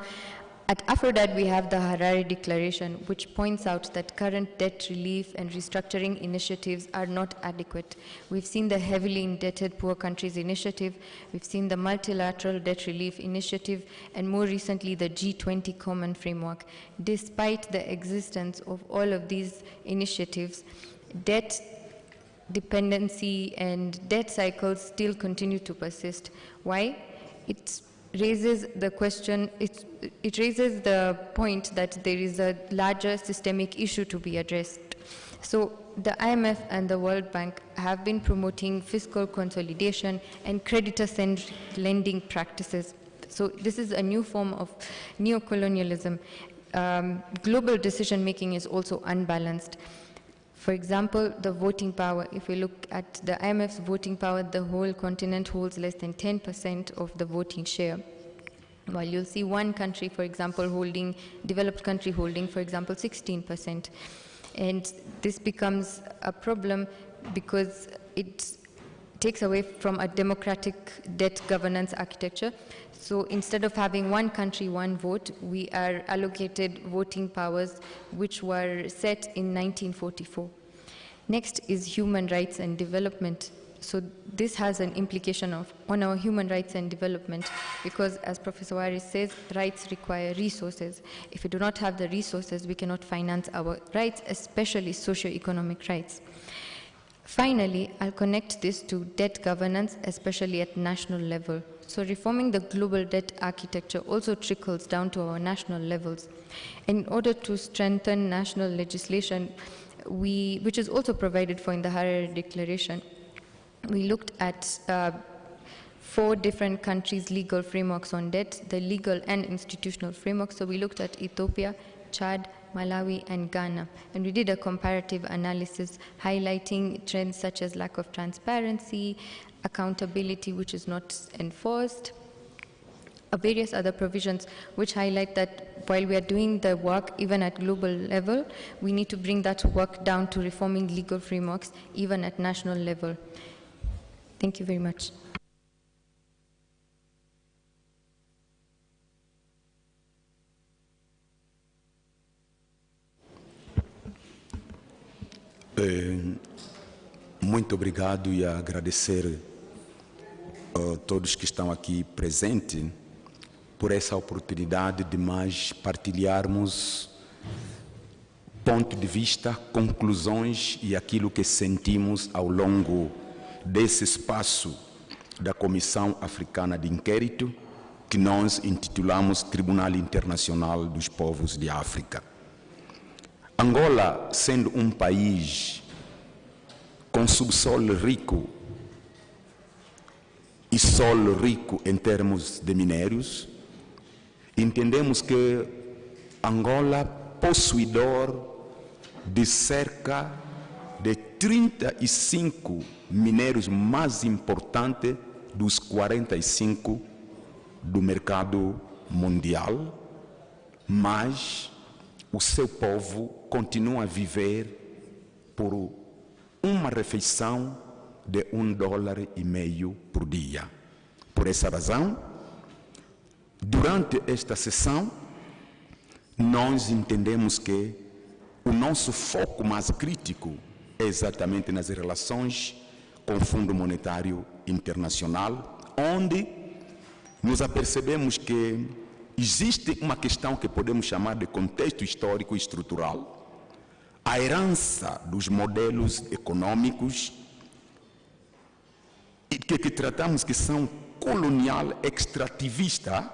at Aphrodite, we have the Harare Declaration, which points out that current debt relief and restructuring initiatives are not adequate. We've seen the heavily indebted poor countries initiative, we've seen the multilateral debt relief initiative, and more recently, the G20 common framework. Despite the existence of all of these initiatives, debt dependency and debt cycles still continue to persist. Why? It raises the question, it raises the point that there is a larger systemic issue to be addressed. So the IMF and the World Bank have been promoting fiscal consolidation and creditor-centric lending practices. So this is a new form of neocolonialism. Global decision-making is also unbalanced. For example, the voting power, if we look at the IMF's voting power, the whole continent holds less than 10% of the voting share. While you'll see one country, for example, developed country holding, for example, 16%. And this becomes a problem because it takes away from a democratic debt governance architecture. So instead of having one country, one vote, we are allocated voting powers which were set in 1944. Next is human rights and development. So this has an implication on our human rights and development, because as Professor Waris says, rights require resources. If we do not have the resources, we cannot finance our rights, especially socio-economic rights. Finally, I'll connect this to debt governance, especially at national level. So reforming the global debt architecture also trickles down to our national levels. In order to strengthen national legislation, which is also provided for in the Harare Declaration, we looked at 4 different countries' legal frameworks on debt, the legal and institutional frameworks. So we looked at Ethiopia, Chad, Malawi, and Ghana. And we did a comparative analysis highlighting trends such as lack of transparency, accountability which is not enforced, various other provisions which highlight that while we are doing the work even at global level, we need to bring that work down to reforming legal frameworks even at national level. Thank you very much. Muito obrigado e agradecer a todos que estão aqui presentes por essa oportunidade de mais partilharmos ponto de vista, conclusões e aquilo que sentimos ao longo desse espaço da Comissão Africana de Inquérito, que nós intitulamos Tribunal Internacional dos Povos de África. Angola, sendo um país com subsolo rico e solo rico em termos de minérios, entendemos que Angola, possuidor de cerca de 35 minérios mais importantes dos 45 do mercado mundial, mas o seu povo continua a viver por uma refeição de $1,50 por dia. Por essa razão, durante esta sessão, nós entendemos que o nosso foco mais crítico é exatamente nas relações com o Fundo Monetário Internacional, onde nos apercebemos que existe uma questão que podemos chamar de contexto histórico e estrutural. A herança dos modelos econômicos que tratamos que são colonial extrativista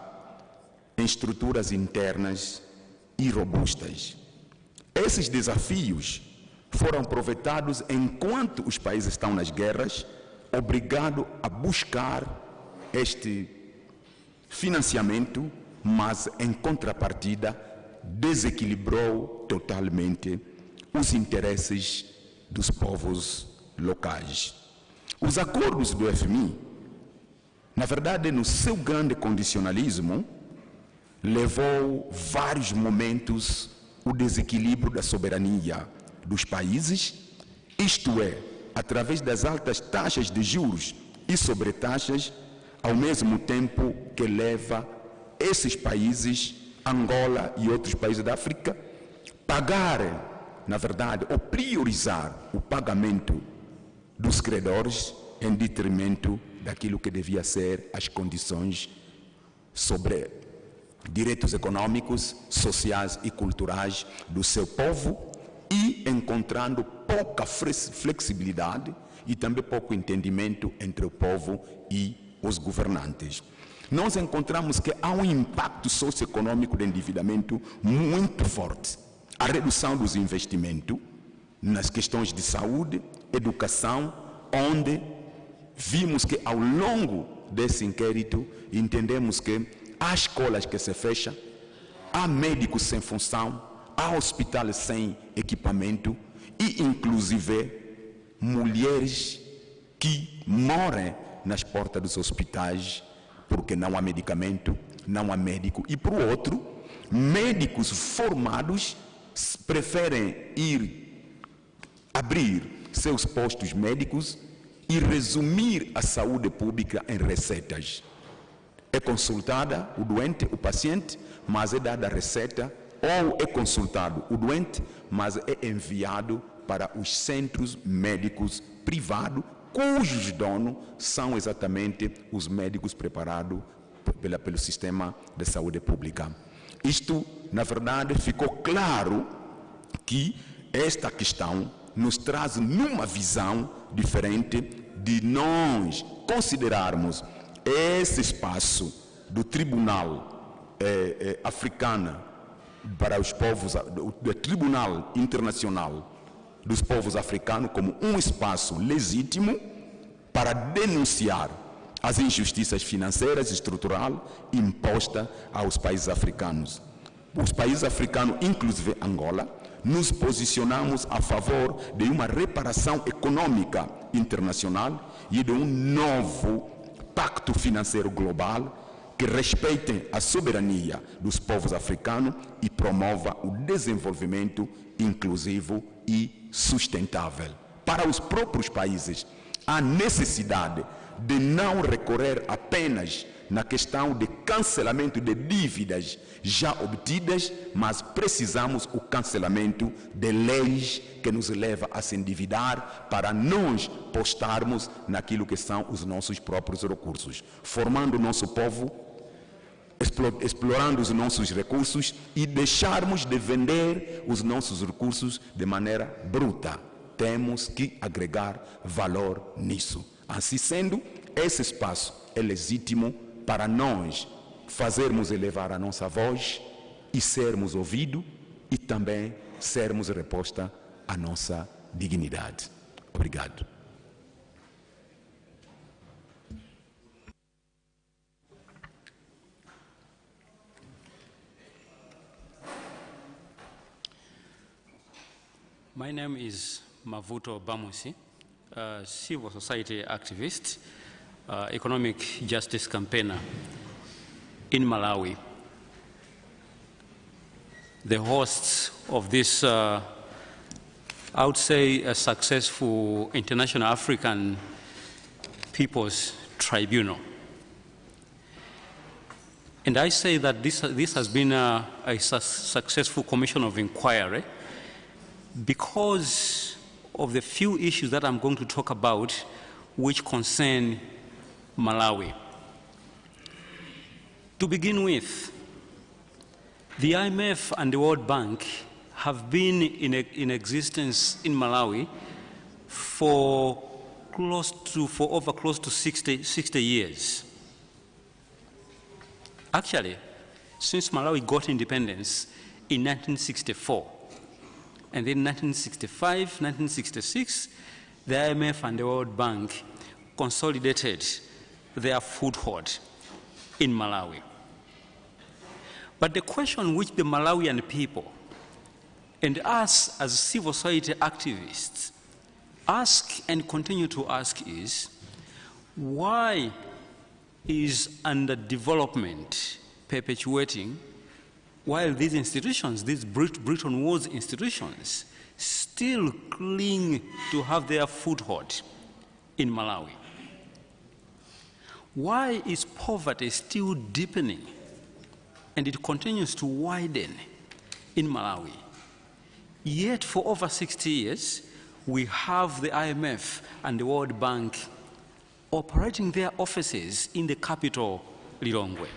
em estruturas internas e robustas. Esses desafios foram aproveitados enquanto os países estão nas guerras, obrigados a buscar este financiamento, mas em contrapartida desequilibrou totalmente os interesses dos povos locais. Os acordos do FMI, na verdade, no seu grande condicionalismo, levou vários momentos o desequilíbrio da soberania dos países, isto é, através das altas taxas de juros e sobretaxas, ao mesmo tempo que leva esses países, Angola e outros países da África, pagarem, na verdade, ou priorizar o pagamento dos credores em detrimento daquilo que devia ser as condições sobre direitos econômicos, sociais e culturais do seu povo e encontrando pouca flexibilidade e também pouco entendimento entre o povo e os governantes. Nós encontramos que há um impacto socioeconômico do endividamento muito forte. A redução dos investimentos nas questões de saúde, educação, onde vimos que ao longo desse inquérito entendemos que há escolas que se fecham, há médicos sem função, há hospitais sem equipamento e inclusive mulheres que moram nas portas dos hospitais porque não há medicamento, não há médico. E por outro, médicos formados preferem abrir seus postos médicos e resumir a saúde pública em receitas. É consultada o doente, o paciente, mas é dada a receita, ou é consultado o doente, mas é enviado para os centros médicos privados cujos donos são exatamente os médicos preparados pelo sistema de saúde pública. Isto, na verdade, ficou claro que esta questão nos traz numa visão diferente de nós considerarmos esse espaço do Tribunal Africano para os povos, do Tribunal Internacional dos Povos Africanos como um espaço legítimo para denunciar as injustiças financeiras e estruturais impostas aos países africanos. Os países africanos, inclusive Angola, nos posicionamos a favor de uma reparação econômica internacional e de um novo pacto financeiro global que respeite a soberania dos povos africanos e promova o desenvolvimento inclusivo e sustentável. Para os próprios países, há necessidade de não recorrer apenas na questão de cancelamento de dívidas já obtidas, mas precisamos o cancelamento de leis que nos leva a se endividar para nós postarmos naquilo que são os nossos próprios recursos, formando o nosso povo, explorando os nossos recursos e deixarmos de vender os nossos recursos de maneira bruta. Temos que agregar valor nisso. Assim sendo, esse espaço é legítimo para nós fazermos elevar a nossa voz e sermos ouvidos e também sermos reposta a nossa dignidade. Obrigado. My name is Mavuto Bamusi, a civil society activist, economic justice campaigner in Malawi. The hosts of this, I would say, a successful International African People's Tribunal. And I say that this has been a successful commission of inquiry because of the few issues that I'm going to talk about which concern Malawi. To begin with, the IMF and the World Bank have been in existence in Malawi for over close to 60 years. Actually, since Malawi got independence in 1964, and then 1965, 1966, the IMF and the World Bank consolidated their foothold in Malawi. But the question which the Malawian people and us as civil society activists ask and continue to ask is, why is underdevelopment perpetuating while these institutions, these Bretton Woods institutions, still cling to have their foothold in Malawi? Why is poverty still deepening and it continues to widen in Malawi? Yet for over 60 years, we have the IMF and the World Bank operating their offices in the capital, Lilongwe.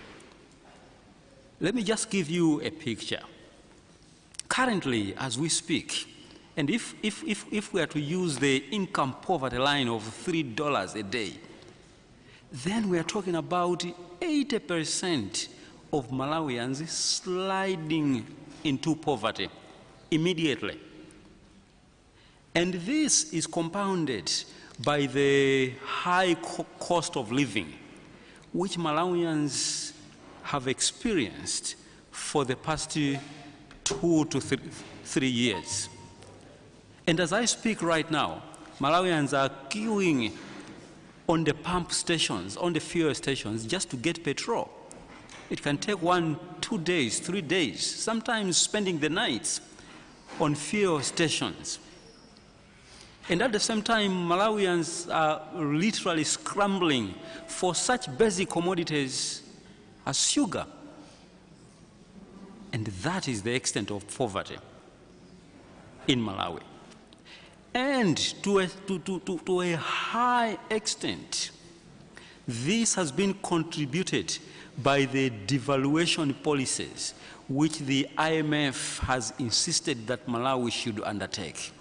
Let me just give you a picture. Currently, as we speak, and if we are to use the income poverty line of $3 a day, then we are talking about 80% of Malawians sliding into poverty immediately. And this is compounded by the high cost of living, which Malawians have experienced for the past 2 to 3 years. And as I speak right now, Malawians are queuing on the pump stations, on the fuel stations, just to get petrol. It can take 1, 2 days, 3 days, sometimes spending the nights on fuel stations. And at the same time, Malawians are literally scrambling for such basic commodities as sugar. And that is the extent of poverty in Malawi. And to a high extent, this has been contributed by the devaluation policies which the IMF has insisted that Malawi should undertake.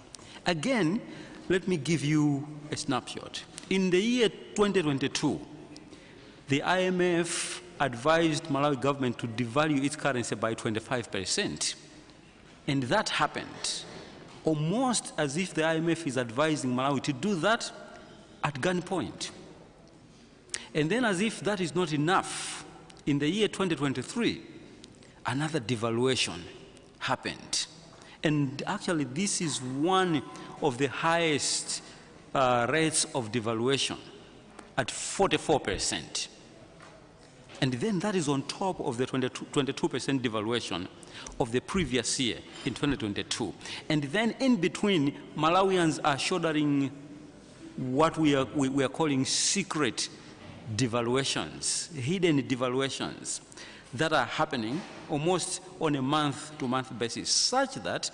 Again, let me give you a snapshot. In the year 2022, the IMF advised Malawi government to devalue its currency by 25%. And that happened almost as if the IMF is advising Malawi to do that at gunpoint. And then, as if that is not enough, in the year 2023, another devaluation happened. And actually, this is one of the highest rates of devaluation at 44%. And then that is on top of the 22% devaluation of the previous year in 2022. And then in between, Malawians are shouldering what we are calling secret devaluations, hidden devaluations that are happening almost on a month-to-month basis, such that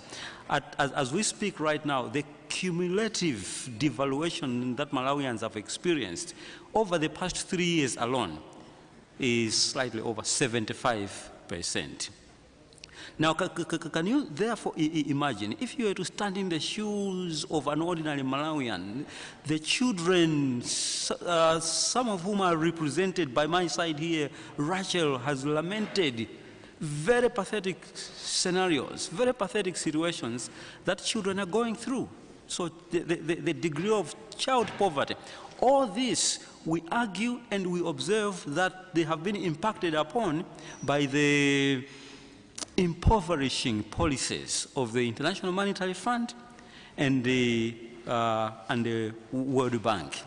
as we speak right now, the cumulative devaluation that Malawians have experienced over the past 3 years alone is slightly over 75%. Now, can you therefore imagine, if you were to stand in the shoes of an ordinary Malawian, the children, some of whom are represented by my side here, Rachel has lamented very pathetic scenarios, very pathetic situations that children are going through. So the degree of child poverty, all this we argue and we observe that they have been impacted upon by the impoverishing policies of the International Monetary Fund and the World Bank.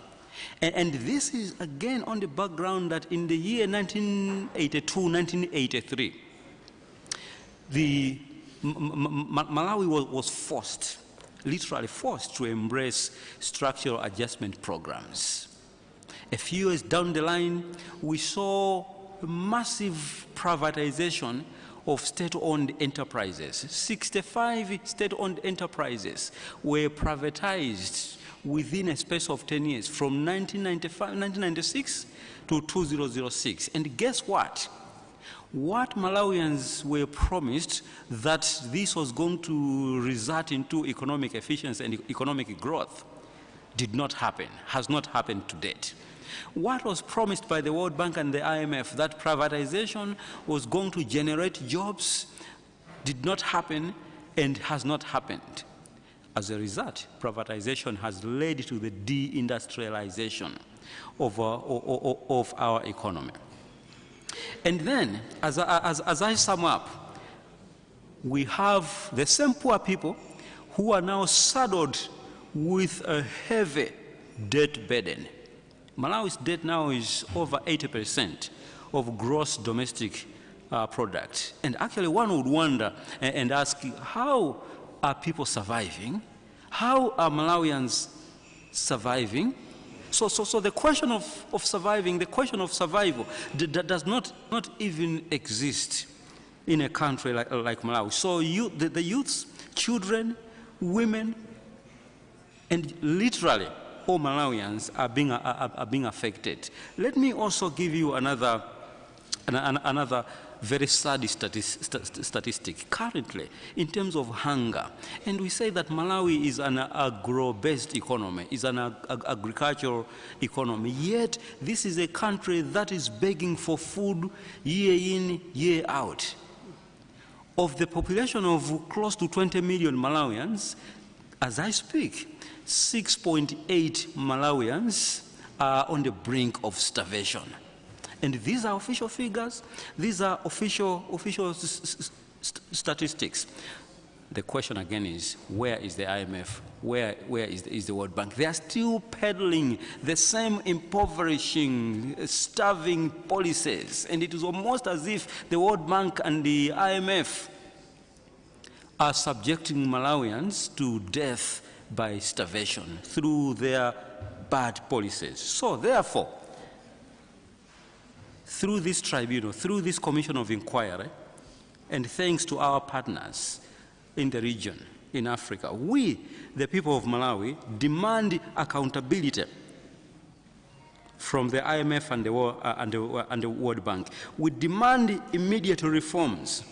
And this is again on the background that in the year 1982-1983, Malawi was forced, literally forced, to embrace structural adjustment programs. A few years down the line, we saw massive privatization of state-owned enterprises. 65 state-owned enterprises were privatized within a space of 10 years, from 1996 to 2006. And guess what? What Malawians were promised that this was going to result into economic efficiency and economic growth did not happen, has not happened to date. What was promised by the World Bank and the IMF, that privatization was going to generate jobs, did not happen and has not happened. As a result, privatization has led to the deindustrialization of our economy. And then, as I sum up, we have the same poor people who are now saddled with a heavy debt burden. Malawi's debt now is over 80% of gross domestic product. And actually one would wonder and ask, how are people surviving? How are Malawians surviving? So the question of surviving, the question of survival does not even exist in a country like Malawi. So the youths, children, women, and literally all Malawians are being affected. Let me also give you another very sad statistic. Currently, in terms of hunger, and we say that Malawi is an agro-based economy, is an agricultural economy, yet this is a country that is begging for food year in, year out. Of the population of close to 20 million Malawians, as I speak, 6.8 Malawians are on the brink of starvation. And these are official figures, these are official statistics. The question again is, where is the IMF? Where is the World Bank? They are still peddling the same impoverishing, starving policies. And it is almost as if the World Bank and the IMF are subjecting Malawians to death by starvation through their bad policies. So therefore, through this tribunal, through this commission of inquiry, and thanks to our partners in the region, in Africa. We, the people of Malawi, demand accountability from the IMF and the World Bank. We demand immediate reforms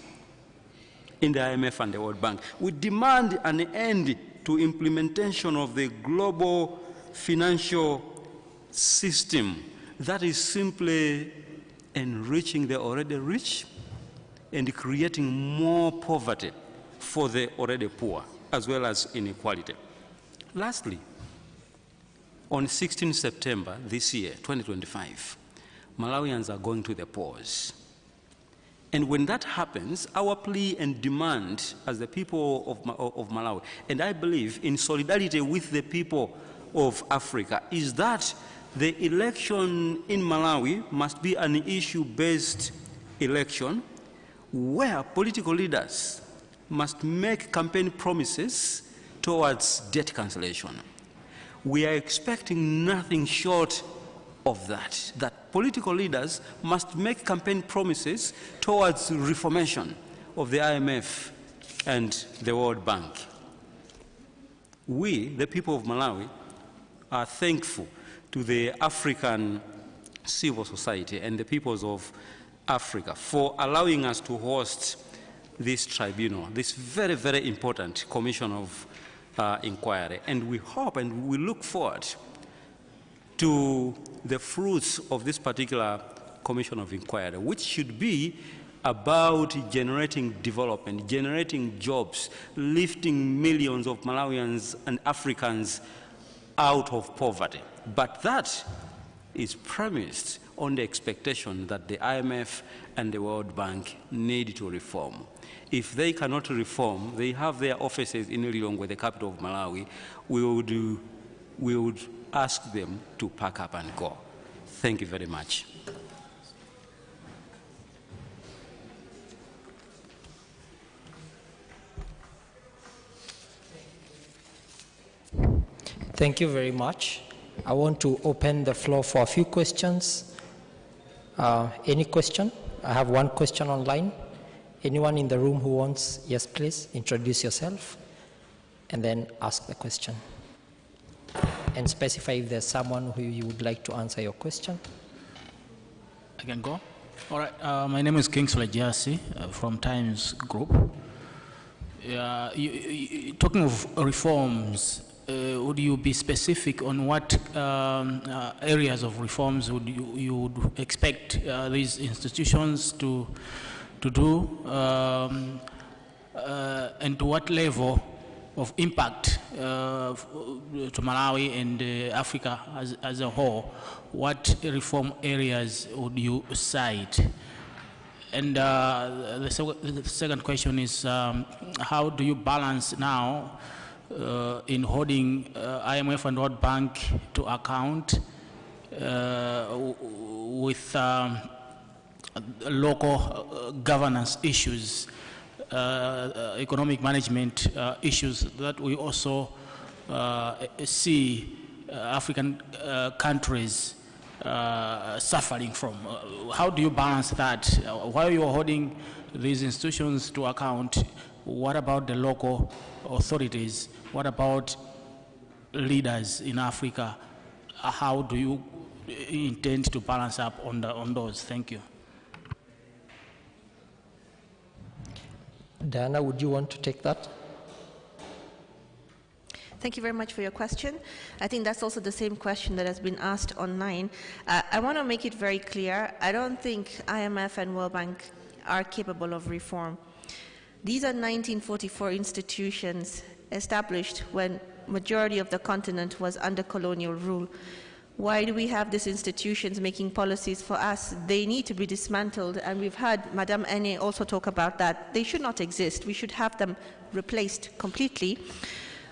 in the IMF and the World Bank. We demand an end to implementation of the global financial system that is simply enriching the already rich and creating more poverty for the already poor, as well as inequality. Lastly, on 16 September this year, 2025, Malawians are going to the polls. And when that happens, our plea and demand as the people of Malawi, and I believe in solidarity with the people of Africa, is that the election in Malawi must be an issue-based election where political leaders must make campaign promises towards debt cancellation. We are expecting nothing short of that political leaders must make campaign promises towards reformation of the IMF and the World Bank. We, the people of Malawi, are thankful to the African civil society and the peoples of Africa for allowing us to host this tribunal, this very, very important commission of inquiry. And we hope and we look forward to the fruits of this particular commission of inquiry, which should be about generating development, generating jobs, lifting millions of Malawians and Africans out of poverty. But that is premised on the expectation that the IMF and the World Bank need to reform. If they cannot reform, they have their offices in Lilongwe, the capital of Malawi, we would ask them to pack up and go. Thank you very much. Thank you very much. I want to open the floor for a few questions. Any question? I have one question online. Anyone in the room who wants? Yes, please, introduce yourself and then ask the question. And specify if there's someone who you would like to answer your question. I can go? All right, my name is Kingsley Jasi from Times Group. Talking of reforms, would you be specific on what areas of reforms would you would expect these institutions to do, and to what level of impact to Malawi and Africa as a whole? What reform areas would you cite? And the second question is, how do you balance now in holding IMF and World Bank to account with local governance issues, economic management issues that we also see African countries suffering from? How do you balance that? While you are holding these institutions to account, what about the local authorities? What about leaders in Africa? How do you intend to balance up on those? Thank you. Diana, would you want to take that? Thank you very much for your question. I think that's also the same question that has been asked online. I want to make it very clear. I don't think IMF and World Bank are capable of reform. These are 1944 institutions established when majority of the continent was under colonial rule. Why do we have these institutions making policies for us? They need to be dismantled, and we've heard Madame Ene also talk about that. They should not exist. We should have them replaced completely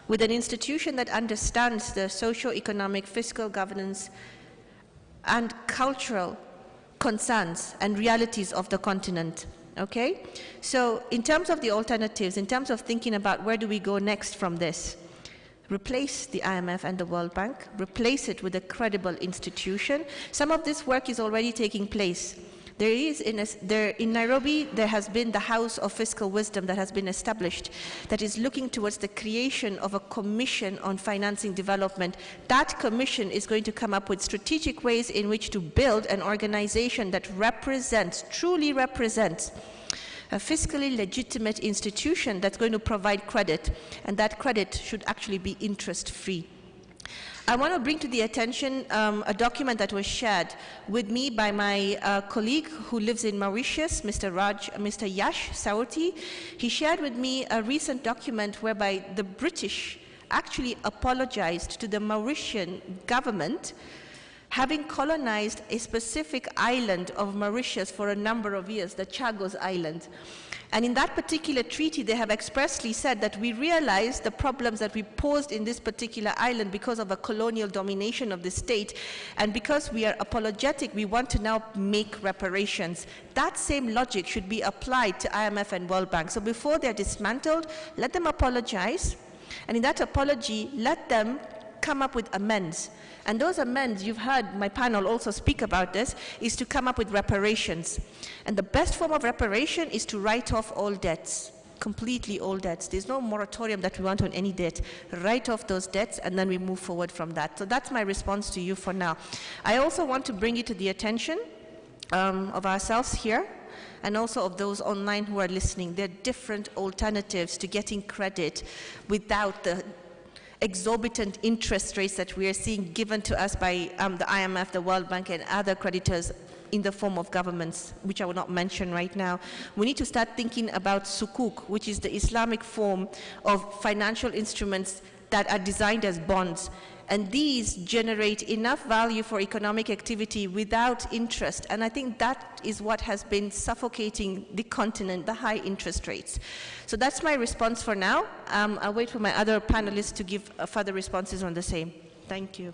with an institution that understands the socio-economic, fiscal governance and cultural concerns and realities of the continent. Okay? So in terms of the alternatives, in terms of thinking about where do we go next from this, replace the IMF and the World Bank, replace it with a credible institution. Some of this work is already taking place. There is, in Nairobi, there has been the House of Fiscal Wisdom that has been established that is looking towards the creation of a commission on financing development. That commission is going to come up with strategic ways in which to build an organization that represents, truly represents, a fiscally legitimate institution that's going to provide credit, and that credit should actually be interest-free. I want to bring to the attention a document that was shared with me by my colleague who lives in Mauritius, Mr. Yash Saurti. He shared with me a recent document whereby the British actually apologized to the Mauritian government, having colonized a specific island of Mauritius for a number of years, the Chagos Island. And in that particular treaty, they have expressly said that we realize the problems that we posed in this particular island because of a colonial domination of the state, and because we are apologetic, we want to now make reparations. That same logic should be applied to IMF and World Bank. So before they're dismantled, let them apologize, and in that apology, let them come up with amends. And those amends, you've heard my panel also speak about this, is to come up with reparations. And the best form of reparation is to write off all debts, completely all debts. There's no moratorium that we want on any debt. Write off those debts, and then we move forward from that. So that's my response to you for now. I also want to bring it to the attention of ourselves here, and also of those online who are listening. There are different alternatives to getting credit without the exorbitant interest rates that we are seeing given to us by the IMF, the World Bank, and other creditors in the form of governments, which I will not mention right now. We need to start thinking about sukuk, which is the Islamic form of financial instruments that are designed as bonds. And these generate enough value for economic activity without interest. And I think that is what has been suffocating the continent, the high interest rates. So that's my response for now. I'll wait for my other panelists to give further responses on the same. Thank you.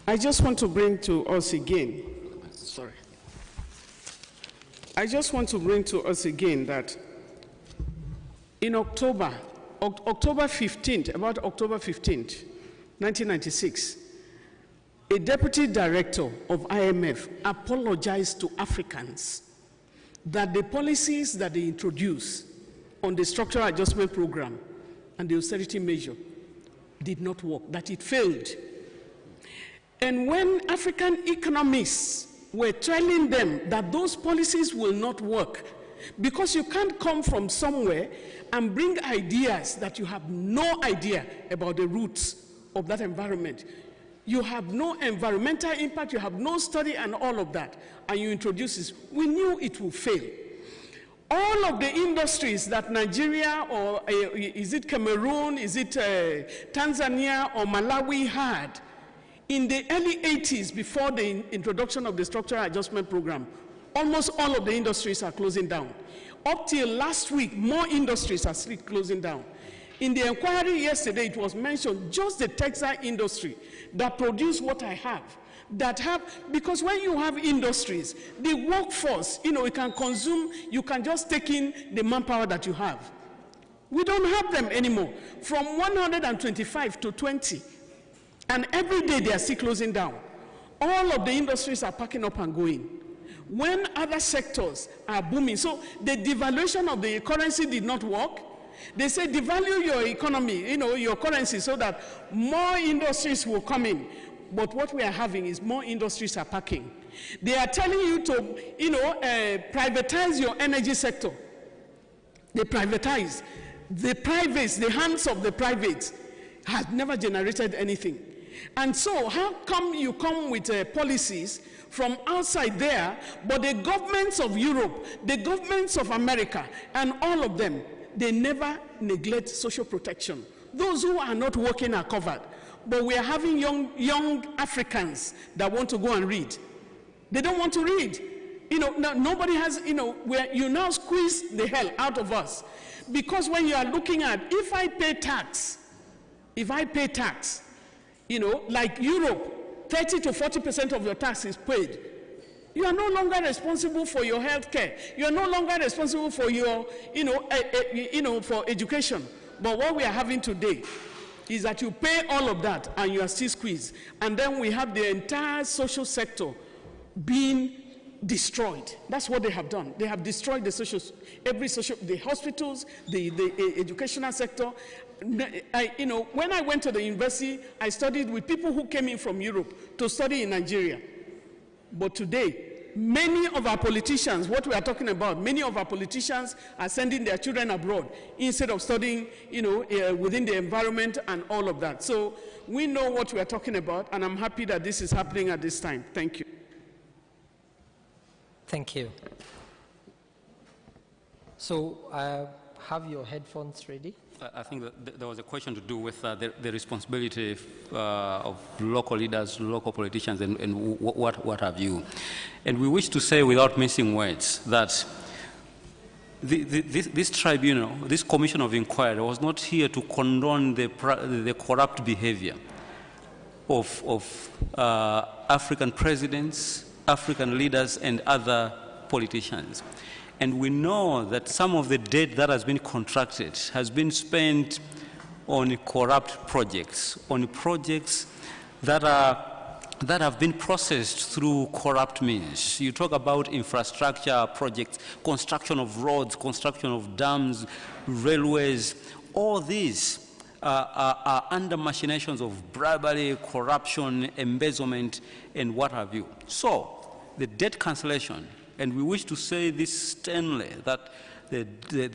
I just want to bring to us again, I just want to bring to us again that in October 15th, about October 15th, 1996, a deputy director of IMF apologized to Africans that the policies that they introduced on the structural adjustment program and the austerity measure did not work, that it failed. And when African economists were telling them that those policies will not work, because you can't come from somewhere and bring ideas that you have no idea about the roots of that environment. You have no environmental impact, you have no study and all of that, and you introduce this. We knew it would fail. All of the industries that Nigeria, or is it Cameroon, is it Tanzania or Malawi had in the early 80s before the introduction of the structural adjustment program, almost all of the industries are closing down. Up till last week, more industries are still closing down. In the inquiry yesterday, it was mentioned just the textile industry that produce what I have, because when you have industries, the workforce, it can consume, you can just take in the manpower that you have. We don't have them anymore. From 125 to 20. And every day they are still closing down. All of the industries are packing up and going, when other sectors are booming. So the devaluation of the currency did not work. They say devalue your economy, your currency, so that more industries will come in. But what we are having is more industries are packing. They are telling you to, privatize your energy sector. They privatize. The privates, the hands of the privates, has never generated anything. And so how come you come with policies from outside there, but the governments of Europe, the governments of America, and all of them, they never neglect social protection. Those who are not working are covered. But we are having young Africans that want to go and read. They don't want to read. Nobody has, where you now squeeze the hell out of us. Because when you are looking at, if I pay tax, like Europe, 30 to 40% of your tax is paid. You are no longer responsible for your health care. You are no longer responsible for your, for education. But what we are having today is that you pay all of that and you are still squeezed. And then we have the entire social sector being destroyed. That's what they have done. They have destroyed the the hospitals, the educational sector. When I went to the university, I studied with people who came in from Europe to study in Nigeria. But today, many of our politicians, what we are talking about, many of our politicians are sending their children abroad instead of studying, within the environment and all of that. So we know what we are talking about, and I'm happy that this is happening at this time. Thank you. Thank you. So have your headphones ready? I think that there was a question to do with the responsibility of local leaders, local politicians, and what have you. And we wish to say, without missing words, that this tribunal, this commission of inquiry, was not here to condone the corrupt behavior of African presidents, African leaders, and other politicians. And we know that some of the debt that has been contracted has been spent on corrupt projects, on projects that have been processed through corrupt means. You talk about infrastructure projects, construction of roads, construction of dams, railways. All these are under machinations of bribery, corruption, embezzlement, and what have you. So the debt cancellation, and we wish to say this sternly, that the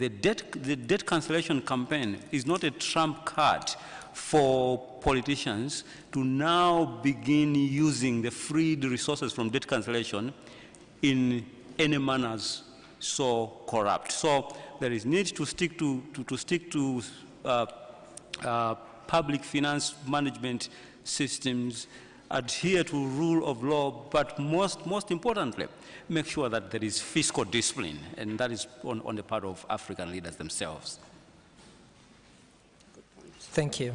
debt cancellation campaign is not a trump card for politicians to now begin using the freed resources from debt cancellation in any manners so corrupt. So there is need to stick to public finance management systems, adhere to rule of law, but most importantly, make sure that there is fiscal discipline, and that is on the part of African leaders themselves. Thank you.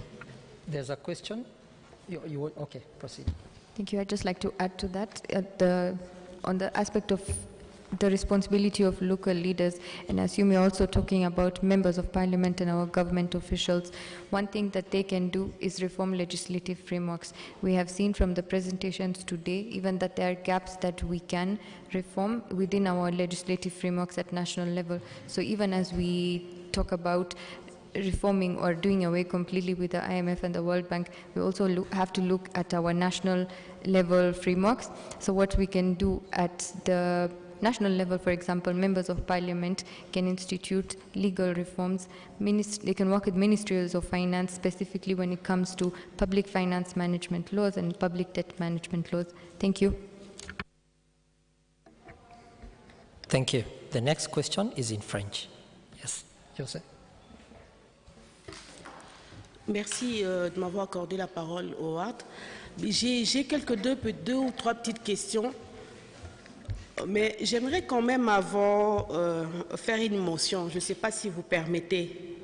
There's a question? Okay, proceed. Thank you. I'd just like to add to that, on the aspect of the responsibility of local leaders, and I assume you're also talking about members of parliament and our government officials. One thing that they can do is reform legislative frameworks. We have seen from the presentations today even that there are gaps that we can reform within our legislative frameworks at national level. So even as we talk about reforming or doing away completely with the IMF and the World Bank, we also have to look at our national level frameworks. So what we can do at the national level, for example, members of parliament can institute legal reforms. They can work with ministries of finance, specifically when it comes to public finance management laws and public debt management laws. Thank you. Thank you. The next question is in French. Yes, Joseph. Merci de m'avoir accordé la parole, Howard. J'ai deux ou trois petites questions. Mais j'aimerais quand même avant faire une motion. Je ne sais pas si vous permettez.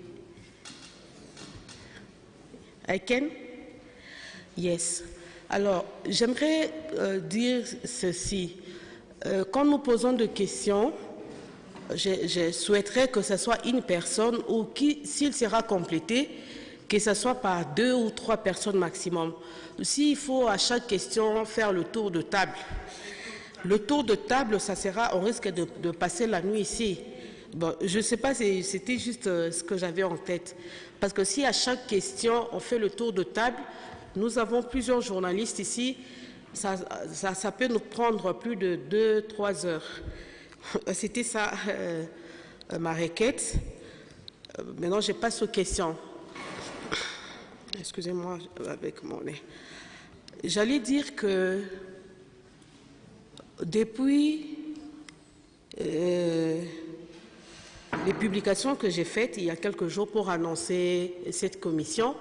I can? Yes. Alors, j'aimerais dire ceci. Quand nous posons des questions, je souhaiterais que ce soit une personne ou s'il sera complété, que ce soit par 2 ou 3 personnes maximum. S'il faut à chaque question faire le tour de table, le tour de table, ça sera, on risque de passer la nuit ici. Bon, je ne sais pas, c'était juste ce que j'avais en tête. Parce que si à chaque question, on fait le tour de table, nous avons plusieurs journalistes ici, ça peut nous prendre plus de 2-3 heures. C'était ça ma requête. Maintenant, je passe aux questions. Excusez-moi avec mon nez. J'allais dire que depuis les publications que j'ai faites il y a quelques jours pour annoncer cette commission,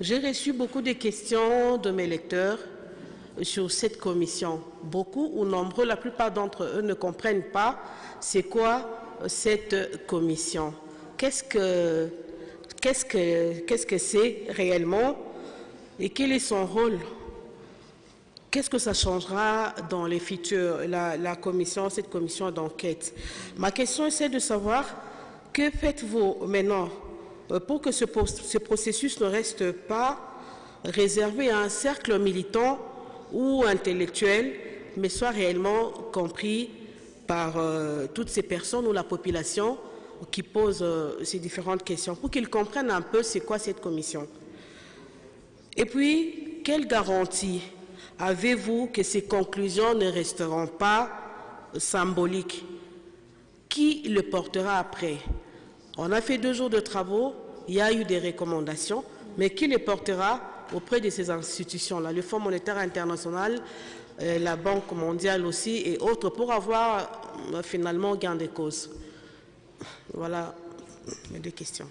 j'ai reçu beaucoup de questions de mes lecteurs sur cette commission. Beaucoup ou nombreux, la plupart d'entre eux ne comprennent pas c'est quoi cette commission. Qu'est-ce que c'est réellement et quel est son rôle? Qu'est-ce que ça changera dans les futurs, cette commission d'enquête? Ma question est de savoir, que faites-vous maintenant pour que ce processus ne reste pas réservé à un cercle militant ou intellectuel, mais soit réellement compris par toutes ces personnes ou la population qui posent ces différentes questions, pour qu'ils comprennent un peu c'est quoi cette commission. Et puis, quelle garantie avez-vous que ces conclusions ne resteront pas symboliques? Qui le portera après? On a fait 2 jours de travaux, il y a eu des recommandations, mais qui les portera auprès de ces institutions-là, le Fonds monétaire international, la Banque mondiale aussi et autres, pour avoir finalement gain de cause? Voilà mes 2 questions.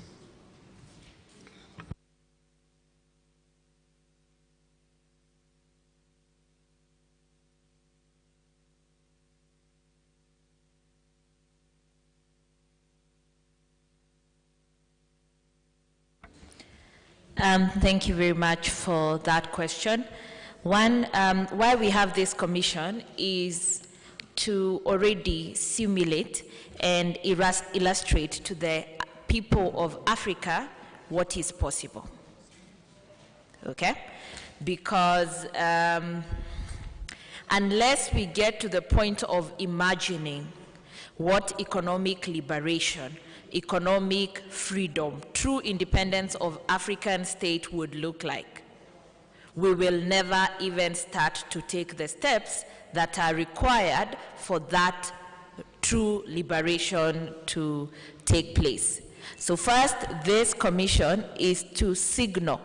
Thank you very much for that question. One, why we have this commission is to already simulate and illustrate to the people of Africa what is possible. Okay? Because unless we get to the point of imagining what economic liberation, economic freedom, true independence of African state would look like, we will never even start to take the steps that are required for that true liberation to take place. So first, this commission is to signal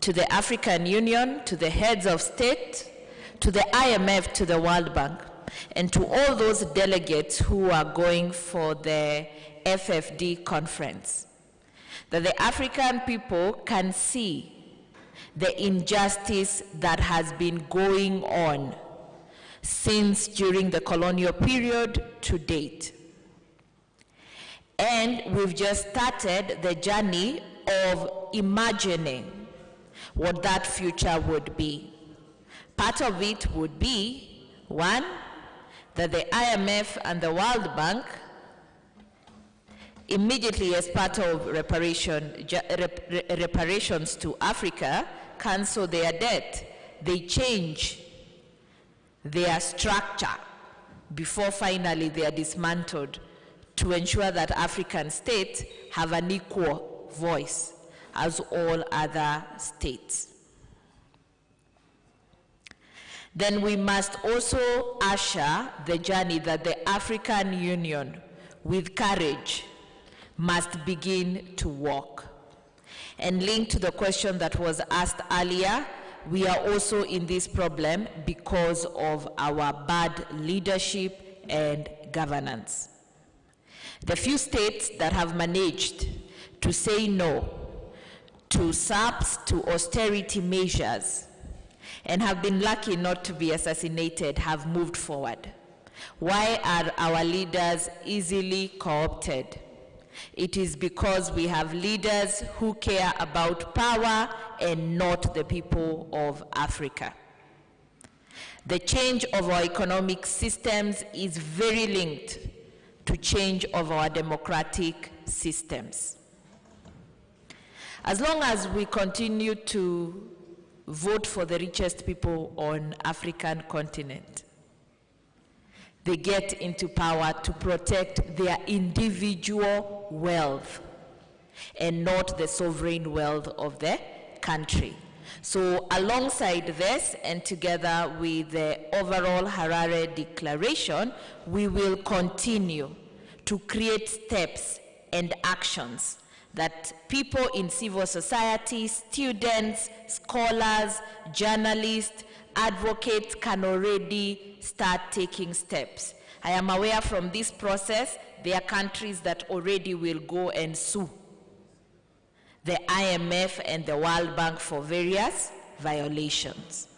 to the African Union, to the heads of state, to the IMF, to the World Bank, and to all those delegates who are going for the FFD conference, that the African people can see the injustice that has been going on since during the colonial period to date. And we've just started the journey of imagining what that future would be. Part of it would be, one, that the IMF and the World Bank immediately as part of reparations to Africa, cancel their debt. They change their structure before finally they are dismantled to ensure that African states have an equal voice as all other states. Then we must also usher the journey that the African Union, with courage, must begin to walk. And linked to the question that was asked earlier, we are also in this problem because of our bad leadership and governance. The few states that have managed to say no to SAPs, to austerity measures, and have been lucky not to be assassinated, have moved forward. Why are our leaders easily co-opted? It is because we have leaders who care about power and not the people of Africa. The change of our economic systems is very linked to change of our democratic systems. As long as we continue to vote for the richest people on African continent, they get into power to protect their individual wealth and not the sovereign wealth of the country. So alongside this, and together with the overall Harare Declaration, we will continue to create steps and actions that people in civil society, students, scholars, journalists, advocates can already start taking steps. I am aware from this process, there are countries that already will go and sue the IMF and the World Bank for various violations.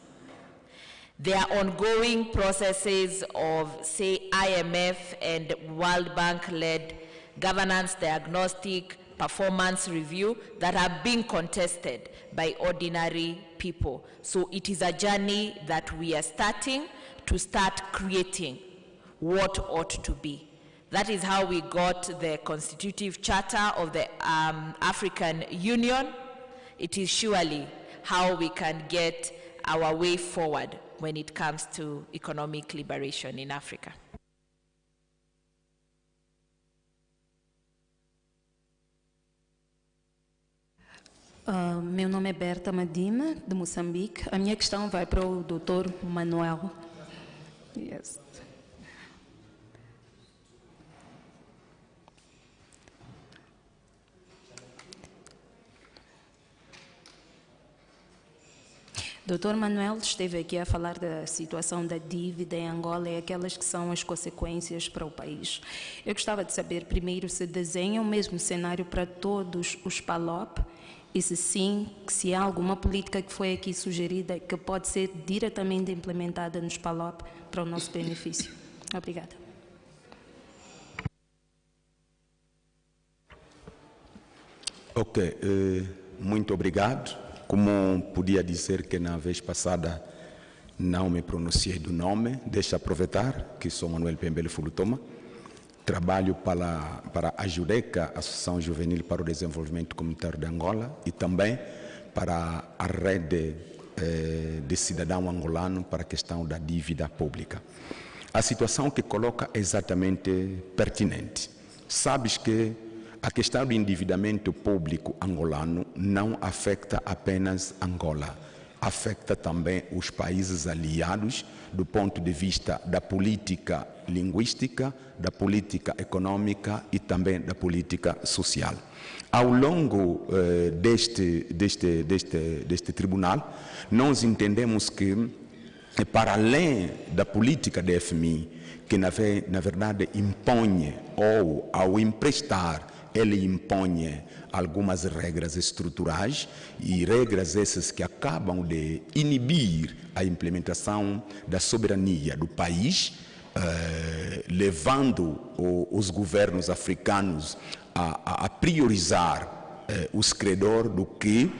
There are ongoing processes of, say, IMF and World Bank-led governance diagnostic performance review that are being contested by ordinary people. So it is a journey that we are starting to start creating what ought to be. That is how we got the constitutive charter of the African Union. It is surely how we can get our way forward when it comes to economic liberation in Africa. Meu nome é Berta Madima, de Moçambique. A minha questão vai para o Dr. Manuel. Yes. Dr. Manuel esteve aqui a falar da situação da dívida em Angola e aquelas que são as consequências para o país. Eu gostava de saber, primeiro, se desenha o mesmo cenário para todos os PALOP e, se sim, se há alguma política que foi aqui sugerida que pode ser diretamente implementada nos PALOP para o nosso benefício. Obrigada. Ok, muito obrigado. Como podia dizer que na vez passada não me pronunciei do nome, deixa aproveitar que sou Manuel Pembele Fulutoma, trabalho para a Jureca, Associação Juvenil para o Desenvolvimento Comunitário de Angola, e também para a rede de cidadão angolano para a questão da dívida pública. A situação que coloca é exatamente pertinente. Sabes que a questão do endividamento público angolano não afeta apenas Angola, afeta também os países aliados do ponto de vista da política linguística, da política econômica e também da política social. Ao longo deste tribunal, nós entendemos que, para além da política da FMI, que na verdade impõe, ou ao emprestar, ele impõe algumas regras estruturais e regras essas que acabam de inibir a implementação da soberania do país, levando os governos africanos a priorizar os credores do que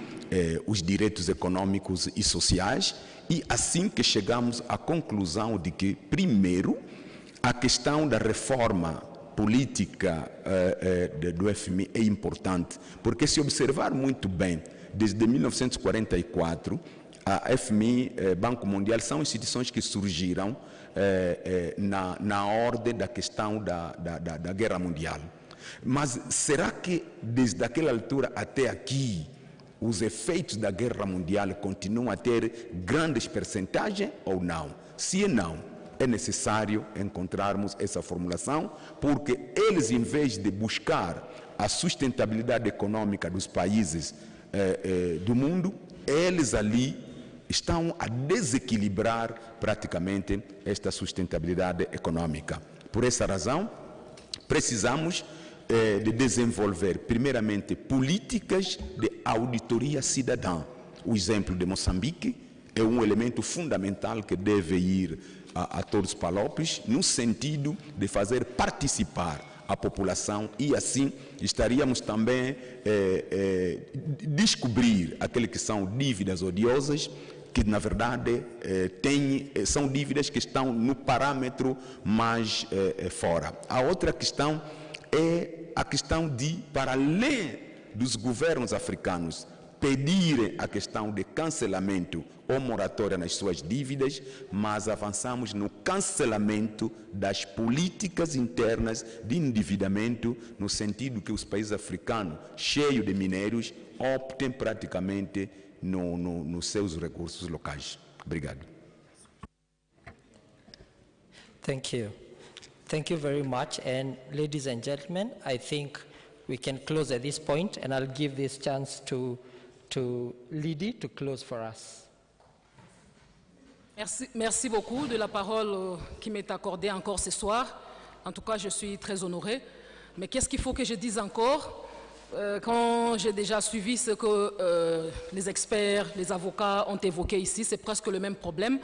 os direitos econômicos e sociais, e assim que chegamos à conclusão de que, primeiro, a questão da reforma política do FMI é importante, porque se observar muito bem, desde 1944, a FMI, Banco Mundial, são instituições que surgiram na ordem da questão da Guerra Mundial. Mas será que desde aquela altura até aqui os efeitos da Guerra Mundial continuam a ter grandes percentagens ou não? Se não, é necessário encontrarmos essa formulação, porque eles, em vez de buscar a sustentabilidade econômica dos países do mundo, eles ali estão a desequilibrar praticamente esta sustentabilidade econômica. Por essa razão, precisamos de desenvolver, primeiramente, políticas de auditoria cidadã. O exemplo de Moçambique é um elemento fundamental que deve ir a todos os palopes, no sentido de fazer participar a população, e assim estaríamos também descobrir aqueles que são dívidas odiosas, que na verdade são dívidas que estão no parâmetro mais fora. A outra questão é a questão de, para além dos governos africanos pedirem a questão de cancelamento ou moratória nas suas dívidas, mas avançamos no cancelamento das políticas internas de endividamento, no sentido que os países africanos, cheios de minérios, optem praticamente nos seus recursos locais. Obrigado. Thank you. Thank you very much. And ladies and gentlemen, I think we can close at this point, and I'll give this chance to Lydie to close for us. Merci beaucoup de la parole qui m'est accordée encore ce soir. En tout cas, je suis très honorée. Mais qu'est-ce qu'il faut que je dise encore? Quand j'ai déjà suivi ce que les experts, les avocats ont évoqué ici, c'est presque le même problème.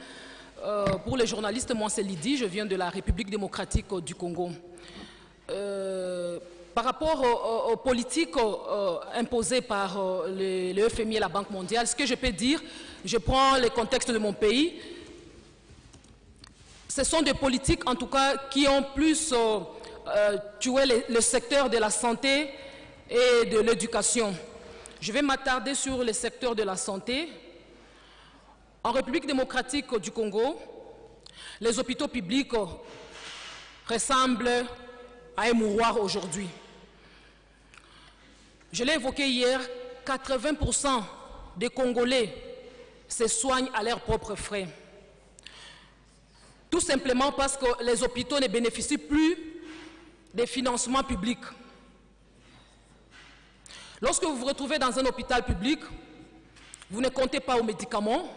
Pour les journalistes, moi c'est Lydie, je viens de la République démocratique du Congo. Par rapport aux politiques imposées par le FMI et la Banque mondiale, ce que je peux dire, je prends le contexte de mon pays, ce sont des politiques en tout cas qui ont plus tuer le secteur de la santé et de l'éducation. Je vais m'attarder sur le secteur de la santé. En République démocratique du Congo, les hôpitaux publics ressemblent à un mouroir aujourd'hui. Je l'ai évoqué hier, 80% des Congolais se soignent à leurs propres frais. Tout simplement parce que les hôpitaux ne bénéficient plus des financements publics. Lorsque vous vous retrouvez dans un hôpital public, vous ne comptez pas aux médicaments,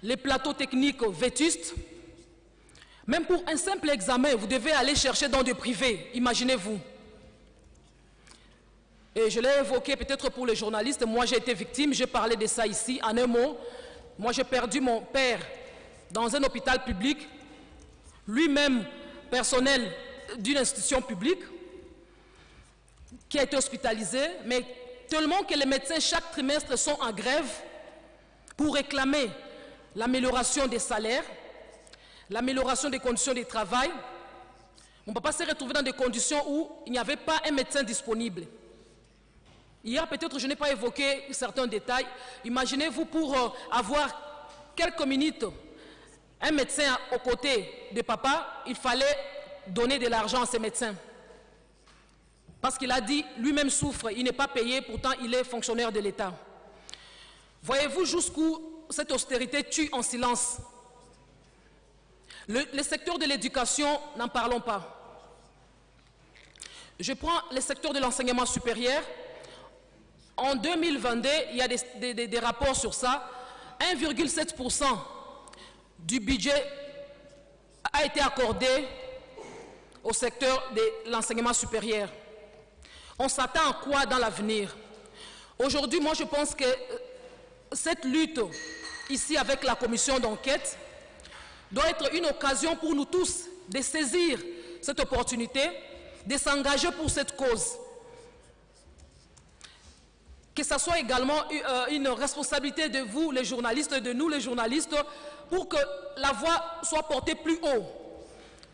les plateaux techniques vétustes. Même pour un simple examen, vous devez aller chercher dans du privé, imaginez-vous. Et je l'ai évoqué peut-être pour les journalistes, moi j'ai été victime, j'ai parlé de ça ici, en un mot. Moi j'ai perdu mon père dans un hôpital public, lui-même personnel d'une institution publique, qui a été hospitalisé, mais tellement que les médecins chaque trimestre sont en grève pour réclamer l'amélioration des salaires, l'amélioration des conditions de travail. On ne peut pas se retrouver dans des conditions où il n'y avait pas un médecin disponible. Hier, peut-être, je n'ai pas évoqué certains détails. Imaginez-vous, pour avoir quelques minutes, un médecin aux côtés de papa, il fallait donner de l'argent à ces médecins. Parce qu'il a dit, lui-même souffre, il n'est pas payé, pourtant il est fonctionnaire de l'État. Voyez-vous jusqu'où cette austérité tue en silence. Le secteur de l'éducation, n'en parlons pas. Je prends le secteur de l'enseignement supérieur. En 2022, il y a des rapports sur ça. 1,7% du budget a été accordé au secteur de l'enseignement supérieur. On s'attend à quoi dans l'avenir? Aujourd'hui, moi je pense que cette lutte ici avec la commission d'enquête doit être une occasion pour nous tous de saisir cette opportunité, de s'engager pour cette cause. Que ce soit également une responsabilité de vous, les journalistes, de nous, les journalistes, pour que la voix soit portée plus haut.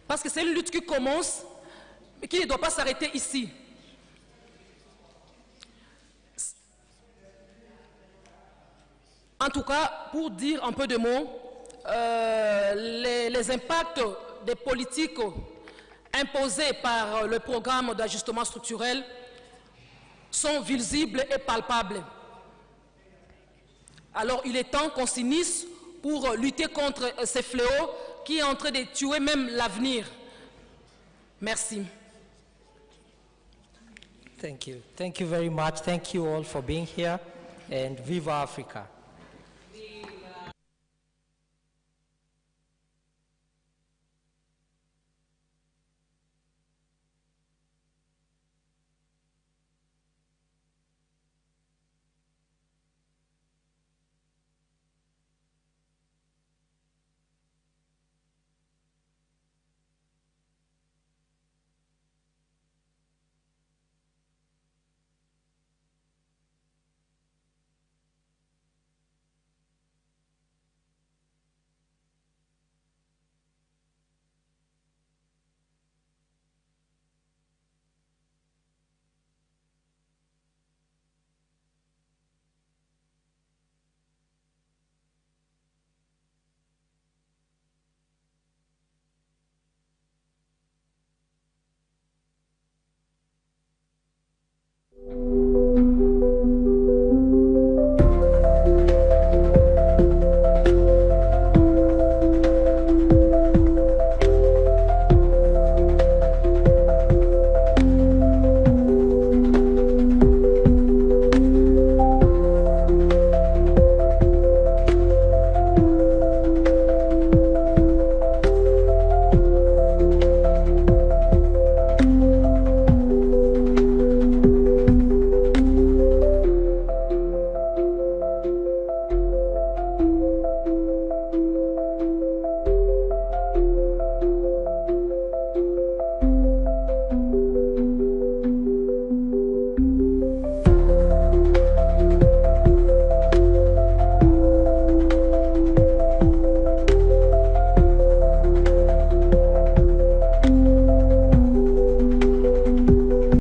Parce que c'est une lutte qui commence, mais qui ne doit pas s'arrêter ici. En tout cas, pour dire un peu de mots, les impacts des politiques imposées par le programme d'ajustement structurel sont visibles et palpables. Alors il est temps qu'on s'unisse pour lutter contre ces fléaux qui est en train de tuer même l'avenir. Merci. Thank you. Thank you very much. Thank you all for being here, and Viva Africa.